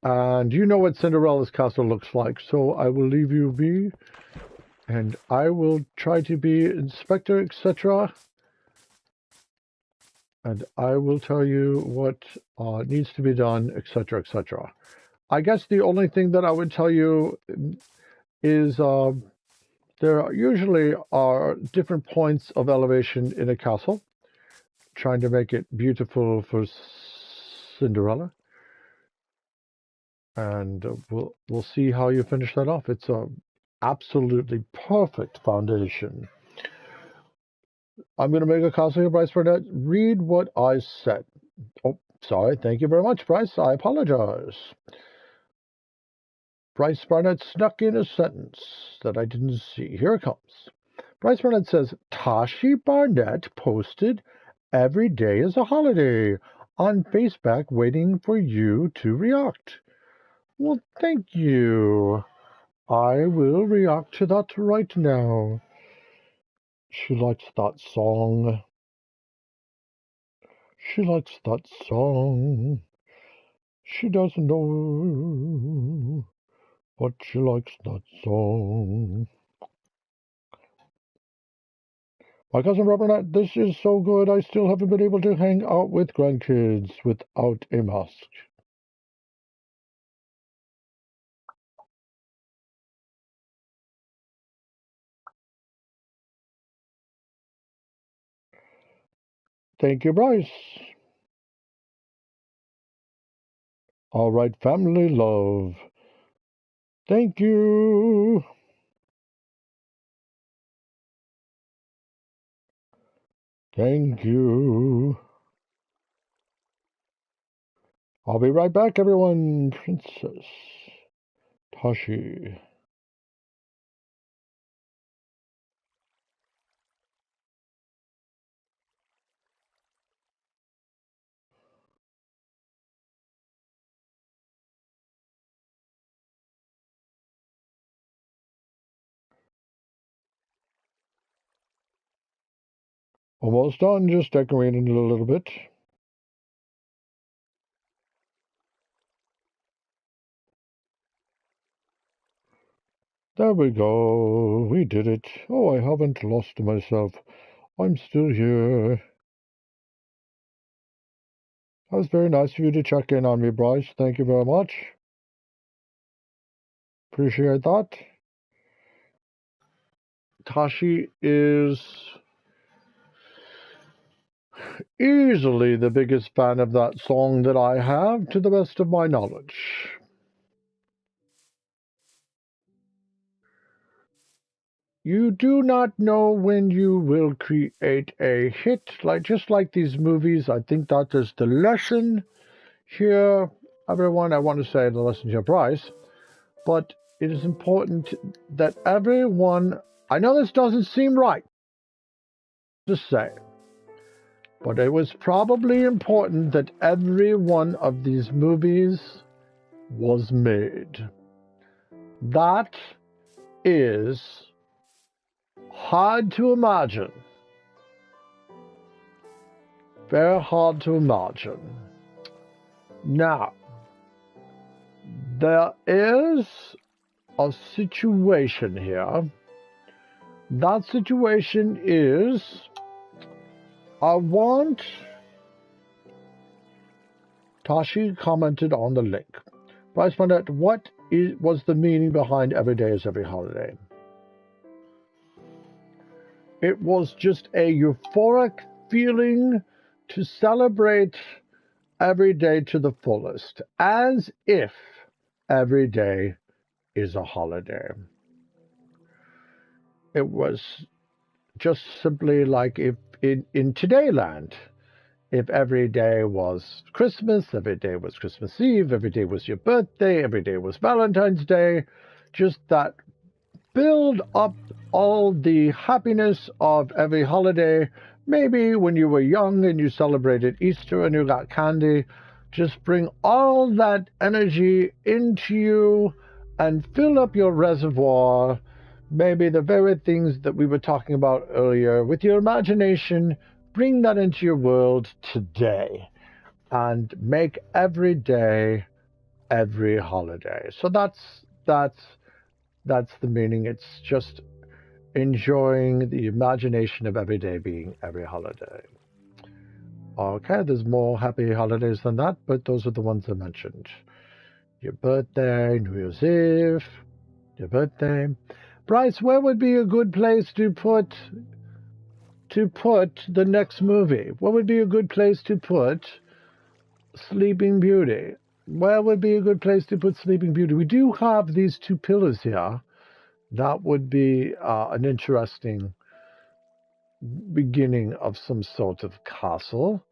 And you know what Cinderella's castle looks like, so I will leave you be. And I will try to be inspector, etc. And I will tell you what needs to be done, etc., etc. I guess the only thing that I would tell you is there usually are different points of elevation in a castle, trying to make it beautiful for Cinderella. And we'll see how you finish that off. It's a absolutely perfect foundation. I'm going to make a castle here, Bryce Burnett. Read what I said. Oh, sorry. Thank you very much, Bryce. I apologize. Bryce Barnett snuck in a sentence that I didn't see. Here it comes. Bryce Barnett says, Tashi Barnett posted every day is a holiday on Facebook waiting for you to react. Well, thank you. I will react to that right now. She likes that song. She likes that song. She doesn't know, but she likes that song. My cousin Robert, this is so good. I still haven't been able to hang out with grandkids without a mask. Thank you, Bryce. All right, family love. Thank you. Thank you. I'll be right back, everyone. Princess Tashi. Almost done, just decorating it a little bit. There we go. We did it. Oh, I haven't lost myself. I'm still here. That was very nice of you to check in on me, Bryce. Thank you very much. Appreciate that. Tashi is easily the biggest fan of that song that I have, to the best of my knowledge. You do not know when you will create a hit, just like these movies. I think that is the lesson here, everyone. I want to say the lesson here, Bryce, but it is important that everyone. I know this doesn't seem right to say, but it was probably important that every one of these movies was made. That is hard to imagine. Very hard to imagine. Now, there is a situation here. That situation is, I want... Tashi commented on the link. Bryce Burnett, what was the meaning behind every day is every holiday? It was just a euphoric feeling to celebrate every day to the fullest, as if every day is a holiday. It was just simply like if in Todayland, if every day was Christmas, every day was Christmas Eve, every day was your birthday, every day was Valentine's Day, just that build up all the happiness of every holiday. Maybe when you were young and you celebrated Easter and you got candy, just bring all that energy into you and fill up your reservoir. Maybe the very things that we were talking about earlier with your imagination, bring that into your world today. and make every day every holiday. So that's the meaning. It's just enjoying the imagination of every day being every holiday. Okay, there's more happy holidays than that, but those are the ones I mentioned. Your birthday, New Year's Eve, your birthday. Bryce, where would be a good place to put the next movie? What would be a good place to put Sleeping Beauty? Where would be a good place to put Sleeping Beauty? We do have these two pillars here. That would be an interesting beginning of some sort of castle.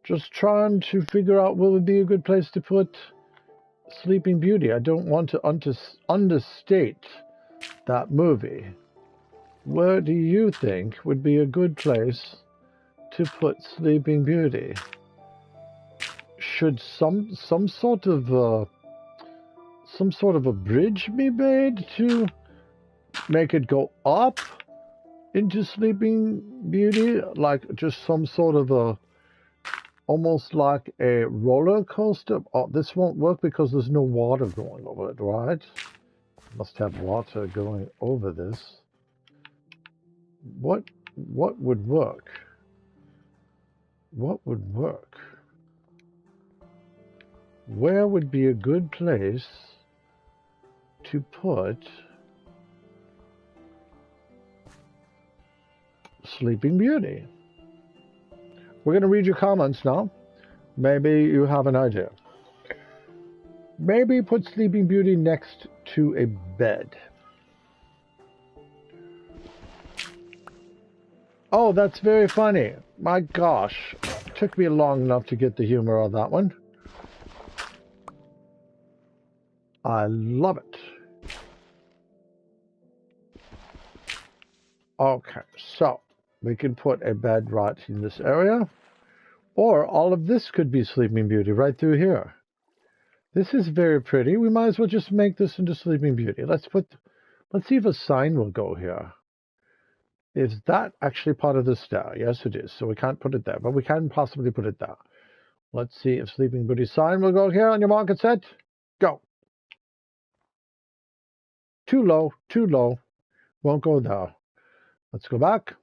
Just trying to figure out what would be a good place to put Sleeping Beauty. I don't want to understate that movie. Where do you think would be a good place to put Sleeping Beauty? Should some sort of a bridge be made to make it go up into Sleeping Beauty, like just some sort of almost like a roller coaster? Oh, this won't work because there's no water going over it, right? Must have water going over this. What would work? What would work? Where would be a good place to put Sleeping Beauty? We're going to read your comments now. Maybe you have an idea. Maybe put Sleeping Beauty next to a bed. Oh, that's very funny. My gosh. Took me long enough to get the humor of that one. I love it. Okay, so we can put a bed right in this area. Or all of this could be Sleeping Beauty right through here. This is very pretty. We might as well just make this into Sleeping Beauty. Let's see if a sign will go here. Is that actually part of the stair? Yes, it is. So we can't put it there, but we can possibly put it there. Let's see if Sleeping Beauty sign will go here on your market set. Go. Too low, too low. Won't go there. Let's go back.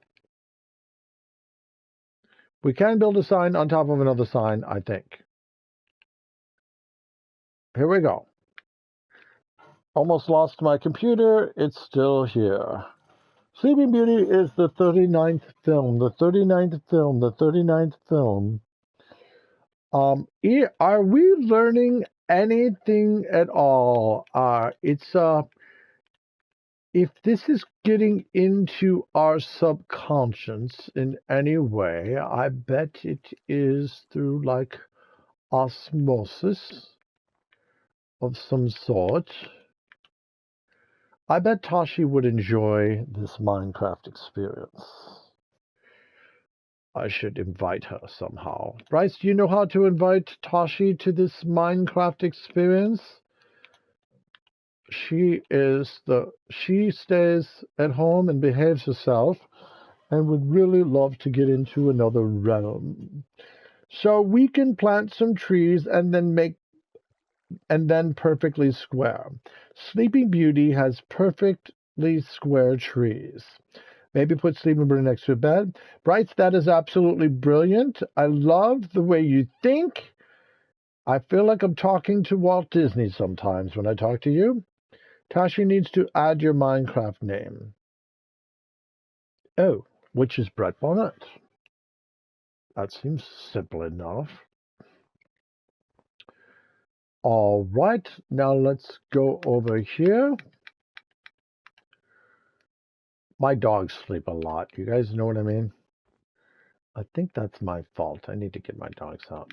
We can build a sign on top of another sign, I think. Here we go. Almost lost my computer. It's still here. Sleeping Beauty is the 39th film. The 39th film. The 39th film. Are we learning anything at all? If this is getting into our subconscious in any way, I bet it is through like osmosis of some sort. I bet Tashi would enjoy this Minecraft experience. I should invite her somehow. Bryce, do you know how to invite Tashi to this Minecraft experience? She stays at home and behaves herself and would really love to get into another realm. So we can plant some trees and then perfectly square. Sleeping Beauty has perfectly square trees. Maybe put Sleeping Beauty next to a bed. Bryce, that is absolutely brilliant. I love the way you think. I feel like I'm talking to Walt Disney sometimes when I talk to you. Tashi needs to add your Minecraft name. Oh, which is Brett Bonnet. That seems simple enough. All right, now let's go over here. My dogs sleep a lot. You guys know what I mean? I think that's my fault. I need to get my dogs out.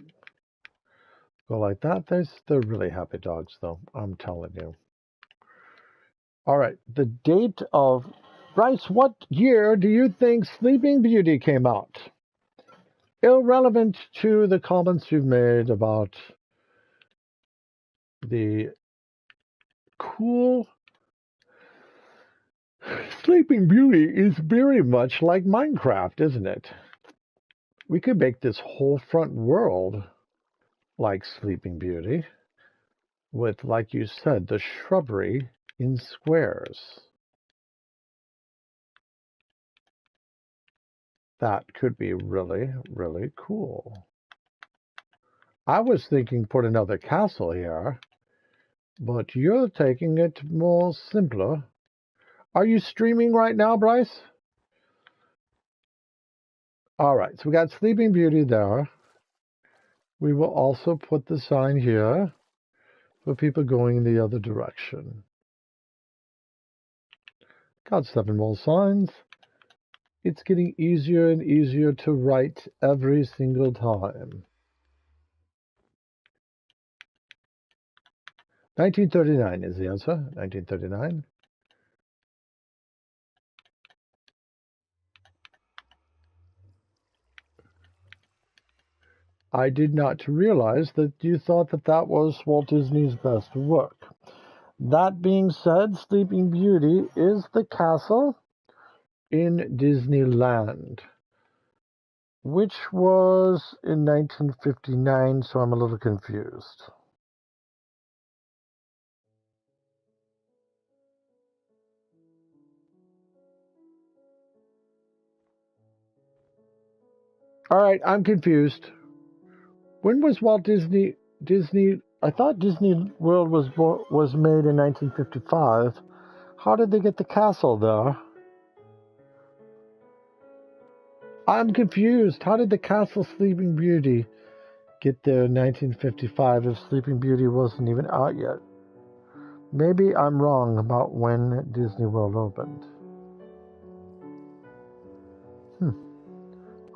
Go like that. They're really happy dogs, though. I'm telling you. All right, the date of... Bryce, what year do you think Sleeping Beauty came out? Irrelevant to the comments you've made about the cool... Sleeping Beauty is very much like Minecraft, isn't it? We could make this whole front world like Sleeping Beauty, with, like you said, the shrubbery in squares. That could be really, really cool. I was thinking put another castle here, but you're taking it more simpler. Are you streaming right now, Bryce? All right, so we got Sleeping Beauty there. We will also put the sign here for people going in the other direction. Got 7 more signs. It's getting easier and easier to write every single time. 1939 is the answer. 1939. I did not realize that you thought that that was Walt Disney's best work. That being said, Sleeping Beauty is the castle in Disneyland, which was in 1959, so I'm a little confused. All right, I'm confused. When was Walt Disney? I thought Disney World was made in 1955. How did they get the castle there? I'm confused. How did the castle Sleeping Beauty get there in 1955 if Sleeping Beauty wasn't even out yet? Maybe I'm wrong about when Disney World opened.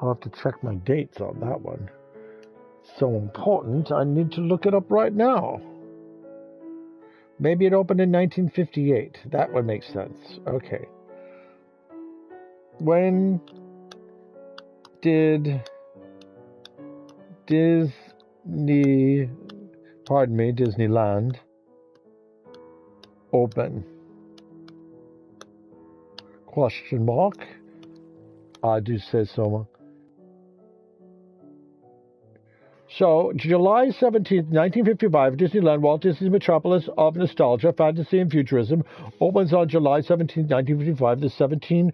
I'll have to check my dates on that one. So important, I need to look it up right now. Maybe it opened in 1958. That would make sense. Okay. When did Disneyland open? Question mark. I do say so. So, July 17th, 1955, Disneyland, Walt Disney's metropolis of nostalgia, fantasy, and futurism, opens on July 17th, 1955. The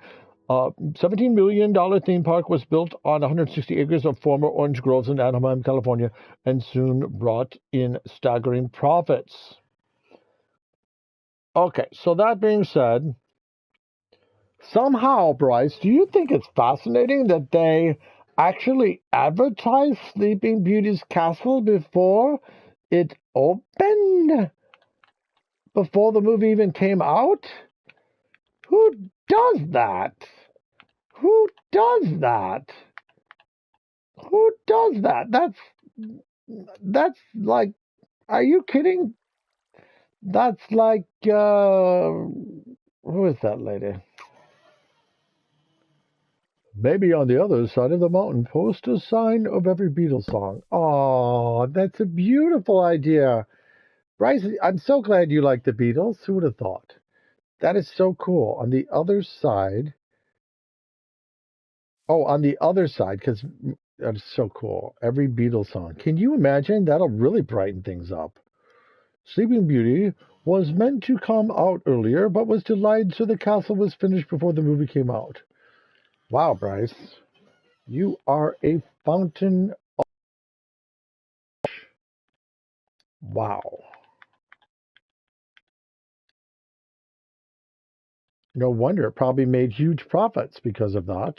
$17 million theme park was built on 160 acres of former orange groves in Anaheim, California, and soon brought in staggering profits. Okay, so that being said, somehow, Bryce, do you think it's fascinating that they actually advertised Sleeping Beauty's castle before it opened? Before the movie even came out? Who does that? Who does that? Who does that? That's like, are you kidding? That's like, who is that lady? Maybe on the other side of the mountain, post a sign of every Beatles song. Oh, that's a beautiful idea. Bryce, I'm so glad you like the Beatles. Who would have thought? That is so cool. On the other side, on the other side, because that is so cool. Every Beatles song. Can you imagine? That'll really brighten things up. Sleeping Beauty was meant to come out earlier, but was delayed so the castle was finished before the movie came out. Wow, Bryce. You are a fountain. Wow. No wonder it probably made huge profits because of that.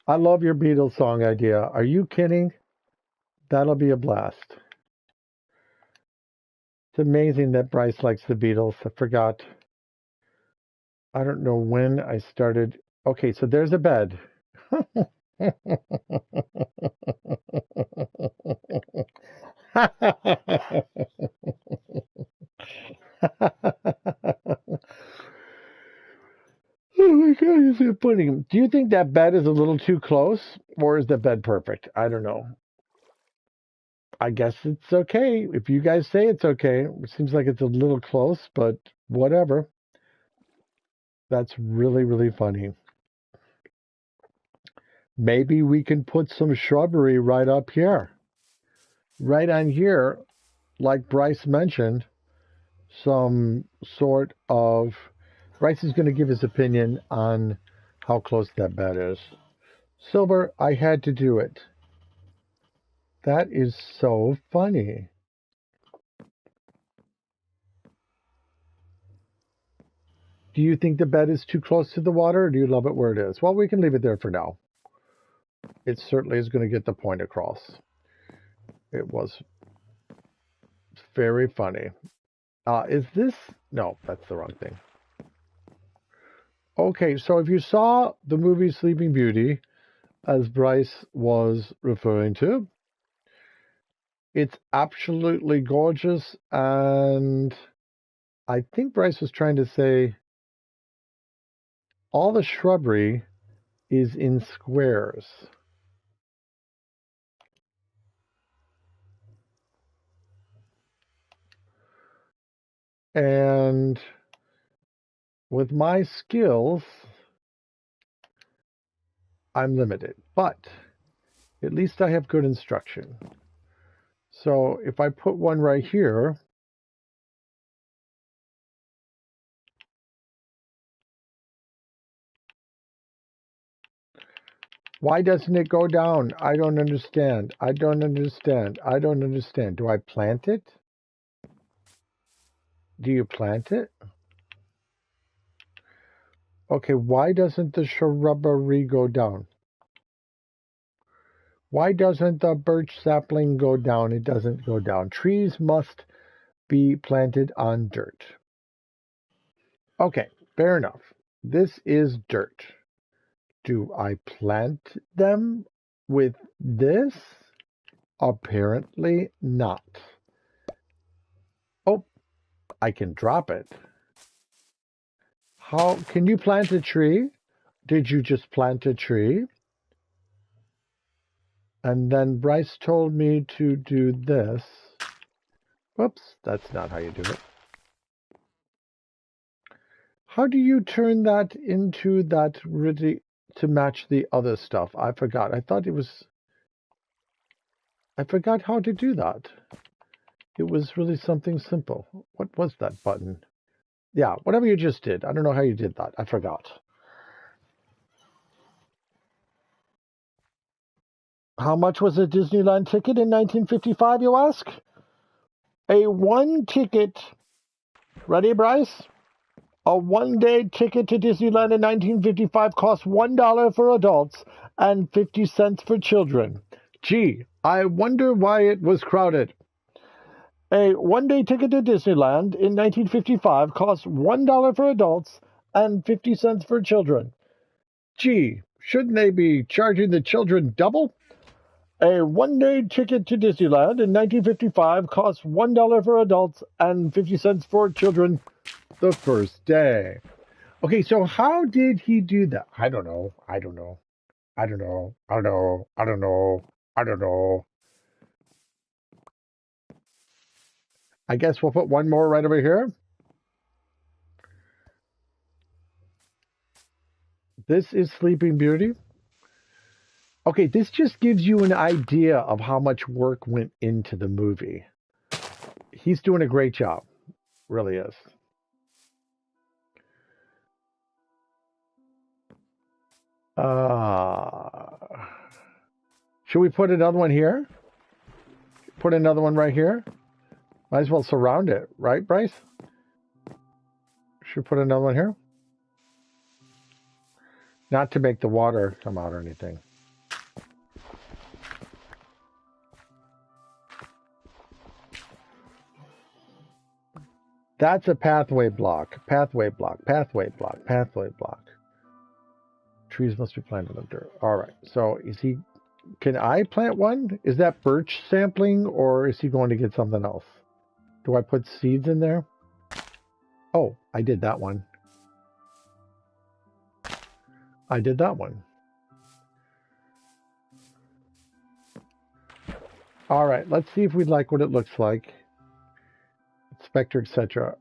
I love your Beatles song idea. Are you kidding? That'll be a blast. It's amazing that Bryce likes the Beatles. I forgot. I don't know when I started. Okay, so there's a bed. Oh my God, you're so funny. Do you think that bed is a little too close, or is the bed perfect? I don't know. I guess it's okay. If you guys say it's okay, it seems like it's a little close, but whatever. That's really, really funny. Maybe we can put some shrubbery right up here. Right on here, like Bryce mentioned, some sort of... Bryce is going to give his opinion on how close that bed is. Silver, I had to do it. That is so funny. Do you think the bed is too close to the water, or do you love it where it is? Well, we can leave it there for now. It certainly is going to get the point across. It was very funny. Is this... No, that's the wrong thing. Okay, so if you saw the movie Sleeping Beauty, as Bryce was referring to, it's absolutely gorgeous, and I think Bryce was trying to say all the shrubbery is in squares. And with my skills, I'm limited, but at least I have good instruction. So if I put one right here, why doesn't it go down? I don't understand. I don't understand. I don't understand. Do I plant it? Do you plant it? Okay, why doesn't the shrubbery go down? Why doesn't the birch sapling go down? It doesn't go down. Trees must be planted on dirt. Okay, fair enough. This is dirt. Do I plant them with this? Apparently not. Oh, I can drop it. How can you plant a tree? Did you just plant a tree? And then Bryce told me to do this. Whoops, that's not how you do it. How do you turn that into that really to match the other stuff? I forgot. I thought it was... I forgot how to do that. It was really something simple. What was that button? Yeah, whatever you just did. I don't know how you did that. I forgot. How much was a Disneyland ticket in 1955, you ask? A one ticket. Ready, Bryce? A one-day ticket to Disneyland in 1955 cost $1 for adults and 50 cents for children. Gee, I wonder why it was crowded. A one-day ticket to Disneyland in 1955 cost $1 for adults and 50 cents for children. Gee, shouldn't they be charging the children double? A one-day ticket to Disneyland in 1955 cost $1 for adults and 50 cents for children the first day. Okay, so how did he do that? I don't know. I don't know. I don't know. I don't know. I don't know. I don't know. I guess we'll put one more right over here. This is Sleeping Beauty. Okay, this just gives you an idea of how much work went into the movie. He's doing a great job. Really is. Should we put another one here? Put another one right here? Might as well surround it, right, Bryce? Should we put another one here? Not to make the water come out or anything. That's a pathway block. Pathway block. Pathway block. Pathway block. Trees must be planted on dirt. All right. So is he... Can I plant one? Is that birch sampling, or is he going to get something else? Do I put seeds in there? Oh, I did that one. I did that one. All right. Let's see if we like what it looks like. Inspector, etc.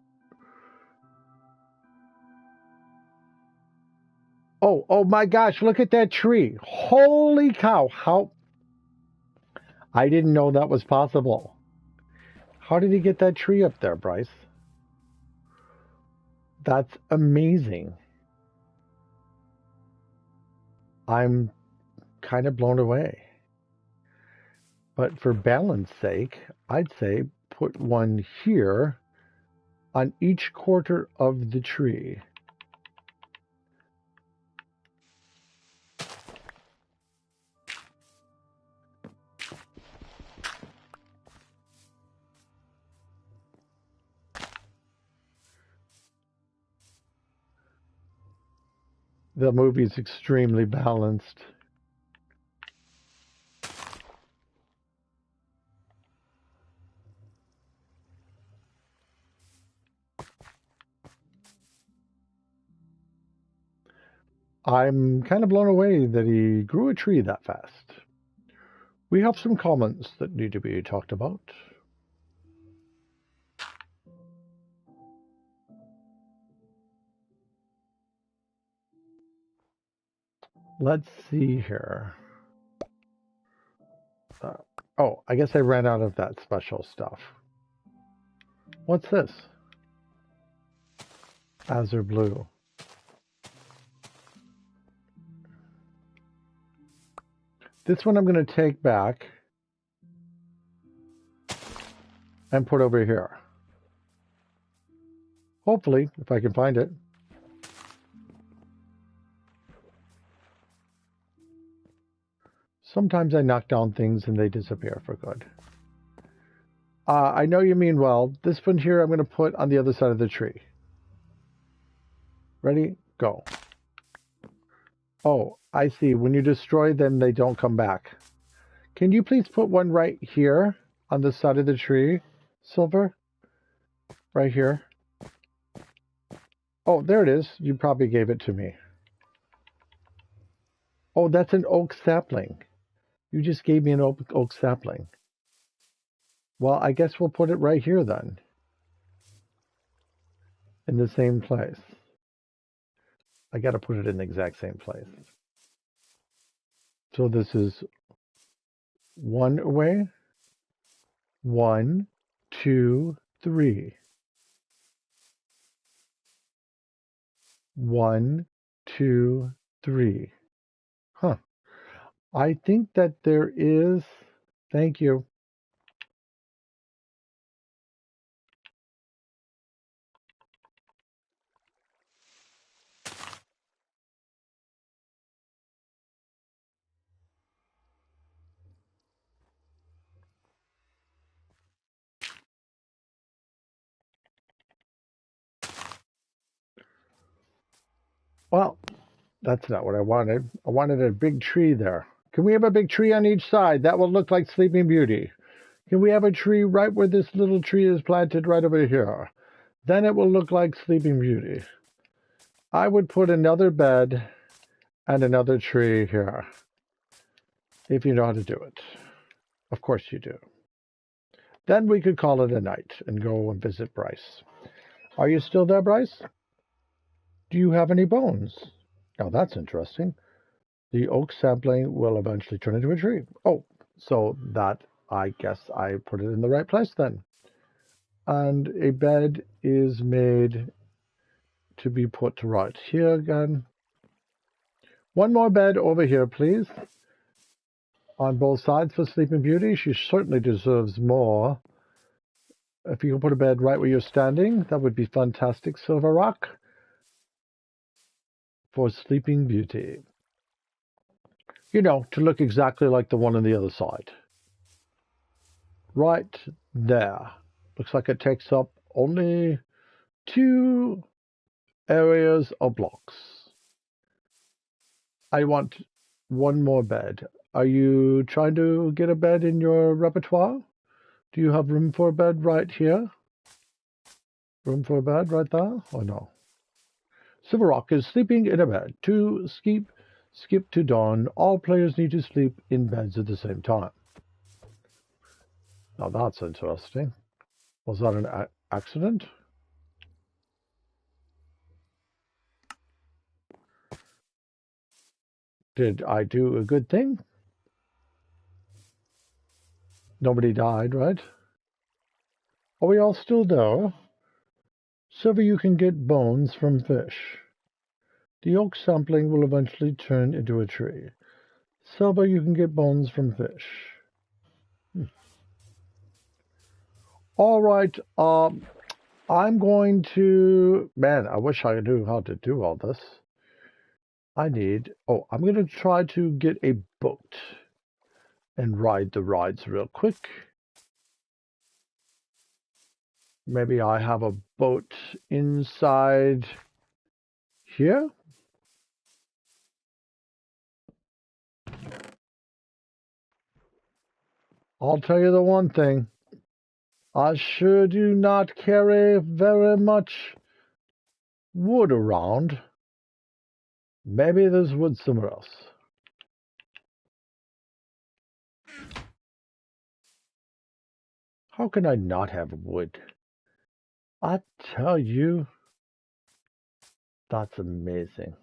Oh my gosh, look at that tree. Holy cow. How? I didn't know that was possible. How did he get that tree up there, Bryce? That's amazing. I'm kind of blown away. But for balance sake, I'd say put one here on each quarter of the tree. The movie's extremely balanced. I'm kind of blown away that he grew a tree that fast. We have some comments that need to be talked about. Let's see here. Oh, I guess I ran out of that special stuff. What's this? Azure blue. This one I'm going to take back and put over here. Hopefully, if I can find it. Sometimes I knock down things and they disappear for good. I know you mean well. This one here I'm going to put on the other side of the tree. Ready? Go. Oh, I see. When you destroy them, they don't come back. Can you please put one right here on the side of the tree, Silver? Right here. Oh, there it is. You probably gave it to me. Oh, that's an oak sapling. You just gave me an oak sapling. Well, I guess we'll put it right here then. In the same place. I got to put it in the exact same place. So this is one away. 1, 2, 3. 1, 2, 3. Huh. I think that there is. Thank you. Well, that's not what I wanted. I wanted a big tree there. Can we have a big tree on each side? That will look like Sleeping Beauty. Can we have a tree right where this little tree is planted right over here? Then it will look like Sleeping Beauty. I would put another bed and another tree here. If you know how to do it. Of course you do. Then we could call it a night and go and visit Bryce. Are you still there, Bryce? Do you have any bones? Now that's interesting. The oak sapling will eventually turn into a tree. Oh, so that, I guess I put it in the right place then. And a bed is made to be put right here again. One more bed over here, please. On both sides for Sleeping Beauty. She certainly deserves more. If you can put a bed right where you're standing, that would be fantastic, Silver Rock. For Sleeping Beauty. You know, to look exactly like the one on the other side. Right there. Looks like it takes up only 2 areas of blocks. I want one more bed. Are you trying to get a bed in your repertoire? Do you have room for a bed right here? Room for a bed right there? Or no? Silver Rock is sleeping in a bed. To skip to dawn. All players need to sleep in beds at the same time. Now that's interesting. Was that an accident? Did I do a good thing? Nobody died, right? Are we all still there? Silver, you can get bones from fish. The oak sapling will eventually turn into a tree. Silver, you can get bones from fish. All right, I'm going to... Man, I wish I knew how to do all this. I'm going to try to get a boat and ride the rides real quick. Maybe I have a boat inside here. I'll tell you the one thing. I sure do not carry very much wood around. Maybe there's wood somewhere else. How can I not have wood? I tell you, that's amazing.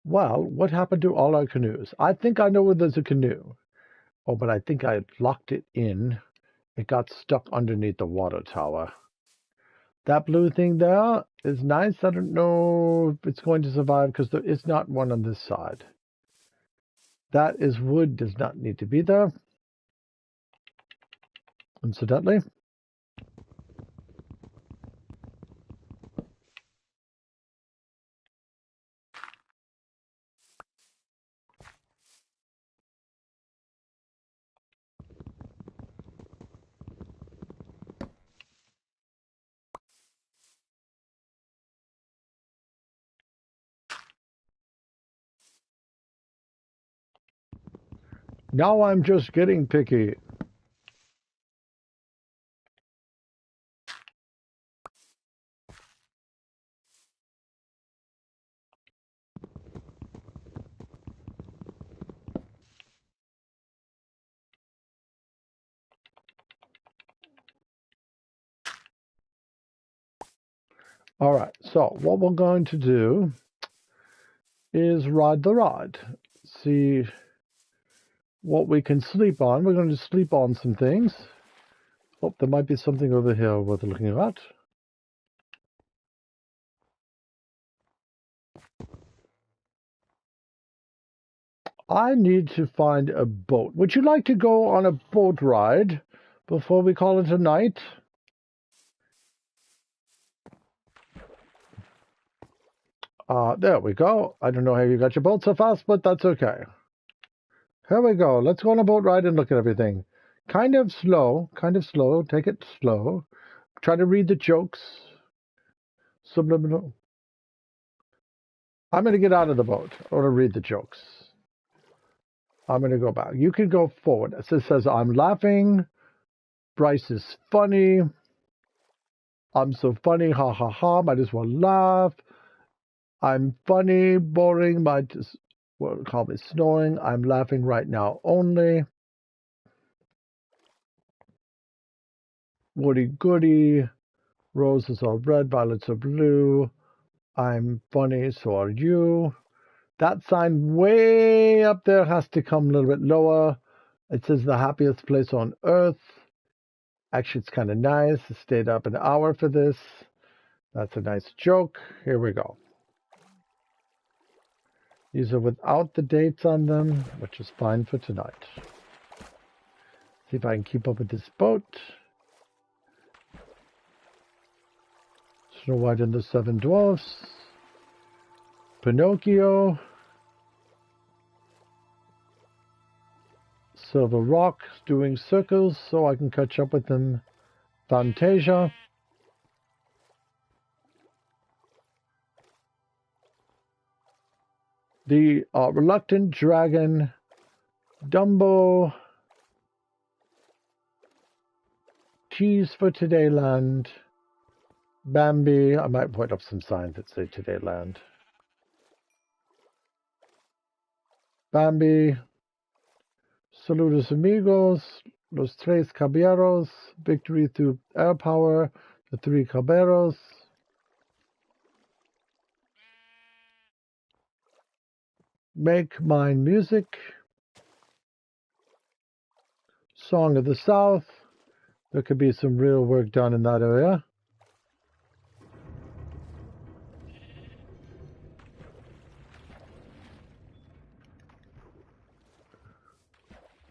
Well, what happened to all our canoes? I think I know where there's a canoe. Oh, but I think I locked it in. It got stuck underneath the water tower. That blue thing there is nice. I don't know if it's going to survive because there is not one on this side. That is wood, does not need to be there. Incidentally. Now I'm just getting picky. All right, so what we're going to do is ride the ride. See what we can sleep on. We're going to sleep on some things. Oh, there might be something over here worth looking at. I need to find a boat. Would you like to go on a boat ride before we call it a night? There we go. I don't know how you got your boat so fast, but that's okay. Here we go. Let's go on a boat ride and look at everything. Kind of slow. Take it slow. Try to read the jokes. Subliminal. I'm going to get out of the boat. I want to read the jokes. I'm going to go back. You can go forward. It says, I'm laughing. Bryce is funny. I'm so funny. Ha ha ha. Might as well laugh. I'm funny. Boring. Might as well call me snoring. I'm laughing right now only. Woody goody. Roses are red. Violets are blue. I'm funny. So are you. That sign way up there has to come a little bit lower. It says the happiest place on earth. Actually, it's kind of nice. I stayed up an hour for this. That's a nice joke. Here we go. These are without the dates on them, which is fine for tonight. See if I can keep up with this boat. Snow White and the Seven Dwarfs. Pinocchio. Silver Rock doing circles so I can catch up with them. Fantasia. The Reluctant Dragon. Dumbo. Cheese for Todayland. Bambi. I might put up some signs that say Todayland. Bambi. Saludos amigos. Los tres caballeros. Victory through air power. The three caballeros. Make mine music. Song of the South. There could be some real work done in that area.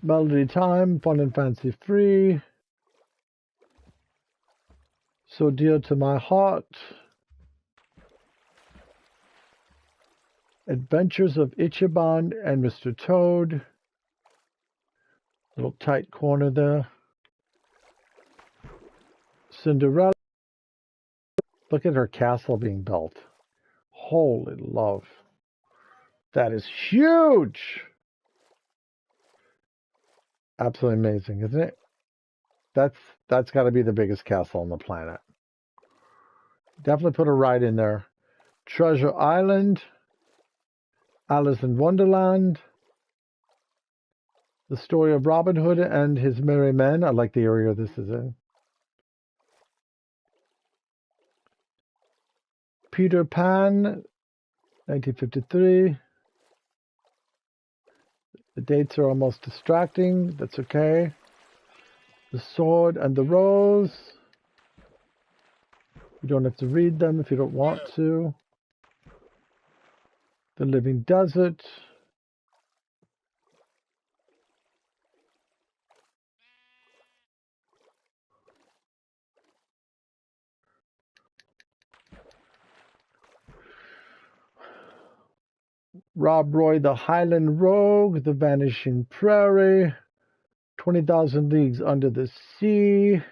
Melody Time, Fun and Fancy Free. So Dear to My Heart. Adventures of Ichiban and Mr. Toad. Little tight corner there. Cinderella. Look at her castle being built. Holy love. That is huge. Absolutely amazing, isn't it? That's got to be the biggest castle on the planet. Definitely put a ride in there. Treasure Island. Alice in Wonderland. The Story of Robin Hood and His Merry Men. I like the area this is in. Peter Pan, 1953. The dates are almost distracting. That's okay. The Sword and the Rose. You don't have to read them if you don't want to. The Living Desert. Rob Roy, The Highland Rogue, The Vanishing Prairie, 20,000 Leagues Under the Sea,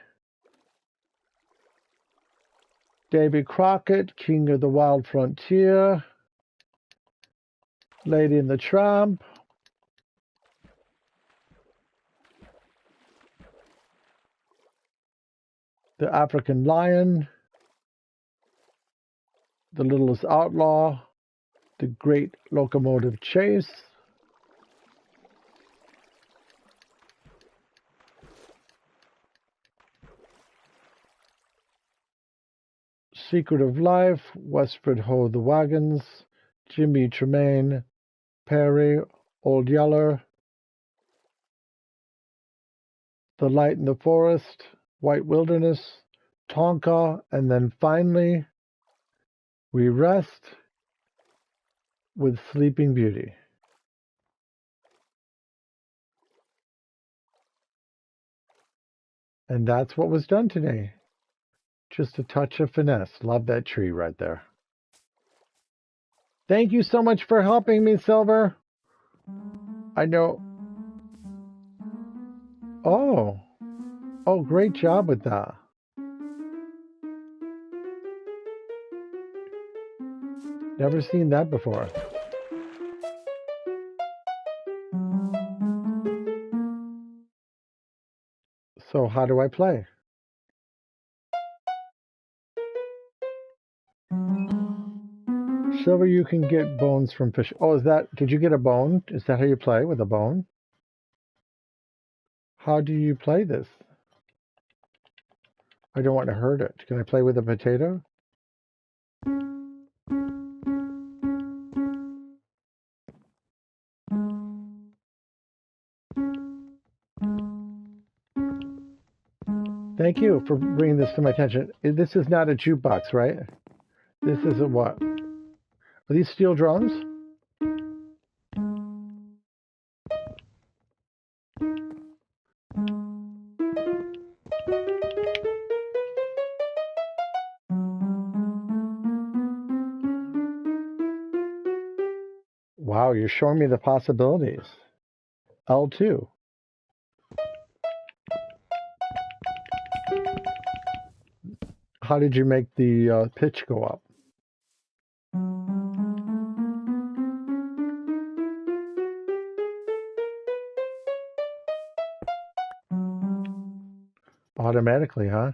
Davy Crockett, King of the Wild Frontier, Lady and the Tramp, The African Lion, The Littlest Outlaw, The Great Locomotive Chase, Secret of Life, Westford Ho the Wagons, Jimmy Tremaine, Perry, Old Yeller, The Light in the Forest, White Wilderness, Tonka, and then finally, we rest with Sleeping Beauty. And that's what was done today. Just a touch of finesse. Love that tree right there. Thank you so much for helping me, Silver. I know. Oh, great job with that. Never seen that before. So how do I play? Silver, you can get bones from fish. Oh, did you get a bone? Is that how you play, with a bone? How do you play this? I don't want to hurt it. Can I play with a potato? Thank you for bringing this to my attention. This is not a jukebox, right? This is a what? Are these steel drums? Wow, you're showing me the possibilities. L2. How did you make the pitch go up? Automatically, huh?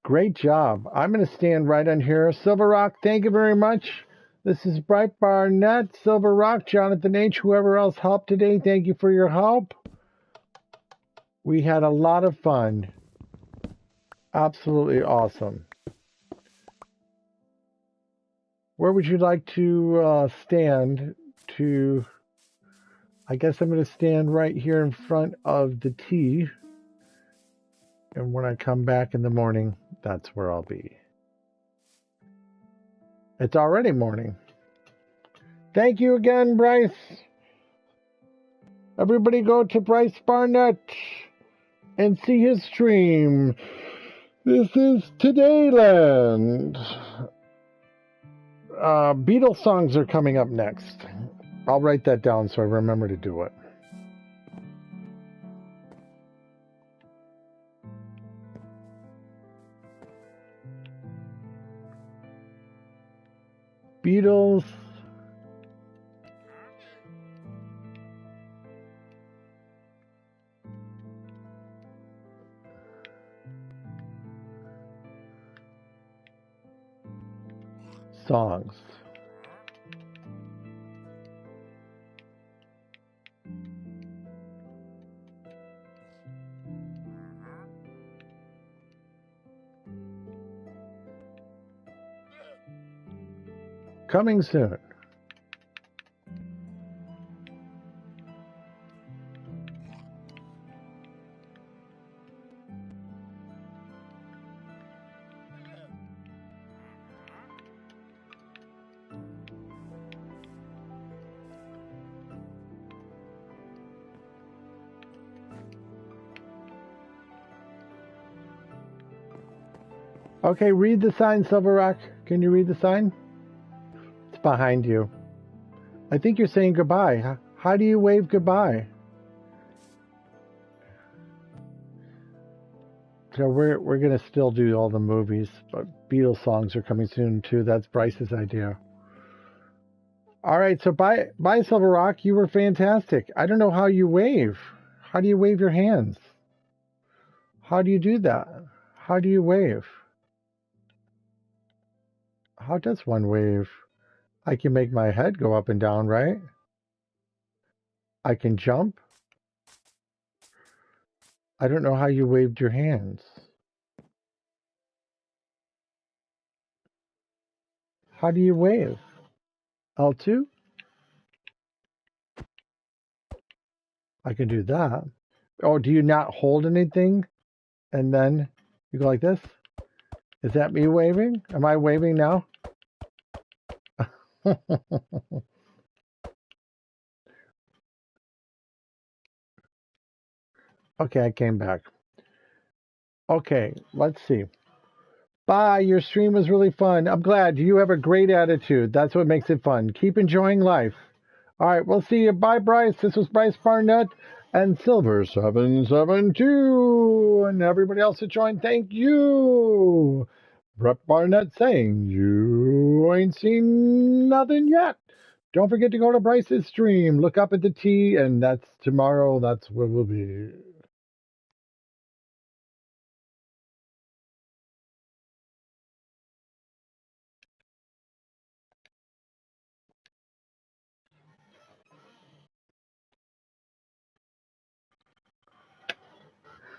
Great job. I'm going to stand right on here. Silver Rock, thank you very much. This is Bright Barnett, Silver Rock, Jonathan H., whoever else helped today. Thank you for your help. We had a lot of fun. Absolutely awesome. Where would you like to stand to... I guess I'm going to stand right here in front of the T. And when I come back in the morning, that's where I'll be. It's already morning. Thank you again, Bryce. Everybody go to Bryce Barnett and see his stream. This is Todayland. Beatles songs are coming up next. I'll write that down so I remember to do it. Beatles. Songs. Coming soon. Okay, read the sign, Silver Rock. Can you read the sign? It's behind you. I think you're saying goodbye. How do you wave goodbye? So we're gonna still do all the movies, but Beatles songs are coming soon too. That's Bryce's idea. All right, so bye Silver Rock. You were fantastic. I don't know how you wave. How do you wave your hands? How do you do that? How do you wave? How does one wave? I can make my head go up and down, right? I can jump. I don't know how you waved your hands. How do you wave? L2? I can do that. Oh, do you not hold anything? And then you go like this? Is that me waving? Am I waving now? Okay, I came back. Okay, let's see. Bye, your stream was really fun. I'm glad. You have a great attitude. That's what makes it fun. Keep enjoying life. All right, we'll see you. Bye, Bryce. This was Bryce Barnett and Silver772. And everybody else that joined, thank you. Brett Barnett saying, you ain't seen nothing yet. Don't forget to go to Bryce's stream. Look up at the T, and that's tomorrow. That's where we'll be.